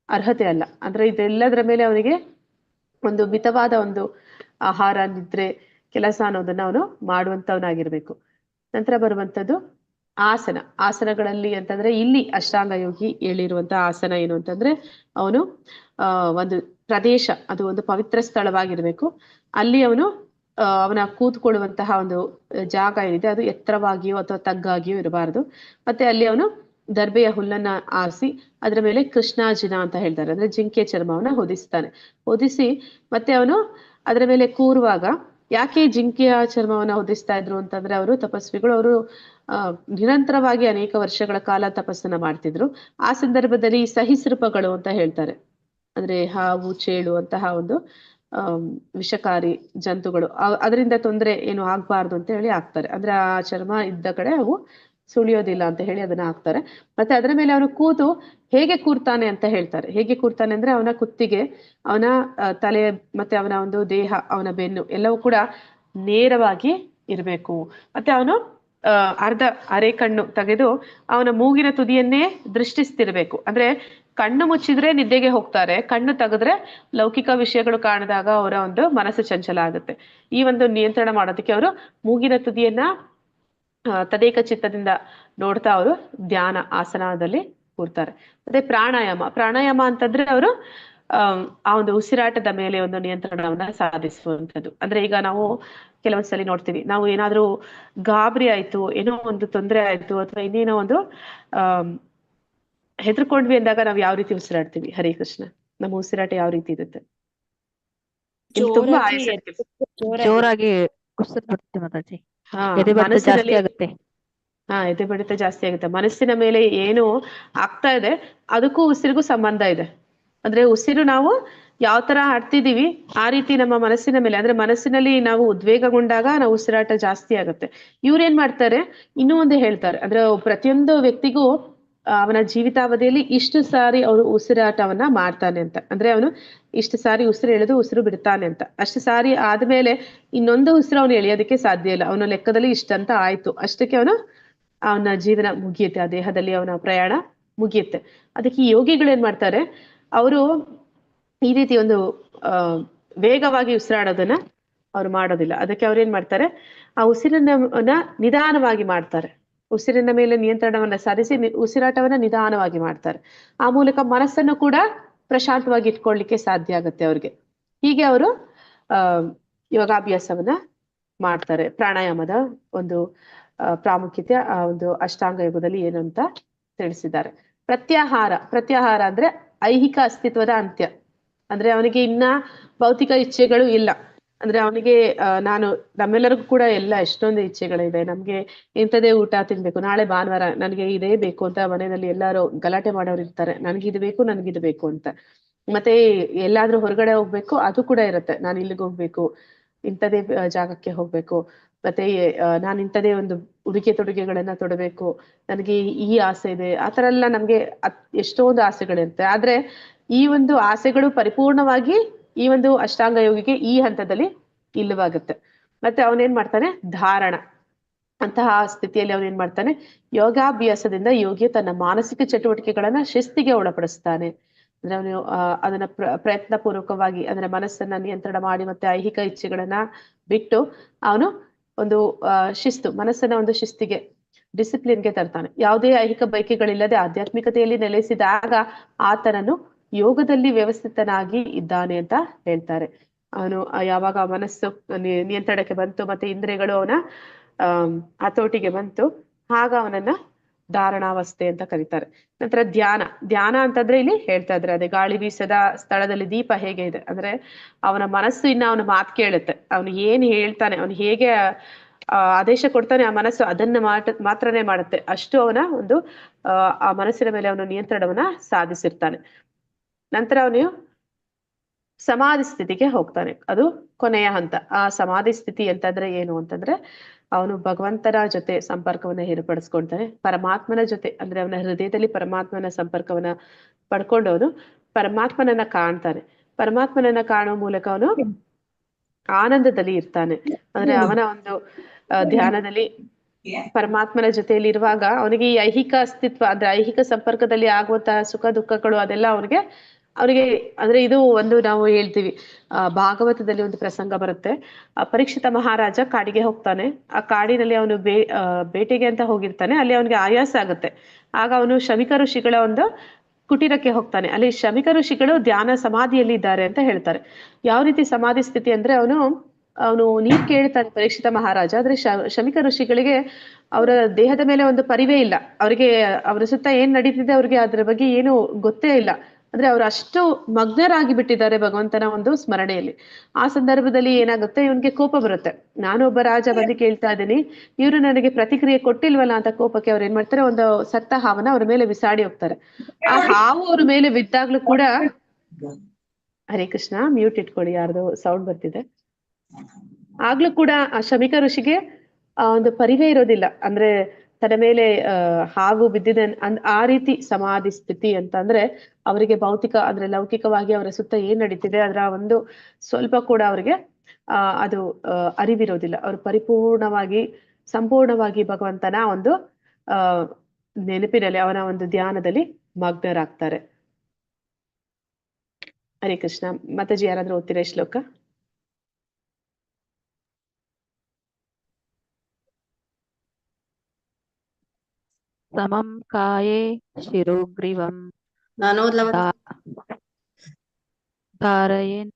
ಅರ್ಹತೆ ಅಲ್ಲ. ಅಂದ್ರೆ ಇದೆಲ್ಲದರ ಮೇಲೆ ಅವನಿಗೆ ಒಂದು ಮಿತವಾದ ಒಂದು ಆಹಾರ, ನಿದ್ರೆ, ಕೆಲಸ ಅನ್ನೋದನ್ನ ಅವನು ಮಾಡುವಂತವನಾಗಿರ್ಬೇಕು. ನಂತರ ಬರುವಂಥದ್ದು ಆಸನ. ಆಸನಗಳಲ್ಲಿ ಅಂತಂದ್ರೆ ಇಲ್ಲಿ ಅಷ್ಟಾಂಗ ಯೋಗಿ ಹೇಳಿರುವಂತಹ ಆಸನ ಏನು ಅಂತಂದ್ರೆ ಅವನು ಒಂದು ಪ್ರದೇಶ, ಅದು ಒಂದು ಪವಿತ್ರ ಸ್ಥಳವಾಗಿರ್ಬೇಕು. ಅಲ್ಲಿ ಅವನು ಅವನ ಕೂತ್ಕೊಳ್ಳುವಂತಹ ಒಂದು ಜಾಗ ಏನಿದೆ ಅದು ಎತ್ತರವಾಗಿಯೋ ಅಥವಾ ತಗ್ಗಾಗಿಯೋ ಇರಬಾರದು. ಮತ್ತೆ ಅಲ್ಲಿ ಅವನು ದರ್ಬೆಯ ಹುಲ್ಲನ್ನ ಆರಿಸಿ ಅದರ ಮೇಲೆ ಕೃಷ್ಣಾಜಿನ ಅಂತ ಹೇಳ್ತಾರೆ, ಅಂದ್ರೆ ಜಿಂಕೆ ಚರ್ಮವನ್ನ ಹೊದಿಸಿ ಮತ್ತೆ ಅವನು ಅದರ ಮೇಲೆ ಕೂರುವಾಗ ಯಾಕೆ ಜಿಂಕೆಯ ಚರ್ಮವನ್ನ ಹೊದಿಸ್ತಾ ಇದ್ರು ಅಂತಂದ್ರೆ ಅವರು ತಪಸ್ವಿಗಳು, ಅವರು ನಿರಂತರವಾಗಿ ಅನೇಕ ವರ್ಷಗಳ ಕಾಲ ತಪಸ್ಸನ್ನ ಮಾಡ್ತಿದ್ರು. ಆ ಸಂದರ್ಭದಲ್ಲಿ ಸಹಿಸೃಪಗಳು ಅಂತ ಹೇಳ್ತಾರೆ, ಅಂದ್ರೆ ಹಾವು, ಚೇಳು ಅಂತಹ ಒಂದು ವಿಷಕಾರಿ ಜಂತುಗಳು, ಅದರಿಂದ ತೊಂದರೆ ಏನು ಆಗ್ಬಾರ್ದು ಅಂತ ಹೇಳಿ ಹಾಕ್ತಾರೆ. ಅಂದ್ರೆ ಆ ಚರ್ಮ ಇದ್ದ ಕಡೆ ಅವು ಸುಳಿಯೋದಿಲ್ಲ ಅಂತ ಹೇಳಿ ಅದನ್ನ ಹಾಕ್ತಾರೆ. ಮತ್ತೆ ಅದರ ಮೇಲೆ ಅವನು ಕೂತು ಹೇಗೆ ಕೂರ್ತಾನೆ ಅಂತ ಹೇಳ್ತಾರೆ. ಹೇಗೆ ಕೂರ್ತಾನೆ ಅಂದ್ರೆ ಅವನ ಕುತ್ತಿಗೆ, ಅವನ ತಲೆ, ಮತ್ತೆ ಅವನ ಒಂದು ದೇಹ, ಅವನ ಬೆನ್ನು ಎಲ್ಲವೂ ಕೂಡ ನೇರವಾಗಿ ಇರಬೇಕು. ಮತ್ತೆ ಅವನು ಅರ್ಧ ಅರೆ ಕಣ್ಣು ತೆಗೆದು ಅವನ ಮೂಗಿನ ತುದಿಯನ್ನೇ ದೃಷ್ಟಿಸ್ತಿರ್ಬೇಕು. ಅಂದ್ರೆ ಕಣ್ಣು ಮುಚ್ಚಿದ್ರೆ ನಿದ್ದೆಗೆ ಹೋಗ್ತಾರೆ, ಕಣ್ಣು ತೆಗೆದ್ರೆ ಲೌಕಿಕ ವಿಷಯಗಳು ಕಾಣಿದಾಗ ಅವರ ಒಂದು ಮನಸ್ಸು ಚಂಚಲ ಆಗುತ್ತೆ. ಈ ಒಂದು ನಿಯಂತ್ರಣ ಮಾಡೋದಕ್ಕೆ ಅವರು ಮೂಗಿನ ತುದಿಯನ್ನ ತದೇಕ ಚಿತ್ತದಿಂದ ನೋಡ್ತಾ ಅವರು ಧ್ಯಾನ ಆಸನದಲ್ಲಿ ಕೂರ್ತಾರೆ. ಮತ್ತೆ ಪ್ರಾಣಾಯಾಮ ಅಂತಂದ್ರೆ ಅವರು ಆ ಒಂದು ಉಸಿರಾಟದ ಮೇಲೆ ಒಂದು ನಿಯಂತ್ರಣವನ್ನ ಸಾಧಿಸುವಂಥದ್ದು. ಅಂದ್ರೆ ಈಗ ನಾವು ಕೆಲವೊಂದ್ಸಲಿ ನೋಡ್ತೀವಿ, ನಾವು ಏನಾದ್ರೂ ಗಾಬರಿ ಆಯ್ತು, ಏನೋ ಒಂದು ತೊಂದರೆ ಆಯ್ತು, ಅಥವಾ ಇನ್ನೇನೋ ಒಂದು ಹೆದರ್ಕೊಂಡ್ವಿ ಅಂದಾಗ ನಾವು ಯಾವ ರೀತಿ ಉಸಿರಾಡ್ತೀವಿ? ಹರೇ ಕೃಷ್ಣ, ನಮ್ಮ ಉಸಿರಾಟ ಯಾವ ರೀತಿ ಇರುತ್ತೆ? ತುಂಬಾ ಜೋರಾಗಿ ಉಸಿರು ಬಿಡ್ತೀವಿ ಮಾತಾಜಿ. ಮನಸ್ಸಿನಲ್ಲಿ ಆಗುತ್ತೆ. ಎದೆ ಬಡಿತ ಜಾಸ್ತಿ ಆಗುತ್ತೆ. ಮನಸ್ಸಿನ ಮೇಲೆ ಏನು ಆಗ್ತಾ ಇದೆ ಅದಕ್ಕೂ ಉಸಿರಿಗೂ ಸಂಬಂಧ ಇದೆ. ಅಂದ್ರೆ ಉಸಿರು ನಾವು ಯಾವ ತರ ಆಡ್ತಿದೀವಿ ಆ ರೀತಿ ನಮ್ಮ ಮನಸ್ಸಿನ ಮೇಲೆ, ಅಂದ್ರೆ ಮನಸ್ಸಿನಲ್ಲಿ ನಾವು ಉದ್ವೇಗಗೊಂಡಾಗ ನಾವು ಉಸಿರಾಟ ಜಾಸ್ತಿ ಆಗುತ್ತೆ. ಇವ್ರೇನ್ ಮಾಡ್ತಾರೆ, ಇನ್ನೂ ಒಂದು ಹೇಳ್ತಾರೆ, ಅಂದ್ರೆ ಪ್ರತಿಯೊಂದು ವ್ಯಕ್ತಿಗೂ ಅವನ ಜೀವಿತಾವಧಿಯಲ್ಲಿ ಇಷ್ಟು ಸಾರಿ ಅವನು ಉಸಿರಾಟವನ್ನ ಮಾಡ್ತಾನೆ ಅಂತ. ಅಂದ್ರೆ ಅವನು ಇಷ್ಟು ಸಾರಿ ಉಸಿರು ಎಳೆದು ಉಸಿರು ಬಿಡ್ತಾನೆ ಅಂತ. ಅಷ್ಟು ಸಾರಿ ಆದ್ಮೇಲೆ ಇನ್ನೊಂದು ಉಸಿರು ಅವನು ಎಳೆಯೋದಕ್ಕೆ ಸಾಧ್ಯ ಇಲ್ಲ. ಅವನ ಲೆಕ್ಕದಲ್ಲಿ ಇಷ್ಟಂತ ಆಯ್ತು, ಅಷ್ಟಕ್ಕೆ ಅವನ ಜೀವನ ಮುಗಿಯುತ್ತೆ, ಆ ದೇಹದಲ್ಲಿ ಅವನ ಪ್ರಯಾಣ ಮುಗಿಯುತ್ತೆ. ಅದಕ್ಕೆ ಈ ಯೋಗಿಗಳು ಏನ್ ಮಾಡ್ತಾರೆ, ಅವರು ಈ ರೀತಿ ಒಂದು ವೇಗವಾಗಿ ಉಸಿರಾಡೋದನ್ನ ಅವ್ರು ಮಾಡೋದಿಲ್ಲ. ಅದಕ್ಕೆ ಅವ್ರು ಏನ್ ಮಾಡ್ತಾರೆ, ಆ ಉಸಿರನ್ನ ನಿಧಾನವಾಗಿ ಮಾಡ್ತಾರೆ. ಉಸಿರಿನ ಮೇಲೆ ನಿಯಂತ್ರಣವನ್ನ ಸಾಧಿಸಿ ಉಸಿರಾಟವನ್ನ ನಿಧಾನವಾಗಿ ಮಾಡ್ತಾರೆ. ಆ ಮೂಲಕ ಮನಸ್ಸನ್ನು ಕೂಡ ಪ್ರಶಾಂತವಾಗಿ ಇಟ್ಕೊಳ್ಳಿಕ್ಕೆ ಸಾಧ್ಯ ಆಗುತ್ತೆ ಅವ್ರಿಗೆ. ಹೀಗೆ ಅವರು ಯೋಗಾಭ್ಯಾಸವನ್ನ ಮಾಡ್ತಾರೆ. ಪ್ರಾಣಾಯಾಮದ ಒಂದು ಪ್ರಾಮುಖ್ಯತೆ ಆ ಒಂದು ಅಷ್ಟಾಂಗ ಯೋಗದಲ್ಲಿ ಏನು ಅಂತ ತಿಳಿಸಿದ್ದಾರೆ. ಪ್ರತ್ಯಾಹಾರ ಅಂದ್ರೆ ಐಹಿಕ ಅಸ್ತಿತ್ವದ ಅಂತ್ಯ. ಅಂದ್ರೆ ಅವನಿಗೆ ಇನ್ನ ಭೌತಿಕ ಇಚ್ಛೆಗಳು ಇಲ್ಲ. ಅಂದ್ರೆ ಅವನಿಗೆ ನಮ್ಮೆಲ್ಲರಿಗೂ ಕೂಡ ಎಲ್ಲ ಎಷ್ಟೊಂದು ಇಚ್ಛೆಗಳಿದೆ. ನಮ್ಗೆ ಇಂಥದೇ ಊಟ ತಿನ್ಬೇಕು, ನಾಳೆ ಭಾನುವಾರ ನನಗೆ ಇದೇ ಬೇಕು ಅಂತ ಮನೆಯಲ್ಲಿ ಎಲ್ಲಾರು ಗಲಾಟೆ ಮಾಡೋರು ಇರ್ತಾರೆ, ನನ್ಗಿದು ಬೇಕು ಅಂತ. ಮತ್ತೆ ಎಲ್ಲಾದ್ರೂ ಹೊರಗಡೆ ಹೋಗ್ಬೇಕು, ಅದು ಕೂಡ ಇರುತ್ತೆ, ನಾನು ಇಲ್ಲಿಗೆ ಹೋಗ್ಬೇಕು, ಇಂಥದೇ ಜಾಗಕ್ಕೆ ಹೋಗ್ಬೇಕು, ಮತ್ತೆ ನಾನು ಇಂಥದೇ ಒಂದು ಉಡುಗೆ ತೊಡುಗೆಗಳನ್ನ ತೊಡಬೇಕು, ನನಗೆ ಈ ಆಸೆ ಇದೆ. ಆ ತರ ಎಲ್ಲ ನಮ್ಗೆ ಎಷ್ಟೊಂದು ಆಸೆಗಳಿರುತ್ತೆ. ಆದ್ರೆ ಈ ಒಂದು ಆಸೆಗಳು ಪರಿಪೂರ್ಣವಾಗಿ ಈ ಒಂದು ಅಷ್ಟಾಂಗ ಯೋಗಿಗೆ ಈ ಹಂತದಲ್ಲಿ ಇಲ್ಲವಾಗುತ್ತೆ. ಮತ್ತೆ ಅವನೇನ್ ಮಾಡ್ತಾನೆ, ಧಾರಣ ಅಂತಹ ಸ್ಥಿತಿಯಲ್ಲಿ ಅವನೇನ್ ಮಾಡ್ತಾನೆ, ಯೋಗಾಭ್ಯಾಸದಿಂದ ಯೋಗಿ ತನ್ನ ಮಾನಸಿಕ ಚಟುವಟಿಕೆಗಳನ್ನ ಶಿಸ್ತಿಗೆ ಒಳಪಡಿಸ್ತಾನೆ. ಅಂದ್ರೆ ಅವನು ಅದನ್ನ ಪ್ರಯತ್ನ ಪೂರ್ವಕವಾಗಿ ಅದನ್ನ ಮನಸ್ಸನ್ನ ನಿಯಂತ್ರಣ ಮಾಡಿ ಮತ್ತೆ ಐಹಿಕ ಇಚ್ಛೆಗಳನ್ನ ಬಿಟ್ಟು ಅವನು ಒಂದು ಮನಸ್ಸನ್ನ ಒಂದು ಶಿಸ್ತಿಗೆ, ಡಿಸಿಪ್ಲಿನ್ಗೆ ತರ್ತಾನೆ. ಯಾವುದೇ ಐಹಿಕ ಬಯಕೆಗಳಿಲ್ಲದೆ ಆಧ್ಯಾತ್ಮಿಕತೆಯಲ್ಲಿ ನೆಲೆಸಿದಾಗ ಆತನನ್ನು ಯೋಗದಲ್ಲಿ ವ್ಯವಸ್ಥಿತನಾಗಿ ಇದ್ದಾನೆ ಅಂತ ಹೇಳ್ತಾರೆ. ಅವನು ಯಾವಾಗ ಮನಸ್ಸು ನಿಯಂತ್ರಣಕ್ಕೆ ಬಂತು ಮತ್ತೆ ಇಂದ್ರಿಯಗಳು ಅವನ ಹತೋಟಿಗೆ ಬಂತು, ಆಗ ಅವನನ್ನ ಧಾರಣಾವಸ್ಥೆ ಅಂತ ಕರೀತಾರೆ. ನಂತರ ಧ್ಯಾನ ಅಂತಂದ್ರೆ ಇಲ್ಲಿ ಹೇಳ್ತಾ ಇದ್ರೆ ಅದೇ ಗಾಳಿ ಬೀಸದ ಸ್ಥಳದಲ್ಲಿ ದೀಪ ಹೇಗೆ ಇದೆ ಅಂದ್ರೆ ಅವನ ಮನಸ್ಸು ಇನ್ನ ಅವನ ಮಾತು ಕೇಳುತ್ತೆ. ಅವನು ಏನ್ ಹೇಳ್ತಾನೆ, ಅವನು ಹೇಗೆ ಆದೇಶ ಕೊಡ್ತಾನೆ, ಆ ಮನಸ್ಸು ಅದನ್ನ ಮಾತ್ರನೇ ಮಾಡುತ್ತೆ. ಅಷ್ಟು ಅವನ ಒಂದು ಆ ಮನಸ್ಸಿನ ಮೇಲೆ ಅವನು ನಿಯಂತ್ರಣವನ್ನ ಸಾಧಿಸಿರ್ತಾನೆ. ನಂತರ ಅವನು ಸಮಾಧಿ ಸ್ಥಿತಿಗೆ ಹೋಗ್ತಾನೆ. ಅದು ಕೊನೆಯ ಹಂತ. ಆ ಸಮಾಧಿ ಸ್ಥಿತಿ ಅಂತಂದ್ರೆ ಏನು ಅಂತಂದ್ರೆ ಅವನು ಭಗವಂತನ ಜೊತೆ ಸಂಪರ್ಕವನ್ನ ಏರ್ಪಡಿಸ್ಕೊಳ್ತಾನೆ. ಪರಮಾತ್ಮನ ಜೊತೆ ಅಂದ್ರೆ ಅವನ ಹೃದಯದಲ್ಲಿ ಪರಮಾತ್ಮನ ಸಂಪರ್ಕವನ್ನ ಪಡ್ಕೊಂಡವನು ಪರಮಾತ್ಮನನ್ನ ಕಾಣ್ತಾನೆ. ಪರಮಾತ್ಮನನ್ನ ಕಾಣುವ ಮೂಲಕ ಅವನು ಆನಂದದಲ್ಲಿ ಇರ್ತಾನೆ. ಅಂದ್ರೆ ಅವನ ಒಂದು ಧ್ಯಾನದಲ್ಲಿ ಪರಮಾತ್ಮನ ಜೊತೆಯಲ್ಲಿ ಇರುವಾಗ ಅವನಿಗೆ ಈ ಐಹಿಕ ಅಸ್ತಿತ್ವ ಅಂದ್ರೆ ಐಹಿಕ ಸಂಪರ್ಕದಲ್ಲಿ ಆಗುವಂತಹ ಸುಖ ದುಃಖಗಳು ಅದೆಲ್ಲ ಅವನಿಗೆ ಅಂದ್ರೆ ಇದು ಒಂದು ನಾವು ಹೇಳ್ತೀವಿ ಭಾಗವತದಲ್ಲಿ ಒಂದು ಪ್ರಸಂಗ ಬರುತ್ತೆ. ಪರೀಕ್ಷಿತ ಮಹಾರಾಜ ಕಾಡಿಗೆ ಹೋಗ್ತಾನೆ. ಆ ಕಾಡಿನಲ್ಲಿ ಅವನು ಬೇಟೆಗೆ ಅಂತ ಹೋಗಿರ್ತಾನೆ. ಅಲ್ಲಿ ಅವನಿಗೆ ಆಯಾಸ ಆಗುತ್ತೆ. ಆಗ ಅವನು ಶಮಿಕ ಋಷಿಗಳ ಒಂದು ಕುಟೀರಕ್ಕೆ ಹೋಗ್ತಾನೆ. ಅಲ್ಲಿ ಶಮಿಕ ಋಷಿಗಳು ಧ್ಯಾನ ಸಮಾಧಿಯಲ್ಲಿ ಇದ್ದಾರೆ ಅಂತ ಹೇಳ್ತಾರೆ. ಯಾವ ರೀತಿ ಸಮಾಧಿ ಸ್ಥಿತಿ ಅಂದ್ರೆ ಅವನು ನೀರ್ ಕೇಳ್ತಾನೆ ಪರೀಕ್ಷಿತ ಮಹಾರಾಜ. ಆದ್ರೆ ಶಮಿಕ ಋಷಿಗಳಿಗೆ ಅವರ ದೇಹದ ಮೇಲೆ ಒಂದು ಪರಿವೇ ಇಲ್ಲ. ಅವರಿಗೆ ಅವರ ಸುತ್ತ ಏನ್ ನಡೀತಿದೆ ಅವ್ರಿಗೆ ಅದ್ರ ಬಗ್ಗೆ ಏನು ಗೊತ್ತೇ ಇಲ್ಲ. ಅಂದ್ರೆ ಅವ್ರು ಅಷ್ಟು ಮಗ್ನರಾಗಿ ಬಿಟ್ಟಿದ್ದಾರೆ ಭಗವಂತನ ಒಂದು ಸ್ಮರಣೆಯಲ್ಲಿ. ಆ ಸಂದರ್ಭದಲ್ಲಿ ಏನಾಗುತ್ತೆ, ಇವನ್ಗೆ ಕೋಪ ಬರುತ್ತೆ. ನಾನು ಒಬ್ಬ ರಾಜ ಬಂದು ಕೇಳ್ತಾ ಇದ್ದೀನಿ, ಇವರು ನನಗೆ ಪ್ರತಿಕ್ರಿಯೆ ಕೊಟ್ಟಿಲ್ವಲ್ಲ ಅಂತ ಕೋಪಕ್ಕೆ ಅವ್ರು ಏನ್ ಮಾಡ್ತಾರೆ, ಒಂದು ಸತ್ತ ಹಾವನ್ನ ಅವ್ರ ಮೇಲೆ ಬಿಸಾಡಿ ಹೋಗ್ತಾರೆ. ಆ ಹಾವು ಅವ್ರ ಮೇಲೆ ಬಿದ್ದಾಗ್ಲೂ ಕೂಡ ಹರೇ ಕೃಷ್ಣ, ಮ್ಯೂಟ್ ಇಟ್ಕೊಳ್ಳಿ, ಯಾರ್ದು ಸೌಂಡ್ ಬರ್ತಿದೆ. ಆಗ್ಲೂ ಕೂಡ ಆ ಶಮಿಕ ಋಷಿಗೆ ಒಂದು ಪರಿವೇ ಇರೋದಿಲ್ಲ. ಅಂದ್ರೆ ತನ್ನ ಮೇಲೆ ಹಾವು ಬಿದ್ದಿದೆ ಆ ರೀತಿ ಸಮಾಧಿ ಸ್ಥಿತಿ ಅಂತ ಅಂದ್ರೆ ಅವರಿಗೆ ಭೌತಿಕ ಅಂದ್ರೆ ಲೌಕಿಕವಾಗಿ ಅವರ ಸುತ್ತ ಏನ್ ನಡೀತಿದೆ ಅದರ ಒಂದು ಸ್ವಲ್ಪ ಕೂಡ ಅವರಿಗೆ ಅದು ಅರಿವಿರೋದಿಲ್ಲ. ಅವರು ಪರಿಪೂರ್ಣವಾಗಿ ಸಂಪೂರ್ಣವಾಗಿ ಭಗವಂತನ ಒಂದು ನೆನಪಿನಲ್ಲಿ ಅವನ ಒಂದು ಧ್ಯಾನದಲ್ಲಿ ಮಗ್ನರಾಗ್ತಾರೆ. ಹರೇ ಕೃಷ್ಣ. ಮಾತಾಜಿ ಯಾರಾದ್ರೂ ಓದ್ತೀರಾ ಈ ಶ್ಲೋಕ? ಸಮಂ ಕಾಯೇ ಶಿರೋಗ್ರೀವಂ ನಾನು ಓದ್ಲವ? ಧಾರಯೇನ್.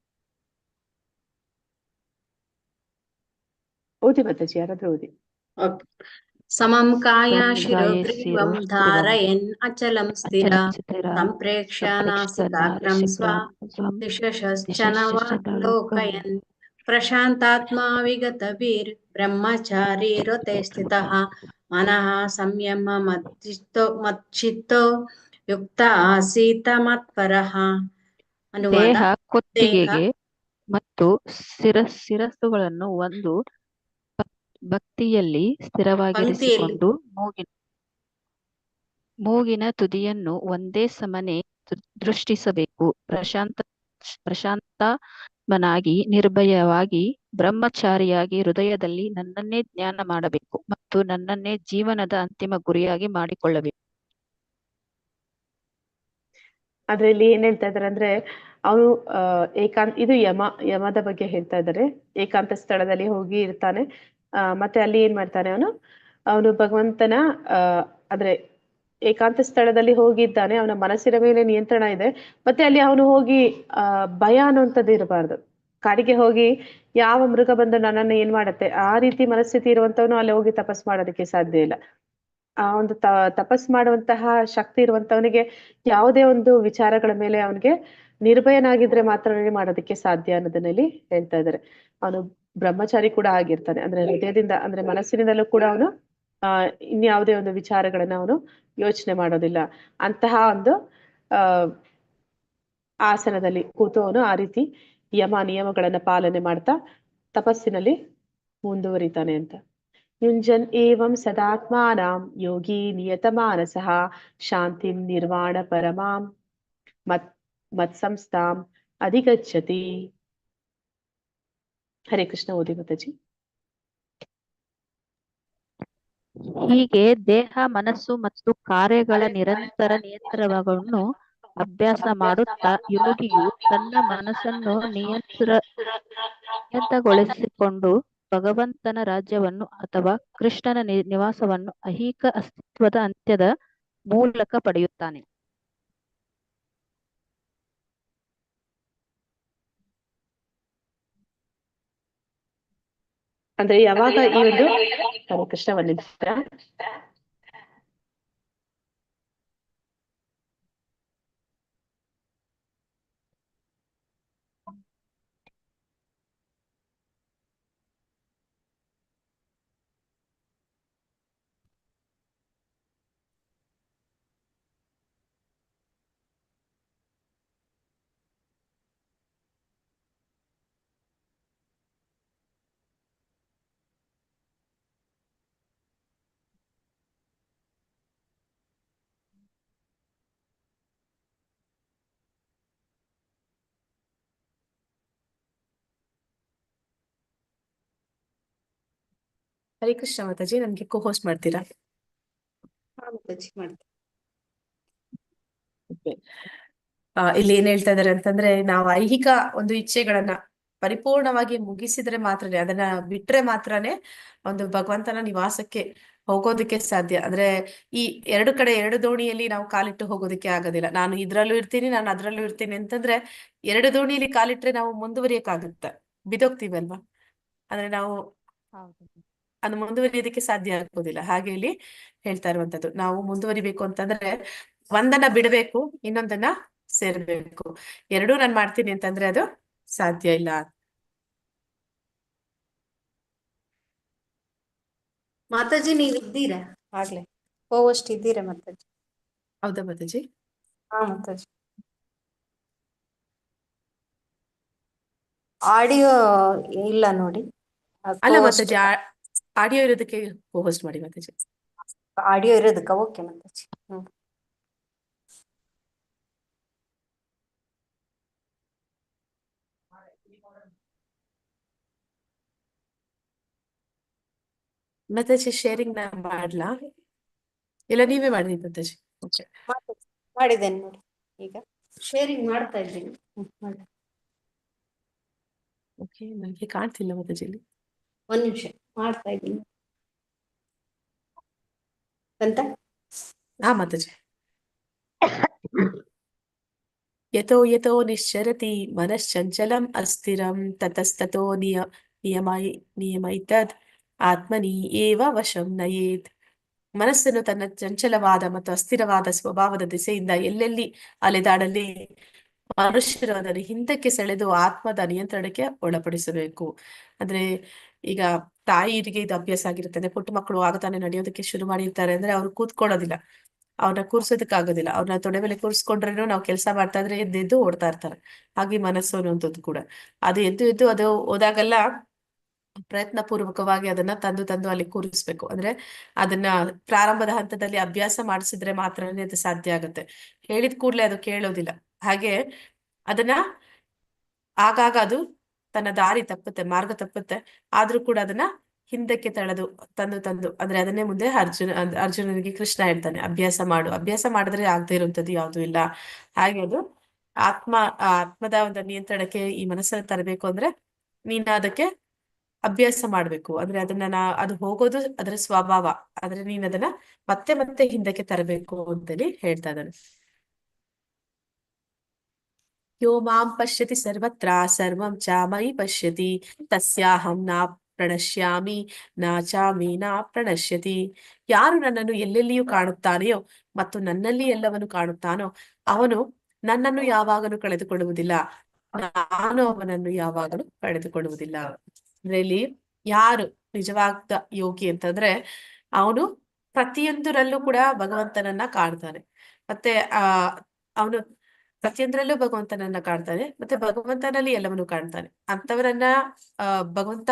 ಓದಿ ಮಾತಾಜಿ, ಯಾರಾದ್ರೂ ಓದಿ. ಸಮಂ ಕಾಯ ಸಮಂ ಕಾಯೇ ಶಿರೋಗ್ರೀವಂ ಶಿರೋಗ್ರೀವಂ ಧಾರಯನ್ ಅಚಲಂ ಸ್ಥಿರ ಅಚಲಂ ಸ್ಥಿರ ಸಂಪ್ರೇಕ್ಷ್ಯ ಸಂಪ್ರೇಕ್ಷ್ಯ ನಾಸಿಕಾಗ್ರಂ ದಿಶಶ್ಚನವಲೋಕಯನ್ ಪ್ರಶಾಂತಾತ್ಮಾ ವಿಗತವೀರ್ ಬ್ರಹ್ಮಚಾರಿ ರತೆ ಸ್ಥಿತಃ ಮನಃ ಸಂಯಮ ಮಚ್ಚಿತ್ತೋ ಯುಕ್ತ ಆಸೀತ ಮತ್ಪರಃ. ದೇಹ ಕುತ್ತಿಗೆಗೆ ಮತ್ತು ಶಿರಸ್ಸುಗಳನ್ನು ಒಂದು ಭಕ್ತಿಯಲ್ಲಿ ಸ್ಥಿರವಾಗಿರಿಸಿಕೊಂಡು ಮೂಗಿನ ತುದಿಯನ್ನು ಒಂದೇ ಸಮನೆ ದೃಷ್ಟಿಸಬೇಕು. ಪ್ರಶಾಂತಮನಾಗಿ ನಿರ್ಭಯವಾಗಿ ಬ್ರಹ್ಮಚಾರಿಯಾಗಿ ಹೃದಯದಲ್ಲಿ ನನ್ನನ್ನೇ ಧ್ಯಾನ ಮಾಡಬೇಕು ಮತ್ತು ನನ್ನನ್ನೇ ಜೀವನದ ಅಂತಿಮ ಗುರಿಯಾಗಿ ಮಾಡಿಕೊಳ್ಳಬೇಕು. ಅದ್ರಲ್ಲಿ ಏನ್ ಹೇಳ್ತಾ ಇದಾರೆ ಅಂದ್ರೆ ಅವನು ಇದು ಯಮದ ಬಗ್ಗೆ ಹೇಳ್ತಾ ಇದ್ದಾರೆ. ಏಕಾಂತ ಸ್ಥಳದಲ್ಲಿ ಹೋಗಿ ಇರ್ತಾನೆ. ಮತ್ತೆ ಅಲ್ಲಿ ಏನ್ ಮಾಡ್ತಾನೆ, ಅವನು ಭಗವಂತನ ಅಂದ್ರೆ ಏಕಾಂತ ಸ್ಥಳದಲ್ಲಿ ಹೋಗಿದ್ದಾನೆ. ಅವನ ಮನಸ್ಸಿನ ಮೇಲೆ ನಿಯಂತ್ರಣ ಇದೆ. ಮತ್ತೆ ಅಲ್ಲಿ ಅವನು ಹೋಗಿ ಭಯ ಅನ್ನುವಂಥದ್ದು ಇರಬಾರ್ದು. ಕಾಡಿಗೆ ಹೋಗಿ ಯಾವ ಮೃಗ ಬಂದು ನನ್ನನ್ನು ಏನ್ ಮಾಡತ್ತೆ ಆ ರೀತಿ ಮನಸ್ಥಿತಿ ಇರುವಂತವನು ಅಲ್ಲಿ ಹೋಗಿ ತಪಸ್ ಮಾಡೋದಕ್ಕೆ ಸಾಧ್ಯ ಇಲ್ಲ. ಆ ಒಂದು ತಪಸ್ ಮಾಡುವಂತಹ ಶಕ್ತಿ ಇರುವಂತವನಿಗೆ ಯಾವುದೇ ಒಂದು ವಿಚಾರಗಳ ಮೇಲೆ ಅವನಿಗೆ ನಿರ್ಭಯನಾಗಿದ್ರೆ ಮಾತ್ರನೇ ಮಾಡೋದಕ್ಕೆ ಸಾಧ್ಯ ಅನ್ನೋದನ್ನಲ್ಲಿ ಹೇಳ್ತಾ ಇದ್ದಾರೆ. ಅವನು ಬ್ರಹ್ಮಚಾರಿ ಕೂಡ ಆಗಿರ್ತಾನೆ. ಅಂದ್ರೆ ಹೃದಯದಿಂದ ಅಂದ್ರೆ ಮನಸ್ಸಿನಿಂದಲೂ ಕೂಡ ಅವನು ಇನ್ಯಾವುದೇ ಒಂದು ವಿಚಾರಗಳನ್ನ ಅವನು ಯೋಚನೆ ಮಾಡೋದಿಲ್ಲ. ಅಂತಹ ಒಂದು ಆಸನದಲ್ಲಿ ಕೂತು ಅವನು ಆ ರೀತಿ ನಿಯಮಗಳನ್ನ ಪಾಲನೆ ಮಾಡ್ತಾ ತಪಸ್ಸಿನಲ್ಲಿ ಮುಂದುವರಿತಾನೆ ಅಂತ. ಯುಂಜನ್ ಏವಂ ಸದಾತ್ಮಾನಾಂ ಯೋಗಿ ನಿಯತಮಾನಸಃ ಶಾಂತಿಂ ನಿರ್ವಾಣ ಪರಮಾಂ ಮತ್ಸಂಸ್ಥಾಂ ಅಧಿಗಚ್ಚತಿ. ಹರೇ ಕೃಷ್ಣ. ಓದಿ ಮಾತಾಜಿ. ಹೀಗೆ ದೇಹ, ಮನಸ್ಸು ಮತ್ತು ಕಾರ್ಯಗಳ ನಿರಂತರ ನಿಯಂತ್ರಣವನ್ನು ಅಭ್ಯಾಸ ಮಾಡುತ್ತಾ ಯೋಗಿಯು ತನ್ನ ಮನಸ್ಸನ್ನು ನಿಯಂತ್ರಣಗೊಳಿಸಿಕೊಂಡು ಭಗವಂತನ ರಾಜ್ಯವನ್ನು ಅಥವಾ ಕೃಷ್ಣನ ನಿವಾಸವನ್ನು ಐಹಿಕ ಅಸ್ತಿತ್ವದ ಅಂತ್ಯದ ಮೂಲಕ ಪಡೆಯುತ್ತಾನೆ. ಅಂದ್ರೆ ಯಾವಾಗ ಈ ಒಂದು ಹರೇ ಕೃಷ್ಣ ಹರಿ ಕೃಷ್ಣ ಮಾತಾಜಿ, ನನ್ಗೆ ಕೋ ಹೋಸ್ಟ್ ಮಾಡ್ತೀರಾ? ಹಾ ಮಾತಾಜಿ ಮಾಡ್ತೀನಿ. Okay. ಇಲ್ಲಿ ಏನ್ ಹೇಳ್ತಾ ಇದಾರೆ ಅಂತಂದ್ರೆ, ನಾವು ಐಹಿಕ ಒಂದು ಇಚ್ಛೆಗಳನ್ನ ಪರಿಪೂರ್ಣವಾಗಿ ಮುಗಿಸಿದ್ರೆ ಮಾತ್ರನೇ, ಅದನ್ನ ಬಿಟ್ರೆ ಮಾತ್ರನೇ ಒಂದು ಭಗವಂತನ ನಿವಾಸಕ್ಕೆ ಹೋಗೋದಕ್ಕೆ ಸಾಧ್ಯ. ಅಂದ್ರೆ ಈ ಎರಡು ಕಡೆ ಎರಡು ದೋಣಿಯಲ್ಲಿ ನಾವು ಕಾಲಿಟ್ಟು ಹೋಗೋದಕ್ಕೆ ಆಗೋದಿಲ್ಲ. ನಾನು ಇದ್ರಲ್ಲೂ ಇರ್ತೀನಿ, ನಾನು ಅದ್ರಲ್ಲೂ ಇರ್ತೀನಿ ಅಂತಂದ್ರೆ ಎರಡು ದೋಣಿಯಲ್ಲಿ ಕಾಲಿಟ್ರೆ ನಾವು ಮುಂದುವರಿಯಕ್ಕಾಗುತ್ತೆ, ಬಿದೋಗ್ತೀವಲ್ವಾ. ಅಂದ್ರೆ ನಾವು ಅದು ಮುಂದುವರಿಯೋದಕ್ಕೆ ಸಾಧ್ಯ ಆಗೋದಿಲ್ಲ. ಹಾಗೆ ಇಲ್ಲಿ ಹೇಳ್ತಾ ಇರುವಂತದ್ದು, ನಾವು ಮುಂದುವರಿಬೇಕು ಅಂತಂದ್ರೆ ಒಂದನ್ನ ಬಿಡಬೇಕು, ಇನ್ನೊಂದನ್ನ ಸೇರ್ಬೇಕು. ಎರಡೂ ನಾನು ಮಾಡ್ತೀನಿ ಅಂತಂದ್ರೆ ಅದು ಸಾಧ್ಯ ಇಲ್ಲ. ಮಾತಾಜಿ ನೀವ್ ಇದ್ದೀರಾ? ಆಗ್ಲೇ ಹೋಗೋಷ್ಟು ಇದ್ದೀರಾ ಮಾತಾಜಿ? ಹೌದಾ ಮಾತಾಜಿ? ಹಾ ಮಾತಾಜಿ. ಆಡಿಯೋ ಇಲ್ಲ ನೋಡಿ. ಅಲ್ಲ ಮಾತಾಜಿ, ಆಡಿಯೋ ಇರೋದಕ್ಕೆ ಹೋಸ್ಟ್ ಮಾಡಿ ಮಾತಾಜಿ. ಆಡಿಯೋ ಇರೋದಕ್ಕ? ಓಕೆ ಮಾತಾಜಿ. ಮಾತಾಜಿ ಶೇರಿಂಗ್ ನಾ ಮಾಡ್ಲಾ, ಇಲ್ಲ ನೀವೇ ಮಾಡಿ ಮಾತಾಜಿ? ಓಕೆ ಮಾತಾಜಿ ಮಾಡಿದ್ದೇನೆ ನೋಡಿ, ಈಗ ಶೇರಿಂಗ್ ಮಾಡ್ತಾ ಇದ್ದೀನಿ. ಮಾಡಿ. ಓಕೆ, ನನಗೆ ಕಾಣ್ತಿಲ್ಲ ಮಾತಾಜಿ ಇಲ್ಲಿ. ಒಂದ್ ನಿಮಿಷ ಮಾಡ್ತಾ ಇದ್ದೀನಿ ಅಂತ. ಹಾ ಮಾತಾಜಿ. ಯತೋ ಯತೋ ನಿಶ್ಚರತಿ ಮನಶ್ಚಂಚಲಂ ಅಸ್ಥಿರಂ ತತಸ್ತತೋ ನಿಯಮೈತದ್ ಆತ್ಮನಿ ಏವ ವಶಂ ನಯೇತ್. ಮನಸ್ಸನ್ನು ತನ್ನ ಚಂಚಲವಾದ ಮತ್ತು ಅಸ್ಥಿರವಾದ ಸ್ವಭಾವದ ದಿಸೆಯಿಂದ ಎಲ್ಲೆಲ್ಲಿ ಅಲೆದಾಡಲಿ ಮನುಷ್ಯರು ಅದನ್ನು ಹಿಂದಕ್ಕೆ ಸೆಳೆದು ಆತ್ಮದ ನಿಯಂತ್ರಣಕ್ಕೆ ಒಳಪಡಿಸಬೇಕು. ಅಂದ್ರೆ ಈಗ ತಾಯಿಯರಿಗೆ ಇದು ಅಭ್ಯಾಸ ಆಗಿರುತ್ತೆ. ಪುಟ್ಟ ಮಕ್ಕಳು ಆಗ ತಾನೇ ನಡೆಯೋದಕ್ಕೆ ಶುರು ಮಾಡಿರ್ತಾರೆ ಅಂದ್ರೆ ಅವ್ರು ಕೂತ್ಕೊಳ್ಳೋದಿಲ್ಲ, ಅವ್ರನ್ನ ಕೂರ್ಸೋದಕ್ಕಾಗೋದಿಲ್ಲ. ಅವ್ರನ್ನ ತೊಡೆ ಮೇಲೆ ಕೂರ್ಸ್ಕೊಂಡ್ರೇನು ನಾವು ಕೆಲಸ ಮಾಡ್ತಾ ಇದ್ರೆ ಎದ್ದು ಓಡ್ತಾ ಇರ್ತಾರೆ. ಹಾಗೆ ಮನಸ್ಸು ಅನ್ನುವಂಥದ್ದು ಕೂಡ ಅದು ಎದ್ದು ಅದು ಹೋದಾಗೆಲ್ಲ ಪ್ರಯತ್ನ ಪೂರ್ವಕವಾಗಿ ಅದನ್ನ ತಂದು ಅಲ್ಲಿ ಕೂರಿಸ್ಬೇಕು. ಅಂದ್ರೆ ಅದನ್ನ ಪ್ರಾರಂಭದ ಹಂತದಲ್ಲಿ ಅಭ್ಯಾಸ ಮಾಡಿಸಿದ್ರೆ ಮಾತ್ರನೇ ಅದು ಸಾಧ್ಯ ಆಗುತ್ತೆ. ಹೇಳಿದ ಕೂಡ್ಲೆ ಅದು ಕೇಳೋದಿಲ್ಲ. ಹಾಗೆ ಅದನ್ನ ಆಗಾಗ ಅದು ತನ್ನ ದಾರಿ ತಪ್ಪುತ್ತೆ, ಮಾರ್ಗ ತಪ್ಪುತ್ತೆ. ಆದ್ರೂ ಕೂಡ ಅದನ್ನ ಹಿಂದಕ್ಕೆ ತಂದು ಅಂದ್ರೆ ಅದನ್ನೇ ಮುಂದೆ ಅರ್ಜುನನಿಗೆ ಕೃಷ್ಣ ಹೇಳ್ತಾನೆ, ಅಭ್ಯಾಸ ಮಾಡಿದ್ರೆ ಆಗದೆ ಇರುವಂತದ್ದು ಯಾವ್ದು ಇಲ್ಲ. ಹಾಗೆ ಅದು ಆತ್ಮದ ಒಂದು ನಿಯಂತ್ರಣಕ್ಕೆ ಈ ಮನಸ್ಸನ್ನು ತರಬೇಕು ಅಂದ್ರೆ ನೀನು ಅದಕ್ಕೆ ಅಭ್ಯಾಸ ಮಾಡ್ಬೇಕು. ಅಂದ್ರೆ ಅದು ಹೋಗೋದು ಅದರ ಸ್ವಭಾವ, ಆದ್ರೆ ನೀನ್ ಅದನ್ನ ಮತ್ತೆ ಹಿಂದಕ್ಕೆ ತರಬೇಕು ಅಂತೇಳಿ ಹೇಳ್ತಾ ಇದ್ದಾನೆ. ಯೋ ಮಾಂ ಪಶ್ಯತಿ ಸರ್ವತ್ರ ಸರ್ವಂ ಚ ಮಯಿ ಪಶ್ಯತಿ ತಸ್ಯಾಹಂ ನಾ ಪ್ರಣಶ್ಯಾಮಿ ನಾಚಾಮಿ ನಾ ಪ್ರಣಶ್ಯತಿ. ಯಾರು ನನ್ನನ್ನು ಎಲ್ಲೆಲ್ಲಿಯೂ ಕಾಣುತ್ತಾನೆಯೋ ಮತ್ತು ನನ್ನಲ್ಲಿ ಎಲ್ಲವನ್ನು ಕಾಣುತ್ತಾನೋ ಅವನು ನನ್ನನ್ನು ಯಾವಾಗಲೂ ಕಳೆದುಕೊಳ್ಳುವುದಿಲ್ಲ, ನಾನು ಅವನನ್ನು ಯಾವಾಗಲೂ ಕಳೆದುಕೊಳ್ಳುವುದಿಲ್ಲ. ಅಂದ್ರೆ ಇಲ್ಲಿ ಯಾರು ನಿಜವಾದ ಯೋಗಿ ಅಂತಂದ್ರೆ ಅವನು ಪ್ರತಿಯೊಂದರಲ್ಲೂ ಕೂಡ ಭಗವಂತನನ್ನ ಕಾಣ್ತಾನೆ. ಮತ್ತೆ ಅವನು ಪ್ರತಿಯೊಂದರಲ್ಲೂ ಭಗವಂತನನ್ನ ಕಾಣ್ತಾನೆ, ಮತ್ತೆ ಭಗವಂತನಲ್ಲಿ ಎಲ್ಲವನ್ನೂ ಕಾಣ್ತಾನೆ. ಅಂತವರನ್ನ ಭಗವಂತ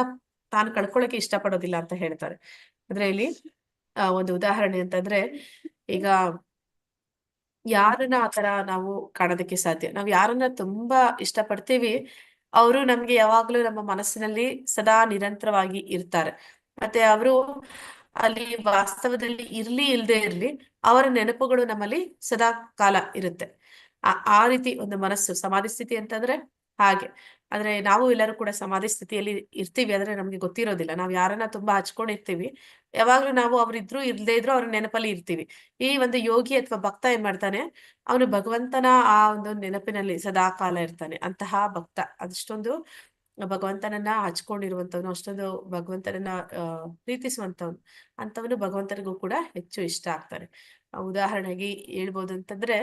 ತಾನು ಕಳ್ಕೊಳ್ಳೋಕೆ ಇಷ್ಟಪಡೋದಿಲ್ಲ ಅಂತ ಹೇಳ್ತಾರೆ. ಅಂದ್ರೆ ಇಲ್ಲಿ ಒಂದು ಉದಾಹರಣೆ ಅಂತಂದ್ರೆ, ಈಗ ಯಾರನ್ನ ಆತರ ನಾವು ಕಾಣೋದಕ್ಕೆ ಸಾಧ್ಯ, ನಾವ್ ಯಾರನ್ನ ತುಂಬಾ ಇಷ್ಟಪಡ್ತೀವಿ ಅವರು ನಮ್ಗೆ ಯಾವಾಗ್ಲೂ ನಮ್ಮ ಮನಸ್ಸಿನಲ್ಲಿ ಸದಾ ನಿರಂತರವಾಗಿ ಇರ್ತಾರೆ. ಮತ್ತೆ ಅವರು ಅಲ್ಲಿ ವಾಸ್ತವದಲ್ಲಿ ಇಲ್ದೇ ಇರ್ಲಿ, ಅವರ ನೆನಪುಗಳು ನಮ್ಮಲ್ಲಿ ಸದಾ ಕಾಲ ಇರುತ್ತೆ. ಆ ರೀತಿ ಒಂದು ಮನಸ್ಸು ಸಮಾಧಿ ಸ್ಥಿತಿ ಅಂತಂದ್ರೆ ಹಾಗೆ. ಅಂದ್ರೆ ನಾವು ಎಲ್ಲರೂ ಕೂಡ ಸಮಾಧಿ ಸ್ಥಿತಿಯಲ್ಲಿ ಇರ್ತೀವಿ, ಆದ್ರೆ ನಮ್ಗೆ ಗೊತ್ತಿರೋದಿಲ್ಲ. ನಾವು ಯಾರನ್ನ ತುಂಬಾ ಹಚ್ಕೊಂಡಿರ್ತೀವಿ, ಯಾವಾಗ್ಲೂ ನಾವು ಅವ್ರಿದ್ರು ಇಲ್ದೇ ಇದ್ರು ಅವ್ರ ನೆನಪಲ್ಲಿ ಇರ್ತೀವಿ. ಈ ಒಂದು ಯೋಗಿ ಅಥವಾ ಭಕ್ತ ಏನ್ ಮಾಡ್ತಾನೆ, ಅವನು ಭಗವಂತನ ಆ ಒಂದು ನೆನಪಿನಲ್ಲಿ ಸದಾ ಕಾಲ ಇರ್ತಾನೆ. ಅಂತಹ ಭಕ್ತ ಅದಷ್ಟೊಂದು ಭಗವಂತನನ್ನ ಹಚ್ಕೊಂಡಿರುವಂತವನು, ಅಷ್ಟೊಂದು ಭಗವಂತನನ್ನ ಪ್ರೀತಿಸುವಂತವನು, ಅಂತವನು ಭಗವಂತನಿಗೂ ಕೂಡ ಹೆಚ್ಚು ಇಷ್ಟ ಆಗ್ತಾನೆ. ಉದಾಹರಣೆಗೆ ಹೇಳ್ಬೋದು ಅಂತಂದ್ರೆ,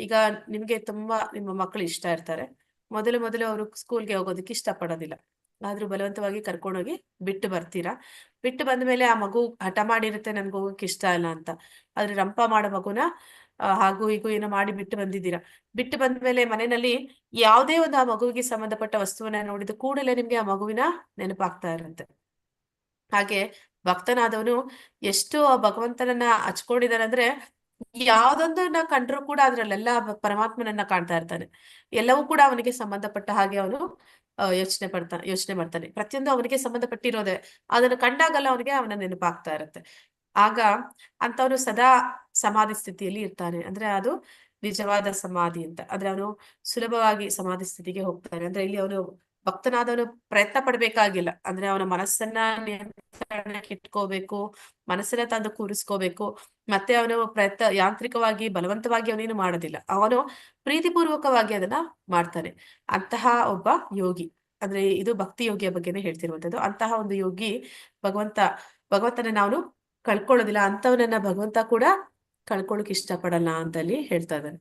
ಈಗ ನಿಮ್ಗೆ ತುಂಬಾ ನಿಮ್ಮ ಮಕ್ಕಳು ಇಷ್ಟ ಇರ್ತಾರೆ. ಮೊದಲು ಅವರು ಸ್ಕೂಲ್ಗೆ ಹೋಗೋದಕ್ಕೆ ಇಷ್ಟ ಪಡೋದಿಲ್ಲ, ಆದ್ರೂ ಬಲವಂತವಾಗಿ ಕರ್ಕೊಂಡೋಗಿ ಬಿಟ್ಟು ಬರ್ತೀರಾ. ಬಿಟ್ಟು ಬಂದ ಮೇಲೆ ಆ ಮಗು ಹಠ ಮಾಡಿರುತ್ತೆ ನನ್ಗೆ ಹೋಗಕ್ಕೆ ಇಷ್ಟ ಇಲ್ಲ ಅಂತ. ಆದ್ರೆ ರಂಪ ಮಾಡೋ ಮಗುನ ಹಾಗೂ ಹೀಗೂ ಏನೋ ಮಾಡಿ ಬಿಟ್ಟು ಬಂದಿದ್ದೀರಾ. ಬಿಟ್ಟು ಬಂದ್ಮೇಲೆ ಮನೆಯಲ್ಲಿ ಯಾವುದೇ ಒಂದು ಆ ಮಗುವಿಗೆ ಸಂಬಂಧಪಟ್ಟ ವಸ್ತುವನ್ನ ನೋಡಿದ ಕೂಡಲೇ ನಿಮ್ಗೆ ಆ ಮಗುವಿನ ನೆನಪಾಗ್ತಾ ಇರುತ್ತೆ. ಹಾಗೆ ಭಕ್ತನಾದವನು ಎಷ್ಟು ಆ ಭಗವಂತನನ್ನ ಹಚ್ಕೊಂಡಿದಾನಂದ್ರೆ ಯಾವ್ದೊಂದನ್ನ ಕಂಡ್ರು ಕೂಡ ಅದ್ರಲ್ಲೆಲ್ಲ ಪರಮಾತ್ಮನನ್ನ ಕಾಣ್ತಾ ಇರ್ತಾನೆ. ಎಲ್ಲವೂ ಕೂಡ ಅವನಿಗೆ ಸಂಬಂಧಪಟ್ಟ ಹಾಗೆ ಅವನು ಯೋಚನೆ ಮಾಡ್ತಾನೆ. ಪ್ರತಿಯೊಂದು ಅವನಿಗೆ ಸಂಬಂಧಪಟ್ಟಿರೋದೆ. ಅದನ್ನ ಕಂಡಾಗಲ್ಲ ಅವನಿಗೆ ಅವನ ನೆನಪಾಗ್ತಾ ಇರುತ್ತೆ. ಆಗ ಅಂತವನು ಸದಾ ಸಮಾಧಿ ಸ್ಥಿತಿಯಲ್ಲಿ ಇರ್ತಾನೆ. ಅಂದ್ರೆ ಅದು ನಿಜವಾದ ಸಮಾಧಿ ಅಂತ. ಅಂದ್ರೆ ಅವನು ಸುಲಭವಾಗಿ ಸಮಾಧಿ ಸ್ಥಿತಿಗೆ ಹೋಗ್ತಾನೆ. ಅಂದ್ರೆ ಇಲ್ಲಿ ಅವನು ಭಕ್ತನಾದವನು ಪ್ರಯತ್ನ ಪಡ್ಬೇಕಾಗಿಲ್ಲ. ಅಂದ್ರೆ ಅವನ ಮನಸ್ಸನ್ನ ನಿಯಂತ್ರಣಕ್ಕೆ ಇಟ್ಕೋಬೇಕು, ಮನಸ್ಸನ್ನ ತಂದು ಕೂರಿಸ್ಕೋಬೇಕು. ಮತ್ತೆ ಅವನು ಯಾಂತ್ರಿಕವಾಗಿ ಬಲವಂತವಾಗಿ ಅವನೇನು ಮಾಡೋದಿಲ್ಲ. ಅವನು ಪ್ರೀತಿಪೂರ್ವಕವಾಗಿ ಅದನ್ನ ಮಾಡ್ತಾನೆ. ಅಂತಹ ಒಬ್ಬ ಯೋಗಿ, ಅಂದ್ರೆ ಇದು ಭಕ್ತಿ ಯೋಗಿಯ ಬಗ್ಗೆನೇ ಹೇಳ್ತಿರುವಂತದ್ದು. ಅಂತಹ ಒಂದು ಯೋಗಿ ಭಗವಂತನ ನಾವು ಕಳ್ಕೊಳ್ಳೋದಿಲ್ಲ. ಅಂತವನನ್ನ ಭಗವಂತ ಕೂಡ ಕಳ್ಕೊಳ್ಳೋಕೆ ಇಷ್ಟಪಡಲ್ಲ ಅಂತ ಅಲ್ಲಿ ಹೇಳ್ತಾ ಇದ್ದಾನೆ.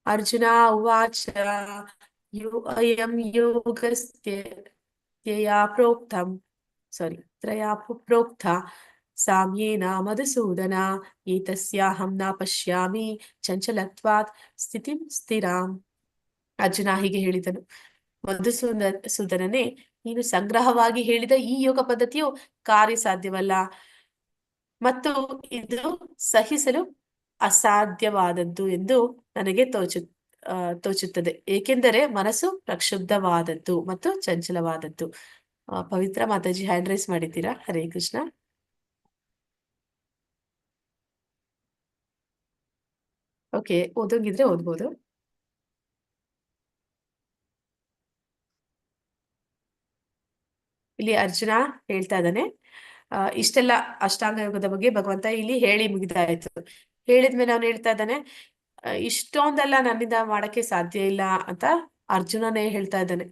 ಅರ್ಜುನ ಉವಾಚ ಅಯಂ ಯೋಗಸ್ತ್ಯಯಾ ಪ್ರೋಕ್ತಂ ತ್ರಯಾ ಪ್ರೋಕ್ತ ಸಾಮ್ಯೇನ ಮಧುಸೂದನ ಏತಸ್ಯಾಹಂ ನ ಪಶ್ಯಾಮಿ ಚಂಚಲತ್ವಾತ್ ಸ್ಥಿತಿಂ ಸ್ಥಿರಾಂ. ಅರ್ಜುನ ಹೀಗೆ ಹೇಳಿದನು, ಮಧುಸೂದನನೇ, ನೀನು ಸಂಗ್ರಹವಾಗಿ ಹೇಳಿದ ಈ ಯೋಗ ಪದ್ಧತಿಯು ಕಾರ್ಯಸಾಧ್ಯವಲ್ಲ ಮತ್ತು ಇದು ಸಹಿಸಲು ಅಸಾಧ್ಯವಾದದ್ದು ಎಂದು ನನಗೆ ತೋಚುತ್ತದೆ. ಏಕೆಂದರೆ ಮನಸ್ಸು ಪ್ರಕ್ಷುಬ್ಧವಾದದ್ದು ಮತ್ತು ಚಂಚಲವಾದದ್ದು. ಪವಿತ್ರ ಮಾತಾಜಿ ಹ್ಯಾಂಡ್ ರೈಸ್ ಮಾಡಿದ್ದೀರಾ? ಹರೇ ಕೃಷ್ಣ. ಓಕೆ, ಓದೋಂಗಿದ್ರೆ ಓದ್ಬೋದು. ಇಲ್ಲಿ ಅರ್ಜುನ ಹೇಳ್ತಾ ಇದ್ದಾನೆ, ಇಷ್ಟೆಲ್ಲ ಅಷ್ಟಾಂಗ ಯೋಗದ ಬಗ್ಗೆ ಭಗವಂತ ಇಲ್ಲಿ ಹೇಳಿ ಮುಗಿದಾಯ್ತು. ಹೇಳಿದ್ಮೇಲೆ ಅವನು ಹೇಳ್ತಾ ಇದ್ದಾನೆ, ಇಷ್ಟೊಂದೆಲ್ಲ ನನ್ನಿಂದ ಮಾಡಕ್ಕೆ ಸಾಧ್ಯ ಇಲ್ಲ ಅಂತ ಅರ್ಜುನನೇ ಹೇಳ್ತಾ ಇದ್ದಾನೆ.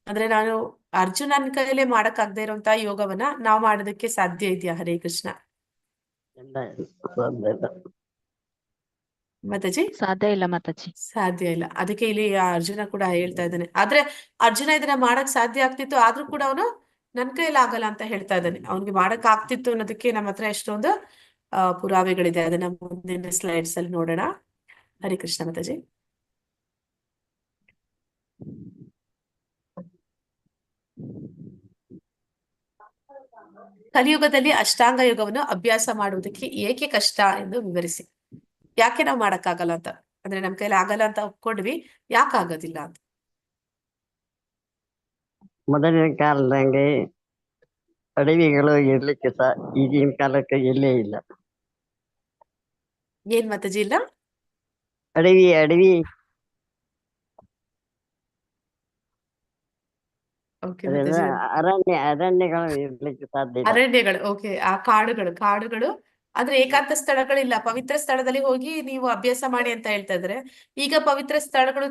ಅಂದ್ರೆ ನಾನು ಅರ್ಜುನನ ಕೈಯಲ್ಲೇ ಮಾಡಕ್ಕಾಗದೇ ಇರುವಂತಹ ಯೋಗವನ್ನ ನಾವು ಮಾಡೋದಕ್ಕೆ ಸಾಧ್ಯ ಇದೆಯಾ? ಹರೇ ಕೃಷ್ಣ. ಮಾತಾಜಿ ಸಾಧ್ಯ ಇಲ್ಲ ಮಾತಾಜಿ. ಸಾಧ್ಯ ಇಲ್ಲ. ಅದಕ್ಕೆ ಇಲ್ಲಿ ಅರ್ಜುನ ಕೂಡ ಹೇಳ್ತಾ ಇದ್ದಾನೆ. ಆದ್ರೆ ಅರ್ಜುನ ಇದನ್ನ ಮಾಡಕ್ ಸಾಧ್ಯ ಆಗ್ತಿತ್ತು, ಆದ್ರೂ ಕೂಡ ಅವನು ನನ್ ಕೈಯಲ್ಲಿ ಆಗಲ್ಲ ಅಂತ ಹೇಳ್ತಾ ಇದ್ದಾನೆ. ಅವ್ನಿಗೆ ಮಾಡಕ್ ಆಗ್ತಿತ್ತು ಅನ್ನೋದಕ್ಕೆ ನಮ್ಮ ಹತ್ರ ಎಷ್ಟೊಂದು ಪುರಾವೆಗಳಿದೆ. ಅದನ್ನ ಮುಂದಿನ ಸ್ಲೈಡ್ಸ್ ಅಲ್ಲಿ ನೋಡೋಣ. ಹರೇ ಕೃಷ್ಣ ಮಾತಾಜಿ. ಕಲಿಯುಗದಲ್ಲಿ ಅಷ್ಟಾಂಗ ಯೋಗವನ್ನು ಅಭ್ಯಾಸ ಮಾಡುವುದಕ್ಕೆ ಏಕೆ ಕಷ್ಟ ಎಂದು ವಿವರಿಸಿ. ಯಾಕೆ ನಾವು ಮಾಡಕ್ಕಾಗಲ್ಲ ಅಂತ, ಅಂದ್ರೆ ನಮ್ ಕೈಲಿ ಆಗಲ್ಲ ಅಂತ ಒಪ್ಕೊಂಡ್ವಿ, ಯಾಕಾಗೋದಿಲ್ಲ ಅಂತ. ಮೊದಲಿನ ಕಾಲದಂಗೆ ಅಡವಿಗಳು ಇರ್ಲಿಕ್ಕೆ ಸಹ ಈಗಿನ ಕಾಲಕ್ಕೆ ಎಲ್ಲೇ ಇಲ್ಲ. ಏನ್ ಮಾತಾಜಿ ಇಲ್ಲ? ಅಡವಿ ಓಕೆ ಮಾತಾಜಿ. ಅರಣ್ಯಗಳು ಇರ್ಲಿಕ್ಕೆ ಸಾಧ್ಯ ಇಲ್ಲ. ಅರಣ್ಯಗಳು, ಓಕೆ. ಆ ಕಾಡುಗಳು ಅಂದ್ರೆ ಏಕಾಂತ ಸ್ಥಳಗಳಿಲ್ಲ. ಪವಿತ್ರ ಸ್ಥಳದಲ್ಲಿ ಹೋಗಿ ನೀವು ಅಭ್ಯಾಸ ಮಾಡಿ ಅಂತ ಹೇಳ್ತಾ ಇದ್ರೆ, ಈಗ ಪವಿತ್ರ ಸ್ಥಳಗಳು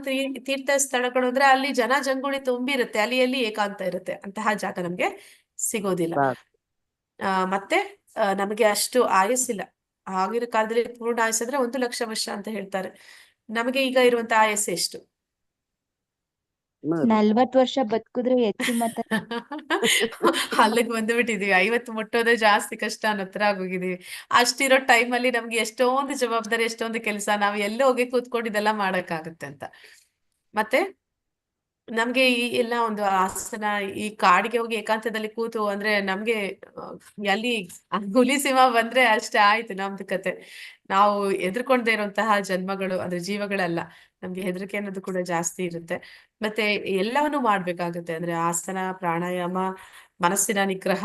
ತೀರ್ಥ ಸ್ಥಳಗಳು ಅಂದ್ರೆ ಅಲ್ಲಿ ಜನ ಜಂಗುಳಿ ತುಂಬಿರುತ್ತೆ, ಅಲ್ಲಿ ಏಕಾಂತ ಇರುತ್ತೆ. ಅಂತಹ ಜಾಗ ನಮ್ಗೆ ಸಿಗೋದಿಲ್ಲ. ಮತ್ತೆ ನಮಗೆ ಅಷ್ಟು ಆಯಸ್ಸಿಲ್ಲ. ಆಗಿನ ಕಾಲದಲ್ಲಿ ಪೂರ್ಣ ಆಯಸ್ಸು ಅಂದ್ರೆ 1,00,000 ವರ್ಷ ಅಂತ ಹೇಳ್ತಾರೆ. ನಮಗೆ ಈಗ ಇರುವಂತ ಆಯಸ್ಸು ಎಷ್ಟು? 40 ವರ್ಷ ಬದುಕಿದ್ರೆ ಹೆಚ್ಚು ಮತ. ಅಲ್ಲಿಗೆ ಬಂದ್ಬಿಟ್ಟಿದೀವಿ. 50 ಮುಟ್ಟೋದೇ ಜಾಸ್ತಿ ಕಷ್ಟ ಅನ್ನೋ ತರ ಆಗೋಗಿದೀವಿ. ಅಷ್ಟಿರೋ ಟೈಮಲ್ಲಿ ನಮ್ಗೆ ಎಷ್ಟೊಂದು ಜವಾಬ್ದಾರಿ, ಎಷ್ಟೊಂದು ಕೆಲಸ, ನಾವು ಎಲ್ಲೇ ಹೋಗಿ ಕೂತ್ಕೊಂಡಿದ್ದೆಲ್ಲ ಮಾಡಕ್ಕಾಗುತ್ತೆ ಅಂತ. ಮತ್ತೆ ನಮ್ಗೆ ಈ ಎಲ್ಲ ಒಂದು ಆಸನ, ಈ ಕಾಡಿಗೆ ಹೋಗಿ ಏಕಾಂತದಲ್ಲಿ ಕೂತು ಅಂದ್ರೆ ನಮ್ಗೆ ಅಲ್ಲಿ ಹುಲಿ ಸಿಂಹ ಬಂದ್ರೆ ಅಷ್ಟೇ ಆಯ್ತು ನಮ್ದು ಕತೆ. ನಾವು ಎದುರ್ಕೊಂಡೇ ಇರುವಂತಹ ಜನ್ಮಗಳು ಅಂದ್ರೆ ಜೀವಗಳಲ್ಲ. ನಮ್ಗೆ ಹೆದರಿಕೆ ಅನ್ನೋದು ಕೂಡ ಜಾಸ್ತಿ ಇರುತ್ತೆ. ಮತ್ತೆ ಎಲ್ಲವನ್ನು ಮಾಡ್ಬೇಕಾಗುತ್ತೆ. ಅಂದ್ರೆ ಆಸನ, ಪ್ರಾಣಾಯಾಮ, ಮನಸ್ಸಿನ ನಿಗ್ರಹ,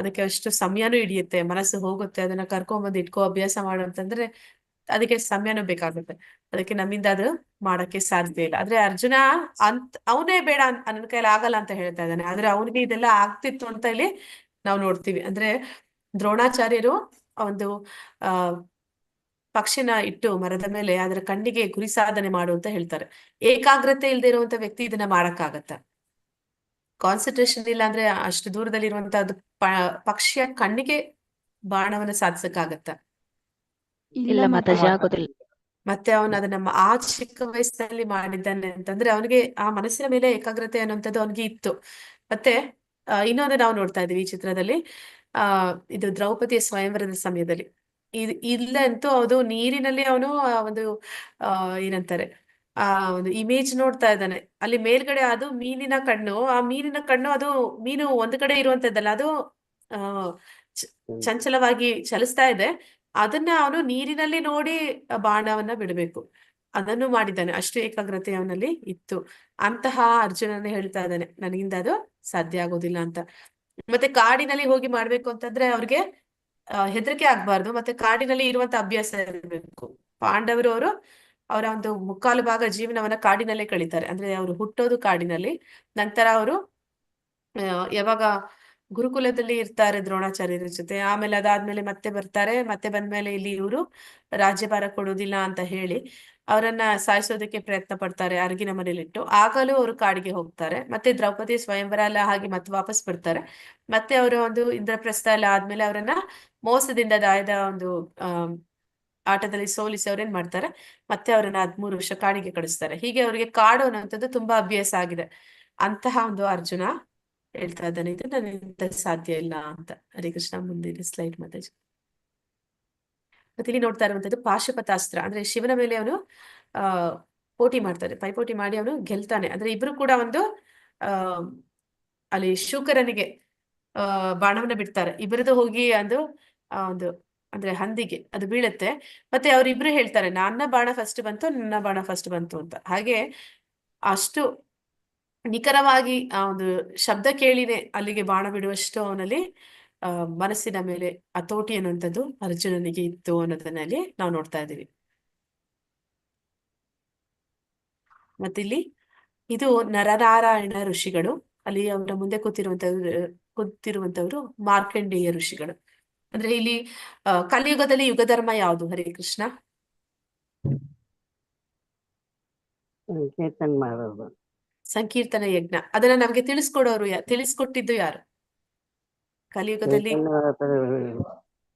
ಅದಕ್ಕೆ ಅಷ್ಟು ಸಮಯನೂ ಹಿಡಿಯುತ್ತೆ. ಮನಸ್ಸು ಹೋಗುತ್ತೆ, ಅದನ್ನ ಕರ್ಕೊಂಡ್ಬಂದು ಇಟ್ಕೋ ಅಭ್ಯಾಸ ಮಾಡು ಅಂತಂದ್ರೆ ಅದಕ್ಕೆ ಸಮಯನೂ ಬೇಕಾಗುತ್ತೆ. ಅದಕ್ಕೆ ನಮ್ಮಿಂದ ಅದು ಮಾಡಕ್ಕೆ ಸಾಧ್ಯ ಇಲ್ಲ. ಆದ್ರೆ ಅರ್ಜುನ ಅವನೇ ಬೇಡ ನನ್ನ ಕೈಯಲ್ಲಿ ಆಗಲ್ಲ ಅಂತ ಹೇಳ್ತಾ ಇದ್ದಾನೆ. ಆದ್ರೆ ಅವನಿಗೆ ಇದೆಲ್ಲ ಆಗ್ತಿತ್ತು ಅಂತ ಇಲ್ಲಿ ನಾವು ನೋಡ್ತೀವಿ. ಅಂದ್ರೆ ದ್ರೋಣಾಚಾರ್ಯರು ಒಂದು ಪಕ್ಷಿನ ಇಟ್ಟು ಮರದ ಮೇಲೆ ಅದರ ಕಣ್ಣಿಗೆ ಗುರಿ ಸಾಧನೆ ಮಾಡು ಅಂತ ಹೇಳ್ತಾರೆ. ಏಕಾಗ್ರತೆ ಇಲ್ಲದೆ ಇರುವಂತ ವ್ಯಕ್ತಿ ಇದನ್ನ ಮಾಡಕ್ಕಾಗತ್ತ? ಕಾನ್ಸಂಟ್ರೇಷನ್ ಇಲ್ಲ ಅಂದ್ರೆ ಅಷ್ಟು ದೂರದಲ್ಲಿ ಇರುವಂತಹದ್ದು ಪಕ್ಷಿಯ ಕಣ್ಣಿಗೆ ಬಾಣವನ್ನ ಸಾಧಿಸಕ್ಕಾಗತ್ತ? ಇಲ್ಲ ಮಾತಾಜಿ, ಆಗೋದಿಲ್ಲ. ಮತ್ತೆ ಅವನು ಅದನ್ನ ಆ ಚಿಕ್ಕ ವಯಸ್ಸಿನಲ್ಲಿ ಮಾಡಿದ್ದಾನೆ ಅಂತಂದ್ರೆ ಅವನಿಗೆ ಆ ಮನಸ್ಸಿನ ಮೇಲೆ ಏಕಾಗ್ರತೆ ಅನ್ನುವಂಥದ್ದು ಅವನಿಗೆ ಇತ್ತು. ಮತ್ತೆ ಇನ್ನೊಂದು ನಾವು ನೋಡ್ತಾ ಇದೀವಿ ಈ ಚಿತ್ರದಲ್ಲಿ, ಇದು ದ್ರೌಪದಿಯ ಸ್ವಯಂವರದ ಸಮಯದಲ್ಲಿ ಇಲ್ಲಂತೂ ಅದು ನೀರಿನಲ್ಲಿ ಅವನು ಒಂದು ಏನಂತಾರೆ ಆ ಒಂದು ಇಮೇಜ್ ನೋಡ್ತಾ ಇದ್ದಾನೆ. ಅಲ್ಲಿ ಮೇಲ್ಗಡೆ ಅದು ಮೀನಿನ ಕಣ್ಣು, ಆ ಮೀನಿನ ಕಣ್ಣು, ಅದು ಮೀನು ಒಂದು ಕಡೆ ಇರುವಂತದ್ದಲ್ಲ, ಅದು ಚಂಚಲವಾಗಿ ಚಲಿಸ್ತಾ ಇದೆ. ಅದನ್ನ ಅವನು ನೀರಿನಲ್ಲಿ ನೋಡಿ ಬಾಣವನ್ನ ಬಿಡಬೇಕು. ಅದನ್ನು ಮಾಡಿದ್ದಾನೆ, ಅಷ್ಟು ಏಕಾಗ್ರತೆ ಅವನಲ್ಲಿ ಇತ್ತು. ಅಂತಹ ಅರ್ಜುನನೇ ಹೇಳ್ತಾ ಇದ್ದಾನೆ ನನಗಿಂದ ಅದು ಸಾಧ್ಯ ಆಗೋದಿಲ್ಲ ಅಂತ. ಮತ್ತೆ ಕಾಡಿನಲ್ಲಿ ಹೋಗಿ ಮಾಡ್ಬೇಕು ಅಂತಂದ್ರೆ ಅವ್ರಿಗೆ ಹೆದರಿಕೆ ಆಗ್ಬಾರ್ದು, ಮತ್ತೆ ಕಾಡಿನಲ್ಲಿ ಇರುವಂತ ಅಭ್ಯಾಸ ಇರಬೇಕು. ಪಾಂಡವರು ಅವರ ಒಂದು ಮುಕ್ಕಾಲು ಭಾಗ ಜೀವನವನ್ನ ಕಾಡಿನಲ್ಲೇ ಕಳೀತಾರೆ. ಅಂದ್ರೆ ಅವರು ಹುಟ್ಟೋದು ಕಾಡಿನಲ್ಲಿ, ನಂತರ ಅವರು ಯಾವಾಗ ಗುರುಕುಲದಲ್ಲಿ ಇರ್ತಾರೆ ದ್ರೋಣಾಚಾರ್ಯರ ಜೊತೆ, ಆಮೇಲೆ ಅದಾದ್ಮೇಲೆ ಮತ್ತೆ ಬರ್ತಾರೆ. ಮತ್ತೆ ಬಂದ್ಮೇಲೆ ಇಲ್ಲಿ ಇವರು ರಾಜ್ಯಭಾರ ಕೊಡೋದಿಲ್ಲ ಅಂತ ಹೇಳಿ ಅವರನ್ನ ಸಾಯಿಸೋದಕ್ಕೆ ಪ್ರಯತ್ನ ಪಡ್ತಾರೆ ಅರಗಿನ ಮನೇಲಿಟ್ಟು. ಆಗಲೂ ಅವರು ಕಾಡಿಗೆ ಹೋಗ್ತಾರೆ. ಮತ್ತೆ ದ್ರೌಪದಿ ಸ್ವಯಂವರ ಎಲ್ಲ ಹಾಗೆ ಮತ್ತೆ ವಾಪಸ್ ಬರ್ತಾರೆ. ಮತ್ತೆ ಅವರು ಒಂದು ಇಂದ್ರಪ್ರಸ್ಥ ಎಲ್ಲ ಆದ್ಮೇಲೆ ಅವರನ್ನ ಮೋಸದಿಂದ ದಾಯದ ಒಂದು ಆಟದಲ್ಲಿ ಸೋಲಿಸಿ ಅವ್ರೇನ್ ಮಾಡ್ತಾರೆ, ಮತ್ತೆ ಅವರನ್ನ 13 ವರ್ಷ ಕಾಡಿಗೆ ಕಳಿಸ್ತಾರೆ. ಹೀಗೆ ಅವರಿಗೆ ಕಾಡು ಅನ್ನೋಂಥದ್ದು ತುಂಬಾ ಅಭ್ಯಾಸ ಆಗಿದೆ. ಅಂತಹ ಒಂದು ಅರ್ಜುನ ಹೇಳ್ತಾ ಇದ್ದಾನೆ ಇದು ನನ್ನಿಂದ ಸಾಧ್ಯ ಇಲ್ಲ ಅಂತ. ಹರೇ ಕೃಷ್ಣ. ಮುಂದಿನ ಸ್ಲೈಡ್ ಮಾತಾಜಿ. ಮತ್ತೆ ಇಲ್ಲಿ ನೋಡ್ತಾ ಇರುವಂತದ್ದು ಪಾಶುಪತಾಸ್ತ್ರ, ಅಂದ್ರೆ ಶಿವನ ಮೇಲೆ ಅವನು ಪೈಪೋಟಿ ಮಾಡಿ ಅವನು ಗೆಲ್ತಾನೆ. ಅಂದ್ರೆ ಇಬ್ರು ಕೂಡ ಒಂದು ಅಲ್ಲಿ ಶೂಕರನಿಗೆ ಬಾಣವನ್ನ ಬಿಡ್ತಾರೆ. ಇಬ್ಬರದು ಹೋಗಿ ಒಂದು ಅಂದ್ರೆ ಹಂದಿಗೆ ಅದು ಬೀಳುತ್ತೆ. ಮತ್ತೆ ಅವರಿಬ್ರು ಹೇಳ್ತಾರೆ ನನ್ನ ಬಾಣ ಫಸ್ಟ್ ಬಂತು ಅಂತ. ಹಾಗೆ ಅಷ್ಟು ನಿಖರವಾಗಿ ಆ ಒಂದು ಶಬ್ದ ಕೇಳಿನೇ ಅಲ್ಲಿಗೆ ಬಾಣ ಬಿಡುವಷ್ಟು ಅವನಲ್ಲಿ ಮನಸ್ಸಿನ ಮೇಲೆ ಹತೋಟಿ ಅನ್ನುವಂಥದ್ದು ಅರ್ಜುನನಿಗೆ ಇತ್ತು ಅನ್ನೋದನ್ನಲ್ಲಿ ನಾವು ನೋಡ್ತಾ ಇದ್ದೀವಿ. ಮತ್ತಿಲ್ಲಿ ಇದು ನರನಾರಾಯಣ ಋಷಿಗಳು, ಅಲ್ಲಿ ಅವರ ಮುಂದೆ ಕೂತಿರುವಂತವ್ರು ಮಾರ್ಕಂಡೇಯ ಋಷಿಗಳು. ಅಂದ್ರೆ ಇಲ್ಲಿ ಕಲಿಯುಗದಲ್ಲಿ ಯುಗಧರ್ಮ ಯಾವುದು? ಹರೇ ಕೃಷ್ಣ. ಸಂಕೀರ್ತನ ಮಾಡೋದು. ಸಂಕೀರ್ತನ ಯಜ್ಞ. ಅದನ್ನ ನಮ್ಗೆ ತಿಳಿಸ್ಕೊಟ್ಟಿದ್ದು ಯಾರು? ಕಲಿಯುಗದಲ್ಲಿ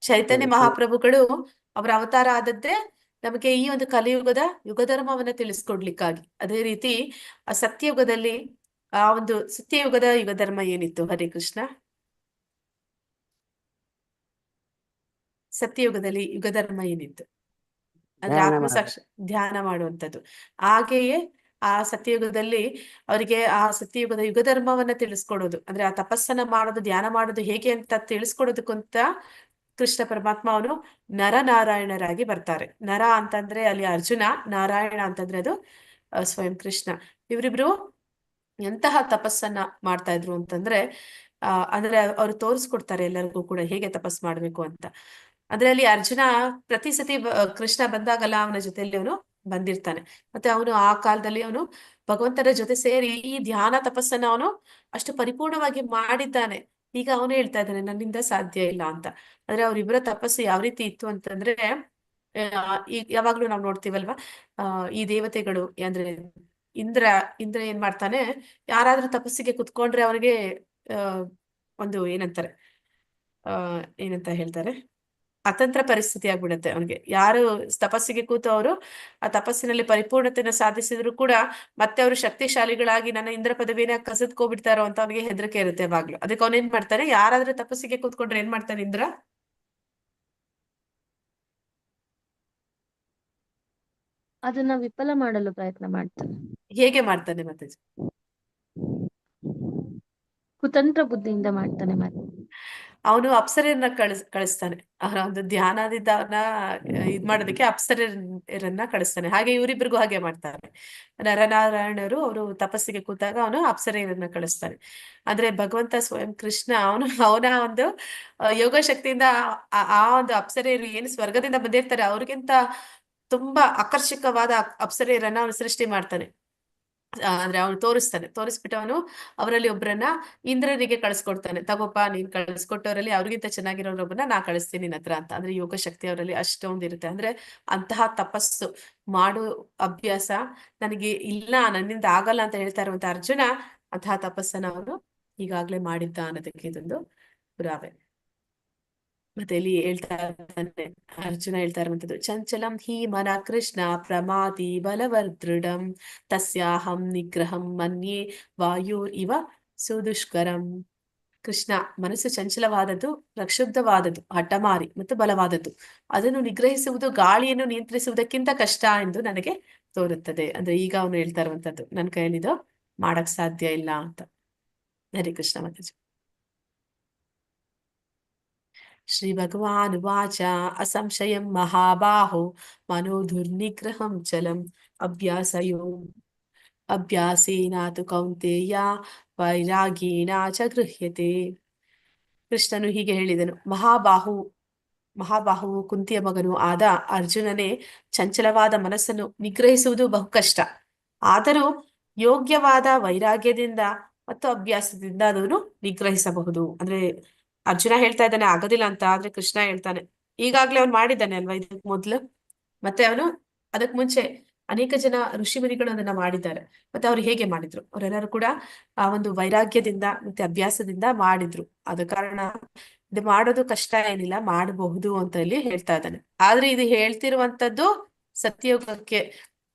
ಚೈತನ್ಯ ಮಹಾಪ್ರಭುಗಳು ಅವರ ಅವತಾರ ಆದದ್ದೇ ನಮಗೆ ಈ ಒಂದು ಕಲಿಯುಗದ ಯುಗಧರ್ಮವನ್ನ ತಿಳಿಸ್ಕೊಡ್ಲಿಕ್ಕಾಗಿ. ಅದೇ ರೀತಿ ಆ ಸತ್ಯಯುಗದಲ್ಲಿ ಆ ಒಂದು ಸತ್ಯಯುಗದ ಯುಗಧರ್ಮ ಏನಿತ್ತು? ಹರೇ ಕೃಷ್ಣ. ಸತ್ಯಯುಗದಲ್ಲಿ ಯುಗಧರ್ಮ ಏನಿತ್ತು? ಅಂದ್ರೆ ಆತ್ಮಸಾಕ್ಷಿ ಧ್ಯಾನ ಮಾಡುವಂಥದ್ದು. ಹಾಗೆಯೇ ಆ ಸತ್ಯಯುಗದಲ್ಲಿ ಅವರಿಗೆ ಆ ಸತ್ಯಯುಗದ ಯುಗಧರ್ಮವನ್ನ ತಿಳಿಸ್ಕೊಡೋದು, ಅಂದ್ರೆ ಆ ತಪಸ್ಸನ್ನ ಮಾಡೋದು, ಧ್ಯಾನ ಮಾಡೋದು ಹೇಗೆ ಅಂತ ತಿಳಿಸ್ಕೊಡೋದಕ್ಕಂತ ಕೃಷ್ಣ ಪರಮಾತ್ಮ ಅವನು ನರನಾರಾಯಣರಾಗಿ ಬರ್ತಾರೆ. ನರ ಅಂತಂದ್ರೆ ಅಲ್ಲಿ ಅರ್ಜುನ, ನಾರಾಯಣ ಅಂತಂದ್ರೆ ಅದು ಸ್ವಯಂ ಕೃಷ್ಣ. ಇವರಿಬ್ರು ಎಂತಹ ತಪಸ್ಸನ್ನ ಮಾಡ್ತಾ ಇದ್ರು ಅಂತಂದ್ರೆ ಅಂದ್ರೆ ಅವ್ರು ತೋರಿಸ್ಕೊಡ್ತಾರೆ ಎಲ್ಲರಿಗೂ ಕೂಡ ಹೇಗೆ ತಪಸ್ ಮಾಡ್ಬೇಕು ಅಂತ. ಅಂದ್ರೆ ಅಲ್ಲಿ ಅರ್ಜುನ ಪ್ರತಿ ಸತಿ ಕೃಷ್ಣ ಬಂದಾಗಲ್ಲ ಅವನ ಜೊತೆಯಲ್ಲಿ ಅವನು ಬಂದಿರ್ತಾನೆ. ಮತ್ತೆ ಅವನು ಆ ಕಾಲದಲ್ಲಿ ಅವನು ಭಗವಂತನ ಜೊತೆ ಸೇರಿ ಈ ಧ್ಯಾನ ತಪಸ್ಸನ್ನ ಅವನು ಅಷ್ಟು ಪರಿಪೂರ್ಣವಾಗಿ ಮಾಡಿದ್ದಾನೆ. ಈಗ ಅವನು ಹೇಳ್ತಾ ಇದ್ದಾನೆ ನನ್ನಿಂದ ಸಾಧ್ಯ ಇಲ್ಲ ಅಂತ. ಅಂದ್ರೆ ಅವ್ರಿಬ್ಬರ ತಪಸ್ಸು ಯಾವ ರೀತಿ ಇತ್ತು ಅಂತಂದ್ರೆ ಈಗ ಯಾವಾಗ್ಲೂ ನಾವು ನೋಡ್ತೀವಲ್ವಾ, ಈ ದೇವತೆಗಳು ಅಂದ್ರೆ ಇಂದ್ರ ಏನ್ ಮಾಡ್ತಾನೆ, ಯಾರಾದ್ರೂ ತಪಸ್ಸಿಗೆ ಕುತ್ಕೊಂಡ್ರೆ ಅವನಿಗೆ ಒಂದು ಏನಂತ ಹೇಳ್ತಾರೆ, ಅತಂತ್ರ ಪರಿಸ್ಥಿತಿ ಆಗ್ಬಿಡುತ್ತೆ ಅವನಿಗೆ. ಯಾರು ತಪಸ್ಸಿಗೆ ಕೂತು ಅವರು ಆ ತಪಸ್ಸಿನಲ್ಲಿ ಪರಿಪೂರ್ಣತೆಯನ್ನು ಸಾಧಿಸಿದ್ರು ಕೂಡ ಮತ್ತೆ ಅವರು ಶಕ್ತಿಶಾಲಿಗಳಾಗಿ ನನ್ನ ಇಂದ್ರ ಪದವಿನ ಕಸಿದ್ಕೋಬಿಡ್ತಾರೋ ಅಂತ ಅವನಿಗೆ ಹೆದರಿಕೆ ಇರುತ್ತೆ ಯಾವಾಗ್ಲೂ. ಅದಕ್ಕೆ ಅವನೇನ್ ಮಾಡ್ತಾನೆ, ಯಾರಾದ್ರೂ ತಪಸ್ಸಿಗೆ ಕೂತ್ಕೊಂಡ್ರೆ ಏನ್ ಮಾಡ್ತಾನೆ ಇಂದ್ರ? ಅದನ್ನ ವಿಫಲ ಮಾಡಲು ಪ್ರಯತ್ನ ಮಾಡ್ತಾನೆ. ಹೇಗೆ ಮಾಡ್ತಾನೆ ಮತ್ತೆ? ಕುತಂತ್ರ ಬುದ್ಧಿಯಿಂದ ಮಾಡ್ತಾನೆ. ಮತ್ತೆ ಅವನು ಅಪ್ಸರೆಯನ್ನ ಕಳಿಸ್ತಾನೆ. ಅವರ ಒಂದು ಧ್ಯಾನದಿಂದ ಅವ್ರನ್ನ ಇದ್ ಮಾಡೋದಕ್ಕೆ ಅಪ್ಸರೆಯರನ್ನ ಕಳಿಸ್ತಾನೆ. ಹಾಗೆ ಇವರಿಬ್ರಿಗೂ ಹಾಗೆ ಮಾಡ್ತಾರೆ. ನರನಾರಾಯಣರು ಅವರು ತಪಸ್ಸಿಗೆ ಕೂತಾಗ ಅವನು ಅಪ್ಸರೆಯರನ್ನ ಕಳಿಸ್ತಾನೆ. ಅಂದ್ರೆ ಭಗವಂತ ಸ್ವಯಂ ಕೃಷ್ಣ ಅವನ ಒಂದು ಯೋಗ ಶಕ್ತಿಯಿಂದ ಆ ಒಂದು ಅಪ್ಸರೆಯರು ಏನು ಸ್ವರ್ಗದಿಂದ ಬಂದಿರ್ತಾರೆ ಅವ್ರಿಗಿಂತ ತುಂಬಾ ಆಕರ್ಷಕವಾದ ಅಪ್ಸರೆಯರನ್ನ ಅವನು ಸೃಷ್ಟಿ ಮಾಡ್ತಾನೆ. ಅಂದ್ರೆ ಅವನು ತೋರಿಸ್ಬಿಟ್ಟು ಅವನು ಅವರಲ್ಲಿ ಒಬ್ಬರನ್ನ ಇಂದ್ರನಿಗೆ ಕಳಿಸ್ಕೊಡ್ತಾನೆ. ತಗೋಪ್ಪ, ನೀನ್ ಕಳಿಸ್ಕೊಟ್ಟವರಲ್ಲಿ ಅವ್ರಿಗಿಂತ ಚೆನ್ನಾಗಿರೋರೊಬ್ಬರನ್ನ ನಾ ಕಳಿಸ್ತೀನಿ ನಿನ್ನ ಹತ್ರ ಅಂತ. ಅಂದ್ರೆ ಯೋಗ ಶಕ್ತಿ ಅವರಲ್ಲಿ ಅಷ್ಟೊಂದಿರುತ್ತೆ. ಅಂದ್ರೆ ಅಂತಹ ತಪಸ್ಸು ಮಾಡೋ ಅಭ್ಯಾಸ ನನಗೆ ಇಲ್ಲ, ನನ್ನಿಂದ ಆಗಲ್ಲ ಅಂತ ಹೇಳ್ತಾ ಇರುವಂತ ಅರ್ಜುನ ಅಂತಹ ತಪಸ್ಸನ್ನ ಅವನು ಈಗಾಗ್ಲೇ ಮಾಡಿದ್ದ ಅನ್ನೋದಕ್ಕೆ ಇದೊಂದು ಪುರಾವೆ. ಮತ್ತೆ ಇಲ್ಲಿ ಅರ್ಜುನ ಹೇಳ್ತಾ ಇರುವಂತದ್ದು, ಚಂಚಲಂ ಹಿ ಮನ ಕೃಷ್ಣ ಪ್ರಮಾದಿ ಬಲವದೃಢಂ ತಸ್ಯಾಹಂ ನಿಗ್ರಹಂ ಮನ್ಯೇ ವಾಯುರ್ ಇವ ಸುದುಷ್ಕರಂ. ಕೃಷ್ಣ, ಮನಸ್ಸು ಚಂಚಲವಾದದ್ದು, ಪ್ರಕ್ಷುಬ್ಧವಾದದ್ದು, ಹಠಮಾರಿ ಮತ್ತು ಬಲವಾದದ್ದು. ಅದನ್ನು ನಿಗ್ರಹಿಸುವುದು ಗಾಳಿಯನ್ನು ನಿಯಂತ್ರಿಸುವುದಕ್ಕಿಂತ ಕಷ್ಟ ಎಂದು ನನಗೆ ತೋರುತ್ತದೆ. ಅಂದ್ರೆ ಈಗ ಅವನು ಹೇಳ್ತಾ ಇರುವಂತದ್ದು ನನ್ನ ಕೈಯಲ್ಲಿದು ಮಾಡಕ್ ಸಾಧ್ಯ ಇಲ್ಲ ಅಂತ. ಹರೇ ಕೃಷ್ಣ ಮಾತಾಜಿ. ಶ್ರೀ ಭಗವಾನುವಾಚ ಅಸಂಶಯಂ ಮಹಾಬಾಹೋ ಮನೋ ದುರ್ನಿಗ್ರಹಂ ಚಲಂ ಅಭ್ಯಾಸೇನ ತು ಕೌಂತೆಯ ವೈರಾಗ್ಯೇನ ಚ ಗೃಹ್ಯತೆ. ಕೃಷ್ಣನು ಹೀಗೆ ಹೇಳಿದನು, ಮಹಾಬಾಹುವು ಕುಂತಿಯ ಮಗನು ಆದ ಅರ್ಜುನನೇ, ಚಂಚಲವಾದ ಮನಸ್ಸನ್ನು ನಿಗ್ರಹಿಸುವುದು ಬಹು ಕಷ್ಟ. ಆದರೂ ಯೋಗ್ಯವಾದ ವೈರಾಗ್ಯದಿಂದ ಮತ್ತು ಅಭ್ಯಾಸದಿಂದ ಅದನ್ನು ನಿಗ್ರಹಿಸಬಹುದು. ಅಂದ್ರೆ ಅರ್ಜುನ ಹೇಳ್ತಾ ಇದ್ದಾನೆ ಆಗೋದಿಲ್ಲ ಅಂತ, ಆದ್ರೆ ಕೃಷ್ಣ ಹೇಳ್ತಾನೆ ಈಗಾಗ್ಲೇ ಅವನು ಮಾಡಿದ್ದಾನೆ ಅಲ್ವಾ ಇದಕ್ ಮೊದ್ಲು, ಮತ್ತೆ ಅವನು ಅದಕ್ ಮುಂಚೆ ಅನೇಕ ಜನ ಋಷಿಮುನಿಗಳು ಅದನ್ನ ಮಾಡಿದ್ದಾರೆ. ಮತ್ತೆ ಅವ್ರು ಹೇಗೆ ಮಾಡಿದ್ರು, ಅವರೆಲ್ಲರೂ ಕೂಡ ಆ ಒಂದು ವೈರಾಗ್ಯದಿಂದ ಮತ್ತೆ ಅಭ್ಯಾಸದಿಂದ ಮಾಡಿದ್ರು. ಆದ ಕಾರಣ ಇದು ಮಾಡೋದು ಕಷ್ಟ ಏನಿಲ್ಲ, ಮಾಡಬಹುದು ಅಂತ ಇಲ್ಲಿ ಹೇಳ್ತಾ ಇದ್ದಾನೆ. ಆದ್ರೆ ಇದು ಹೇಳ್ತಿರುವಂತದ್ದು ಸತ್ಯಯುಗಕ್ಕೆ,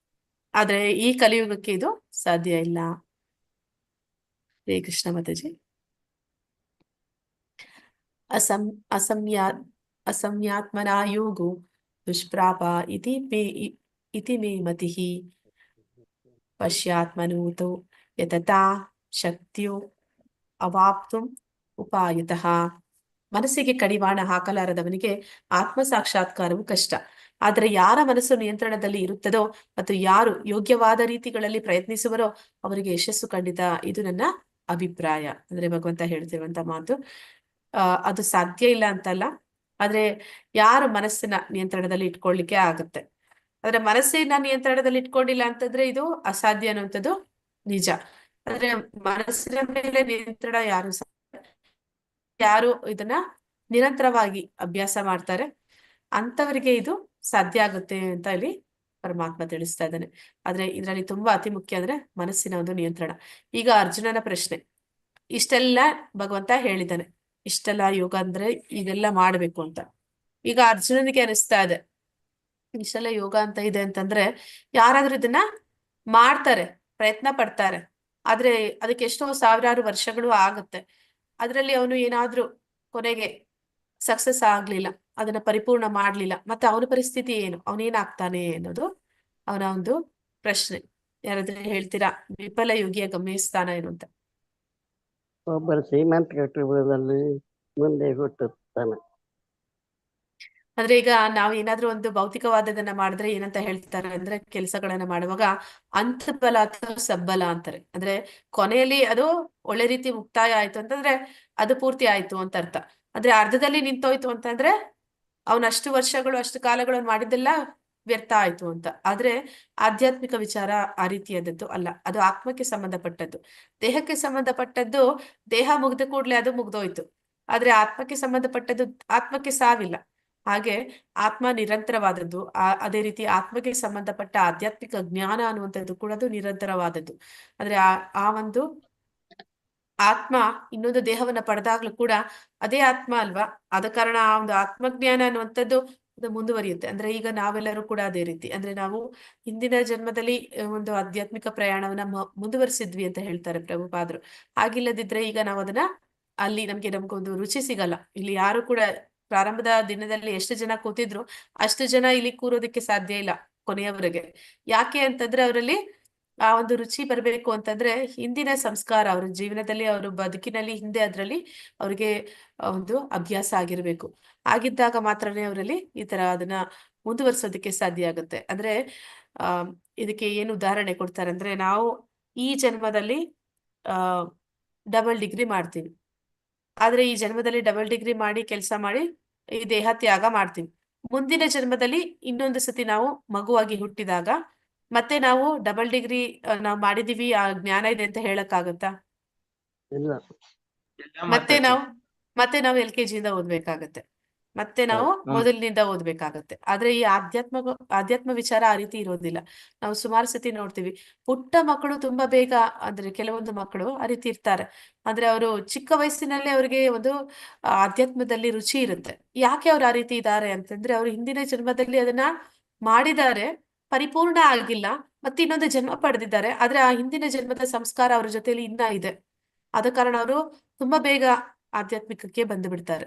ಆದ್ರೆ ಈ ಕಲಿಯುಗಕ್ಕೆ ಇದು ಸಾಧ್ಯ ಇಲ್ಲ. ಹರೇ ಕೃಷ್ಣ ಮಾತಾಜಿ. ಅಸಂಯಾತ್ಮನಾ ಯೋಗೋ ದುಷ್ಪ್ರಾಪ ಇತಿ ಮೇ ಮತಿಃ ಪಶ್ಯಾತ್ಮನೂತೋ ಯತತಾ ಶಕ್ತಿಯೋ ಅವಾಪ್ತುಂ ಉಪಾಯತಃ. ಮನಸ್ಸಿಗೆ ಕಡಿವಾಣ ಹಾಕಲಾರದವನಿಗೆ ಆತ್ಮ ಸಾಕ್ಷಾತ್ಕಾರವು ಕಷ್ಟ. ಆದರೆ ಯಾರ ಮನಸ್ಸು ನಿಯಂತ್ರಣದಲ್ಲಿ ಇರುತ್ತದೋ ಮತ್ತು ಯಾರು ಯೋಗ್ಯವಾದ ರೀತಿಗಳಲ್ಲಿ ಪ್ರಯತ್ನಿಸುವರೋ ಅವರಿಗೆ ಯಶಸ್ಸು ಖಂಡಿತ. ಇದು ನನ್ನ ಅಭಿಪ್ರಾಯ. ಅಂದ್ರೆ ಭಗವಂತ ಹೇಳ್ತಿರುವಂತ ಮಾತು. ಅದು ಸಾಧ್ಯ ಇಲ್ಲ ಅಂತಲ್ಲ, ಆದ್ರೆ ಯಾರು ಮನಸ್ಸಿನ ನಿಯಂತ್ರಣದಲ್ಲಿ ಇಟ್ಕೊಳ್ಳಿಕ್ಕೆ ಆಗುತ್ತೆ. ಆದ್ರೆ ಮನಸ್ಸಿನ ನಿಯಂತ್ರಣದಲ್ಲಿ ಇಟ್ಕೊಂಡಿಲ್ಲ ಅಂತಂದ್ರೆ ಇದು ಅಸಾಧ್ಯ ಅನ್ನುವಂಥದ್ದು ನಿಜ. ಆದ್ರೆ ಮನಸ್ಸಿನ ಮೇಲೆ ನಿಯಂತ್ರಣ ಯಾರು ಇದನ್ನ ನಿರಂತರವಾಗಿ ಅಭ್ಯಾಸ ಮಾಡ್ತಾರೆ ಅಂತವರಿಗೆ ಇದು ಸಾಧ್ಯ ಆಗುತ್ತೆ ಅಂತ ಇಲ್ಲಿ ಪರಮಾತ್ಮ ತಿಳಿಸ್ತಾ ಇದ್ದಾನೆ. ಆದ್ರೆ ಇದರಲ್ಲಿ ತುಂಬಾ ಅತಿ ಮುಖ್ಯ ಅಂದ್ರೆ ಮನಸ್ಸಿನ ಒಂದು ನಿಯಂತ್ರಣ. ಈಗ ಅರ್ಜುನನ ಪ್ರಶ್ನೆ, ಇಷ್ಟೆಲ್ಲ ಭಗವಂತ ಹೇಳಿದ್ದಾನೆ, ಇಷ್ಟೆಲ್ಲ ಯೋಗ ಅಂದ್ರೆ ಇದೆಲ್ಲ ಮಾಡ್ಬೇಕು ಅಂತ. ಈಗ ಅರ್ಜುನನಿಗೆ ಅನಿಸ್ತಾ ಇದೆ ಇಷ್ಟೆಲ್ಲ ಯೋಗ ಅಂತ ಇದೆ ಅಂತಂದ್ರೆ ಯಾರಾದ್ರೂ ಇದನ್ನ ಮಾಡ್ತಾರೆ, ಪ್ರಯತ್ನ ಪಡ್ತಾರೆ, ಆದ್ರೆ ಅದಕ್ಕೆ ಎಷ್ಟೋ ಸಾವಿರಾರು ವರ್ಷಗಳು ಆಗುತ್ತೆ. ಅದ್ರಲ್ಲಿ ಅವನು ಏನಾದ್ರೂ ಕೊನೆಗೆ ಸಕ್ಸಸ್ ಆಗ್ಲಿಲ್ಲ, ಅದನ್ನ ಪರಿಪೂರ್ಣ ಮಾಡ್ಲಿಲ್ಲ, ಮತ್ತೆ ಅವನ ಪರಿಸ್ಥಿತಿ ಏನು, ಅವನೇನಾಗ್ತಾನೆ ಅನ್ನೋದು ಅವನ ಒಂದು ಪ್ರಶ್ನೆ. ಯಾರಾದ್ರೂ ಹೇಳ್ತೀರಾ ವಿಫಲ ಯೋಗಿಯ ಗಮ್ಯಸ್ಥಾನ ಏನು ಅಂತ? ಒಬ್ಬರು ಶ್ರೀಮಂತ ಕುಟುಂಬದಲ್ಲಿ ಮುಂದೆ ಹುಟ್ಟುತ್ತಾನೆ. ಅಂದ್ರೆ ಈಗ ನಾವ್ ಏನಾದ್ರೂ ಒಂದು ಭೌತಿಕವಾದದನ್ನ ಮಾಡಿದ್ರೆ ಏನಂತ ಹೇಳ್ತಾರೆ ಅಂದ್ರೆ, ಕೆಲಸಗಳನ್ನ ಮಾಡುವಾಗ ಅಂತಬಲ ಅಥವಾ ಸಬ್ಬಲ ಅಂತಾರೆ. ಅಂದ್ರೆ ಕೊನೆಯಲ್ಲಿ ಅದು ಒಳ್ಳೆ ರೀತಿ ಮುಕ್ತಾಯ ಆಯ್ತು ಅಂತಂದ್ರೆ ಅದು ಪೂರ್ತಿ ಆಯ್ತು ಅಂತ ಅರ್ಥ. ಆದ್ರೆ ಅರ್ಧದಲ್ಲಿ ನಿಂತೋಯ್ತು ಅಂತಂದ್ರೆ ಅವನ ಅಷ್ಟು ವರ್ಷಗಳು ಅಷ್ಟು ಕಾಲಗಳನ್ನು ಮಾಡಿದ್ದೆಲ್ಲ ವ್ಯರ್ಥ ಆಯ್ತು ಅಂತ. ಆದ್ರೆ ಆಧ್ಯಾತ್ಮಿಕ ವಿಚಾರ ಆ ರೀತಿಯಾದದ್ದು ಅಲ್ಲ, ಅದು ಆತ್ಮಕ್ಕೆ ಸಂಬಂಧಪಟ್ಟದ್ದು. ದೇಹಕ್ಕೆ ಸಂಬಂಧಪಟ್ಟದ್ದು ದೇಹ ಮುಗ್ದ ಕೂಡ್ಲೆ ಅದು ಮುಗ್ದೋಯ್ತು. ಆದ್ರೆ ಆತ್ಮಕ್ಕೆ ಸಂಬಂಧಪಟ್ಟದ್ದು, ಆತ್ಮಕ್ಕೆ ಸಾವಿಲ್ಲ. ಹಾಗೆ ಆತ್ಮ ನಿರಂತರವಾದದ್ದು. ಅದೇ ರೀತಿ ಆತ್ಮಕ್ಕೆ ಸಂಬಂಧಪಟ್ಟ ಆಧ್ಯಾತ್ಮಿಕ ಜ್ಞಾನ ಅನ್ನುವಂಥದ್ದು ಕೂಡ ಅದು ನಿರಂತರವಾದದ್ದು. ಅಂದ್ರೆ ಆ ಒಂದು ಆತ್ಮ ಇನ್ನೊಂದು ದೇಹವನ್ನ ಪಡೆದಾಗ್ಲೂ ಕೂಡ ಅದೇ ಆತ್ಮ ಅಲ್ವಾ. ಆದ ಕಾರಣ ಆ ಒಂದು ಆತ್ಮಜ್ಞಾನ ಅನ್ನುವಂಥದ್ದು ಅದು ಮುಂದುವರಿಯುತ್ತೆ. ಅಂದ್ರೆ ಈಗ ನಾವೆಲ್ಲರೂ ಕೂಡ ಅದೇ ರೀತಿ, ಅಂದ್ರೆ ನಾವು ಹಿಂದಿನ ಜನ್ಮದಲ್ಲಿ ಒಂದು ಆಧ್ಯಾತ್ಮಿಕ ಪ್ರಯಾಣವನ್ನ ಮುಂದುವರಿಸಿದ್ವಿ ಅಂತ ಹೇಳ್ತಾರೆ ಪ್ರಭುಪಾದರು. ಹಾಗಿಲ್ಲದಿದ್ರೆ ಈಗ ನಾವು ಅದನ್ನ ಅಲ್ಲಿ ನಮ್ಗೊಂದು ರುಚಿ ಸಿಗಲ್ಲ. ಇಲ್ಲಿ ಯಾರು ಕೂಡ ಪ್ರಾರಂಭದ ದಿನದಲ್ಲಿ ಎಷ್ಟು ಜನ ಕೂತಿದ್ರು ಅಷ್ಟು ಜನ ಇಲ್ಲಿ ಕೂರೋದಕ್ಕೆ ಸಾಧ್ಯ ಇಲ್ಲ ಕೊನೆಯವರೆಗೆ. ಯಾಕೆ ಅಂತಂದ್ರೆ ಅವರಲ್ಲಿ ಆ ಒಂದು ರುಚಿ ಬರಬೇಕು ಅಂತಂದ್ರೆ ಹಿಂದಿನ ಸಂಸ್ಕಾರ ಅವ್ರ ಜೀವನದಲ್ಲಿ, ಅವರು ಬದುಕಿನಲ್ಲಿ ಹಿಂದೆ ಅದರಲ್ಲಿ ಅವ್ರಿಗೆ ಒಂದು ಅಭ್ಯಾಸ ಆಗಿರ್ಬೇಕು. ಆಗಿದ್ದಾಗ ಮಾತ್ರನೇ ಅವರಲ್ಲಿ ಈ ತರ ಅದನ್ನ ಮುಂದುವರ್ಸೋದಕ್ಕೆ ಸಾಧ್ಯ ಆಗುತ್ತೆ. ಅಂದ್ರೆ ಇದಕ್ಕೆ ಏನು ಉದಾಹರಣೆ ಕೊಡ್ತಾರೆ ಅಂದ್ರೆ, ನಾವು ಈ ಜನ್ಮದಲ್ಲಿ ಡಬಲ್ ಡಿಗ್ರಿ ಮಾಡ್ತೀವಿ. ಆದ್ರೆ ಈ ಜನ್ಮದಲ್ಲಿ ಡಬಲ್ ಡಿಗ್ರಿ ಮಾಡಿ ಕೆಲಸ ಮಾಡಿ ಈ ದೇಹ ತ್ಯಾಗ ಮಾಡ್ತೀವಿ. ಮುಂದಿನ ಜನ್ಮದಲ್ಲಿ ಇನ್ನೊಂದು ಸತಿ ನಾವು ಮಗುವಾಗಿ ಹುಟ್ಟಿದಾಗ ಮತ್ತೆ ನಾವು ಡಬಲ್ ಡಿಗ್ರಿ ನಾವು ಮಾಡಿದೀವಿ, ಆ ಜ್ಞಾನ ಇದೆ ಅಂತ ಹೇಳಕ್ಕಾಗತ್ತಾ? ಇಲ್ಲ. ಮತ್ತೆ ನಾವು LKG ಇಂದ ಓದ್ಬೇಕಾಗತ್ತೆ, ಮತ್ತೆ ನಾವು ಮೊದಲಿನಿಂದ ಓದ್ಬೇಕಾಗತ್ತೆ. ಆದ್ರೆ ಈ ಆಧ್ಯಾತ್ಮ ವಿಚಾರ ಆ ರೀತಿ ಇರೋದಿಲ್ಲ. ನಾವು ಸುಮಾರು ಸತಿ ನೋಡ್ತೀವಿ, ಪುಟ್ಟ ಮಕ್ಕಳು ತುಂಬಾ ಬೇಗ, ಅಂದ್ರೆ ಕೆಲವೊಂದು ಮಕ್ಕಳು ಆ ರೀತಿ ಇರ್ತಾರೆ. ಅಂದ್ರೆ ಅವರು ಚಿಕ್ಕ ವಯಸ್ಸಿನಲ್ಲೇ ಅವ್ರಿಗೆ ಒಂದು ಆಧ್ಯಾತ್ಮದಲ್ಲಿ ರುಚಿ ಇರುತ್ತೆ. ಯಾಕೆ ಅವ್ರು ಆ ರೀತಿ ಇದ್ದಾರೆ ಅಂತಂದ್ರೆ, ಅವ್ರು ಹಿಂದಿನ ಜನ್ಮದಲ್ಲಿ ಅದನ್ನ ಮಾಡಿದ್ದಾರೆ, ಪರಿಪೂರ್ಣ ಆಗಿಲ್ಲ, ಮತ್ತೆ ಇನ್ನೊಂದು ಜನ್ಮ ಪಡೆದಿದ್ದಾರೆ. ಆದ್ರೆ ಆ ಹಿಂದಿನ ಜನ್ಮದ ಸಂಸ್ಕಾರ ಅವ್ರ ಜೊತೆಲಿ ಇನ್ನ ಇದೆ. ಆದ ಕಾರಣ ಅವರು ತುಂಬಾ ಬೇಗ ಆಧ್ಯಾತ್ಮಿಕಕ್ಕೆ ಬಂದು ಬಿಡ್ತಾರೆ.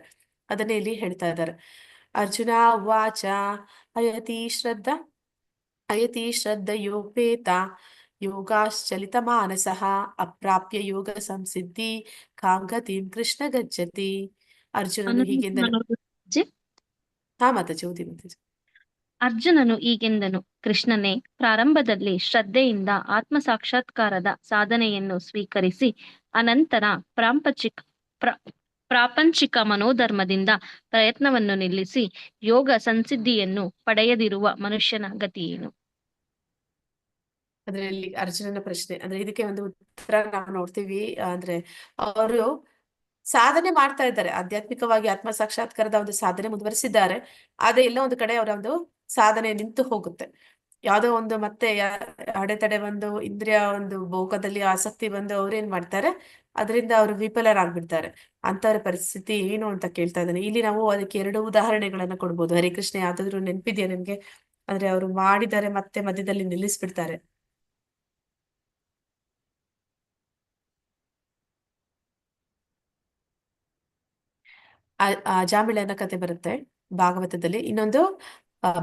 ಅದನ್ನೇ ಇಲ್ಲಿ ಹೇಳ್ತಾ ಇದ್ದಾರೆ. ಅರ್ಜುನ ವಾಚ ಅಯತಿ ಶ್ರದ್ಧಯೋಪೇತ ಯೋಗಾಶ್ಚಲಿತ ಮಾನಸಃ ಅಪ್ರಾಪ್ಯ ಯೋಗ ಸಂಸಿದ್ಧಿ ಕಾಂಗತಿಂ ಕೃಷ್ಣ ಗಚ್ಚತಿ. ಅರ್ಜುನನು ಹೀಗೆಂದನು. ಮಾತಾಜಿ. ಹಾ ಮಾತಾಜಿ, ಓದಿ ಮಾತಾಜಿ. ಅರ್ಜುನನು ಈಗೆಂದನು, ಕೃಷ್ಣನೇ, ಪ್ರಾರಂಭದಲ್ಲಿ ಶ್ರದ್ಧೆಯಿಂದ ಆತ್ಮ ಸಾಕ್ಷಾತ್ಕಾರದ ಸಾಧನೆಯನ್ನು ಸ್ವೀಕರಿಸಿ ಅನಂತರ ಪ್ರಾಪಂಚಿಕ ಮನೋಧರ್ಮದಿಂದ ಪ್ರಯತ್ನವನ್ನು ನಿಲ್ಲಿಸಿ ಯೋಗ ಸಂಸಿದ್ಧಿಯನ್ನು ಪಡೆಯದಿರುವ ಮನುಷ್ಯನ ಗತಿಯೇನು? ಅಂದ್ರೆ ಇಲ್ಲಿ ಅರ್ಜುನನ ಪ್ರಶ್ನೆ, ಅಂದ್ರೆ ಇದಕ್ಕೆ ಒಂದು ಉತ್ತರ ನಾವು ನೋಡ್ತೀವಿ. ಅಂದ್ರೆ ಅವರು ಸಾಧನೆ ಮಾಡ್ತಾ ಇದ್ದಾರೆ, ಆಧ್ಯಾತ್ಮಿಕವಾಗಿ ಆತ್ಮ ಸಾಕ್ಷಾತ್ಕಾರದ ಒಂದು ಸಾಧನೆ ಮುಂದುವರಿಸಿದ್ದಾರೆ. ಆದ್ರೆ ಎಲ್ಲ ಒಂದು ಕಡೆ ಅವರ ಒಂದು ಸಾಧನೆ ನಿಂತು ಹೋಗುತ್ತೆ. ಯಾವ್ದೋ ಒಂದು ಮತ್ತೆ ಅಡೆತಡೆ ಬಂದು ಇಂದ್ರಿಯ ಒಂದು ಭೋಗದಲ್ಲಿ ಆಸಕ್ತಿ ಬಂದು ಅವ್ರೇನ್ ಮಾಡ್ತಾರೆ, ಅದರಿಂದ ಅವರು ವಿಫಲರಾಗ್ಬಿಡ್ತಾರೆ. ಅಂತವ್ರ ಪರಿಸ್ಥಿತಿ ಏನು ಅಂತ ಕೇಳ್ತಾ ಇದ್ದಾನೆ. ಇಲ್ಲಿ ನಾವು ಅದಕ್ಕೆ 2 ಉದಾಹರಣೆಗಳನ್ನ ಕೊಡ್ಬೋದು. ಹರೇ ಕೃಷ್ಣ, ಯಾವ್ದಾದ್ರು ನೆನ್ಪಿದ್ಯಾ ನಿಮ್ಗೆ? ಅಂದ್ರೆ ಅವರು ಮಾಡಿದ್ದಾರೆ ಮತ್ತೆ ಮಧ್ಯದಲ್ಲಿ ನಿಲ್ಲಿಸ್ಬಿಡ್ತಾರೆ. ಜಾಮಿಳನ ಕತೆ ಬರುತ್ತೆ ಭಾಗವತದಲ್ಲಿ. ಇನ್ನೊಂದು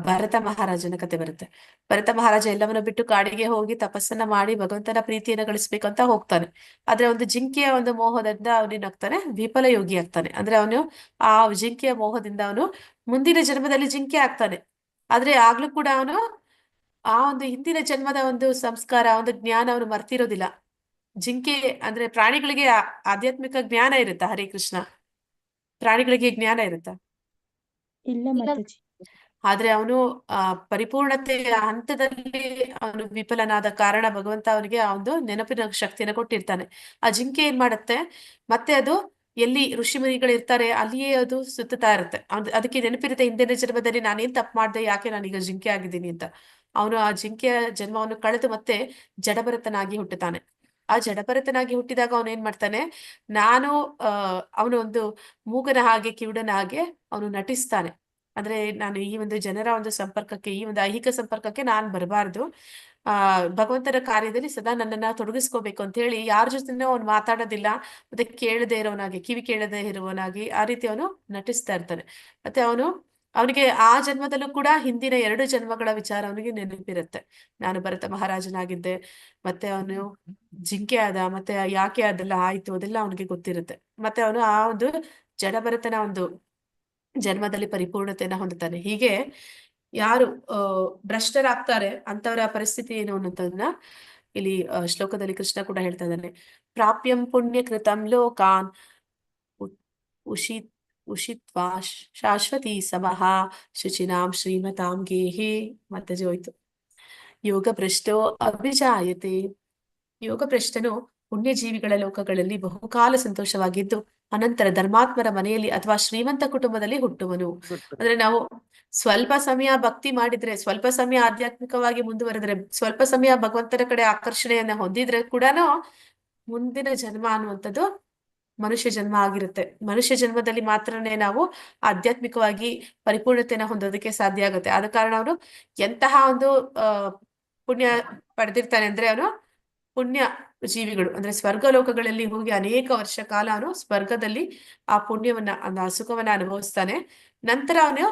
ಭರತ ಮಹಾರಾಜನ ಕತೆ ಬರುತ್ತೆ. ಭರತ ಮಹಾರಾಜ ಎಲ್ಲವನ್ನ ಬಿಟ್ಟು ಕಾಡಿಗೆ ಹೋಗಿ ತಪಸ್ಸನ್ನ ಮಾಡಿ ಭಗವಂತನ ಪ್ರೀತಿಯನ್ನ ಗಳಿಸ್ಬೇಕಂತ ಹೋಗ್ತಾನೆ. ಆದ್ರೆ ಒಂದು ಜಿಂಕೆಯ ಒಂದು ಮೋಹದಿಂದ ಅವನೇನಾಗ್ತಾನೆ, ವಿಫಲ ಯೋಗಿ ಆಗ್ತಾನೆ. ಅಂದ್ರೆ ಅವನು ಆ ಜಿಂಕೆಯ ಮೋಹದಿಂದ ಅವನು ಮುಂದಿನ ಜನ್ಮದಲ್ಲಿ ಜಿಂಕೆ ಆಗ್ತಾನೆ. ಆದ್ರೆ ಆಗ್ಲೂ ಕೂಡ ಅವನು ಆ ಒಂದು ಹಿಂದಿನ ಜನ್ಮದ ಒಂದು ಸಂಸ್ಕಾರ, ಒಂದು ಜ್ಞಾನ ಅವನು ಮರ್ತಿರೋದಿಲ್ಲ. ಜಿಂಕೆ ಅಂದ್ರೆ ಪ್ರಾಣಿಗಳಿಗೆ ಆಧ್ಯಾತ್ಮಿಕ ಜ್ಞಾನ ಇರುತ್ತಾ? ಹರೇ ಕೃಷ್ಣ, ಪ್ರಾಣಿಗಳಿಗೆ ಜ್ಞಾನ ಇರುತ್ತಾ? ಇಲ್ಲ ಮಾತಾಜಿ. ಆದ್ರೆ ಅವನು ಪರಿಪೂರ್ಣತೆಯ ಹಂತದಲ್ಲಿ ಅವನು ವಿಫಲನಾದ ಕಾರಣ ಭಗವಂತ ಅವನಿಗೆ ಆ ಒಂದು ನೆನಪಿನ ಶಕ್ತಿಯನ್ನು ಕೊಟ್ಟಿರ್ತಾನೆ. ಆ ಜಿಂಕೆ ಏನ್ ಮಾಡುತ್ತೆ, ಮತ್ತೆ ಅದು ಎಲ್ಲಿ ಋಷಿ ಮುನಿಗಳು ಇರ್ತಾರೆ ಅಲ್ಲಿಯೇ ಅದು ಸುತ್ತುತ್ತಾ ಇರುತ್ತೆ. ಅದಕ್ಕೆ ನೆನಪಿರುತ್ತೆ, ಹಿಂದಿನ ಜನ್ಮದಲ್ಲಿ ನಾನೇನ್ ತಪ್ಪು ಮಾಡ್ದೆ, ಯಾಕೆ ನಾನೀಗ ಜಿಂಕೆ ಆಗಿದ್ದೀನಿ ಅಂತ. ಅವನು ಆ ಜಿಂಕೆಯ ಜನ್ಮವನ್ನು ಕಳೆದು ಮತ್ತೆ ಜಡಭರತನಾಗಿ ಹುಟ್ಟುತ್ತಾನೆ. ಆ ಜಡಭರತನಾಗಿ ಹುಟ್ಟಿದಾಗ ಅವನು ಏನ್ ಮಾಡ್ತಾನೆ, ನಾನು ಅವನು ಒಂದು ಮೂಗನ ಹಾಗೆ ಕಿವುಡನ ಹಾಗೆ ಅವನು ನಟಿಸ್ತಾನೆ. ಅಂದ್ರೆ ನಾನು ಈ ಒಂದು ಜನರ ಒಂದು ಸಂಪರ್ಕಕ್ಕೆ, ಈ ಒಂದು ಐಹಿಕ ಸಂಪರ್ಕಕ್ಕೆ ನಾನ್ ಬರಬಾರ್ದು, ಭಗವಂತನ ಕಾರ್ಯದಲ್ಲಿ ಸದಾ ನನ್ನನ್ನ ತೊಡಗಿಸ್ಕೋಬೇಕು ಅಂತ ಹೇಳಿ ಯಾರ ಜೊತೆನೂ ಅವನು ಮಾತಾಡೋದಿಲ್ಲ. ಮತ್ತೆ ಕೇಳದೆ ಇರೋನಾಗಿ, ಕಿವಿ ಕೇಳದೆ ಇರುವವನಾಗಿ ಆ ರೀತಿ ಅವನು ನಟಿಸ್ತಾ ಇರ್ತಾನೆ. ಮತ್ತೆ ಅವನಿಗೆ ಆ ಜನ್ಮದಲ್ಲೂ ಕೂಡ ಹಿಂದಿನ 2 ಜನ್ಮಗಳ ವಿಚಾರ ಅವನಿಗೆ ನೆನಪಿರುತ್ತೆ. ನಾನು ಭರತ ಮಹಾರಾಜನಾಗಿದ್ದೆ, ಮತ್ತೆ ಅವನು ಜಿಂಕೆ ಆದ, ಮತ್ತೆ ಯಾಕೆ ಅದೆಲ್ಲ ಆಯ್ತು ಅದೆಲ್ಲ ಅವನಿಗೆ ಗೊತ್ತಿರುತ್ತೆ. ಮತ್ತೆ ಅವನು ಆ ಒಂದು ಜಡಭರತನ ಒಂದು ಜನ್ಮದಲ್ಲಿ ಪರಿಪೂರ್ಣತೆಯನ್ನ ಹೊಂದುತ್ತಾನೆ. ಹೀಗೆ ಯಾರು ಭ್ರಷ್ಟರಾಗ್ತಾರೆ ಅಂತವರ ಪರಿಸ್ಥಿತಿ ಏನು ಅನ್ನೋದನ್ನ ಇಲ್ಲಿ ಶ್ಲೋಕದಲ್ಲಿ ಕೃಷ್ಣ ಕೂಡ ಹೇಳ್ತಾ ಇದ್ದಾನೆ. ಪ್ರಾಪ್ಯಂ ಪುಣ್ಯ ಕೃತಂ ಲೋಕಾನ್ ಉಷಿತ್ವಾ ಶಾಶ್ವತಿ ಸಮಃ ಶುಚಿನಾಂ ಶ್ರೀಮತಾಂ ಗೇಹೇ. ಮತ್ತೆ ಹೋಯ್ತು. ಯೋಗ ಭ್ರಷ್ಟೋ ಅಭಿಜಾಯತೆ. ಯೋಗ ಭ್ರಷ್ಟನು ಪುಣ್ಯಜೀವಿಗಳ ಲೋಕಗಳಲ್ಲಿ ಬಹುಕಾಲ ಸಂತೋಷವಾಗಿದ್ದು ಅನಂತರ ಧರ್ಮಾತ್ಮರ ಮನೆಯಲ್ಲಿ ಅಥವಾ ಶ್ರೀಮಂತ ಕುಟುಂಬದಲ್ಲಿ ಹುಟ್ಟುವನು. ಅಂದ್ರೆ ನಾವು ಸ್ವಲ್ಪ ಸಮಯ ಭಕ್ತಿ ಮಾಡಿದ್ರೆ, ಸ್ವಲ್ಪ ಸಮಯ ಆಧ್ಯಾತ್ಮಿಕವಾಗಿ ಮುಂದುವರೆದ್ರೆ, ಸ್ವಲ್ಪ ಸಮಯ ಭಗವಂತನ ಕಡೆ ಆಕರ್ಷಣೆಯನ್ನ ಹೊಂದಿದ್ರೆ ಕೂಡ ಮುಂದಿನ ಜನ್ಮ ಅನ್ನುವಂಥದ್ದು ಮನುಷ್ಯ ಜನ್ಮ ಆಗಿರುತ್ತೆ. ಮನುಷ್ಯ ಜನ್ಮದಲ್ಲಿ ಮಾತ್ರನೇ ನಾವು ಆಧ್ಯಾತ್ಮಿಕವಾಗಿ ಪರಿಪೂರ್ಣತೆಯನ್ನ ಹೊಂದೋದಕ್ಕೆ ಸಾಧ್ಯ ಆಗುತ್ತೆ. ಆದ ಕಾರಣ ಅವನು ಎಂತಹ ಒಂದು ಪುಣ್ಯ ಪಡೆದಿರ್ತಾನೆ ಅಂದ್ರೆ, ಅವನು ಪುಣ್ಯ ಜೀವಿಗಳು ಅಂದ್ರೆ ಸ್ವರ್ಗ ಲೋಕಗಳಲ್ಲಿ ಹೋಗಿ ಅನೇಕ ವರ್ಷ ಕಾಲ ಅವನು ಸ್ವರ್ಗದಲ್ಲಿ ಆ ಪುಣ್ಯವನ್ನ, ಆ ಸುಖವನ್ನ ಅನುಭವಿಸ್ತಾನೆ. ನಂತರ ಅವನು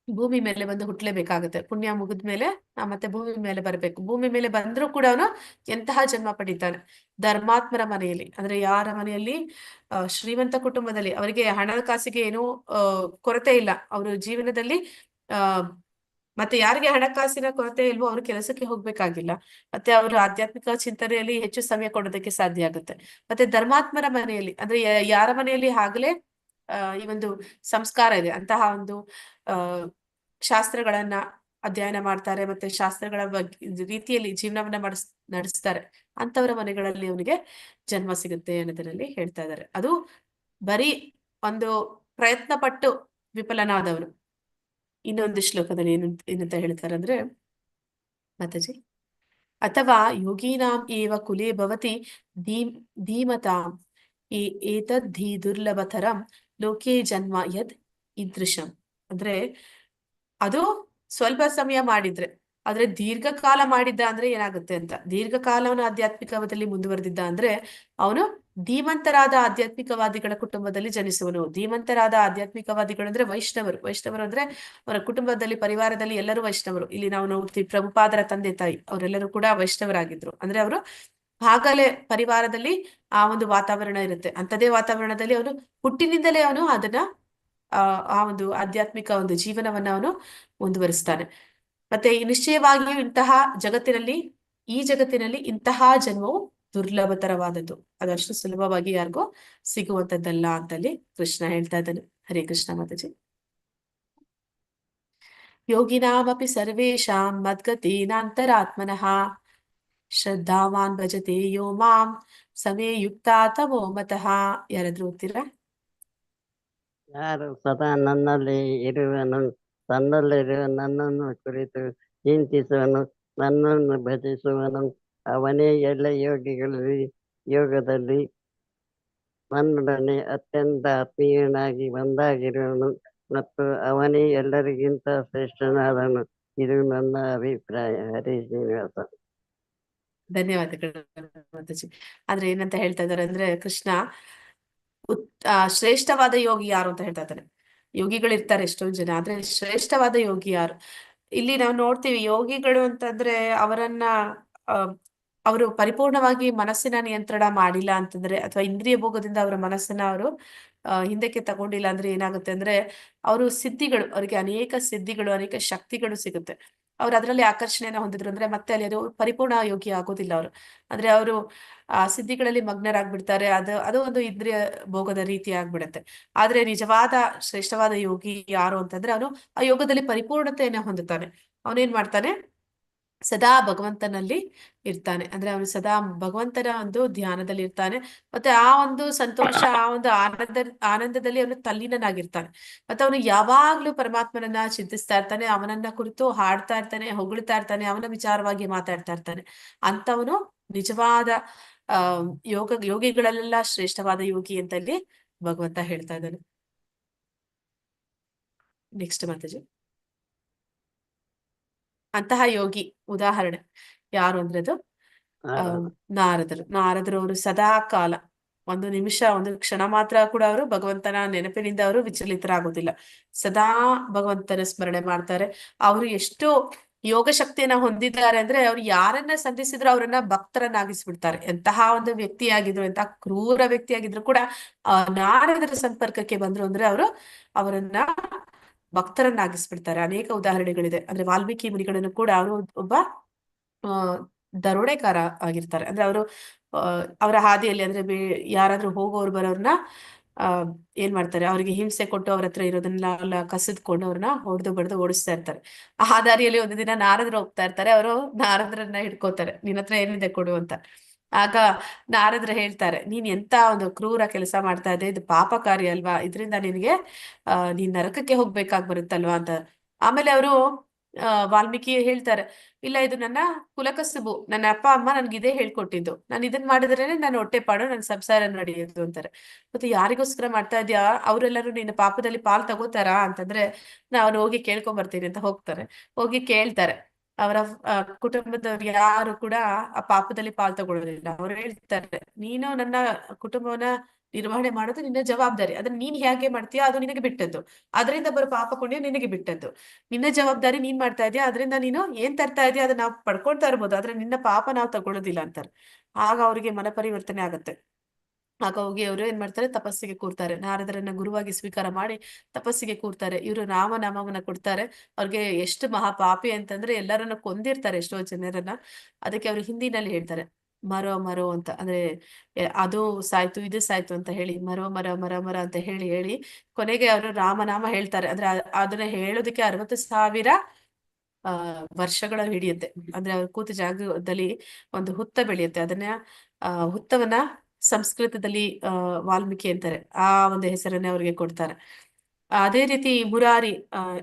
ಭೂಮಿ ಮೇಲೆ ಬಂದು ಹುಟ್ಟಲೇಬೇಕಾಗುತ್ತೆ. ಪುಣ್ಯ ಮುಗಿದ್ಮೇಲೆ ಮತ್ತೆ ಭೂಮಿ ಮೇಲೆ ಬರಬೇಕು. ಭೂಮಿ ಮೇಲೆ ಬಂದ್ರೂ ಕೂಡ ಅವನು ಎಂತಹ ಜನ್ಮ ಪಡಿತಾನೆ, ಧರ್ಮಾತ್ಮರ ಮನೆಯಲ್ಲಿ. ಅಂದ್ರೆ ಯಾರ ಮನೆಯಲ್ಲಿ ಶ್ರೀಮಂತ ಕುಟುಂಬದಲ್ಲಿ ಅವರಿಗೆ ಹಣಕಾಸಿಗೆ ಏನೂ ಕೊರತೆ ಇಲ್ಲ, ಅವರು ಜೀವನದಲ್ಲಿ ಮತ್ತೆ ಯಾರಿಗೆ ಹಣಕಾಸಿನ ಕೊರತೆ ಇಲ್ವೋ ಅವರು ಕೆಲಸಕ್ಕೆ ಹೋಗ್ಬೇಕಾಗಿಲ್ಲ, ಮತ್ತೆ ಅವರು ಆಧ್ಯಾತ್ಮಿಕ ಚಿಂತನೆಯಲ್ಲಿ ಹೆಚ್ಚು ಸಮಯ ಕೊಡೋದಕ್ಕೆ ಸಾಧ್ಯ ಆಗುತ್ತೆ. ಮತ್ತೆ ಧರ್ಮಾತ್ಮರ ಮನೆಯಲ್ಲಿ ಅಂದ್ರೆ ಯಾರ ಮನೆಯಲ್ಲಿ ಆಗ್ಲೇ ಈ ಒಂದು ಸಂಸ್ಕಾರ ಇದೆ, ಅಂತಹ ಒಂದು ಶಾಸ್ತ್ರಗಳನ್ನ ಅಧ್ಯಯನ ಮಾಡ್ತಾರೆ, ಮತ್ತೆ ಶಾಸ್ತ್ರಗಳ ಬಗ್ಗೆ ರೀತಿಯಲ್ಲಿ ಜೀವನವನ್ನ ನಡೆಸ್ತಾರೆ, ಅಂತವರ ಮನೆಗಳಲ್ಲಿ ಅವನಿಗೆ ಜನ್ಮ ಸಿಗುತ್ತೆ ಅನ್ನೋದರಲ್ಲಿ ಹೇಳ್ತಾ ಇದ್ದಾರೆ. ಅದು ಬರೀ ಒಂದು ಪ್ರಯತ್ನ ಪಟ್ಟು ವಿಫಲನಾದವರು. ಇನ್ನೊಂದು ಶ್ಲೋಕದಲ್ಲಿ ಏನಂತ ಹೇಳ್ತಾರೆ ಅಂದ್ರೆ ಮಾತಾಜಿ, ಅಥವಾ ಯೋಗೀನಾಂ ಏವ ಕುಲೇ ಭವತಿ ಧೀಮತಾಂ ಏತದ್ಧಿ ದುರ್ಲಭತರಂ ಲೋಕೇ ಜನ್ಮ ಯದ್ ಈದೃಶಂ. ಅಂದ್ರೆ ಅದು ಸ್ವಲ್ಪ ಸಮಯ ಮಾಡಿದ್ರೆ, ಆದ್ರೆ ದೀರ್ಘಕಾಲ ಮಾಡಿದ್ದ ಅಂದ್ರೆ ಏನಾಗುತ್ತೆ ಅಂತ. ದೀರ್ಘಕಾಲವನು ಆಧ್ಯಾತ್ಮಿಕದಲ್ಲಿ ಮುಂದುವರೆದಿದ್ದ ಅಂದ್ರೆ ಅವನು ಧೀಮಂತರಾದ ಆಧ್ಯಾತ್ಮಿಕವಾದಿಗಳ ಕುಟುಂಬದಲ್ಲಿ ಜನಿಸುವನು. ಧೀಮಂತರಾದ ಆಧ್ಯಾತ್ಮಿಕವಾದಿಗಳು ಅಂದ್ರೆ ವೈಷ್ಣವರು ಅಂದ್ರೆ ಅವರ ಕುಟುಂಬದಲ್ಲಿ, ಪರಿವಾರದಲ್ಲಿ ಎಲ್ಲರೂ ವೈಷ್ಣವರು. ಇಲ್ಲಿ ನಾವು ನೋಡ್ತೀವಿ ಪ್ರಭುಪಾದರ ತಂದೆ ತಾಯಿ ಅವರೆಲ್ಲರೂ ಕೂಡ ವೈಷ್ಣವರಾಗಿದ್ರು. ಅಂದ್ರೆ ಅವರು ಆಗಲೇ ಪರಿವಾರದಲ್ಲಿ ಆ ಒಂದು ವಾತಾವರಣ ಇರುತ್ತೆ. ಅಂಥದೇ ವಾತಾವರಣದಲ್ಲಿ ಅವನು ಹುಟ್ಟಿನಿಂದಲೇ ಅವನು ಅದನ್ನ ಆ ಒಂದು ಆಧ್ಯಾತ್ಮಿಕ ಒಂದು ಜೀವನವನ್ನ ಅವನು ಮುಂದುವರಿಸ್ತಾನೆ. ಮತ್ತೆ ಈ ನಿಶ್ಚಯವಾಗಿಯೂ ಈ ಜಗತ್ತಿನಲ್ಲಿ ಇಂತಹ ಜನ್ಮವು ದುರ್ಲಭತರವಾದದ್ದು, ಅದಷ್ಟು ಸುಲಭವಾಗಿ ಯಾರಿಗೂ ಸಿಗುವಂತದ್ದಲ್ಲ ಅಂತಲ್ಲಿ ಕೃಷ್ಣ ಹೇಳ್ತಾ ಇದ್ದಾನೆ. ಹರೇ ಕೃಷ್ಣ ಮಾತಾಜಿ. ಯೋಗಿನಾಮಪಿ ಸರ್ವೇಷಾಂ ಮದ್ಗತೀನಾಂತರಾತ್ಮನಃ ಶ್ರದ್ಧಾವಾನ್ ಭಜತೆ ಯೋ ಮಾಂ ಸಮೇ ಯುಕ್ತಾ ತಮೋ ಮತಃ. ಯಾರಾದ್ರೂ ಓದ್ತೀರಾ? ಯಾರು ಸದಾ ನನ್ನಲ್ಲಿ ಇರುವನು, ತನ್ನಲ್ಲಿರುವ ನನ್ನನ್ನು ಕುರಿತು ಚಿಂತಿಸುವನು, ನನ್ನನ್ನು ಭಜಿಸುವನು, ಅವನೇ ಎಲ್ಲ ಯೋಗದಲ್ಲಿ ನನ್ನೊಡನೆ ಅತ್ಯಂತ ಆತ್ಮೀಯನಾಗಿ ಒಂದಾಗಿರುವನು ಮತ್ತು ಅವನೇ ಎಲ್ಲರಿಗಿಂತ ಶ್ರೇಷ್ಠನಾದನು. ಇದು ನನ್ನ ಅಭಿಪ್ರಾಯ. ಹರಿ ಶ್ರೀನಿವಾಸ. ಧನ್ಯವಾದಗಳು ಮಾತಾಜಿ. ಆದ್ರೆ ಏನಂತ ಹೇಳ್ತಾ ಇದಾರೆ ಅಂದ್ರೆ ಕೃಷ್ಣ ಶ್ರೇಷ್ಠವಾದ ಯೋಗಿ ಯಾರು ಅಂತ ಹೇಳ್ತಾ ಇದ್ದಾನೆ. ಯೋಗಿಗಳಿರ್ತಾರೆ ಎಷ್ಟೊಂದು ಜನ, ಆದ್ರೆ ಶ್ರೇಷ್ಠವಾದ ಯೋಗಿ ಯಾರು? ಇಲ್ಲಿ ನಾವು ನೋಡ್ತೀವಿ ಯೋಗಿಗಳು ಅಂತಂದ್ರೆ ಅವರು ಪರಿಪೂರ್ಣವಾಗಿ ಮನಸ್ಸಿನ ನಿಯಂತ್ರಣ ಮಾಡಿಲ್ಲ ಅಂತಂದ್ರೆ, ಅಥವಾ ಇಂದ್ರಿಯ ಭೋಗದಿಂದ ಅವರ ಮನಸ್ಸನ್ನ ಅವರು ಹಿಂದಕ್ಕೆ ತಗೊಂಡಿಲ್ಲ ಅಂದ್ರೆ ಏನಾಗುತ್ತೆ ಅಂದ್ರೆ ಅವರು ಅವರಿಗೆ ಅನೇಕ ಸಿದ್ಧಿಗಳು, ಅನೇಕ ಶಕ್ತಿಗಳು ಸಿಗುತ್ತೆ. ಅವ್ರು ಅದರಲ್ಲಿ ಆಕರ್ಷಣೆಯನ್ನ ಹೊಂದಿದ್ರು ಅಂದ್ರೆ ಮತ್ತೆ ಅಲ್ಲಿ ಅದು ಪರಿಪೂರ್ಣ ಯೋಗಿ ಆಗೋದಿಲ್ಲ ಅವರು. ಅಂದ್ರೆ ಅವರು ಆ ಸಿದ್ಧಿಗಳಲ್ಲಿ ಮಗ್ನರಾಗ್ಬಿಡ್ತಾರೆ. ಅದು ಒಂದು ಇಂದ್ರಿಯ ಭೋಗದ ರೀತಿ ಆಗ್ಬಿಡತ್ತೆ. ಆದ್ರೆ ನಿಜವಾದ ಶ್ರೇಷ್ಠವಾದ ಯೋಗಿ ಯಾರು ಅಂತಂದ್ರೆ ಅವನು ಆ ಯೋಗದಲ್ಲಿ ಪರಿಪೂರ್ಣತೆಯನ್ನ ಹೊಂದುತ್ತಾನೆ. ಅವನೇನ್ ಮಾಡ್ತಾನೆ? ಸದಾ ಭಗವಂತನಲ್ಲಿ ಇರ್ತಾನೆ. ಅಂದ್ರೆ ಅವನು ಸದಾ ಭಗವಂತನ ಒಂದು ಧ್ಯಾನದಲ್ಲಿ ಇರ್ತಾನೆ. ಮತ್ತೆ ಆ ಒಂದು ಸಂತೋಷ, ಆ ಒಂದು ಆನಂದದಲ್ಲಿ ಅವನು ತಲ್ಲೀನನಾಗಿರ್ತಾನೆ. ಮತ್ತೆ ಅವನು ಯಾವಾಗ್ಲೂ ಪರಮಾತ್ಮನನ್ನ ಚಿಂತಿಸ್ತಾ ಇರ್ತಾನೆ, ಅವನನ್ನ ಕುರಿತು ಹಾಡ್ತಾ ಇರ್ತಾನೆ, ಹೊಗಳ್ತಾ ಇರ್ತಾನೆ, ಅವನ ವಿಚಾರವಾಗಿ ಮಾತಾಡ್ತಾ ಇರ್ತಾನೆ. ಅಂತವನು ನಿಜವಾದ ಯೋಗಿಗಳಲ್ಲೆಲ್ಲ ಶ್ರೇಷ್ಠವಾದ ಯೋಗಿ ಅಂತ ಇಲ್ಲಿ ಭಗವಂತ ಹೇಳ್ತಾ ಇದ್ದಾನೆ. ನೆಕ್ಸ್ಟ್ ಮಾತಾಜಿ. ಅಂತಹ ಯೋಗಿ ಉದಾಹರಣೆ ಯಾರು ಅಂದ್ರೆ ಅದು ನಾರದರು ಅವರು ಸದಾ ಕಾಲ ಒಂದು ನಿಮಿಷ, ಒಂದು ಕ್ಷಣ ಮಾತ್ರ ಕೂಡ ಅವರು ಭಗವಂತನ ನೆನಪಿನಿಂದ ಅವರು ವಿಚಲಿತರಾಗೋದಿಲ್ಲ. ಸದಾ ಭಗವಂತನ ಸ್ಮರಣೆ ಮಾಡ್ತಾರೆ. ಅವರು ಎಷ್ಟು ಯೋಗ ಶಕ್ತಿಯನ್ನ ಹೊಂದಿದ್ದಾರೆ ಅಂದ್ರೆ ಅವ್ರು ಯಾರನ್ನ ಸಂಧಿಸಿದ್ರು ಅವರನ್ನ ಭಕ್ತರನ್ನಾಗಿಸ್ಬಿಡ್ತಾರೆ. ಎಂತಹ ಒಂದು ವ್ಯಕ್ತಿಯಾಗಿದ್ರು, ಎಂತಹ ಕ್ರೂರ ವ್ಯಕ್ತಿಯಾಗಿದ್ರು ಕೂಡ ನಾರದರ ಸಂಪರ್ಕಕ್ಕೆ ಬಂದ್ರು ಅಂದ್ರೆ ಅವರನ್ನ ಭಕ್ತರನ್ನಾಗಿಸ್ಬಿಡ್ತಾರೆ. ಅನೇಕ ಉದಾಹರಣೆಗಳಿದೆ. ಅಂದ್ರೆ ವಾಲ್ಮೀಕಿ ಮುನಿಗಳನ್ನು ಕೂಡ ಅವರು ಒಬ್ಬ ದರೋಡೆಕಾರ ಆಗಿರ್ತಾರೆ. ಅಂದ್ರೆ ಅವರು ಅವರ ಹಾದಿಯಲ್ಲಿ ಅಂದ್ರೆ ಯಾರಾದ್ರೂ ಹೋಗೋರು ಬರೋರ್ನ ಏನ್ ಮಾಡ್ತಾರೆ, ಅವರಿಗೆ ಹಿಂಸೆ ಕೊಟ್ಟು ಅವ್ರ ಹತ್ರ ಇರೋದನ್ನೆಲ್ಲ ಕಸಿದ್ಕೊಂಡು ಅವ್ರನ್ನ ಬಡ್ದು ಓಡಿಸ್ತಾ ಇರ್ತಾರೆ. ಆ ದಾರಿಯಲ್ಲಿ ಒಂದು ದಿನ ನಾರದರು ಹೋಗ್ತಾ ಇರ್ತಾರೆ. ಅವರು ನಾರದರನ್ನ ಹಿಡ್ಕೋತಾರೆ, ನಿನ್ನ ಹತ್ರ ಏನಿದೆ ಕೊಡು ಅಂತ. ಆಗ ನಾರದ್ರು ಹೇಳ್ತಾರೆ, ನೀನ್ ಎಂತ ಒಂದು ಕ್ರೂರ ಕೆಲಸ ಮಾಡ್ತಾ ಇದ್ದೆ, ಇದು ಪಾಪಕಾರಿ ಅಲ್ವಾ, ಇದರಿಂದ ನಿನಗೆ ನೀನ್ ನರಕಕ್ಕೆ ಹೋಗ್ಬೇಕಾಗ್ ಬರುತ್ತಲ್ವಾ ಅಂತ. ಆಮೇಲೆ ಅವರು ವಾಲ್ಮೀಕಿ ಹೇಳ್ತಾರೆ, ಇಲ್ಲ ಇದು ನನ್ನ ಕುಲಕಸುಬು, ನನ್ನ ಅಪ್ಪ ಅಮ್ಮ ನನ್ಗೆ ಇದೇ ಹೇಳ್ಕೊಟ್ಟಿದ್ದು, ನಾನು ಇದನ್ ಮಾಡಿದ್ರೇನೆ ನಾನು ಹೊಟ್ಟೆ ಪಾಡು, ನನ್ನ ಸಂಸಾರ ನಡೆಯೋದು ಅಂತಾರೆ. ಮತ್ತೆ ಯಾರಿಗೋಸ್ಕರ ಮಾಡ್ತಾ ಇದ್ಯಾ, ಅವರೆಲ್ಲರೂ ನಿನ್ನ ಪಾಪದಲ್ಲಿ ಪಾಲ್ ತಗೋತಾರಾ ಅಂತಂದ್ರೆ, ನಾನು ಹೋಗಿ ಕೇಳ್ಕೊಂಡ್ ಬರ್ತೀನಿ ಅಂತ ಹೋಗ್ತಾರೆ. ಹೋಗಿ ಕೇಳ್ತಾರೆ. ಅವರ ಕುಟುಂಬದವ್ರು ಯಾರು ಕೂಡ ಆ ಪಾಪದಲ್ಲಿ ಪಾಲ್ ತಗೊಳ್ಳೋದಿಲ್ಲ. ಅವ್ರು ಹೇಳ್ತಾರೆ, ನೀನು ನನ್ನ ಕುಟುಂಬವನ್ನ ನಿರ್ವಹಣೆ ಮಾಡೋದು ನಿನ್ನ ಜವಾಬ್ದಾರಿ, ಅದನ್ನ ನೀನ್ ಹೇಗೆ ಮಾಡ್ತೀಯಾ ಅದು ನಿನಗೆ ಬಿಟ್ಟದ್ದು, ಅದರಿಂದ ಬರೋ ಪಾಪ ಪುಣ್ಯ ನಿನಗೆ ಬಿಟ್ಟದ್ದು, ನಿನ್ನ ಜವಾಬ್ದಾರಿ ನೀನ್ ಮಾಡ್ತಾ ಇದೀಯಾ, ಅದರಿಂದ ನೀನು ಏನ್ ತರ್ತಾ ಇದೀಯಾ ಅದನ್ನ ನಾವು ಪಡ್ಕೊಳ್ತಾ ಇರ್ಬೋದು, ಆದ್ರೆ ನಿನ್ನ ಪಾಪ ನಾವು ತಗೊಳ್ಳೋದಿಲ್ಲ ಅಂತಾರೆ. ಆಗ ಅವ್ರಿಗೆ ಮನ ಪರಿವರ್ತನೆ ಆಗತ್ತೆ. ಆಗ ಹೋಗಿ ಅವರು ಏನ್ ಮಾಡ್ತಾರೆ, ತಪಸ್ಸಿಗೆ ಕೂರ್ತಾರೆ. ನಾರದರನ್ನ ಗುರುವಾಗಿ ಸ್ವೀಕಾರ ಮಾಡಿ ತಪಸ್ಸಿಗೆ ಕೂರ್ತಾರೆ. ಇವರು ರಾಮನಾಮವನ್ನ ಕೊಡ್ತಾರೆ. ಅವ್ರಿಗೆ ಎಷ್ಟು ಮಹಾಪಾಪಿ ಅಂತಂದ್ರೆ ಎಲ್ಲರನ್ನ ಕೊಂದಿರ್ತಾರೆ ಎಷ್ಟೋ ಜನರನ್ನ. ಅದಕ್ಕೆ ಅವ್ರು ಹಿಂದಿನಲ್ಲಿ ಹೇಳ್ತಾರೆ, ಮರೋ ಅಂತ, ಅಂದ್ರೆ ಅದು ಸಾಯ್ತು ಇದು ಸಾಯ್ತು ಅಂತ ಹೇಳಿ ಮರ ಅಂತ ಹೇಳಿ ಕೊನೆಗೆ ಅವರು ರಾಮನಾಮ ಹೇಳ್ತಾರೆ. ಅಂದ್ರೆ ಅದನ್ನ ಹೇಳೋದಕ್ಕೆ 60,000 ವರ್ಷಗಳ ಹಿಡಿಯುತ್ತೆ. ಅಂದ್ರೆ ಅವ್ರು ಕೂತ ಜಾಗದಲ್ಲಿ ಒಂದು ಹುತ್ತ ಬೆಳೆಯುತ್ತೆ. ಅದನ್ನ ಹುತ್ತವನ್ನ ಸಂಸ್ಕೃತದಲ್ಲಿ ವಾಲ್ಮೀಕಿ ಅಂತಾರೆ. ಆ ಒಂದು ಹೆಸರನ್ನೇ ಅವ್ರಿಗೆ ಕೊಡ್ತಾರೆ. ಅದೇ ರೀತಿ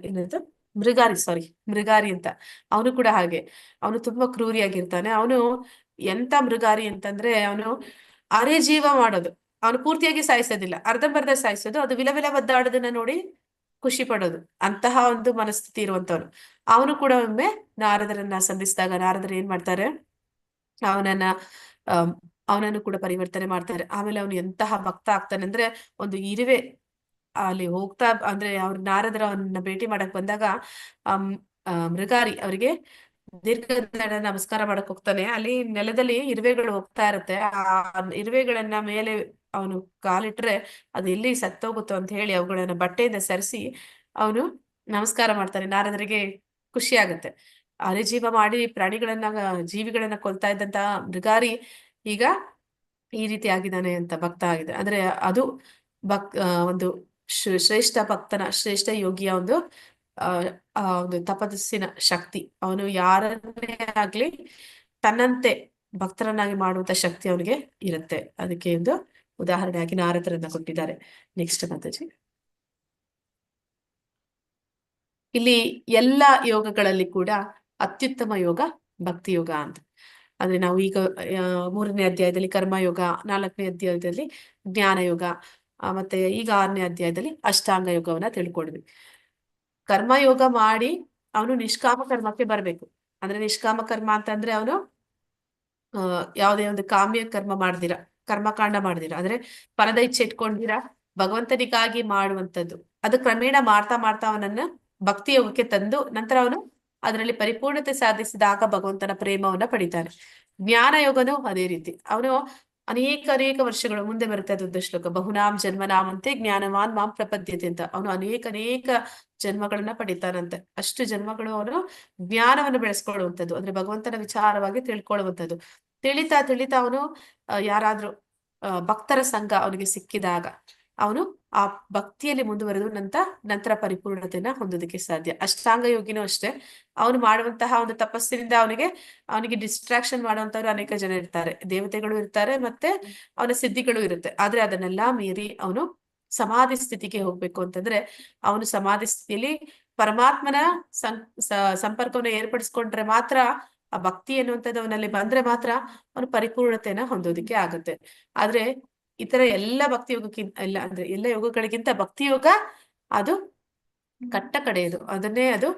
ಏನಂತ ಮೃಗಾರಿ ಅಂತ, ಅವನು ಕೂಡ ಹಾಗೆ. ಅವನು ತುಂಬಾ ಕ್ರೂರಿಯಾಗಿರ್ತಾನೆ. ಅವನು ಎಂತ ಮೃಗಾರಿ ಅಂತಂದ್ರೆ ಅವನು ಅರೆ ಜೀವ ಮಾಡೋದು, ಅವನು ಪೂರ್ತಿಯಾಗಿ ಸಾಯಿಸೋದಿಲ್ಲ, ಅರ್ಧಂಬರ್ಧ ಸಾಯಿಸೋದು, ಅದು ವಿಲವಿಲ ಒದ್ದಾಡೋದನ್ನ ನೋಡಿ ಖುಷಿ ಪಡೋದು. ಅಂತಹ ಒಂದು ಮನಸ್ಥಿತಿ ಇರುವಂತವನು. ಅವನು ಕೂಡ ಒಮ್ಮೆ ನಾರದರನ್ನ ಸಂಧಿಸಿದಾಗ ನಾರದರು ಏನ್ ಮಾಡ್ತಾರೆ, ಅವನನ್ನು ಕೂಡ ಪರಿವರ್ತನೆ ಮಾಡ್ತಾರೆ. ಆಮೇಲೆ ಅವನು ಎಂತಹ ಭಕ್ತ ಆಗ್ತಾನೆ ಅಂದ್ರೆ, ಒಂದು ಇರುವೆ ಅಲ್ಲಿ ಹೋಗ್ತಾ ಅಂದ್ರೆ ಅವ್ರ ನಾರದರ ಅವನ್ನ ಭೇಟಿ ಮಾಡಕ್ ಬಂದಾಗ ಮೃಗಾರಿ ಅವರಿಗೆ ದೀರ್ಘ ನಮಸ್ಕಾರ ಮಾಡಕ್ ಹೋಗ್ತಾನೆ. ಅಲ್ಲಿ ನೆಲದಲ್ಲಿ ಇರುವೆಗಳು ಹೋಗ್ತಾ ಇರುತ್ತೆ. ಆ ಇರುವೆಗಳನ್ನ ಮೇಲೆ ಅವನು ಕಾಲಿಟ್ರೆ ಅದು ಎಲ್ಲಿ ಸತ್ತೋಗುತ್ತೋ ಅಂತ ಹೇಳಿ ಅವುಗಳನ್ನ ಬಟ್ಟೆಯಿಂದ ಸರಿಸಿ ಅವನು ನಮಸ್ಕಾರ ಮಾಡ್ತಾನೆ. ನಾರದರಿಗೆ ಖುಷಿ ಆಗುತ್ತೆ. ಅರೆಜೀವ ಮಾಡಿ ಪ್ರಾಣಿಗಳನ್ನ ಜೀವಿಗಳನ್ನ ಕೊಲ್ತಾ ಇದ್ದಂತ ಮೃಗಾರಿ ಈಗ ಈ ರೀತಿ ಆಗಿದ್ದಾನೆ ಅಂತ ಭಕ್ತ ಆಗಿದೆ. ಅಂದ್ರೆ ಅದು ಒಂದು ಶ್ರೇಷ್ಠ ಭಕ್ತನ, ಶ್ರೇಷ್ಠ ಯೋಗಿಯ ಒಂದು ಒಂದು ತಪಸ್ಸಿನ ಶಕ್ತಿ. ಅವನು ಯಾರನ್ನೇ ಆಗ್ಲಿ ತನ್ನಂತೆ ಭಕ್ತರನ್ನಾಗಿ ಮಾಡುವಂತ ಶಕ್ತಿ ಅವನಿಗೆ ಇರುತ್ತೆ. ಅದಕ್ಕೆ ಒಂದು ಉದಾಹರಣೆಯಾಗಿ ನಾರದರನ್ನ ಕೊಟ್ಟಿದ್ದಾರೆ. ನೆಕ್ಸ್ಟ್ ಮಾತಾಜಿ. ಇಲ್ಲಿ ಎಲ್ಲ ಯೋಗಗಳಲ್ಲಿ ಕೂಡ ಅತ್ಯುತ್ತಮ ಯೋಗ ಭಕ್ತಿ ಯೋಗ ಅಂತ. ಅಂದ್ರೆ ನಾವು ಈಗ 3ನೇ ಅಧ್ಯಾಯದಲ್ಲಿ ಕರ್ಮಯೋಗ, 4ನೇ ಅಧ್ಯಾಯದಲ್ಲಿ ಜ್ಞಾನ ಯೋಗ, ಮತ್ತೆ ಈಗ 6ನೇ ಅಧ್ಯಾಯದಲ್ಲಿ ಅಷ್ಟಾಂಗ ಯೋಗವನ್ನ ತಿಳ್ಕೊಂಡ್ವಿ. ಕರ್ಮಯೋಗ ಮಾಡಿ ಅವನು ನಿಷ್ಕಾಮ ಕರ್ಮಕ್ಕೆ ಬರ್ಬೇಕು. ಅಂದ್ರೆ ನಿಷ್ಕಾಮ ಕರ್ಮ ಅಂತಂದ್ರೆ ಅವನು ಯಾವುದೇ ಒಂದು ಕಾಮ್ಯ ಕರ್ಮ ಮಾಡ್ದಿರ, ಕರ್ಮಕಾಂಡ ಮಾಡ್ದಿರ, ಅಂದ್ರೆ ಫಲದ ಇಚ್ಛೆ ಇಟ್ಕೊಂಡಿರ ಭಗವಂತನಿಗಾಗಿ ಮಾಡುವಂಥದ್ದು. ಅದು ಕ್ರಮೇಣ ಮಾಡ್ತಾ ಮಾಡ್ತಾ ಅವನನ್ನ ಭಕ್ತಿ ಯೋಗಕ್ಕೆ ತಂದು ನಂತರ ಅವನು ಅದರಲ್ಲಿ ಪರಿಪೂರ್ಣತೆ ಸಾಧಿಸಿದಾಗ ಭಗವಂತನ ಪ್ರೇಮವನ್ನ ಪಡಿತಾನೆ. ಜ್ಞಾನ ಯೋಗನೂ ಅದೇ ರೀತಿ. ಅವನು ಅನೇಕ ವರ್ಷಗಳು ಮುಂದೆ ಬರುತ್ತೆ. ಅದು ಶ್ಲೋಕ, ಬಹುನಾಮ್ ಜನ್ಮನಾಮಂತೆ ಜ್ಞಾನವಾನ್ ಮಾಂ ಪ್ರಪದ್ಯತೆ ಅಂತ. ಅವನು ಅನೇಕ ಜನ್ಮಗಳನ್ನ ಪಡಿತಾನಂತೆ. ಅಷ್ಟು ಜನ್ಮಗಳು ಅವನು ಜ್ಞಾನವನ್ನು ಬೆಳೆಸ್ಕೊಳ್ಳುವಂಥದ್ದು, ಅಂದ್ರೆ ಭಗವಂತನ ವಿಚಾರವಾಗಿ ತಿಳ್ಕೊಳ್ಳುವಂಥದ್ದು. ತಿಳಿತಾ ಅವನು ಯಾರಾದ್ರೂ ಭಕ್ತರ ಸಂಘ ಅವನಿಗೆ ಸಿಕ್ಕಿದಾಗ ಅವನು ಆ ಭಕ್ತಿಯಲ್ಲಿ ಮುಂದುವರೆದು ನಂತರ ಪರಿಪೂರ್ಣತೆಯನ್ನ ಹೊಂದೋದಕ್ಕೆ ಸಾಧ್ಯ. ಅಷ್ಟಾಂಗ ಯೋಗಿನೂ ಅಷ್ಟೇ. ಅವನು ಮಾಡುವಂತಹ ಒಂದು ತಪಸ್ಸಿನಿಂದ ಅವನಿಗೆ ಡಿಸ್ಟ್ರಾಕ್ಷನ್ ಮಾಡುವಂತವ್ರು ಅನೇಕ ಜನ ಇರ್ತಾರೆ. ದೇವತೆಗಳು ಇರ್ತಾರೆ, ಮತ್ತೆ ಅವನ ಸಿದ್ಧಿಗಳು ಇರುತ್ತೆ. ಆದ್ರೆ ಅದನ್ನೆಲ್ಲಾ ಮೀರಿ ಅವನು ಸಮಾಧಿ ಸ್ಥಿತಿಗೆ ಹೋಗ್ಬೇಕು ಅಂತಂದ್ರೆ ಅವನು ಸಮಾಧಿ ಸ್ಥಿತಿಯಲ್ಲಿ ಪರಮಾತ್ಮನ ಸಂಪರ್ಕವನ್ನು ಏರ್ಪಡಿಸ್ಕೊಂಡ್ರೆ ಮಾತ್ರ, ಆ ಭಕ್ತಿ ಎನ್ನುವಂಥದ್ದು ಅವನಲ್ಲಿ ಬಂದ್ರೆ ಮಾತ್ರ ಅವನು ಪರಿಪೂರ್ಣತೆಯನ್ನ ಹೊಂದೋದಿಕ್ಕೆ ಆಗುತ್ತೆ. ಆದ್ರೆ ಇತರ ಎಲ್ಲ ಭಕ್ತಿ ಯೋಗಕ್ಕಿಂತ ಅಂದ್ರೆ ಎಲ್ಲ ಯೋಗಗಳಿಗಿಂತ ಭಕ್ತಿ ಯೋಗ ಅದು ಕಟ್ಟ ಕಡೆಯದು. ಅದನ್ನೇ ಅದು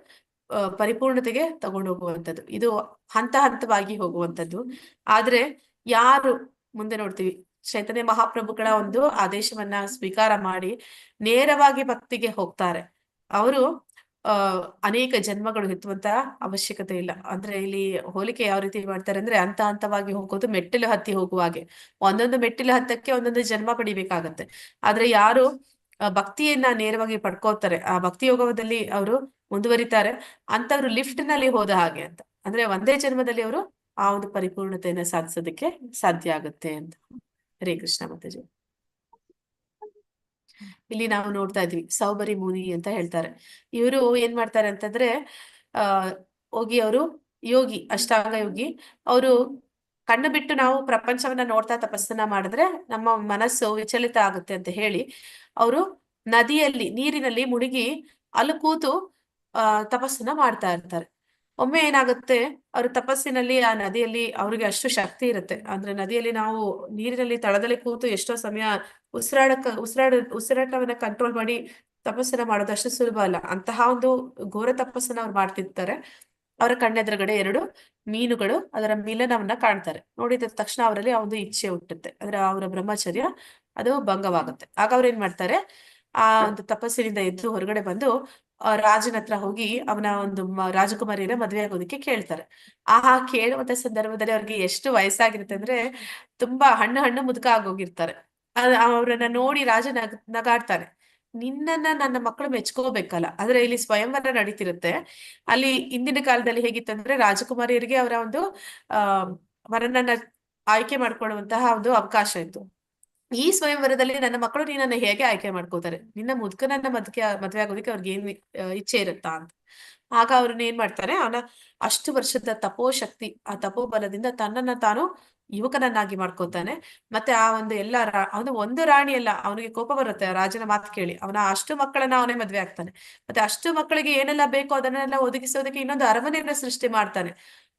ಪರಿಪೂರ್ಣತೆಗೆ ತಗೊಂಡು ಹೋಗುವಂಥದ್ದು. ಇದು ಹಂತವಾಗಿ ಹೋಗುವಂಥದ್ದು. ಆದ್ರೆ ಯಾರು ಮುಂದೆ ನೋಡ್ತೀವಿ, ಚೈತನ್ಯ ಮಹಾಪ್ರಭುಗಳ ಒಂದು ಆದೇಶವನ್ನ ಸ್ವೀಕಾರ ಮಾಡಿ ನೇರವಾಗಿ ಭಕ್ತಿಗೆ ಹೋಗ್ತಾರೆ, ಅವರು ಅನೇಕ ಜನ್ಮಗಳು ಎತ್ತುವಂತ ಅವಶ್ಯಕತೆ ಇಲ್ಲ. ಅಂದ್ರೆ ಇಲ್ಲಿ ಹೋಲಿಕೆ ಯಾವ ರೀತಿ ಮಾಡ್ತಾರೆ ಅಂದ್ರೆ ಹಂತವಾಗಿ ಹೋಗೋದು ಮೆಟ್ಟಿಲು ಹತ್ತಿ ಹೋಗುವಾಗೆ. ಒಂದೊಂದು ಮೆಟ್ಟಿಲು ಹತ್ತಕ್ಕೆ ಒಂದೊಂದು ಜನ್ಮ ಪಡಿಬೇಕಾಗತ್ತೆ. ಆದ್ರೆ ಯಾರು ಭಕ್ತಿಯನ್ನ ನೇರವಾಗಿ ಪಡ್ಕೋತಾರೆ, ಆ ಭಕ್ತಿ ಯೋಗದಲ್ಲಿ ಅವರು ಮುಂದುವರಿತಾರೆ, ಅಂತವ್ರು ಲಿಫ್ಟ್ ನಲ್ಲಿ ಹೋದ ಹಾಗೆ ಅಂತ. ಅಂದ್ರೆ ಒಂದೇ ಜನ್ಮದಲ್ಲಿ ಅವರು ಆ ಒಂದು ಪರಿಪೂರ್ಣತೆಯನ್ನ ಸಾಧಿಸೋದಕ್ಕೆ ಸಾಧ್ಯ ಆಗುತ್ತೆ ಅಂತ. ಹರೇ ಕೃಷ್ಣ ಮಾತಾಜಿ. ಇಲ್ಲಿ ನಾವು ನೋಡ್ತಾ ಇದ್ವಿ ಸೌಬರಿ ಮುನಿ ಅಂತ ಹೇಳ್ತಾರೆ. ಇವರು ಏನ್ ಮಾಡ್ತಾರೆ ಅಂತಂದ್ರೆ ಹೋಗಿ ಅವರು ಯೋಗಿ, ಅಷ್ಟಾಂಗ ಯೋಗಿ. ಅವರು ಕಣ್ಣು ಬಿಟ್ಟು ನಾವು ಪ್ರಪಂಚವನ್ನ ನೋಡ್ತಾ ತಪಸ್ಸನ್ನ ಮಾಡಿದ್ರೆ ನಮ್ಮ ಮನಸ್ಸು ವಿಚಲಿತ ಆಗುತ್ತೆ ಅಂತ ಹೇಳಿ ಅವರು ನೀರಿನಲ್ಲಿ ಮುಳುಗಿ ಅಲ್ಲಿ ಕೂತು ತಪಸ್ಸನ್ನ ಮಾಡ್ತಾ ಇರ್ತಾರೆ. ಒಮ್ಮೆ ಏನಾಗುತ್ತೆ, ಅವ್ರ ತಪಸ್ಸಿನಲ್ಲಿ ಆ ನದಿಯಲ್ಲಿ ಅವ್ರಿಗೆ ಅಷ್ಟು ಶಕ್ತಿ ಇರುತ್ತೆ. ಅಂದ್ರೆ ನದಿಯಲ್ಲಿ ನಾವು ನೀರಿನಲ್ಲಿ ತಳದಲ್ಲಿ ಕೂತು ಎಷ್ಟೋ ಸಮಯ ಉಸಿರಾಟವನ್ನ ಕಂಟ್ರೋಲ್ ಮಾಡಿ ತಪಸ್ಸನ್ನ ಮಾಡೋದು ಅಷ್ಟು ಸುಲಭ ಅಲ್ಲ. ಅಂತಹ ಒಂದು ಘೋರ ತಪಸ್ಸನ್ನ ಅವ್ರು ಮಾಡ್ತಿರ್ತಾರೆ. ಅವರ ಕಣ್ಣೆದುರುಗಡೆ 2 ಮೀನುಗಳು ಅದರ ಮಿಲನವನ್ನ ಕಾಣ್ತಾರೆ. ನೋಡಿದ ತಕ್ಷಣ ಅವರಲ್ಲಿ ಆ ಒಂದು ಇಚ್ಛೆ ಹುಟ್ಟುತ್ತೆ, ಅಂದ್ರೆ ಅವರ ಬ್ರಹ್ಮಚರ್ಯ ಅದು ಭಂಗವಾಗುತ್ತೆ. ಆಗ ಅವ್ರು ಏನ್ ಮಾಡ್ತಾರೆ, ಆ ಒಂದು ತಪಸ್ಸಿನಿಂದ ಎದ್ದು ಹೊರಗಡೆ ಬಂದು ರಾಜನ ಹತ್ರ ಹೋಗಿ ಅವನ ಒಂದು ರಾಜಕುಮಾರಿಯನ್ನ ಮದುವೆ ಆಗೋದಕ್ಕೆ ಕೇಳ್ತಾರೆ. ಕೇಳುವಂತ ಸಂದರ್ಭದಲ್ಲಿ ಅವ್ರಿಗೆ ಎಷ್ಟು ವಯಸ್ಸಾಗಿರುತ್ತೆ ಅಂದ್ರೆ ತುಂಬಾ ಹಣ್ಣು ಮುದುಕ ಆಗೋಗಿರ್ತಾರೆ. ಅವ್ರನ್ನ ನೋಡಿ ರಾಜ ನಗಾಡ್ತಾನೆ, ನಿನ್ನನ್ನ ನನ್ನ ಮಕ್ಕಳು ಮೆಚ್ಕೋಬೇಕಲ್ಲ. ಆದ್ರೆ ಇಲ್ಲಿ ಸ್ವಯಂವರ ನಡೀತಿರುತ್ತೆ. ಅಲ್ಲಿ ಹಿಂದಿನ ಕಾಲದಲ್ಲಿ ಹೇಗಿತ್ತಂದ್ರೆ ರಾಜಕುಮಾರಿಯರಿಗೆ ಅವರ ಒಂದು ವರನನ್ನ ಆಯ್ಕೆ ಮಾಡ್ಕೊಳ್ಳುವಂತಹ ಒಂದು ಅವಕಾಶ ಇತ್ತು. ಈ ಸ್ವಯಂವರದಲ್ಲಿ ನನ್ನ ಮಕ್ಕಳು ನಿನ್ನನ್ನು ಹೇಗೆ ಆಯ್ಕೆ ಮಾಡ್ಕೋತಾರೆ, ನಿನ್ನ ಮುದುಕನನ್ನ ಮದ್ವೆ ಆಗೋದಕ್ಕೆ ಅವ್ರಿಗೆ ಏನ್ ಇಚ್ಛೆ ಇರುತ್ತಾ ಅಂತ. ಆಗ ಅವ್ರನ್ನ ಏನ್ ಮಾಡ್ತಾರೆ, ಅವನ ಅಷ್ಟು ವರ್ಷದ ತಪೋಶಕ್ತಿ, ಆ ತಪೋಬಲದಿಂದ ತನ್ನನ್ನ ತಾನು ಯುವಕನನ್ನಾಗಿ ಮಾಡ್ಕೋತಾನೆ. ಮತ್ತೆ ಆ ಒಂದು ಅವನು ಒಂದು ರಾಣಿ ಅಲ್ಲ, ಅವನಿಗೆ ಕೋಪ ಬರುತ್ತೆ ರಾಜನ ಮಾತು ಕೇಳಿ. ಅವನ ಅಷ್ಟು ಮಕ್ಕಳನ್ನ ಅವನೇ ಮದ್ವೆ ಆಗ್ತಾನೆ. ಮತ್ತೆ ಅಷ್ಟು ಮಕ್ಕಳಿಗೆ ಏನೆಲ್ಲ ಬೇಕೋ ಅದನ್ನೆಲ್ಲ ಒದಗಿಸೋದಕ್ಕೆ ಇನ್ನೊಂದು ಅರಮನೆಯನ್ನ ಸೃಷ್ಟಿ ಮಾಡ್ತಾನೆ.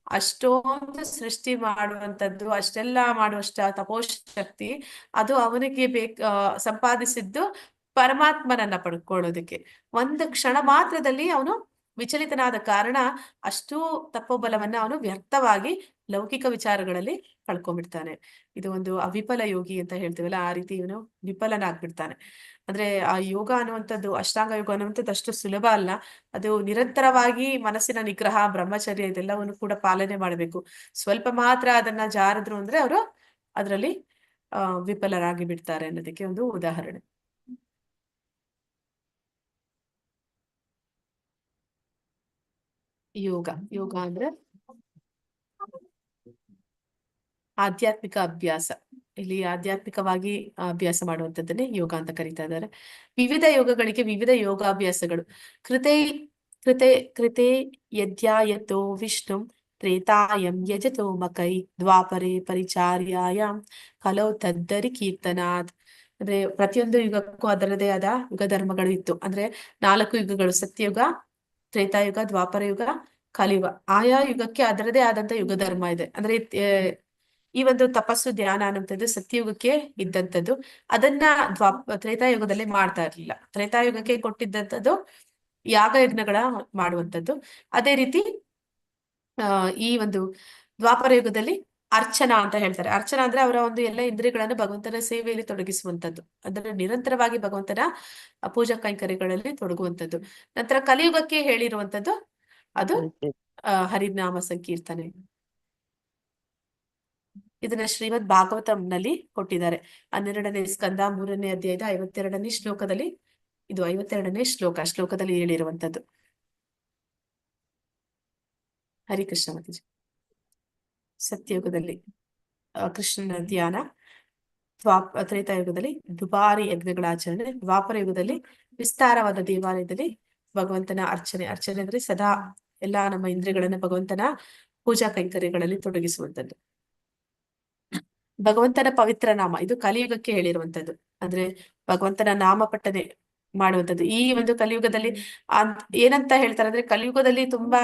ಅಷ್ಟೊಂದು ಸೃಷ್ಟಿ ಮಾಡುವಂತದ್ದು, ಅಷ್ಟೆಲ್ಲ ಮಾಡುವಷ್ಟ ತಪೋಶಕ್ತಿ ಅದು ಅವನಿಗೆ ಸಂಪಾದಿಸಿದ್ದು ಪರಮಾತ್ಮನನ್ನ ಪಡ್ಕೊಳ್ಳೋದಕ್ಕೆ. ಒಂದು ಕ್ಷಣ ಮಾತ್ರದಲ್ಲಿ ಅವನು ವಿಚಲಿತನಾದ ಕಾರಣ ಅಷ್ಟು ತಪೋಬಲವನ್ನ ಅವನು ವ್ಯರ್ಥವಾಗಿ ಲೌಕಿಕ ವಿಚಾರಗಳಲ್ಲಿ ಕಳ್ಕೊಂಡ್ಬಿಡ್ತಾನೆ. ಇದು ಒಂದು ಅವಿಫಲ ಯೋಗಿ ಅಂತ ಹೇಳ್ತೀವಲ್ಲ, ಆ ರೀತಿ ಇವನು ವಿಫಲನಾಗ್ಬಿಡ್ತಾನೆ. ಅಂದ್ರೆ ಆ ಯೋಗ ಅನ್ನುವಂಥದ್ದು, ಅಷ್ಟಾಂಗ ಯೋಗ ಅನ್ನುವಂಥದ್ದು ಅಷ್ಟು ಸುಲಭ ಅಲ್ಲ. ಅದು ನಿರಂತರವಾಗಿ ಮನಸ್ಸಿನ ನಿಗ್ರಹ, ಬ್ರಹ್ಮಚರ್ಯ ಇದೆಲ್ಲವನ್ನು ಕೂಡ ಪಾಲನೆ ಮಾಡಬೇಕು. ಸ್ವಲ್ಪ ಮಾತ್ರ ಅದನ್ನ ಜಾರಿದ್ರು ಅಂದ್ರೆ ಅವರು ಅದರಲ್ಲಿ ವಿಫಲರಾಗಿ ಬಿಡ್ತಾರೆ ಅನ್ನೋದಕ್ಕೆ ಒಂದು ಉದಾಹರಣೆ. ಯೋಗ ಯೋಗ ಅಂದ್ರೆ ಆಧ್ಯಾತ್ಮಿಕ ಅಭ್ಯಾಸ. ಇಲ್ಲಿ ಆಧ್ಯಾತ್ಮಿಕವಾಗಿ ಅಭ್ಯಾಸ ಮಾಡುವಂಥದ್ದನ್ನೇ ಯೋಗ ಅಂತ ಕರೀತಾ ಇದ್ದಾರೆ. ವಿವಿಧ ಯೋಗಗಳಿಗೆ ವಿವಿಧ ಯೋಗಾಭ್ಯಾಸಗಳು. ಕೃತೆ ಕೃತೆ ಕೃತೆ ಯದ್ಯಾಯತೋ ವಿಷ್ಣು ತ್ರೇತಾಯಂ ಯಜತೋ ಮಕೈ ದ್ವಾಪರೆ ಪರಿಚಾರ್ಯಾಯಾಮ್ ಕಲೋ ತದ್ದರಿ ಕೀರ್ತನಾತ್. ಅಂದ್ರೆ ಪ್ರತಿಯೊಂದು ಯುಗಕ್ಕೂ ಅದರದೇ ಆದ ಯುಗ ಧರ್ಮಗಳು ಇತ್ತು. ಅಂದ್ರೆ 4 ಯುಗಗಳು: ಸತ್ಯಯುಗ, ತ್ರೇತಾಯುಗ, ದ್ವಾಪರ ಯುಗ, ಕಲಿಯುಗ. ಆಯಾ ಯುಗಕ್ಕೆ ಅದರದೇ ಆದಂತ ಯುಗ ಧರ್ಮ ಇದೆ. ಅಂದ್ರೆ ಈ ಒಂದು ತಪಸ್ಸು ಧ್ಯಾನ ಅನ್ನುವಂಥದ್ದು ಸತ್ಯಯುಗಕ್ಕೆ ಇದ್ದಂಥದ್ದು. ಅದನ್ನ ತ್ರೇತಾಯುಗದಲ್ಲಿ ಮಾಡ್ತಾ ಇರ್ಲಿಲ್ಲ. ತ್ರೇತಾಯುಗಕ್ಕೆ ಕೊಟ್ಟಿದ್ದಂಥದ್ದು ಯಾಗ ಯಜ್ಞಗಳ ಮಾಡುವಂಥದ್ದು. ಅದೇ ರೀತಿ ಈ ಒಂದು ದ್ವಾಪರ ಯುಗದಲ್ಲಿ ಅರ್ಚನಾ ಅಂತ ಹೇಳ್ತಾರೆ. ಅರ್ಚನಾ ಅಂದ್ರೆ ಅವರ ಒಂದು ಎಲ್ಲ ಇಂದ್ರಿಯಗಳನ್ನು ಭಗವಂತನ ಸೇವೆಯಲ್ಲಿ ತೊಡಗಿಸುವಂಥದ್ದು. ಅಂದ್ರೆ ನಿರಂತರವಾಗಿ ಭಗವಂತನ ಪೂಜಾ ಕೈಂಕರ್ಯಗಳಲ್ಲಿ ತೊಡಗುವಂಥದ್ದು. ನಂತರ ಕಲಿಯುಗಕ್ಕೆ ಹೇಳಿರುವಂಥದ್ದು ಅದು ಹರಿನಾಮ ಸಂಕೀರ್ತನೆ. ಇದನ್ನ ಶ್ರೀಮದ್ ಭಾಗವತಂನಲ್ಲಿ ಕೊಟ್ಟಿದ್ದಾರೆ. 12ನೇ ಸ್ಕಂದ 3ನೇ ಅಧ್ಯಾಯದ 52ನೇ ಶ್ಲೋಕದಲ್ಲಿ, ಇದು 52ನೇ ಶ್ಲೋಕದಲ್ಲಿ ಹೇಳಿರುವಂತದ್ದು. ಹರಿಕೃಷ್ಣ ಮಾತಾಜಿ. ಸತ್ಯಯುಗದಲ್ಲಿ ಕೃಷ್ಣನ ಧ್ಯಾನ, ತ್ರೇತಾಯುಗದಲ್ಲಿ ದುಬಾರಿ ಯಜ್ಞಗಳ ಆಚರಣೆ, ದ್ವಾಪರ ಯುಗದಲ್ಲಿ ವಿಸ್ತಾರವಾದ ದೇವಾಲಯದಲ್ಲಿ ಭಗವಂತನ ಅರ್ಚನೆ ಅಂದ್ರೆ ಸದಾ ಎಲ್ಲಾ ನಮ್ಮ ಇಂದ್ರಿಯಗಳನ್ನ ಭಗವಂತನ ಪೂಜಾ ಕೈಂಕರ್ಯಗಳಲ್ಲಿ ತೊಡಗಿಸುವಂಥದ್ದು. ಭಗವಂತನ ಪವಿತ್ರ ನಾಮ, ಇದು ಕಲಿಯುಗಕ್ಕೆ ಹೇಳಿರುವಂತದ್ದು. ಅಂದ್ರೆ ಭಗವಂತನ ನಾಮಪಟ್ಟನೆ ಮಾಡುವಂಥದ್ದು. ಈ ಒಂದು ಕಲಿಯುಗದಲ್ಲಿ ಏನಂತ ಹೇಳ್ತಾರೆ ಅಂದ್ರೆ, ಕಲಿಯುಗದಲ್ಲಿ ತುಂಬಾ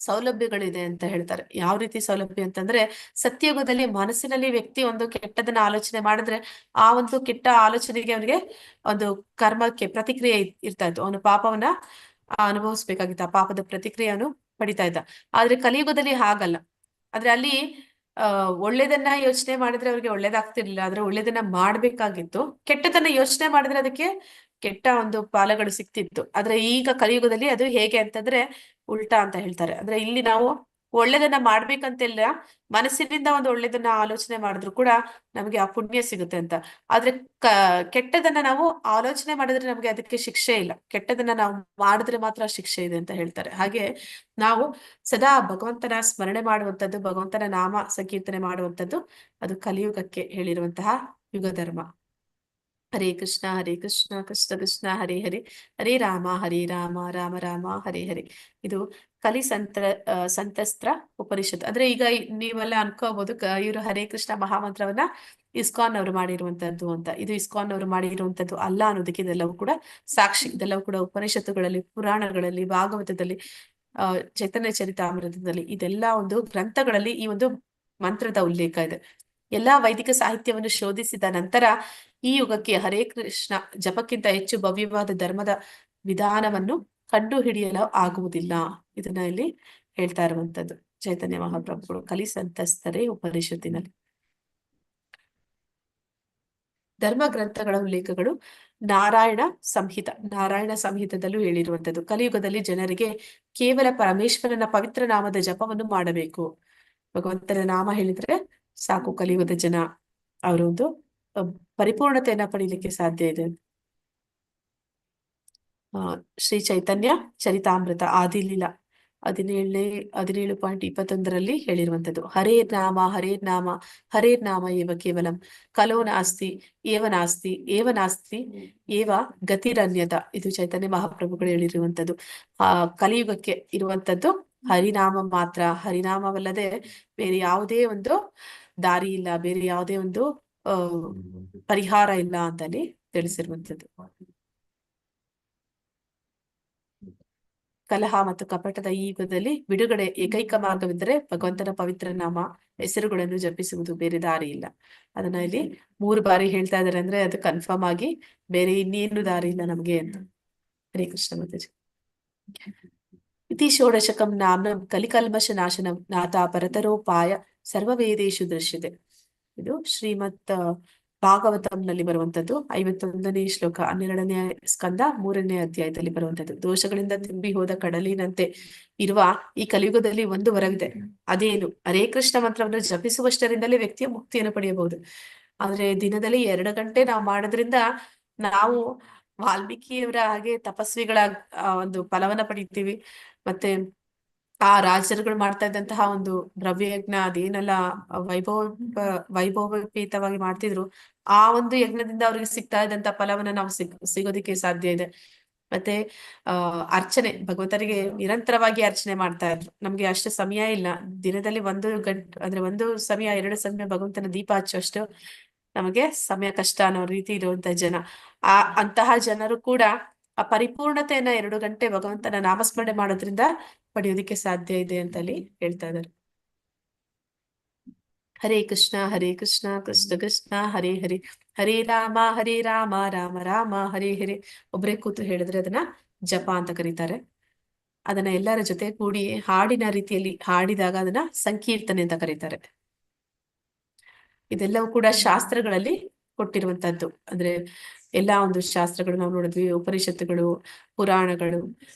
ಸೌಲಭ್ಯಗಳಿದೆ ಅಂತ ಹೇಳ್ತಾರೆ. ಯಾವ ರೀತಿ ಸೌಲಭ್ಯ ಅಂತಂದ್ರೆ, ಸತ್ಯಯುಗದಲ್ಲಿ ಮನಸ್ಸಿನಲ್ಲಿ ವ್ಯಕ್ತಿ ಒಂದು ಕೆಟ್ಟದನ್ನ ಆಲೋಚನೆ ಮಾಡಿದ್ರೆ ಆ ಒಂದು ಕೆಟ್ಟ ಆಲೋಚನೆಗೆ ಅವನಿಗೆ ಒಂದು ಕರ್ಮಕ್ಕೆ ಪ್ರತಿಕ್ರಿಯೆ ಇರ್ತಾ ಇತ್ತು. ಅವನು ಪಾಪವನ್ನ ಅನುಭವಿಸ್ಬೇಕಾಗಿತ್ತು. ಆ ಪಾಪದ ಪ್ರತಿಕ್ರಿಯೆಯನ್ನು ಪಡಿತಾ ಇದ್ದ. ಆದ್ರೆ ಕಲಿಯುಗದಲ್ಲಿ ಹಾಗಲ್ಲ. ಆದ್ರೆ ಅಲ್ಲಿ ಒಳ್ಳೇದನ್ನ ಯೋಚನೆ ಮಾಡಿದ್ರೆ ಅವ್ರಿಗೆ ಒಳ್ಳೇದಾಗ್ತಿರ್ಲಿಲ್ಲ. ಆದ್ರೆ ಒಳ್ಳೇದನ್ನ ಮಾಡ್ಬೇಕಾಗಿತ್ತು. ಕೆಟ್ಟದನ್ನ ಯೋಚನೆ ಮಾಡಿದ್ರೆ ಅದಕ್ಕೆ ಕೆಟ್ಟ ಒಂದು ಫಲಗಳು ಸಿಕ್ತಿತ್ತು. ಆದ್ರೆ ಈಗ ಕಲಿಯುಗದಲ್ಲಿ ಅದು ಹೇಗೆ ಅಂತಂದ್ರೆ ಉಲ್ಟಾ ಅಂತ ಹೇಳ್ತಾರೆ. ಅಂದ್ರೆ ಇಲ್ಲಿ ನಾವು ಒಳ್ಳೇದನ್ನ ಮಾಡ್ಬೇಕಂತಿಲ್ಲ, ಮನಸ್ಸಿನಿಂದ ಒಂದು ಒಳ್ಳೇದನ್ನ ಆಲೋಚನೆ ಮಾಡಿದ್ರು ಕೂಡ ನಮಗೆ ಆ ಪುಣ್ಯ ಸಿಗುತ್ತೆ ಅಂತ. ಆದ್ರೆ ಕೆಟ್ಟದನ್ನ ನಾವು ಆಲೋಚನೆ ಮಾಡಿದ್ರೆ ನಮ್ಗೆ ಅದಕ್ಕೆ ಶಿಕ್ಷೆ ಇಲ್ಲ. ಕೆಟ್ಟದನ್ನ ನಾವು ಮಾಡಿದ್ರೆ ಮಾತ್ರ ಶಿಕ್ಷೆ ಇದೆ ಅಂತ ಹೇಳ್ತಾರೆ. ಹಾಗೆ ನಾವು ಸದಾ ಭಗವಂತನ ಸ್ಮರಣೆ ಮಾಡುವಂಥದ್ದು, ಭಗವಂತನ ನಾಮ ಸಂಕೀರ್ತನೆ ಮಾಡುವಂಥದ್ದು ಅದು ಕಲಿಯುಗಕ್ಕೆ ಹೇಳಿರುವಂತಹ ಯುಗ ಧರ್ಮ. ಹರೇ ಕೃಷ್ಣ ಕೃಷ್ಣ ಕೃಷ್ಣ ಹರೇ ಹರೇ, ಹರೇ ರಾಮ ರಾಮ ರಾಮ ಹರೇ ಹರೇ. ಇದು ಕಲಿ ಸಂತಸ್ತ್ರ ಉಪನಿಷತ್. ಅಂದ್ರೆ ಈಗ ನೀವೆಲ್ಲ ಅನ್ಕೋಬಹುದು ಇವರು ಹರೇ ಕೃಷ್ಣ ಮಹಾಮಂತ್ರವನ್ನ ಇಸ್ಕಾನ್ ಅವರು ಮಾಡಿರುವಂತದ್ದು ಅಂತ. ಇದು ಇಸ್ಕಾನ್ ಅವರು ಮಾಡಿರುವಂತದ್ದು ಅಲ್ಲ ಅನ್ನೋದಕ್ಕೆ ಇದೆಲ್ಲವೂ ಕೂಡ ಸಾಕ್ಷಿ. ಇದೆಲ್ಲವೂ ಕೂಡ ಉಪನಿಷತ್ತುಗಳಲ್ಲಿ, ಪುರಾಣಗಳಲ್ಲಿ, ಭಾಗವತದಲ್ಲಿ, ಚೈತನ್ಯ ಚರಿತಾಮೃತದಲ್ಲಿ, ಇದೆಲ್ಲ ಒಂದು ಗ್ರಂಥಗಳಲ್ಲಿ ಈ ಒಂದು ಮಂತ್ರದ ಉಲ್ಲೇಖ ಇದೆ. ಎಲ್ಲಾ ವೈದಿಕ ಸಾಹಿತ್ಯವನ್ನು ಶೋಧಿಸಿದ ನಂತರ ಈ ಯುಗಕ್ಕೆ ಹರೇ ಕೃಷ್ಣ ಜಪಕ್ಕಿಂತ ಹೆಚ್ಚು ಭವ್ಯವಾದ ಧರ್ಮದ ವಿಧಾನವನ್ನು ಕಂಡು ಹಿಡಿಯಲು ಆಗುವುದಿಲ್ಲ. ಇದನ್ನ ಇಲ್ಲಿ ಹೇಳ್ತಾ ಇರುವಂತದ್ದು ಚೈತನ್ಯ ಮಹಾಪ್ರಭುಗಳು ಕಲಿ ಸಂತಸ್ತರೇ ಉಪನಿಷತ್ತಿನಲ್ಲಿ. ಧರ್ಮ ಗ್ರಂಥಗಳ ಉಲ್ಲೇಖಗಳು ನಾರಾಯಣ ಸಂಹಿತದಲ್ಲೂ ಹೇಳಿರುವಂತದ್ದು. ಕಲಿಯುಗದಲ್ಲಿ ಜನರಿಗೆ ಕೇವಲ ಪರಮೇಶ್ವರನ ಪವಿತ್ರ ನಾಮದ ಜಪವನ್ನು ಮಾಡಬೇಕು. ಭಗವಂತನ ನಾಮ ಹೇಳಿದ್ರೆ ಸಾಕು, ಕಲಿಯುಗದ ಜನ ಅವರೊಂದು ಪರಿಪೂರ್ಣತೆಯನ್ನ ಪಡೀಲಿಕ್ಕೆ ಸಾಧ್ಯ ಇದೆ. ಶ್ರೀ ಚೈತನ್ಯ ಚರಿತಾಮೃತ ಆದಿಲೀಲಾ 17.21 ಹೇಳಿರುವಂತದ್ದು. ಹರೇ ನಾಮ ಏವ ಕೇವಲಂ ಕಲೋ ನಾಸ್ತಿ ಏವ ನಾಸ್ತಿ ಏವ ಗತಿರನ್ಯತ. ಇದು ಚೈತನ್ಯ ಮಹಾಪ್ರಭುಗಳು ಹೇಳಿರುವಂತದ್ದು. ಕಲಿಯುಗಕ್ಕೆ ಇರುವಂತದ್ದು ಹರಿನಾಮ ಮಾತ್ರ. ಹರಿನಾಮವಲ್ಲದೆ ಬೇರೆ ಯಾವುದೇ ಒಂದು ದಾರಿ ಇಲ್ಲ, ಬೇರೆ ಯಾವುದೇ ಒಂದು ಪರಿಹಾರ ಇಲ್ಲ ಅಂತಲ್ಲಿ ತಿಳಿಸಿರುವಂತದ್ದು. ಕಲಹ ಮತ್ತು ಕಪಟದ ಈ ಯುಗದಲ್ಲಿ ಬಿಡುಗಡೆ ಏಕೈಕ ಮಾರ್ಗವೆಂದರೆ ಭಗವಂತನ ಪವಿತ್ರ ನಾಮ ಹೆಸರುಗಳನ್ನು ಜಪಿಸುವುದು, ಬೇರೆ ದಾರಿ ಇಲ್ಲ. ಅದನ್ನ ಇಲ್ಲಿ 3 ಬಾರಿ ಹೇಳ್ತಾ ಇದಾರೆ. ಅಂದ್ರೆ ಅದು ಕನ್ಫರ್ಮ್ ಆಗಿ ಬೇರೆ ಇನ್ನೇನು ದಾರಿ ಇಲ್ಲ ನಮ್ಗೆ ಅಂತ. ಹರೇ ಕೃಷ್ಣ ಮಾತಾಜಿ. ಇತಿ ಷೋಡಶಕಂ ನಾಮ್ನಂ ಕಲಿಕಲ್ಮಶ ನಾಶನಂ ನಾಥ ಪರತರೋಪಾಯ ಸರ್ವವೇದೇಶು ದೃಶ್ಯತೆ. ಇದು ಶ್ರೀಮತ್ ಭಾಗವತಂನಲ್ಲಿ ಬರುವಂತದ್ದು 51ನೇ ಶ್ಲೋಕ, 12ನೇ ಸ್ಕಂದ 3ನೇ ಅಧ್ಯಾಯದಲ್ಲಿ ಬರುವಂತದ್ದು. ದೋಷಗಳಿಂದ ತುಂಬಿ ಹೋದ ಕಡಲಿನಂತೆ ಇರುವ ಈ ಕಲಿಯುಗದಲ್ಲಿ ಒಂದು ವರವಿದೆ. ಅದೇನು? ಹರೇ ಕೃಷ್ಣ ಮಂತ್ರವನ್ನು ಜಪಿಸುವಷ್ಟರಿಂದಲೇ ವ್ಯಕ್ತಿಯ ಮುಕ್ತಿಯನ್ನು ಪಡೆಯಬಹುದು. ಆದ್ರೆ ದಿನದಲ್ಲಿ 2 ಗಂಟೆ ನಾವು ಮಾಡೋದ್ರಿಂದ ನಾವು ವಾಲ್ಮೀಕಿಯವರ ಹಾಗೆ ತಪಸ್ವಿಗಳ ಒಂದು ಫಲವನ್ನ ಪಡಿತೀವಿ. ಮತ್ತೆ ಆ ರಾಜರುಗಳು ಮಾಡ್ತಾ ಇದ್ದಂತಹ ಒಂದು ದ್ರವ್ಯಯಜ್ಞ ಅದೇನೆಲ್ಲ ವೈಭವ ವೈಭವೋಪೇತವಾಗಿ ಮಾಡ್ತಿದ್ರು, ಆ ಒಂದು ಯಜ್ಞದಿಂದ ಅವ್ರಿಗೆ ಸಿಗ್ತಾ ಇದ್ದಂತ ಫಲವನ್ನ ನಾವು ಸಿಗೋದಿಕ್ಕೆ ಸಾಧ್ಯ ಇದೆ. ಮತ್ತೆ ಅರ್ಚನೆ, ಭಗವಂತನಿಗೆ ನಿರಂತರವಾಗಿ ಅರ್ಚನೆ ಮಾಡ್ತಾ ಇದ್ರು. ನಮ್ಗೆ ಅಷ್ಟು ಸಮಯ ಇಲ್ಲ, ದಿನದಲ್ಲಿ 1 ಗಂಟೆ ಅಂದ್ರೆ 1 ಸಮಯ 2 ಸಮಯ ಭಗವಂತನ ದೀಪ ಹಚ್ಚುವಷ್ಟು ನಮಗೆ ಸಮಯ ಕಷ್ಟ ಅನ್ನೋ ರೀತಿ ಇರುವಂತ ಜನ. ಅಂತಹ ಜನರು ಕೂಡ ಆ ಪರಿಪೂರ್ಣತೆಯನ್ನ 2 ಗಂಟೆ ಭಗವಂತನ ನಾಮಸ್ಮರಣೆ ಮಾಡೋದ್ರಿಂದ ಪಡೆಯೋದಿಕ್ಕೆ ಸಾಧ್ಯ ಇದೆ ಅಂತ ಅಲ್ಲಿ ಹೇಳ್ತಾ ಇದ್ದಾರೆ. ಹರೇ ಕೃಷ್ಣ ಕೃಷ್ಣ ಕೃಷ್ಣ ಹರೇ ಹರೇ, ಹರೇ ರಾಮ ರಾಮ ರಾಮ ಹರೇ ಹರೇ. ಒಬ್ರೇ ಕೂತು ಹೇಳಿದ್ರೆ ಅದನ್ನ ಜಪ ಅಂತ ಕರೀತಾರೆ. ಅದನ್ನ ಎಲ್ಲರ ಜೊತೆ ಕೂಡಿ ಹಾಡಿನ ರೀತಿಯಲ್ಲಿ ಹಾಡಿದಾಗ ಅದನ್ನ ಸಂಕೀರ್ತನೆ ಅಂತ ಕರೀತಾರೆ. ಇದೆಲ್ಲವೂ ಕೂಡ ಶಾಸ್ತ್ರಗಳಲ್ಲಿ ಕೊಟ್ಟಿರುವಂತದ್ದು. ಅಂದ್ರೆ ಎಲ್ಲಾ ಒಂದು ಶಾಸ್ತ್ರಗಳು ನಾವು ನೋಡಿದ್ವಿ, ಉಪನಿಷತ್ತುಗಳು, ಪುರಾಣಗಳು,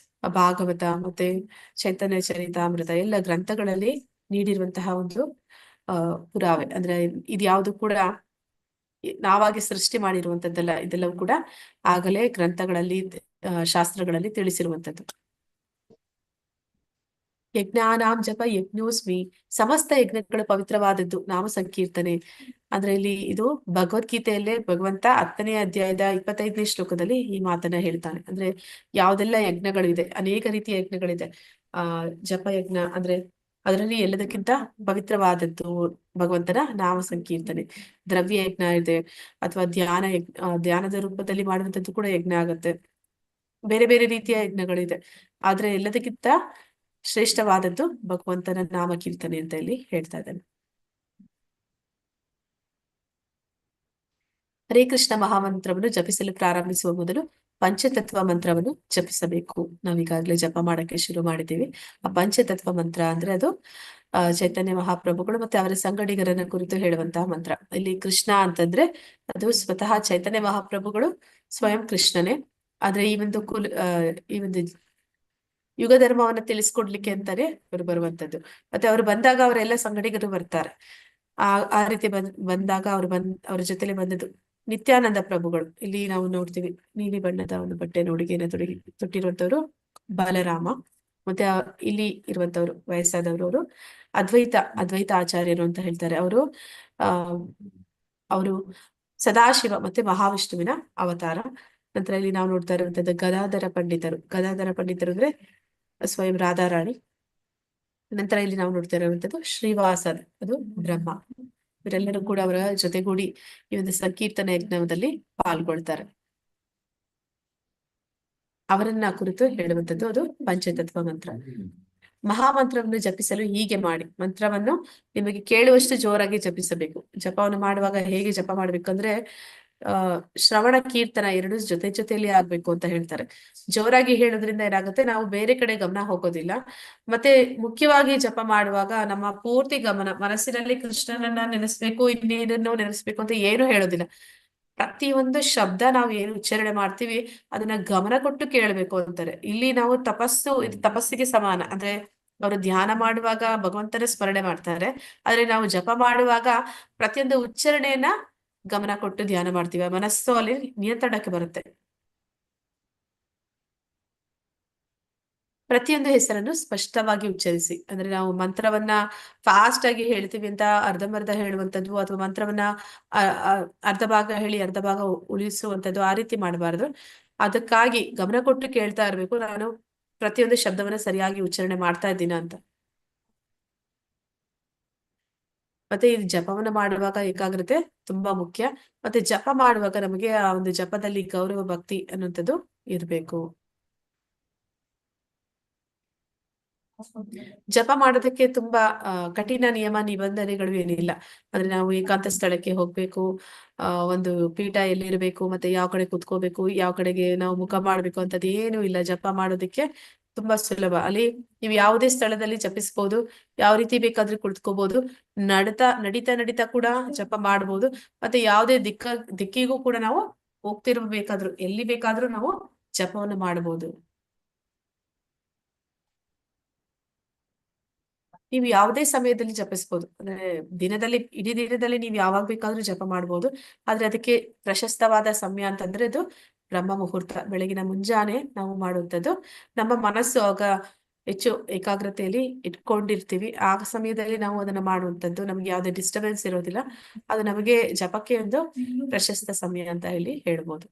ಭಾಗವತ ಮತ್ತೆ ಚೈತನ್ಯ ಚರಿತಾಮೃತ ಎಲ್ಲ ಗ್ರಂಥಗಳಲ್ಲಿ ನೀಡಿರುವಂತಹ ಒಂದು ಪುರಾವೆ. ಅಂದ್ರೆ ಇದ್ಯಾವುದು ಕೂಡ ನಾವಾಗಿ ಸೃಷ್ಟಿ ಮಾಡಿರುವಂತದ್ದಲ್ಲ, ಇದೆಲ್ಲವೂ ಕೂಡ ಆಗಲೇ ಗ್ರಂಥಗಳಲ್ಲಿ ಶಾಸ್ತ್ರಗಳಲ್ಲಿ ತಿಳಿಸಿರುವಂತದ್ದು. ಯಜ್ಞಾನಾಂ ಜಪ ಯಜ್ಞೋಸ್ಮಿ, ಸಮಸ್ತ ಯಜ್ಞಗಳು ಪವಿತ್ರವಾದದ್ದು ನಾಮ ಸಂಕೀರ್ತನೆ. ಅಂದ್ರೆ ಇಲ್ಲಿ ಇದು ಭಗವದ್ಗೀತೆಯಲ್ಲೇ ಭಗವಂತ 10ನೇ ಅಧ್ಯಾಯದ 25ನೇ ಶ್ಲೋಕದಲ್ಲಿ ಈ ಮಾತನ್ನ ಹೇಳ್ತಾನೆ. ಅಂದ್ರೆ ಯಾವ್ದೆಲ್ಲ ಯಜ್ಞಗಳಿದೆ, ಅನೇಕ ರೀತಿಯ ಯಜ್ಞಗಳಿದೆ. ಜಪ ಯಜ್ಞ ಅಂದ್ರೆ ಅದರಲ್ಲಿ ಎಲ್ಲದಕ್ಕಿಂತ ಪವಿತ್ರವಾದದ್ದು ಭಗವಂತನ ನಾಮ ಸಂಕೀರ್ತನೆ. ದ್ರವ್ಯ ಯಜ್ಞ ಇದೆ, ಅಥವಾ ಧ್ಯಾನದ ರೂಪದಲ್ಲಿ ಮಾಡುವಂಥದ್ದು ಕೂಡ ಯಜ್ಞ ಆಗುತ್ತೆ. ಬೇರೆ ಬೇರೆ ರೀತಿಯ ಯಜ್ಞಗಳಿದೆ, ಆದ್ರೆ ಎಲ್ಲದಕ್ಕಿಂತ ಶ್ರೇಷ್ಠವಾದದ್ದು ಭಗವಂತನ ನಾಮ ಕೀರ್ತನೆ ಅಂತ ಇಲ್ಲಿ ಹೇಳ್ತಾ ಇದ್ದಾನೆ. ಹರೇ ಕೃಷ್ಣ ಮಹಾಮಂತ್ರವನ್ನು ಜಪಿಸಲು ಪ್ರಾರಂಭಿಸುವ ಮೊದಲು ಪಂಚತತ್ವ ಮಂತ್ರವನ್ನು ಜಪಿಸಬೇಕು. ನಾವೀಗಾಗಲೇ ಜಪ ಮಾಡಕ್ಕೆ ಶುರು ಮಾಡಿದ್ದೀವಿ. ಆ ಪಂಚತತ್ವ ಮಂತ್ರ ಅಂದ್ರೆ ಅದು ಚೈತನ್ಯ ಮಹಾಪ್ರಭುಗಳು ಮತ್ತೆ ಅವರ ಸಂಗಡಿಗರನ್ನ ಕುರಿತು ಹೇಳುವಂತಹ ಮಂತ್ರ. ಇಲ್ಲಿ ಕೃಷ್ಣ ಅಂತಂದ್ರೆ ಅದು ಸ್ವತಃ ಚೈತನ್ಯ ಮಹಾಪ್ರಭುಗಳು ಸ್ವಯಂ ಕೃಷ್ಣನೇ. ಆದ್ರೆ ಈ ಒಂದು ಯುಗ ಧರ್ಮವನ್ನ ತಿಳಿಸ್ಕೊಡ್ಲಿಕ್ಕೆ ಅಂತಾನೆ ಅವರು ಬರುವಂತದ್ದು. ಮತ್ತೆ ಅವರು ಬಂದಾಗ ಅವರೆಲ್ಲ ಸಂಗಡಿಗರು ಬರ್ತಾರೆ. ಆ ರೀತಿ ಬಂದಾಗ ಅವ್ರ ಜೊತೆಲೆ ಬಂದದ್ದು ನಿತ್ಯಾನಂದ ಪ್ರಭುಗಳು. ಇಲ್ಲಿ ನಾವು ನೋಡ್ತೀವಿ, ನೀಲಿ ಬಣ್ಣದ ಒಂದು ಬಟ್ಟೆ ಉಡುಗೆನ ತೊಟ್ಟಿರುವಂತವ್ರು ಬಾಲರಾಮ. ಮತ್ತೆ ಇಲ್ಲಿ ಇರುವಂತವ್ರು ವಯಸ್ಸಾದವರು, ಅವರು ಅದ್ವೈತ ಆಚಾರ್ಯರು ಅಂತ ಹೇಳ್ತಾರೆ. ಅವರು ಸದಾಶಿವ ಮತ್ತೆ ಮಹಾವಿಷ್ಣುವಿನ ಅವತಾರ. ನಂತರ ಇಲ್ಲಿ ನಾವು ನೋಡ್ತಾ ಇರುವಂತದ್ದು ಗದಾಧರ ಪಂಡಿತರು ಅಂದ್ರೆ ಸ್ವಯಂ ರಾಧಾರಾಣಿ. ನಂತರ ಇಲ್ಲಿ ನಾವು ನೋಡ್ತಾ ಇರುವಂತದ್ದು ಶ್ರೀವಾಸದ, ಅದು ಬ್ರಹ್ಮ. ಇವರೆಲ್ಲರೂ ಕೂಡ ಅವರ ಜೊತೆಗೂಡಿ ಈ ಒಂದು ಸಂಕೀರ್ತನ ಯಜ್ಞದಲ್ಲಿ ಪಾಲ್ಗೊಳ್ತಾರೆ. ಅವರನ್ನ ಕುರಿತು ಹೇಳುವಂತದ್ದು ಅದು ಪಂಚತತ್ವ ಮಂತ್ರ. ಮಹಾಮಂತ್ರವನ್ನು ಜಪಿಸಲು ಹೀಗೆ ಮಾಡಿ. ಮಂತ್ರವನ್ನು ನಿಮಗೆ ಕೇಳುವಷ್ಟು ಜೋರಾಗಿ ಜಪಿಸಬೇಕು. ಜಪವನ್ನು ಮಾಡುವಾಗ ಹೇಗೆ ಜಪ ಮಾಡ್ಬೇಕು ಅಂದ್ರೆ ಶ್ರವಣ ಕೀರ್ತನ 2 ಜೊತೆಯಲ್ಲಿ ಆಗ್ಬೇಕು ಅಂತ ಹೇಳ್ತಾರೆ. ಜೋರಾಗಿ ಹೇಳೋದ್ರಿಂದ ಏನಾಗುತ್ತೆ, ನಾವು ಬೇರೆ ಕಡೆ ಗಮನ ಹೋಗೋದಿಲ್ಲ. ಮತ್ತೆ ಮುಖ್ಯವಾಗಿ ಜಪ ಮಾಡುವಾಗ ನಮ್ಮ ಪೂರ್ತಿ ಗಮನ ಮನಸ್ಸಿನಲ್ಲಿ ಕೃಷ್ಣನನ್ನ ನೆನೆಸ್ಬೇಕು, ಇನ್ನೇನನ್ನೋ ನೆನೆಸ್ಬೇಕು ಅಂತ ಏನು ಹೇಳೋದಿಲ್ಲ. ಪ್ರತಿಯೊಂದು ಶಬ್ದ ನಾವು ಏನು ಉಚ್ಚಾರಣೆ ಮಾಡ್ತೀವಿ ಅದನ್ನ ಗಮನ ಕೊಟ್ಟು ಕೇಳಬೇಕು ಅಂತಾರೆ. ಇಲ್ಲಿ ನಾವು ಇದು ತಪಸ್ಸಿಗೆ ಸಮಾನ. ಅಂದ್ರೆ ಅವರು ಧ್ಯಾನ ಮಾಡುವಾಗ ಭಗವಂತನ ಸ್ಮರಣೆ ಮಾಡ್ತಾರೆ, ಆದ್ರೆ ನಾವು ಜಪ ಮಾಡುವಾಗ ಪ್ರತಿಯೊಂದು ಉಚ್ಚಾರಣೆಯನ್ನ ಗಮನ ಕೊಟ್ಟು ಧ್ಯಾನ ಮಾಡ್ತೀವಿ. ಮನಸ್ಸು ಅಲ್ಲಿ ನಿಯಂತ್ರಣಕ್ಕೆ ಬರುತ್ತೆ. ಪ್ರತಿಯೊಂದು ಹೆಸರನ್ನು ಸ್ಪಷ್ಟವಾಗಿ ಉಚ್ಚರಿಸಿ. ಅಂದ್ರೆ ನಾವು ಮಂತ್ರವನ್ನ ಫಾಸ್ಟ್ ಆಗಿ ಹೇಳ್ತೀವಿ ಅಂತ ಅರ್ಧಂಬರ್ಧ ಹೇಳುವಂಥದ್ದು, ಅಥವಾ ಮಂತ್ರವನ್ನ ಅರ್ಧ ಭಾಗ ಹೇಳಿ ಅರ್ಧ ಭಾಗ ಉಳಿಸುವಂಥದ್ದು, ಆ ರೀತಿ ಮಾಡಬಾರದು. ಅದಕ್ಕಾಗಿ ಗಮನ ಕೊಟ್ಟು ಕೇಳ್ತಾ ಇರ್ಬೇಕು, ನಾನು ಪ್ರತಿಯೊಂದು ಶಬ್ದವನ್ನ ಸರಿಯಾಗಿ ಉಚ್ಚಾರಣೆ ಮಾಡ್ತಾ ಇದ್ದೀನ ಅಂತ. ಮತ್ತೆ ಈ ಜಪವನ್ನ ಮಾಡುವಾಗ ಏಕಾಗ್ರತೆ ತುಂಬಾ ಮುಖ್ಯ. ಮತ್ತೆ ಜಪ ಮಾಡುವಾಗ ನಮಗೆ ಆ ಒಂದು ಜಪದಲ್ಲಿ ಗೌರವ ಭಕ್ತಿ ಅನ್ನುವಂಥದ್ದು ಇರ್ಬೇಕು. ಜಪ ಮಾಡೋದಕ್ಕೆ ತುಂಬಾ ಕಠಿಣ ನಿಯಮ ನಿಬಂಧನೆಗಳು ಏನಿಲ್ಲ. ಅಂದ್ರೆ ನಾವು ಏಕಾಂತ ಸ್ಥಳಕ್ಕೆ ಹೋಗ್ಬೇಕು, ಒಂದು ಪೀಠ ಎಲ್ಲಿರ್ಬೇಕು, ಮತ್ತೆ ಯಾವ ಕಡೆ ಕುತ್ಕೋಬೇಕು, ಯಾವ ಕಡೆಗೆ ನಾವು ಮುಖ ಮಾಡ್ಬೇಕು ಅಂತದ್ದು ಏನು ಇಲ್ಲ. ಜಪ ಮಾಡೋದಕ್ಕೆ ತುಂಬಾ ಸುಲಭ. ಅಲ್ಲಿ ನೀವು ಯಾವುದೇ ಸ್ಥಳದಲ್ಲಿ ಜಪಿಸ್ಬೋದು, ಯಾವ ರೀತಿ ಬೇಕಾದ್ರೂ ಕುಳಿತುಕೋಬಹುದು, ನಡಿತಾ ಕೂಡ ಜಪ ಮಾಡ್ಬೋದು. ಮತ್ತೆ ಯಾವುದೇ ದಿಕ್ಕಿಗೂ ಕೂಡ ನಾವು ಹೋಗ್ತಿರ್ಬೇಕಾದ್ರು ಎಲ್ಲಿ ಬೇಕಾದ್ರೂ ನಾವು ಜಪವನ್ನು ಮಾಡಬಹುದು. ನೀವು ಯಾವುದೇ ಸಮಯದಲ್ಲಿ ಜಪಿಸ್ಬೋದು. ಅಂದ್ರೆ ಇಡೀ ದಿನದಲ್ಲಿ ನೀವು ಯಾವಾಗ ಬೇಕಾದ್ರೂ ಜಪ ಮಾಡ್ಬೋದು. ಆದ್ರೆ ಅದಕ್ಕೆ ಪ್ರಶಸ್ತವಾದ ಸಮಯ ಅಂತಂದ್ರೆ ಅದು ಬ್ರಹ್ಮ ಮುಹೂರ್ತ, ಬೆಳಗಿನ ಮುಂಜಾನೆ ನಾವು ಮಾಡುವಂಥದ್ದು. ನಮ್ಮ ಮನಸ್ಸು ಆಗ ಹೆಚ್ಚು ಏಕಾಗ್ರತೆಯಲ್ಲಿ ಇಟ್ಕೊಂಡಿರ್ತೀವಿ. ಆ ಸಮಯದಲ್ಲಿ ನಾವು ಅದನ್ನ ಮಾಡುವಂಥದ್ದು, ನಮ್ಗೆ ಯಾವುದೇ ಡಿಸ್ಟರ್ಬೆನ್ಸ್ ಇರೋದಿಲ್ಲ. ಅದು ನಮಗೆ ಜಪಕ್ಕೆ ಒಂದು ಪ್ರಶಸ್ತ ಸಮಯ ಅಂತ ಹೇಳಿ ಹೇಳ್ಬೋದು.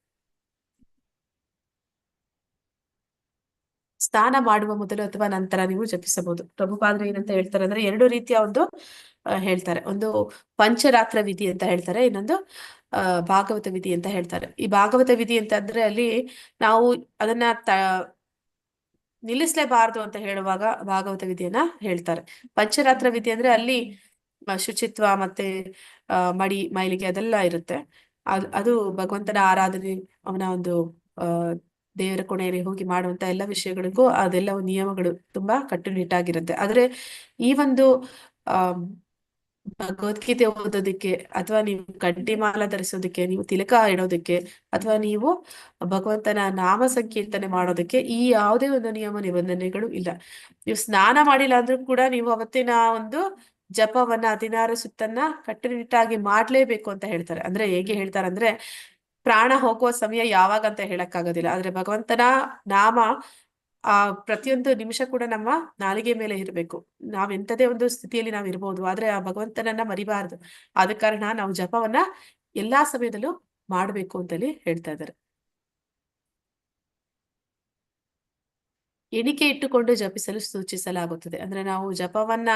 ಸ್ನಾನ ಮಾಡುವ ಮೊದಲು ಅಥವಾ ನಂತರ ನೀವು ಜಪಿಸಬಹುದು. ಪ್ರಭುಪಾದರು ಏನಂತ ಹೇಳ್ತಾರೆ ಅಂದ್ರೆ 2 ರೀತಿಯ ಒಂದು ಹೇಳ್ತಾರೆ. ಒಂದು ಪಂಚರಾತ್ರ ವಿಧಿ ಅಂತ ಹೇಳ್ತಾರೆ, ಇನ್ನೊಂದು ಭಾಗವತ ವಿಧಿ ಅಂತ ಹೇಳ್ತಾರೆ. ಈ ಭಾಗವತ ವಿಧಿ ಅಂತಂದ್ರೆ ಅಲ್ಲಿ ನಾವು ಅದನ್ನ ನಿಲ್ಲಿಸ್ಲೇಬಾರದು ಅಂತ ಹೇಳುವಾಗ ಭಾಗವತ ವಿಧಿಯನ್ನ ಹೇಳ್ತಾರೆ. ಪಂಚರಾತ್ರ ವಿಧಿ ಅಂದ್ರೆ ಅಲ್ಲಿ ಶುಚಿತ್ವ ಮತ್ತೆ ಮೈಲಿಗೆ ಅದೆಲ್ಲ ಇರುತ್ತೆ. ಅದು ಭಗವಂತನ ಆರಾಧನೆ, ಅವನ ಒಂದು ದೇವರ ಕೊನೆಯಲ್ಲಿ ಹೋಗಿ ಮಾಡುವಂತ ಎಲ್ಲ ವಿಷಯಗಳಿಗೂ ಅದೆಲ್ಲ ನಿಯಮಗಳು ತುಂಬಾ ಕಟ್ಟುನಿಟ್ಟಾಗಿರುತ್ತೆ. ಆದ್ರೆ ಈ ಒಂದು ಭಗವದ್ಗೀತೆ ಓದೋದಕ್ಕೆ, ಅಥವಾ ನೀವು ಗಂಟಿಮಾಲ ಧರಿಸೋದಕ್ಕೆ, ನೀವು ತಿಲಕ ಇಡೋದಕ್ಕೆ, ಅಥವಾ ನೀವು ಭಗವಂತನ ನಾಮ ಸಂಕೀರ್ತನೆ ಮಾಡೋದಕ್ಕೆ ಈ ಯಾವುದೇ ಒಂದು ನಿಯಮ ನಿಬಂಧನೆಗಳು ಇಲ್ಲ. ನೀವು ಸ್ನಾನ ಮಾಡಿಲ್ಲ ಅಂದ್ರೂ ಕೂಡ ನೀವು ಅವತ್ತಿನ ಒಂದು ಜಪವನ್ನ 16 ಸುತ್ತನ್ನ ಕಟ್ಟುನಿಟ್ಟಾಗಿ ಮಾಡ್ಲೇಬೇಕು ಅಂತ ಹೇಳ್ತಾರೆ. ಅಂದ್ರೆ ಹೇಗೆ ಹೇಳ್ತಾರೆ ಅಂದ್ರೆ, ಪ್ರಾಣ ಹೋಗುವ ಸಮಯ ಯಾವಾಗ ಅಂತ ಹೇಳಕ್ಕಾಗೋದಿಲ್ಲ, ಆದ್ರೆ ಭಗವಂತನ ನಾಮ ಪ್ರತಿಯೊಂದು ನಿಮಿಷ ಕೂಡ ನಮ್ಮ ನಾಲಿಗೆ ಮೇಲೆ ಇರಬೇಕು. ಎಂಥದೇ ಒಂದು ಸ್ಥಿತಿಯಲ್ಲಿ ನಾವು ಇರ್ಬೋದು, ಆದ್ರೆ ಆ ಭಗವಂತನನ್ನ ಮರಿಬಾರದು. ಆದ ಕಾರಣ ನಾವು ಜಪವನ್ನ ಎಲ್ಲಾ ಸಮಯದಲ್ಲೂ ಮಾಡ್ಬೇಕು ಅಂತೇಳಿ ಹೇಳ್ತಾ ಇದ್ದಾರೆ. ಎಣಿಕೆ ಇಟ್ಟುಕೊಂಡು ಜಪಿಸಲು ಸೂಚಿಸಲಾಗುತ್ತದೆ. ಅಂದ್ರೆ ನಾವು ಜಪವನ್ನ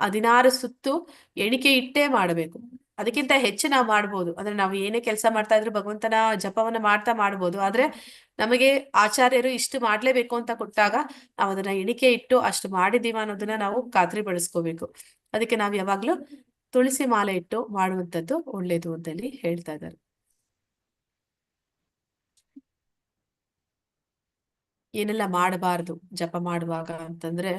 16 ಸುತ್ತು ಎಣಿಕೆ ಇಟ್ಟೇ ಮಾಡಬೇಕು. ಅದಕ್ಕಿಂತ ಹೆಚ್ಚು ನಾವು ಮಾಡ್ಬೋದು. ಅಂದ್ರೆ ನಾವು ಏನೇ ಕೆಲಸ ಮಾಡ್ತಾ ಇದ್ರು ಭಗವಂತನ ಜಪವನ್ನ ಮಾಡ್ಬೋದು. ಆದ್ರೆ ನಮಗೆ ಆಚಾರ್ಯರು ಇಷ್ಟು ಮಾಡ್ಲೇಬೇಕು ಅಂತ ಕೊಟ್ಟಾಗ ನಾವು ಅದನ್ನ ಎಣಿಕೆ ಇಟ್ಟು ಅಷ್ಟು ಮಾಡಿದೀವ ಅನ್ನೋದನ್ನ ನಾವು ಖಾತ್ರಿ ಪಡಿಸ್ಕೋಬೇಕು. ಅದಕ್ಕೆ ನಾವು ಯಾವಾಗ್ಲೂ ತುಳಸಿ ಮಾಲೆ ಇಟ್ಟು ಮಾಡುವಂಥದ್ದು ಒಳ್ಳೇದು ಅಂತೇಳಿ ಹೇಳ್ತಾ ಇದ್ದಾರೆ. ಏನೆಲ್ಲ ಮಾಡಬಾರದು ಜಪ ಮಾಡುವಾಗ ಅಂತಂದ್ರೆ,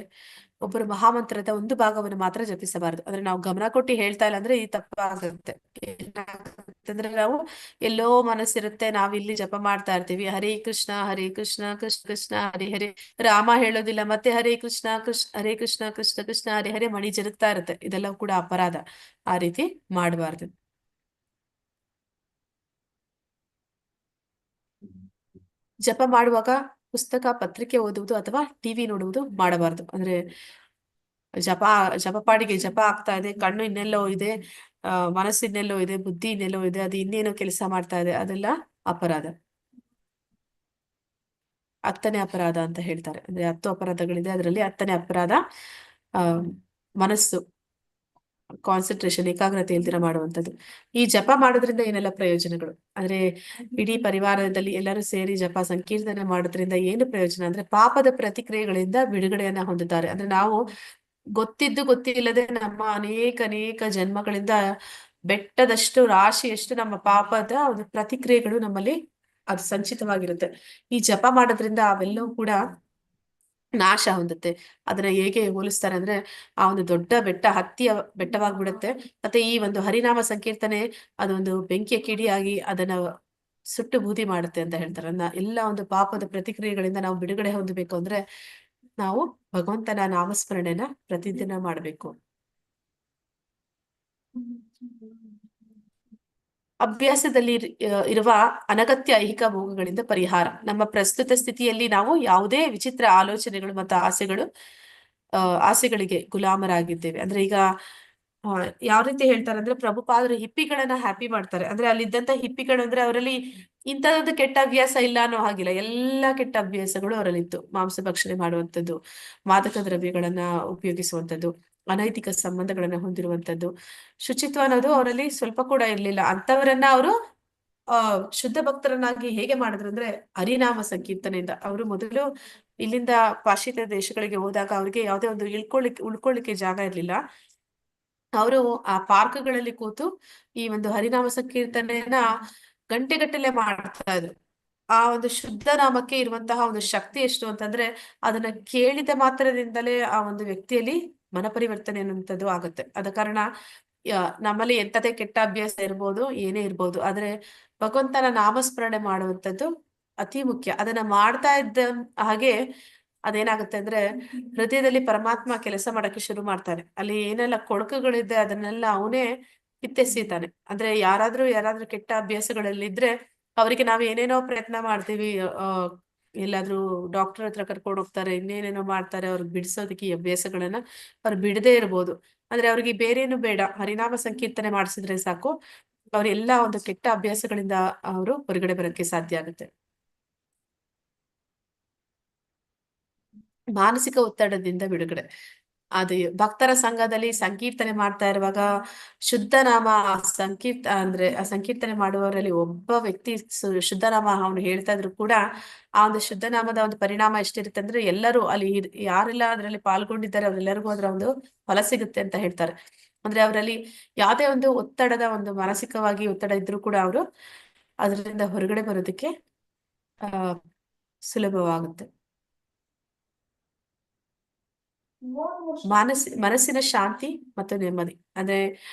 ಒಬ್ಬರು ಮಹಾಮಂತ್ರದ ಒಂದು ಭಾಗವನ್ನು ಮಾತ್ರ ಜಪಿಸಬಾರದು. ಅಂದ್ರೆ ನಾವು ಗಮನ ಕೊಟ್ಟು ಹೇಳ್ತಾ ಇಲ್ಲ ಅಂದ್ರೆ ಈ ತಪ್ಪಾಗುತ್ತೆ. ಏನಾಗುತ್ತೆ ನಾವು ಎಲ್ಲೋ ಮನಸ್ಸಿರುತ್ತೆ, ನಾವಿಲ್ಲಿ ಜಪ ಮಾಡ್ತಾ ಇರ್ತೀವಿ, ಹರೇ ಕೃಷ್ಣ ಕೃಷ್ಣ ಕೃಷ್ಣ ಹರಿ ಹರಿ, ರಾಮ ಹೇಳೋದಿಲ್ಲ, ಮತ್ತೆ ಹರೇ ಕೃಷ್ಣ ಕೃಷ್ಣ ಕೃಷ್ಣ ಹರಿ ಹರಿ ಮಣಿ ಜರುಗ್ತಾ ಇರುತ್ತೆ. ಇದೆಲ್ಲ ಕೂಡ ಅಪರಾಧ. ಆ ರೀತಿ ಮಾಡಬಾರ್ದು. ಜಪ ಮಾಡುವಾಗ ಪುಸ್ತಕ, ಪತ್ರಿಕೆ ಓದುವುದು ಅಥವಾ ಟಿವಿ ನೋಡುವುದು ಮಾಡಬಾರದು. ಅಂದ್ರೆ ಜಪಪಾಡಿಗೆ ಜಪ ಆಗ್ತಾ ಇದೆ, ಕಣ್ಣು ಇನ್ನೆಲ್ಲೋ ಇದೆ, ಮನಸ್ಸು ಇನ್ನೆಲ್ಲೋ ಇದೆ, ಬುದ್ಧಿ ಇನ್ನೆಲ್ಲೋ ಇದೆ, ಅದು ಇನ್ನೇನೋ ಕೆಲಸ ಮಾಡ್ತಾ ಇದೆ, ಅದೆಲ್ಲ ಅಪರಾಧ. 10ನೇ ಅಪರಾಧ ಅಂತ ಹೇಳ್ತಾರೆ. ಅಂದ್ರೆ 10 ಅಪರಾಧಗಳಿದೆ, ಅದರಲ್ಲಿ 10ನೇ ಅಪರಾಧ ಮನಸ್ಸು ಕಾನ್ಸಂಟ್ರೇಷನ್, ಏಕಾಗ್ರತೆ ಇಲ್ದಿರ ಮಾಡುವಂಥದ್ದು. ಈ ಜಪ ಮಾಡೋದ್ರಿಂದ ಏನೆಲ್ಲ ಪ್ರಯೋಜನಗಳು ಅಂದ್ರೆ, ಇಡೀ ಪರಿವಾರದಲ್ಲಿ ಎಲ್ಲರೂ ಸೇರಿ ಜಪ ಸಂಕೀರ್ತನೆ ಮಾಡೋದ್ರಿಂದ ಏನು ಪ್ರಯೋಜನ ಅಂದ್ರೆ, ಪಾಪದ ಪ್ರತಿಕ್ರಿಯೆಗಳಿಂದ ಬಿಡುಗಡೆಯನ್ನ ಹೊಂದುತ್ತಾರೆ. ಅಂದ್ರೆ ನಾವು ಗೊತ್ತಿಲ್ಲದೆ ನಮ್ಮ ಅನೇಕ ಜನ್ಮಗಳಿಂದ ಬೆಟ್ಟದಷ್ಟು ರಾಶಿಯಷ್ಟು ನಮ್ಮ ಪಾಪದ ಒಂದು ಪ್ರತಿಕ್ರಿಯೆಗಳು ನಮ್ಮಲ್ಲಿ ಅದು ಸಂಚಿತವಾಗಿರುತ್ತೆ. ಈ ಜಪ ಮಾಡೋದ್ರಿಂದ ಅವೆಲ್ಲವೂ ಕೂಡ ನಾಶ ಹೊಂದುತ್ತೆ. ಅದನ್ನ ಹೇಗೆ ಹೋಲಿಸ್ತಾರೆ ಅಂದ್ರೆ, ಆ ಒಂದು ದೊಡ್ಡ ಬೆಟ್ಟವಾಗ್ಬಿಡುತ್ತೆ. ಮತ್ತೆ ಈ ಒಂದು ಹರಿನಾಮ ಸಂಕೀರ್ತನೆ ಅದೊಂದು ಬೆಂಕಿಯ ಕಿಡಿಯಾಗಿ ಅದನ್ನ ಸುಟ್ಟು ಬೂದಿ ಮಾಡುತ್ತೆ ಅಂತ ಹೇಳ್ತಾರೆ. ಎಲ್ಲ ಒಂದು ಪಾಪದ ಪ್ರತಿಕ್ರಿಯೆಗಳಿಂದ ನಾವು ಬಿಡುಗಡೆ ಹೊಂದಬೇಕು ಅಂದ್ರೆ ನಾವು ಭಗವಂತನ ನಾಮಸ್ಮರಣೆನ ಪ್ರತಿದಿನ ಮಾಡಬೇಕು. ಅಭ್ಯಾಸದಲ್ಲಿ ಇರುವ ಅನಗತ್ಯ ಐಹಿಕ ಭೋಗಗಳಿಂದ ಪರಿಹಾರ. ನಮ್ಮ ಪ್ರಸ್ತುತ ಸ್ಥಿತಿಯಲ್ಲಿ ನಾವು ಯಾವುದೇ ವಿಚಿತ್ರ ಆಲೋಚನೆಗಳು ಮತ್ತು ಆಸೆಗಳಿಗೆ ಗುಲಾಮರಾಗಿದ್ದೇವೆ. ಅಂದ್ರೆ ಈಗ ಯಾವ ರೀತಿ ಹೇಳ್ತಾರೆ ಅಂದ್ರೆ, ಪ್ರಭುಪಾದರು ಹಿಪ್ಪಿಗಳನ್ನ ಹ್ಯಾಪಿ ಮಾಡ್ತಾರೆ. ಅಂದ್ರೆ ಅಲ್ಲಿದ್ದಂತ ಹಿಪ್ಪಿಗಳು ಅಂದ್ರೆ ಅವರಲ್ಲಿ ಇಂಥದ್ದು ಕೆಟ್ಟ ಅಭ್ಯಾಸ ಇಲ್ಲ ಅನ್ನೋ ಹಾಗಿಲ್ಲ, ಎಲ್ಲಾ ಕೆಟ್ಟ ಅಭ್ಯಾಸಗಳು ಅವರಲ್ಲಿತ್ತು. ಮಾಂಸ ಭಕ್ಷಣೆ ಮಾಡುವಂಥದ್ದು, ಮಾದಕ ದ್ರವ್ಯಗಳನ್ನ ಉಪಯೋಗಿಸುವಂಥದ್ದು, ಅನೈತಿಕ ಸಂಬಂಧಗಳನ್ನ ಹೊಂದಿರುವಂಥದ್ದು, ಶುಚಿತ್ವ ಅನ್ನೋದು ಅವರಲ್ಲಿ ಸ್ವಲ್ಪ ಕೂಡ ಇರ್ಲಿಲ್ಲ. ಅಂತವರನ್ನ ಅವರು ಶುದ್ಧ ಭಕ್ತರನ್ನಾಗಿ ಹೇಗೆ ಮಾಡಿದ್ರು ಅಂದ್ರೆ, ಹರಿನಾಮ ಸಂಕೀರ್ತನೆಯಿಂದ. ಅವರು ಮೊದಲು ಇಲ್ಲಿಂದ ಪಾಶ್ಚಾತ್ಯ ದೇಶಗಳಿಗೆ ಹೋದಾಗ ಅವ್ರಿಗೆ ಯಾವುದೇ ಒಂದು ಉಳ್ಕೊಳ್ಳಿಕ್ಕೆ ಜಾಗ ಇರ್ಲಿಲ್ಲ. ಅವರು ಆ ಪಾರ್ಕ್ಗಳಲ್ಲಿ ಕೂತು ಈ ಒಂದು ಹರಿನಾಮ ಸಂಕೀರ್ತನೆಯನ್ನ ಗಂಟೆಗಟ್ಟಲೆ ಮಾಡ್ತಾ ಇದ್ರು. ಆ ಒಂದು ಶುದ್ಧ ನಾಮಕ್ಕೆ ಇರುವಂತಹ ಒಂದು ಶಕ್ತಿ ಎಷ್ಟು ಅಂತಂದ್ರೆ, ಅದನ್ನ ಕೇಳಿದ ಮಾತ್ರದಿಂದಲೇ ಆ ಒಂದು ವ್ಯಕ್ತಿಯಲ್ಲಿ ಮನಪರಿವರ್ತನೆ ಅನ್ನುವಂಥದ್ದು ಆಗುತ್ತೆ. ಆದ ಕಾರಣ ನಮ್ಮಲ್ಲಿ ಎಂಥದೇ ಕೆಟ್ಟ ಅಭ್ಯಾಸ ಇರ್ಬೋದು, ಏನೇ ಇರ್ಬೋದು, ಆದ್ರೆ ಭಗವಂತನ ನಾಮಸ್ಮರಣೆ ಮಾಡುವಂಥದ್ದು ಅತಿ ಮುಖ್ಯ. ಅದನ್ನ ಮಾಡ್ತಾ ಇದ್ದ ಹಾಗೆ ಅದೇನಾಗುತ್ತೆ ಅಂದ್ರೆ ಹೃದಯದಲ್ಲಿ ಪರಮಾತ್ಮ ಕೆಲಸ ಮಾಡಕ್ಕೆ ಶುರು ಮಾಡ್ತಾನೆ. ಅಲ್ಲಿ ಏನೆಲ್ಲ ಕೊಳಕುಗಳಿದೆ ಅದನ್ನೆಲ್ಲ ಅವನೇ ಕಿತ್ತೆಸೀತಾನೆ. ಅಂದ್ರೆ ಯಾರಾದ್ರೂ ಕೆಟ್ಟ ಅಭ್ಯಾಸಗಳಲ್ಲಿದ್ರೆ ಅವರಿಗೆ ನಾವ್ ಏನೇನೋ ಪ್ರಯತ್ನ ಮಾಡ್ತೀವಿ. ಎಲ್ಲಾದ್ರೂ ಡಾಕ್ಟರ್ ಹತ್ರ ಕರ್ಕೊಂಡು ಹೋಗ್ತಾರೆ, ಇನ್ನೇನೇನೋ ಮಾಡ್ತಾರೆ ಅವ್ರಿಗೆ ಬಿಡಿಸೋದಕ್ಕೆ ಈ ಅಭ್ಯಾಸಗಳನ್ನ. ಅವ್ರು ಬಿಡದೇ ಇರ್ಬೋದು, ಅಂದ್ರೆ ಅವ್ರಿಗೆ ಬೇರೇನು ಬೇಡ, ಹರಿನಾಮ ಸಂಕೀರ್ತನೆ ಮಾಡಿಸಿದ್ರೆ ಸಾಕು, ಅವರೆಲ್ಲ ಒಂದು ಕೆಟ್ಟ ಅಭ್ಯಾಸಗಳಿಂದ ಅವರು ಹೊರಗಡೆ ಬರಕ್ಕೆ ಸಾಧ್ಯ ಆಗುತ್ತೆ. ಮಾನಸಿಕ ಒತ್ತಡದಿಂದ ಬಿಡುಗಡೆ. ಅದು ಭಕ್ತರ ಸಂಘದಲ್ಲಿ ಸಂಕೀರ್ತನೆ ಮಾಡ್ತಾ ಇರುವಾಗ ಶುದ್ಧ ನಾಮ ಅಂದ್ರೆ ಆ ಸಂಕೀರ್ತನೆ ಮಾಡುವವರಲ್ಲಿ ಒಬ್ಬ ವ್ಯಕ್ತಿ ಶುದ್ಧ ನಾಮ ಅವನು ಹೇಳ್ತಾ ಇದ್ರು ಕೂಡ ಆ ಒಂದು ಶುದ್ಧ ನಾಮದ ಒಂದು ಪರಿಣಾಮ ಎಷ್ಟಿರುತ್ತೆ ಅಂದ್ರೆ ಎಲ್ಲರೂ ಅಲ್ಲಿ ಯಾರೆಲ್ಲ ಅದರಲ್ಲಿ ಪಾಲ್ಗೊಂಡಿದ್ದಾರೆ ಅವರೆಲ್ಲರಿಗೂ ಅದರ ಒಂದು ಫಲ ಸಿಗುತ್ತೆ ಅಂತ ಹೇಳ್ತಾರೆ. ಅಂದ್ರೆ ಅವರಲ್ಲಿ ಯಾವುದೇ ಒಂದು ಒಂದು ಮಾನಸಿಕವಾಗಿ ಒತ್ತಡ ಇದ್ರೂ ಕೂಡ ಅವರು ಅದರಿಂದ ಹೊರಗಡೆ ಬರೋದಕ್ಕೆ ಸುಲಭವಾಗುತ್ತೆ. ಮನಸ್ಸಿನ ಶಾಂತಿ ಮತ್ತು ನೆಮ್ಮದಿ. ಅಂದ್ರೆ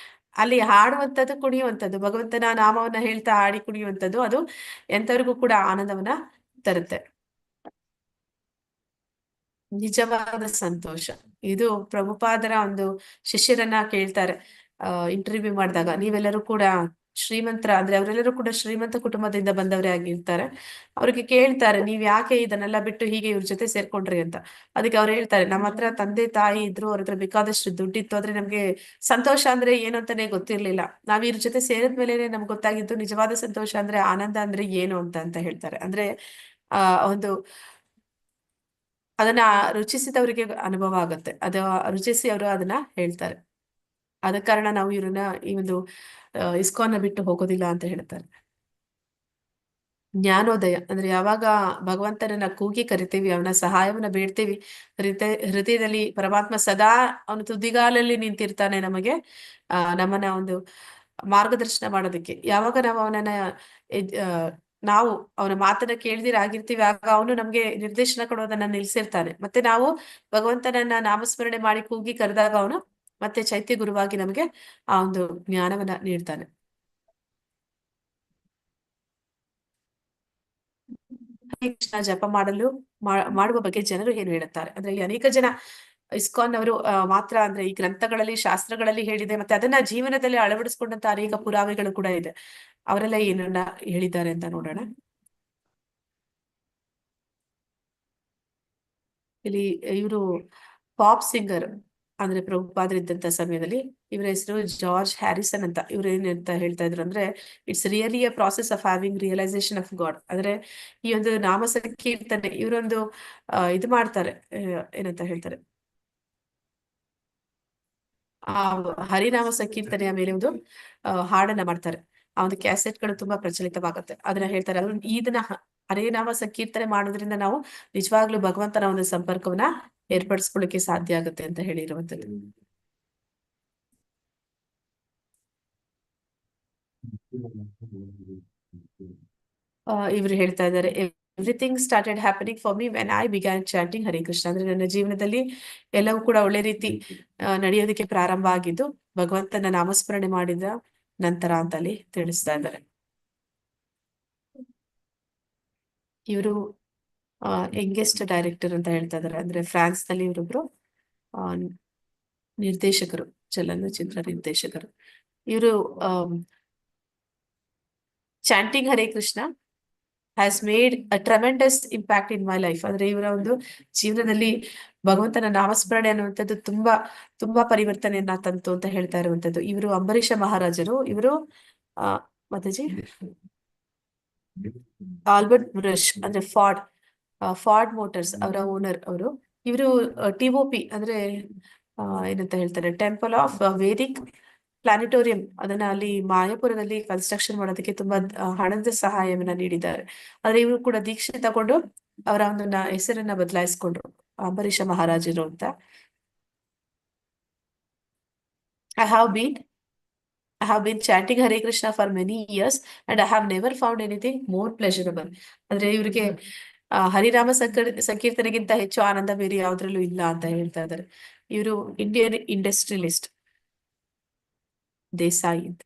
ಅಲ್ಲಿ ಹಾಡುವಂಥದ್ದು, ಕುಣಿಯುವಂಥದ್ದು, ಭಗವಂತನ ನಾಮವನ್ನ ಹೇಳ್ತಾ ಹಾಡಿ ಕುಣಿಯುವಂಥದ್ದು, ಅದು ಎಂತವ್ರಿಗೂ ಕೂಡ ಆನಂದವನ್ನ ತರುತ್ತೆ. ನಿಜವಾದ ಸಂತೋಷ. ಇದು ಪ್ರಭುಪಾದರ ಒಂದು ಶಿಷ್ಯರನ್ನ ಕೇಳ್ತಾರೆ ಇಂಟರ್ವ್ಯೂ ಮಾಡಿದಾಗ, ನೀವೆಲ್ಲರೂ ಕೂಡ ಶ್ರೀಮಂತರ, ಅಂದ್ರೆ ಅವರೆಲ್ಲರೂ ಕೂಡ ಶ್ರೀಮಂತ ಕುಟುಂಬದಿಂದ ಬಂದವರೇ ಆಗಿರ್ತಾರೆ. ಅವ್ರಿಗೆ ಕೇಳ್ತಾರೆ, ನೀವ್ ಯಾಕೆ ಇದನ್ನೆಲ್ಲ ಬಿಟ್ಟು ಹೀಗೆ ಇವ್ರ ಜೊತೆ ಸೇರ್ಕೊಂಡ್ರಿ ಅಂತ. ಅದಕ್ಕೆ ಅವ್ರು ಹೇಳ್ತಾರೆ, ನಮ್ಮ ಹತ್ರ ತಂದೆ ತಾಯಿ ಇದ್ರು, ಅವ್ರ ಹತ್ರ ಬೇಕಾದಷ್ಟು ದುಡ್ಡಿತ್ತು, ಆದ್ರೆ ನಮ್ಗೆ ಸಂತೋಷ ಅಂದ್ರೆ ಏನು ಅಂತಾನೆ ಗೊತ್ತಿರ್ಲಿಲ್ಲ. ನಾವ್ ಇವ್ರ ಜೊತೆ ಸೇರಿದ್ಮೇಲೆ ನಮ್ಗೆ ಗೊತ್ತಾಗಿದ್ದು ನಿಜವಾದ ಸಂತೋಷ ಅಂದ್ರೆ ಆನಂದ ಅಂದ್ರೆ ಏನು ಅಂತ ಹೇಳ್ತಾರೆ. ಅಂದ್ರೆ ಒಂದು ಅದನ್ನ ರುಚಿಸಿದವರಿಗೆ ಅನುಭವ ಆಗುತ್ತೆ, ಅದು ರುಚಿಸಿ ಅವರು ಅದನ್ನ ಹೇಳ್ತಾರೆ. ಆದ ಕಾರಣ ನಾವು ಇವ್ರನ್ನ ಈ ಒಂದು ಇಸ್ಕಾನ್ನ ಬಿಟ್ಟು ಹೋಗೋದಿಲ್ಲ ಅಂತ ಹೇಳ್ತಾರೆ. ಜ್ಞಾನೋದಯ ಅಂದ್ರೆ ಯಾವಾಗ ಭಗವಂತನನ್ನ ಕೂಗಿ ಕರಿತೀವಿ, ಅವನ ಸಹಾಯವನ್ನ ಬೇಡ್ತೀವಿ, ಹೃದಯದಲ್ಲಿ ಪರಮಾತ್ಮ ಸದಾ ಅವನು ತುದಿಗಾಲಲ್ಲಿ ನಿಂತಿರ್ತಾನೆ ನಮಗೆ ನಮ್ಮನ್ನ ಒಂದು ಮಾರ್ಗದರ್ಶನ ಮಾಡೋದಕ್ಕೆ. ಯಾವಾಗ ನಾವು ನಾವು ಅವನ ಮಾತನ್ನ ಕೇಳ್ದಿರಾಗಿರ್ತೀವಿ, ಆಗ ಅವನು ನಮ್ಗೆ ನಿರ್ದೇಶನ ಕೊಡೋದನ್ನ ನಿಲ್ಸಿರ್ತಾನೆ. ಮತ್ತೆ ನಾವು ಭಗವಂತನನ್ನ ನಾಮಸ್ಮರಣೆ ಮಾಡಿ ಕೂಗಿ ಕರೆದಾಗ ಅವನು ಮತ್ತೆ ಚೈತ್ಯ ಗುರುವಾಗಿ ನಮಗೆ ಆ ಒಂದು ಜ್ಞಾನವನ್ನ ನೀಡ್ತಾನೆ. ಹರೇ ಕೃಷ್ಣ ಜಪ ಮಾಡುವ ಬಗ್ಗೆ ಜನರು ಏನು ಹೇಳುತ್ತಾರೆ ಅಂದ್ರೆ, ಈ ಅನೇಕ ಜನ ಇಸ್ಕಾನ್ ಅವರು ಮಾತ್ರ ಅಂದ್ರೆ ಈ ಗ್ರಂಥಗಳಲ್ಲಿ ಶಾಸ್ತ್ರಗಳಲ್ಲಿ ಹೇಳಿದೆ, ಮತ್ತೆ ಅದನ್ನ ಜೀವನದಲ್ಲಿ ಅಳವಡಿಸಿಕೊಂಡಂತ ಅನೇಕ ಪುರಾವೆಗಳು ಕೂಡ ಇದೆ. ಅವರೆಲ್ಲ ಏನನ್ನ ಹೇಳಿದ್ದಾರೆ ಅಂತ ನೋಡೋಣ. ಇಲ್ಲಿ ಇವರು ಪಾಪ್ ಸಿಂಗರ್ ಅಂದ್ರೆ ಪ್ರಭುಪಾದರು ಇದ್ದಂತ ಸಮಯದಲ್ಲಿ ಇವರ ಹೆಸರು ಜಾರ್ಜ್ ಹ್ಯಾರಿಸನ್ ಅಂತ. ಇವ್ರು ಏನಂತ ಹೇಳ್ತಾ ಇದ್ರು ಅಂದ್ರೆ, it's really a process of having realisation of God. ಅಂದ್ರೆ ಈ ಒಂದು ನಾಮ ಸಂಕೀರ್ತನೆ ಇವರೊಂದು ಇದು ಮಾಡ್ತಾರೆ, ಏನಂತ ಹೇಳ್ತಾರೆ, ಆ ಹರಿನಾಮ ಸಂಕೀರ್ತನೆಯ ಮೇಲೆ ಒಂದು ಹಾಡನ್ನ ಮಾಡ್ತಾರೆ. ಆ ಒಂದು ಕ್ಯಾಸೆಟ್ಗಳು ತುಂಬಾ ಪ್ರಚಲಿತವಾಗುತ್ತೆ. ಅದನ್ನ ಹೇಳ್ತಾರೆ, ಇದನ್ನ ಹರಿನಾಮ ಸಂಕೀರ್ತನೆ ಮಾಡೋದ್ರಿಂದ ನಾವು ನಿಜವಾಗ್ಲೂ ಭಗವಂತನ ಒಂದು ಸಂಪರ್ಕವನ್ನ ಏರ್ಪಡಿಸ್ಕೊಳ್ಳಿಕ್ಕೆ ಸಾಧ್ಯ ಆಗುತ್ತೆ ಅಂತ ಹೇಳಿರುವಂತದ್ದು. ಇವ್ರು ಹೇಳ್ತಾ ಇದ್ದಾರೆ, everything started happening for me when I began chanting Hare Krishna. ಅಂದ್ರೆ ನನ್ನ ಜೀವನದಲ್ಲಿ ಎಲ್ಲವೂ ಕೂಡ ಒಳ್ಳೆ ರೀತಿ ನಡೆಯೋದಕ್ಕೆ ಪ್ರಾರಂಭ ಆಗಿದ್ದು ಭಗವಂತನ ನಾಮಸ್ಮರಣೆ ಮಾಡಿದ ನಂತರ ಅಂತ ಅಲ್ಲಿ ತಿಳಿಸ್ತಾ ಇದ್ದಾರೆ. ಇವರು ಯಂಗೆಸ್ಟ್ ಡೈರೆಕ್ಟರ್ ಅಂತ ಹೇಳ್ತಾ ಇದಾರೆ. ಅಂದ್ರೆ ಫ್ರಾನ್ಸ್ ನಲ್ಲಿ ಇವರೊಬ್ರು ನಿರ್ದೇಶಕರು, ಚಲನಚಿತ್ರ ನಿರ್ದೇಶಕರು. ಇವರು chanting Hare Krishna has made a tremendous impact in my life. ಅಂದ್ರೆ ಇವರ ಒಂದು ಜೀವನದಲ್ಲಿ ಭಗವಂತನ ನಾಮಸ್ಮರಣೆ ಅನ್ನುವಂಥದ್ದು ತುಂಬಾ ತುಂಬಾ ಪರಿವರ್ತನೆಯನ್ನ ತಂತು ಅಂತ ಹೇಳ್ತಾ ಇರುವಂತದ್ದು. ಇವರು ಅಂಬರೀಷ ಮಹಾರಾಜರು. ಇವರು ಮಾತಾಜಿ ಆಲ್ಬರ್ಟ್ ಬ್ರಷ್ ಅಂದ್ರೆ ಫಾರ್ಡ್ ಮೋಟರ್ಸ್ ಅವರ ಓನರ್ ಅವರು. ಇವರು TOP ಅಂದ್ರೆ ಏನಂತ ಹೇಳ್ತಾರೆ, ಟೆಂಪಲ್ ಆಫ್ ವೇದಿಕ್ ಪ್ಲಾನಿಟೋರಿಯಂ, ಅದನ್ನ ಅಲ್ಲಿ ಮಾಯಾಪುರದಲ್ಲಿ ಕನ್ಸ್ಟ್ರಕ್ಷನ್ ಮಾಡೋದಕ್ಕೆ ತುಂಬಾ ಹಣದ ಸಹಾಯವನ್ನ ನೀಡಿದ್ದಾರೆ. ಆದ್ರೆ ಇವರು ಕೂಡ ದೀಕ್ಷೆ ತಗೊಂಡು ಅವರ ಒಂದು ಹೆಸರನ್ನ ಬದಲಾಯಿಸ್ಕೊಂಡ್ರು, ಅಂಬರೀಷ ಮಹಾರಾಜರು ಅಂತ. I have been chanting Hare Krishna for many years and I have never found anything more pleasurable. ಅಂದ್ರೆ ಇವ್ರಿಗೆ ಹರಿನಾಮ ಸಂಕೀರ್ತನೆಗಿಂತ ಹೆಚ್ಚು ಆನಂದ ಬೇರೆ ಯಾವ್ದ್ರಲ್ಲೂ ಇಲ್ಲ ಅಂತ ಹೇಳ್ತಾ ಇದ್ದಾರೆ. ಇವರು ಇಂಡಿಯನ್ ಇಂಡಸ್ಟ್ರಿಯಲಿಸ್ಟ್ ದೇಸಾಯಿ ಅಂತ.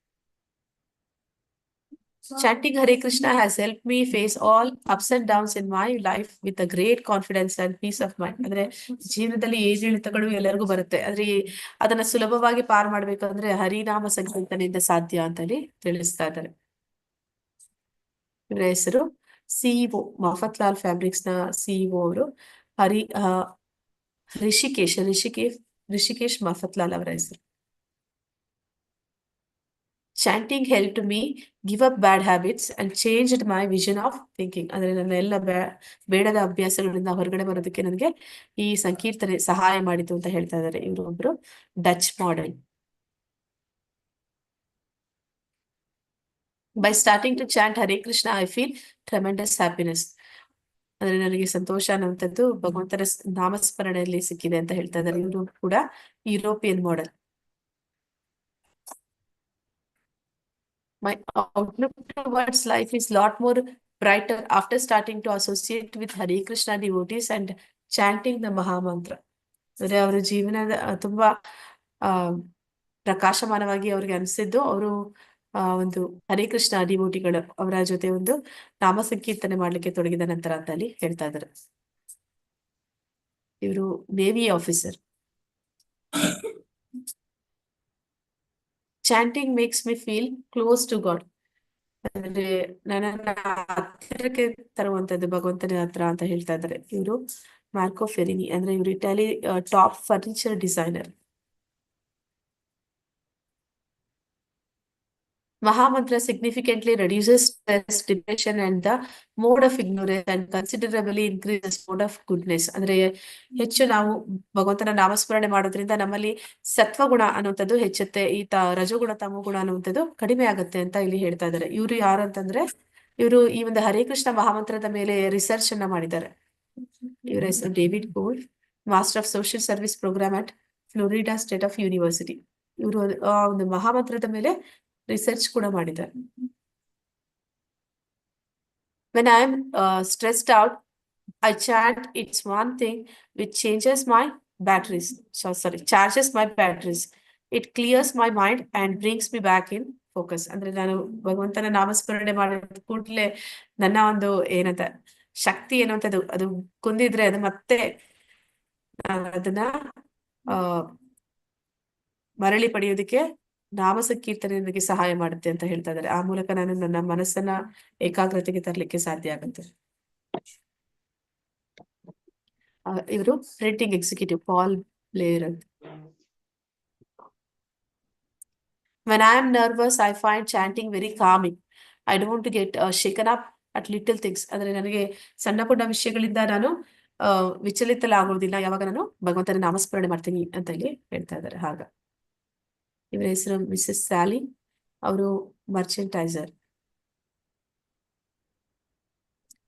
Chanting Hare Krishna has helped me face all ups and downs in my life with a great confidence and peace of mind. ಅಂದ್ರೆ ಜೀವನದಲ್ಲಿ ಏರಿಳಿತಗಳು ಎಲ್ಲರಿಗೂ ಬರುತ್ತೆ, ಆದ್ರೆ ಅದನ್ನ ಸುಲಭವಾಗಿ ಪಾರ್ ಮಾಡ್ಬೇಕಂದ್ರೆ ಹರಿನಾಮ ಸಂಕೀರ್ತನೆಯಿಂದ ಸಾಧ್ಯ ಅಂತ ಹೇಳಿ ತಿಳಿಸ್ತಾ ಇದ್ದಾರೆ. ಇವರ ಹೆಸರು ಸಿಇಒ, ಮಫತ್ ಲಾಲ್ ಫ್ಯಾಬ್ರಿಕ್ಸ್ ನ ಸಿಇಒ ಅವರು ಹರಿ ರಿಷಿಕೇಶ್ ಮಫತ್ ಲಾಲ್ ಅವರ ಹೆಸರು. Chanting helped me give up bad habits and changed my vision of thinking. ಅಂದ್ರೆ ನನ್ನ ಎಲ್ಲ ಬೇಡದ ಅಭ್ಯಾಸಗಳಿಂದ ಹೊರಗಡೆ ಬರೋದಕ್ಕೆ ನನಗೆ ಈ ಸಂಕೀರ್ತನೆ ಸಹಾಯ ಮಾಡಿತು ಅಂತ ಹೇಳ್ತಾ ಇದ್ದಾರೆ. ಇವರು ಒಬ್ರು Dutch model. By starting to chant Hare Krishna, I feel tremendous happiness. ಅಂದ್ರೆ ನನಗೆ ಸಂತೋಷ ಅನ್ನುವಂಥದ್ದು ಭಗವಂತನ ನಾಮಸ್ಮರಣೆಯಲ್ಲಿ ಸಿಕ್ಕಿದೆ ಅಂತ ಹೇಳ್ತಾ ಇದ್ದಾರೆ. ಇವರು ಕೂಡ European model. My outlook towards life is lot more brighter after starting to associate with Hare Krishna devotees and chanting the Mahamantra. ಅಂದ್ರೆ ಅವರ ಜೀವನದ ತುಂಬಾ ಪ್ರಕಾಶಮಾನವಾಗಿ ಅವ್ರಿಗೆ ಅನಿಸಿದ್ದು ಅವರು ಒಂದು ಹರೇ ಕೃಷ್ಣ ಡಿವೋಟಿಗಳು ಅವರ ಜೊತೆ ಒಂದು ನಾಮ ಸಂಕೀರ್ತನೆ ಮಾಡ್ಲಿಕ್ಕೆ ತೊಡಗಿದ ನಂತರ ಅಂತ ಅಲ್ಲಿ ಹೇಳ್ತಾ ಇದ್ದಾರೆ. ಇವರು navy officer. Chanting makes me feel close to God. ಅಂದ್ರೆ ನನ್ನನ್ನ ಹತ್ತಿರಕ್ಕೆ ತರುವಂತದ್ದು ಭಗವಂತನ ಹತ್ರ ಅಂತ ಹೇಳ್ತಾ ಇದ್ದಾರೆ. ಇವರು ಮಾರ್ಕೋ ಫೆರಿನಿ, ಅಂದ್ರೆ ಇವರು Italy top furniture designer. Mahamantra significantly reduces stress, depression, and the mode of ignorance, and considerably increases mode of goodness. ಅಂದ್ರೆ ಹೆಚ್ಚು ನಾವು ಭಗವಂತನ ನಾಮಸ್ಮರಣೆ ಮಾಡೋದ್ರಿಂದ ನಮ್ಮಲ್ಲಿ ಸತ್ವಗುಣ ಅನ್ನುವಂಥದ್ದು ಹೆಚ್ಚುತ್ತೆ, ರಜೋಗುಣ ತಮೋಗುಣ ಅನ್ನುವಂಥದ್ದು ಕಡಿಮೆ ಆಗುತ್ತೆ ಅಂತ ಇಲ್ಲಿ ಹೇಳ್ತಾ ಇದ್ದಾರೆ. ಇವರು ಯಾರು ಅಂತಂದ್ರೆ ಇವರು ಈ ಒಂದು ಹರೇ ಕೃಷ್ಣ ಮಹಾಮಂತ್ರದ ಮೇಲೆ ರಿಸರ್ಚ್ ಅನ್ನ ಮಾಡಿದ್ದಾರೆ. ಇವರ ಹೆಸರು David Gold, master of social service programme at Florida state of university. ಇವರು ಒಂದು ಮಹಾಮಂತ್ರದ ಮೇಲೆ ರಿಸರ್ಚ್ ಕೂಡ ಮಾಡಿದ್ದಾರೆ. When I am stressed out, I chant it's one thing which charges my batteries. It clears my mind and brings me back in focus. ಅಂದ್ರೆ ನಾನು ಭಗವಂತನ ನಾಮಸ್ಮರಣೆ ಮಾಡಿದ ಕೂಡಲೇ ನನ್ನ ಒಂದು ಏನಂತ ಶಕ್ತಿ ಏನಂತದ್ದು ಅದು ಕುಂದಿದ್ರೆ ಅದು ಮತ್ತೆ ಅದನ್ನ ಮರಳಿ ಪಡೆಯೋದಕ್ಕೆ ನಾಮ ಸಂಕೀರ್ತನೆ ನನಗೆ ಸಹಾಯ ಮಾಡುತ್ತೆ ಅಂತ ಹೇಳ್ತಾ ಇದ್ದಾರೆ. ಆ ಮೂಲಕ ನಾನು ನನ್ನ ಮನಸ್ಸನ್ನ ಏಕಾಗ್ರತೆಗೆ ತರಲಿಕ್ಕೆ ಸಾಧ್ಯ ಆಗುತ್ತೆ. ಇವರು ಪ್ರಿಂಟಿಂಗ್ ಎಕ್ಸಿಕ್ಯೂಟಿವ್ ಪಾಲ್ ಬ್ಲೇರ್ ಅಂತ. When I am nervous, I find chanting very calming. I don't get shaken up at little things. ಅಂದ್ರೆ ನನಗೆ ಸಣ್ಣ ಪುಟ್ಟ ವಿಷಯಗಳಿಂದ ನಾನು ವಿಚಲಿತಲಾಗೋದಿಲ್ಲ ಯಾವಾಗ ನಾನು ಭಗವಂತನ ನಾಮಸ್ಮರಣೆ ಮಾಡ್ತೀನಿ ಅಂತ ಇಲ್ಲಿ ಹೇಳ್ತಾ ಇದ್ದಾರೆ. ಹಾಗ ಇವರ ಹೆಸರು ಮಿಸಸ್ ಸ್ಯಾಲಿ, ಅವರು ಮರ್ಚೆಂಟೈಸರ್.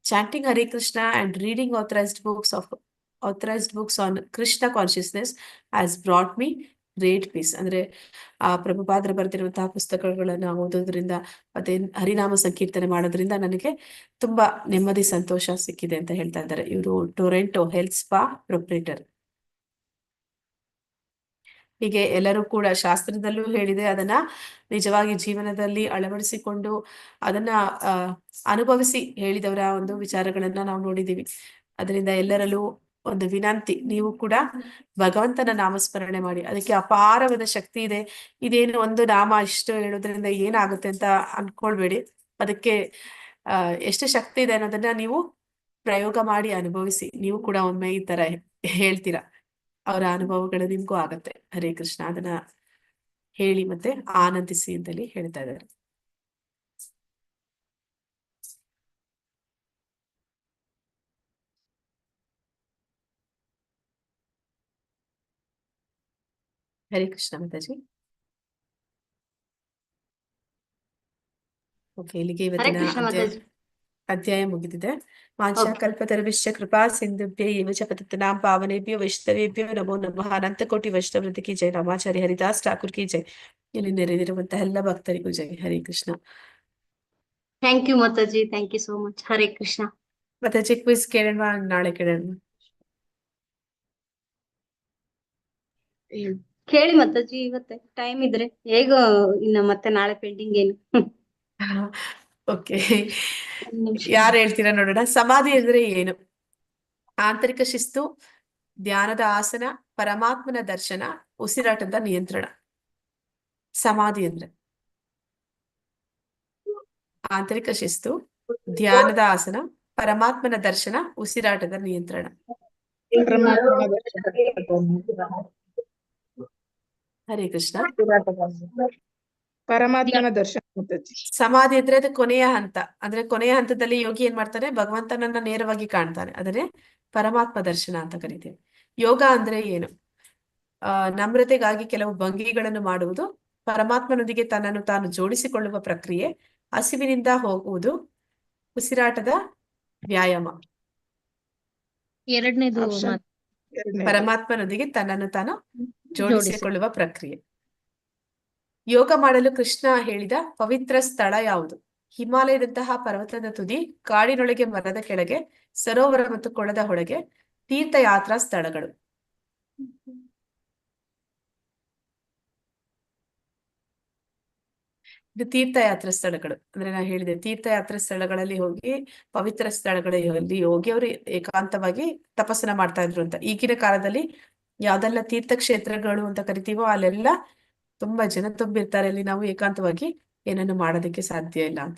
Chanting Hare Krishna and reading authorized books on Krishna consciousness has brought me great peace. ಅಂದ್ರೆ ಪ್ರಭುಪಾದರು ಬರೆದಿರುವಂತಹ ಪುಸ್ತಕಗಳನ್ನ ಓದೋದ್ರಿಂದ ಮತ್ತೆ ಹರಿನಾಮ ಸಂಕೀರ್ತನೆ ಮಾಡೋದ್ರಿಂದ ನನಗೆ ತುಂಬಾ ನೆಮ್ಮದಿ ಸಂತೋಷ ಸಿಕ್ಕಿದೆ ಅಂತ ಹೇಳ್ತಾ ಇದ್ದಾರೆ. ಇವರು ಟೊರೆಂಟೊ ಹೆಲ್ತ್ ಸ್ಪಾ ಪ್ರೊಪ್ರೈಟರ್. ಹೀಗೆ ಎಲ್ಲರೂ ಕೂಡ ಶಾಸ್ತ್ರದಲ್ಲೂ ಹೇಳಿದೆ, ಅದನ್ನ ನಿಜವಾಗಿ ಜೀವನದಲ್ಲಿ ಅಳವಡಿಸಿಕೊಂಡು ಅದನ್ನ ಅನುಭವಿಸಿ ಹೇಳಿದವರ ಒಂದು ವಿಚಾರಗಳನ್ನ ನಾವು ನೋಡಿದೀವಿ. ಅದರಿಂದ ಎಲ್ಲರಲ್ಲೂ ಒಂದು ವಿನಂತಿ, ನೀವು ಕೂಡ ಭಗವಂತನ ನಾಮಸ್ಮರಣೆ ಮಾಡಿ. ಅದಕ್ಕೆ ಅಪಾರವಾದ ಶಕ್ತಿ ಇದೆ. ಇದೇನು ಒಂದು ನಾಮ ಇಷ್ಟು ಹೇಳೋದ್ರಿಂದ ಏನಾಗುತ್ತೆ ಅಂತ ಅನ್ಕೊಳ್ಬೇಡಿ. ಅದಕ್ಕೆ ಎಷ್ಟು ಶಕ್ತಿ ಇದೆ ಅನ್ನೋದನ್ನ ನೀವು ಪ್ರಯೋಗ ಮಾಡಿ ಅನುಭವಿಸಿ. ನೀವು ಕೂಡ ಒಮ್ಮೆ ಈ ತರ ಹೇಳ್ತೀರಾ, ಅವರ ಅನುಭವಗಳು ನಿಮ್ಗೂ ಆಗತ್ತೆ. ಹರೇ ಕೃಷ್ಣ, ಅದನ್ನ ಹೇಳಿ ಮತ್ತೆ ಆನಂದಿಸಿ ಅಂತೇಳಿ ಹೇಳ್ತಾ ಇದ್ದಾರೆ. ಹರೇ ಕೃಷ್ಣ ಮಾತಾಜಿ. ಓಕೆ, ಇಲ್ಲಿಗೆ ಇವತ್ತಿನ ಅಧ್ಯಾಯ ಮುಗಿದಿದೆ. ವಾಂಛಾಕಲ್ಪತರುಶ್ಚ ಕೃಪಾ ಸಿಂಧುಭ್ಯೋ ಚ ಪತಿತಾನಾಂ ಪಾವನೇಭ್ಯೋ ವೈಷ್ಣವೇಭ್ಯೋ ನಮೋ ನಮಃ. ಅನಂತಕೋಟಿ ವೈಷ್ಣವೃಂದ ಕಿ ಜೈ. ರಾಮಾಚಾರ್ಯ ಹರಿದಾಸ್ ಠಾಕೂರ್ ಕಿ ಜೈ. ಇಲ್ಲಿ ನೆರೆದಿರುವಂತಹ ಎಲ್ಲ ಭಕ್ತರಿಗೂ ಜೈ. Hare Krishna. Thank you Mataji, thank you so much. Hare Krishna. Mataji, quiz ಕೇಳೋಣ, ನಾಳೆ ಕೇಳೋಣ. ಕೇಳಿ ಮಾತಾಜಿ, ಇವತ್ತೆ ಟೈಮ್ ಇದ್ರೆ ಹೇಗ ಇನ್ನ ಮತ್ತೆ ನಾಳೆ ಪೆಂಡಿಂಗ್ ಏನು. ಓಕೆ, ಒಂದ್ ನಿಮಿಷ. ಯಾರು ಹೇಳ್ತೀರಾ ನೋಡೋಣ. ಸಮಾಧಿ ಅಂದ್ರೆ ಏನು? ಆಂತರಿಕ ಶಿಸ್ತು, ಧ್ಯಾನದ ಆಸನ, ಪರಮಾತ್ಮನ ದರ್ಶನ, ಉಸಿರಾಟದ ನಿಯಂತ್ರಣ. ಸಮಾಧಿ ಅಂದ್ರೆ ಆಂತರಿಕ ಶಿಸ್ತು, ಧ್ಯಾನದ ಆಸನ, ಪರಮಾತ್ಮನ ದರ್ಶನ, ಉಸಿರಾಟದ ನಿಯಂತ್ರಣ. ಪರಮಾತ್ಮನ ದರ್ಶನ. ಹರೇ ಕೃಷ್ಣ. ಪರಮಾತ್ಮನ ದರ್ಶನ ಮಾತಾಜಿ. ಸಮಾಧಿ ಅಂದ್ರೆ ಅದು ಕೊನೆಯ ಹಂತ. ಅಂದ್ರೆ ಕೊನೆಯ ಹಂತದಲ್ಲಿ ಯೋಗಿ ಏನ್ ಮಾಡ್ತಾನೆ, ಭಗವಂತನನ್ನ ನೇರವಾಗಿ ಕಾಣ್ತಾನೆ. ಅದನ್ನೇ ಪರಮಾತ್ಮ ದರ್ಶನ ಅಂತ ಕರಿತೀವಿ. ಯೋಗ ಅಂದ್ರೆ ಏನು? ನಮ್ರತೆಗಾಗಿ ಕೆಲವು ಭಂಗಿಗಳನ್ನು ಮಾಡುವುದು, ಪರಮಾತ್ಮನೊಂದಿಗೆ ತನ್ನನ್ನು ತಾನು ಜೋಡಿಸಿಕೊಳ್ಳುವ ಪ್ರಕ್ರಿಯೆ, ಹಸಿವಿನಿಂದ ಹೋಗುವುದು, ಉಸಿರಾಟದ ವ್ಯಾಯಾಮ. ಎರಡನೇದು ಆಪ್ಷನ್ ಎರಡನೇದು. ಪರಮಾತ್ಮನೊಂದಿಗೆ ತನ್ನನ್ನು ತಾನು ಜೋಡಿಸಿಕೊಳ್ಳುವ ಪ್ರಕ್ರಿಯೆ. ಯೋಗ ಮಾಡಲು ಕೃಷ್ಣ ಹೇಳಿದ ಪವಿತ್ರ ಸ್ಥಳ ಯಾವುದು? ಹಿಮಾಲಯದಂತಹ ಪರ್ವತದ ತುದಿ, ಕಾಡಿನೊಳಗೆ, ಮರದ ಕೆಳಗೆ, ಸರೋವರ ಮತ್ತು ಕೊಳದ ಹೊಳಗೆ, ತೀರ್ಥಯಾತ್ರಾ ಸ್ಥಳಗಳು. ಇದು ತೀರ್ಥಯಾತ್ರಾ ಸ್ಥಳಗಳು. ಅಂದ್ರೆ ನಾನು ಹೇಳಿದೆ, ತೀರ್ಥಯಾತ್ರಾ ಸ್ಥಳಗಳಲ್ಲಿ ಹೋಗಿ, ಪವಿತ್ರ ಸ್ಥಳಗಳಲ್ಲಿ ಹೋಗಿ ಅವರು ಏಕಾಂತವಾಗಿ ತಪಸ್ಸನ್ನ ಮಾಡ್ತಾ ಇದ್ರು ಅಂತ. ಈಗಿನ ಕಾಲದಲ್ಲಿ ಯಾವ್ದೆಲ್ಲ ತೀರ್ಥಕ್ಷೇತ್ರಗಳು ಅಂತ ಕರಿತೀವೋ ಅಲ್ಲೆಲ್ಲ ತುಂಬಾ ಜನ ತುಂಬಿರ್ತಾರೆ. ಅಲ್ಲಿ ನಾವು ಏಕಾಂತವಾಗಿ ಏನನ್ನು ಮಾಡೋದಕ್ಕೆ ಸಾಧ್ಯ ಇಲ್ಲ ಅಂತ.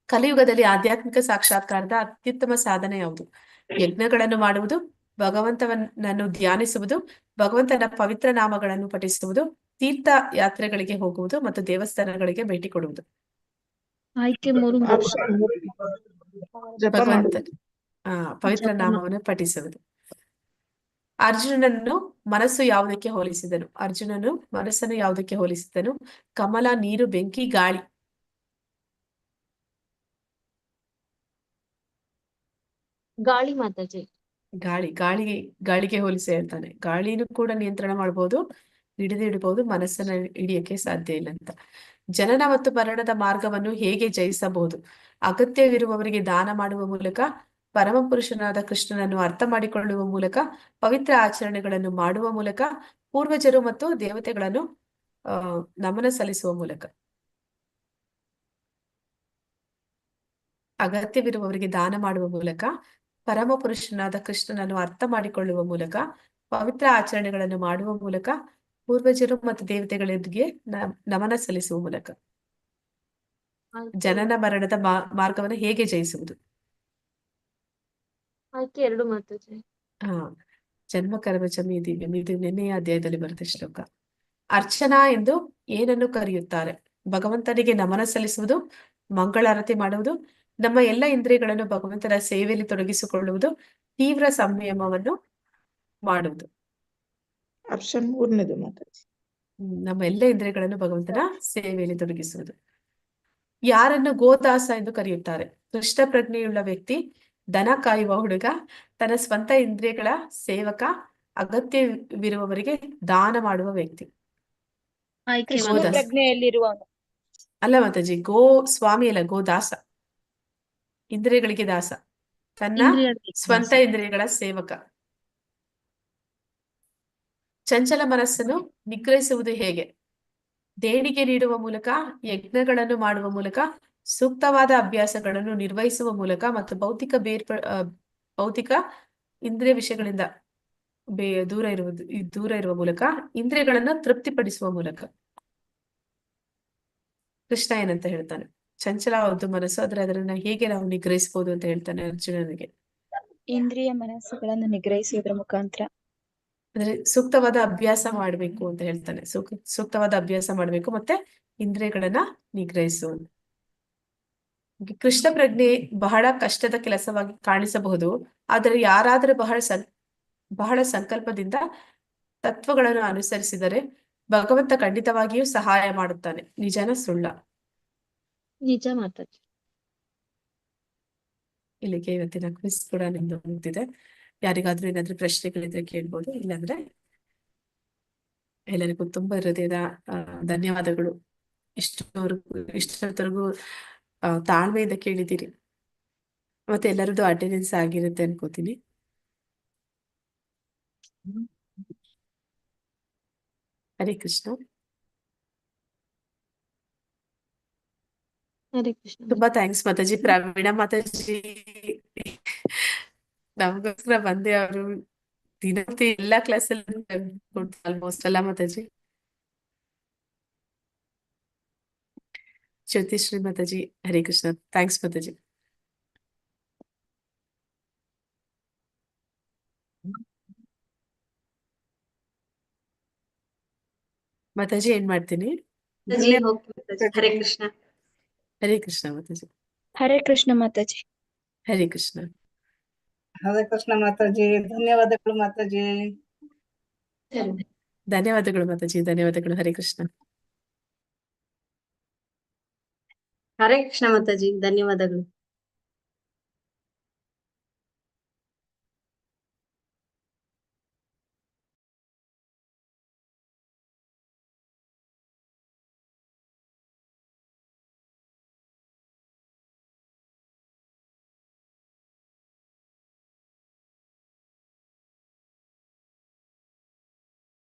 ಕಲಿಯುಗದಲ್ಲಿ ಆಧ್ಯಾತ್ಮಿಕ ಸಾಕ್ಷಾತ್ಕಾರದ ಅತ್ಯುತ್ತಮ ಸಾಧನೆ ಯಾವುದು? ಯಜ್ಞಗಳನ್ನು ಮಾಡುವುದು, ಭಗವಂತನನ್ನು ಧ್ಯಾನಿಸುವುದು, ಭಗವಂತನ ಪವಿತ್ರ ನಾಮಗಳನ್ನು ಪಠಿಸುವುದು, ತೀರ್ಥ ಯಾತ್ರೆಗಳಿಗೆ ಹೋಗುವುದು ಮತ್ತು ದೇವಸ್ಥಾನಗಳಿಗೆ ಭೇಟಿ ಕೊಡುವುದು. ಆಯ್ಕೆ 3. ಆಪ್ಷನ್ ಜಪ ಭಗವಂತ ಮಾಡುವುದು. ಪವಿತ್ರ ಜಪ ನಾಮವನ್ನು ಪಠಿಸುವುದು. ಅರ್ಜುನನನ್ನು ಮನಸ್ಸು ಯಾವುದಕ್ಕೆ ಹೋಲಿಸಿದನು? ಅರ್ಜುನನು ಮನಸ್ಸನ್ನು ಯಾವುದಕ್ಕೆ ಹೋಲಿಸಿದನು? ಕಮಲ, ನೀರು, ಬೆಂಕಿ, ಗಾಳಿ. ಗಾಳಿ ಮಾತಾಜಿ. ಗಾಳಿಗೆ ಹೋಲಿಸಿ ಹೇಳ್ತಾನೆ. ಗಾಳಿನೂ ಕೂಡ ನಿಯಂತ್ರಣ ಮಾಡಬಹುದು, ಹಿಡಿದಿಡಬಹುದು, ಮನಸ್ಸನ್ನ ಹಿಡಿಯಕ್ಕೆ ಸಾಧ್ಯ ಇಲ್ಲ ಅಂತ. ಜನನ ಮತ್ತು ಮರಣದ ಮಾರ್ಗವನ್ನು ಹೇಗೆ ಜಯಿಸಬಹುದು? ಅಗತ್ಯವಿರುವವರಿಗೆ ದಾನ ಮಾಡುವ ಮೂಲಕ, ಪರಮ ಪುರುಷನಾದ ಕೃಷ್ಣನನ್ನು ಅರ್ಥ ಮಾಡಿಕೊಳ್ಳುವ ಮೂಲಕ, ಪವಿತ್ರ ಆಚರಣೆಗಳನ್ನು ಮಾಡುವ ಮೂಲಕ, ಪೂರ್ವಜರು ಮತ್ತು ದೇವತೆಗಳನ್ನು ನಮನ ಸಲ್ಲಿಸುವ ಮೂಲಕ. ಅಗತ್ಯವಿರುವವರಿಗೆ ದಾನ ಮಾಡುವ ಮೂಲಕ, ಪರಮ ಪುರುಷನಾದ ಕೃಷ್ಣನನ್ನು ಅರ್ಥ ಮಾಡಿಕೊಳ್ಳುವ ಮೂಲಕ, ಪವಿತ್ರ ಆಚರಣೆಗಳನ್ನು ಮಾಡುವ ಮೂಲಕ, ಪೂರ್ವಜರು ಮತ್ತು ದೇವತೆಗಳಿಗೆ ನಮನ ಸಲ್ಲಿಸುವ ಮೂಲಕ. ಜನನ ಮರಣದ ಮಾರ್ಗವನ್ನು ಹೇಗೆ ಜಯಿಸುವುದು? ಆಯ್ಕೆ 2 ಮಾತಾಜಿ. ಜನ್ಮ ಕರ್ಮಚಮಿ ದಿವ್ಯಂ. ಇದು ನಿನ್ನೆಯ ಅಧ್ಯಾಯದಲ್ಲಿ ಬರುತ್ತೆ ಶ್ಲೋಕ. ಅರ್ಚನಾ ಎಂದು ಏನನ್ನು ಕರೆಯುತ್ತಾರೆ? ಭಗವಂತನಿಗೆ ನಮನ ಸಲ್ಲಿಸುವುದು, ಮಂಗಳಾರತಿ ಮಾಡುವುದು, ನಮ್ಮ ಎಲ್ಲ ಇಂದ್ರಿಯಗಳನ್ನು ಭಗವಂತನ ಸೇವೆಯಲ್ಲಿ ತೊಡಗಿಸಿಕೊಳ್ಳುವುದು, ತೀವ್ರ ಸಂಯಮವನ್ನು ಮಾಡುವುದು. ಆಪ್ಷನ್ 3ನೇದು ಮಾತಾಜಿ. ನಮ್ಮ ಎಲ್ಲ ಇಂದ್ರಿಯಗಳನ್ನು ಭಗವಂತನ ಸೇವೆಯಲ್ಲಿ ತೊಡಗಿಸುವುದು. ಯಾರನ್ನು ಗೋದಾಸ ಎಂದು ಕರೆಯುತ್ತಾರೆ? ಕೃಷ್ಣ ಪ್ರಜ್ಞೆಯುಳ್ಳ ವ್ಯಕ್ತಿ, ದನ ಕಾಯುವ ಹುಡುಗ, ತನ್ನ ಸ್ವಂತ ಇಂದ್ರಿಯಗಳ ಸೇವಕ, ಅಗತ್ಯವಿರುವವರಿಗೆ ದಾನ ಮಾಡುವ ವ್ಯಕ್ತಿ. ಆಯ್ಕೆ ಕೃಷ್ಣ ಗೋದಾಸ. ಪ್ರಜ್ಞೆಯಲ್ಲಿರುವವನು. ಅಲ್ಲ ಮಾತಾಜಿ, ಗೋ ಸ್ವಾಮಿ ಅಲ್ಲ, ಗೋದಾಸ. ಇಂದ್ರಿಯಗಳಿಗೆ ದಾಸ, ತನ್ನ ಸ್ವಂತ ಇಂದ್ರಿಯಗಳ ಸೇವಕ. ಚಂಚಲ ಮನಸ್ಸನ್ನು ನಿಗ್ರಹಿಸುವುದು ಹೇಗೆ? ದೇಣಿಗೆ ನೀಡುವ ಮೂಲಕ, ಯಜ್ಞಗಳನ್ನು ಮಾಡುವ ಮೂಲಕ, ಸೂಕ್ತವಾದ ಅಭ್ಯಾಸಗಳನ್ನು ನಿರ್ವಹಿಸುವ ಮೂಲಕ ಮತ್ತು ಭೌತಿಕ ಇಂದ್ರಿಯ ವಿಷಯಗಳಿಂದ ದೂರ ಇರುವ ಮೂಲಕ, ಇಂದ್ರಿಯಗಳನ್ನು ತೃಪ್ತಿಪಡಿಸುವ ಮೂಲಕ. ಕೃಷ್ಣ ಏನಂತ ಹೇಳ್ತಾನೆ? ಚಂಚಲವಾದ ಮನಸ್ಸು, ಅದನ್ನ ಹೇಗೆ ನಾವು ನಿಗ್ರಹಿಸಬಹುದು ಅಂತ ಹೇಳ್ತಾನೆ ಅರ್ಜುನನಿಗೆ. ಇಂದ್ರಿಯ ಮನಸ್ಸುಗಳನ್ನು ನಿಗ್ರಹಿಸುವುದರ ಮುಖಾಂತರ. ಅಂದ್ರೆ ಸೂಕ್ತವಾದ ಅಭ್ಯಾಸ ಮಾಡ್ಬೇಕು ಅಂತ ಹೇಳ್ತಾನೆ. ಸೂಕ್ತವಾದ ಅಭ್ಯಾಸ ಮಾಡ್ಬೇಕು ಮತ್ತೆ ಇಂದ್ರಿಯಗಳನ್ನ ನಿಗ್ರಹಿಸುವುದು. ಕೃಷ್ಣ ಪ್ರಜ್ಞೆ ಬಹಳ ಕಷ್ಟದ ಕೆಲಸವಾಗಿ ಕಾಣಿಸಬಹುದು, ಆದರೆ ಯಾರಾದರೂ ಬಹಳ ಸಂಕಲ್ಪದಿಂದ ತತ್ವಗಳನ್ನು ಅನುಸರಿಸಿದರೆ ಭಗವಂತ ಖಂಡಿತವಾಗಿಯೂ ಸಹಾಯ ಮಾಡುತ್ತಾನೆ. ನಿಜನ ಸುಳ್ಳ? ನಿಜ ಮಾತಾಜಿ. ಇಲ್ಲಿಗೆ ಇವತ್ತಿನ ಕ್ವಿಜ್ ಕೂಡ ನಿಮ್ದು ಮುಗ್ದಿದೆ. ಯಾರಿಗಾದ್ರೂ ಏನಾದ್ರೂ ಪ್ರಶ್ನೆಗಳಿದ್ರೆ ಕೇಳ್ಬೋದು, ಇಲ್ಲಾಂದ್ರೆ ಎಲ್ಲರಿಗೂ ತುಂಬಾ ಹೃದಯದ ಧನ್ಯವಾದಗಳು. ಇಷ್ಟೊತ್ತವರೆಗೂ ತಾಳ್ಮೆಯಿಂದ ಕೇಳಿದ್ದೀರಿ. ಮತ್ತೆ ಎಲ್ಲರದ್ದು ಅಟೆಂಡೆನ್ಸ್ ಆಗಿರುತ್ತೆ ಅನ್ಕೋತೀನಿ. ಹರೇ ಕೃಷ್ಣ. ಹರೇ ಕೃಷ್ಣ ತುಂಬಾ ಥ್ಯಾಂಕ್ಸ್ ಮಾತಾಜಿ. ಪ್ರವೀಣ ಮಾತಾಜಿ ನಮಗೋಸ್ಕರ ಬಂದೆ. ಅವರು ದಿನಪೂರ್ತಿ ಎಲ್ಲಾ ಕ್ಲಾಸಲ್ಲಿ ಆಲ್ಮೋಸ್ಟ್ ಅಲ್ಲ ಮಾತಾಜಿ. ಜ್ಯೋತಿಶ್ರೀ ಮಾತಾಜಿ ಹರೇ ಕೃಷ್ಣ. ಥ್ಯಾಂಕ್ಸ್ ಮಾತಾಜಿ. ಮಾತಾಜಿ ಏನ್ ಮಾಡ್ತೀನಿ? ಮಾತಾಜಿ ಓಕೆ ಮಾತಾಜಿ. ಹರೇ ಕೃಷ್ಣ. ಹರೇ ಕೃಷ್ಣ ಮಾತಾಜಿ. ಹರೇ ಕೃಷ್ಣ ಮಾತಾಜಿ. ಹರೇ ಕೃಷ್ಣ. ಹರೇ ಕೃಷ್ಣ ಮಾತಾಜಿ. ಧನ್ಯವಾದಗಳು ಮಾತಾಜಿ. ಧನ್ಯವಾದಗಳು ಮಾತಾಜಿ. ಧನ್ಯವಾದಗಳು. ಹರೇ ಕೃಷ್ಣ. ಹರೇ ಕೃಷ್ಣ ಮಾತಾಜಿ. ಧನ್ಯವಾದಗಳು.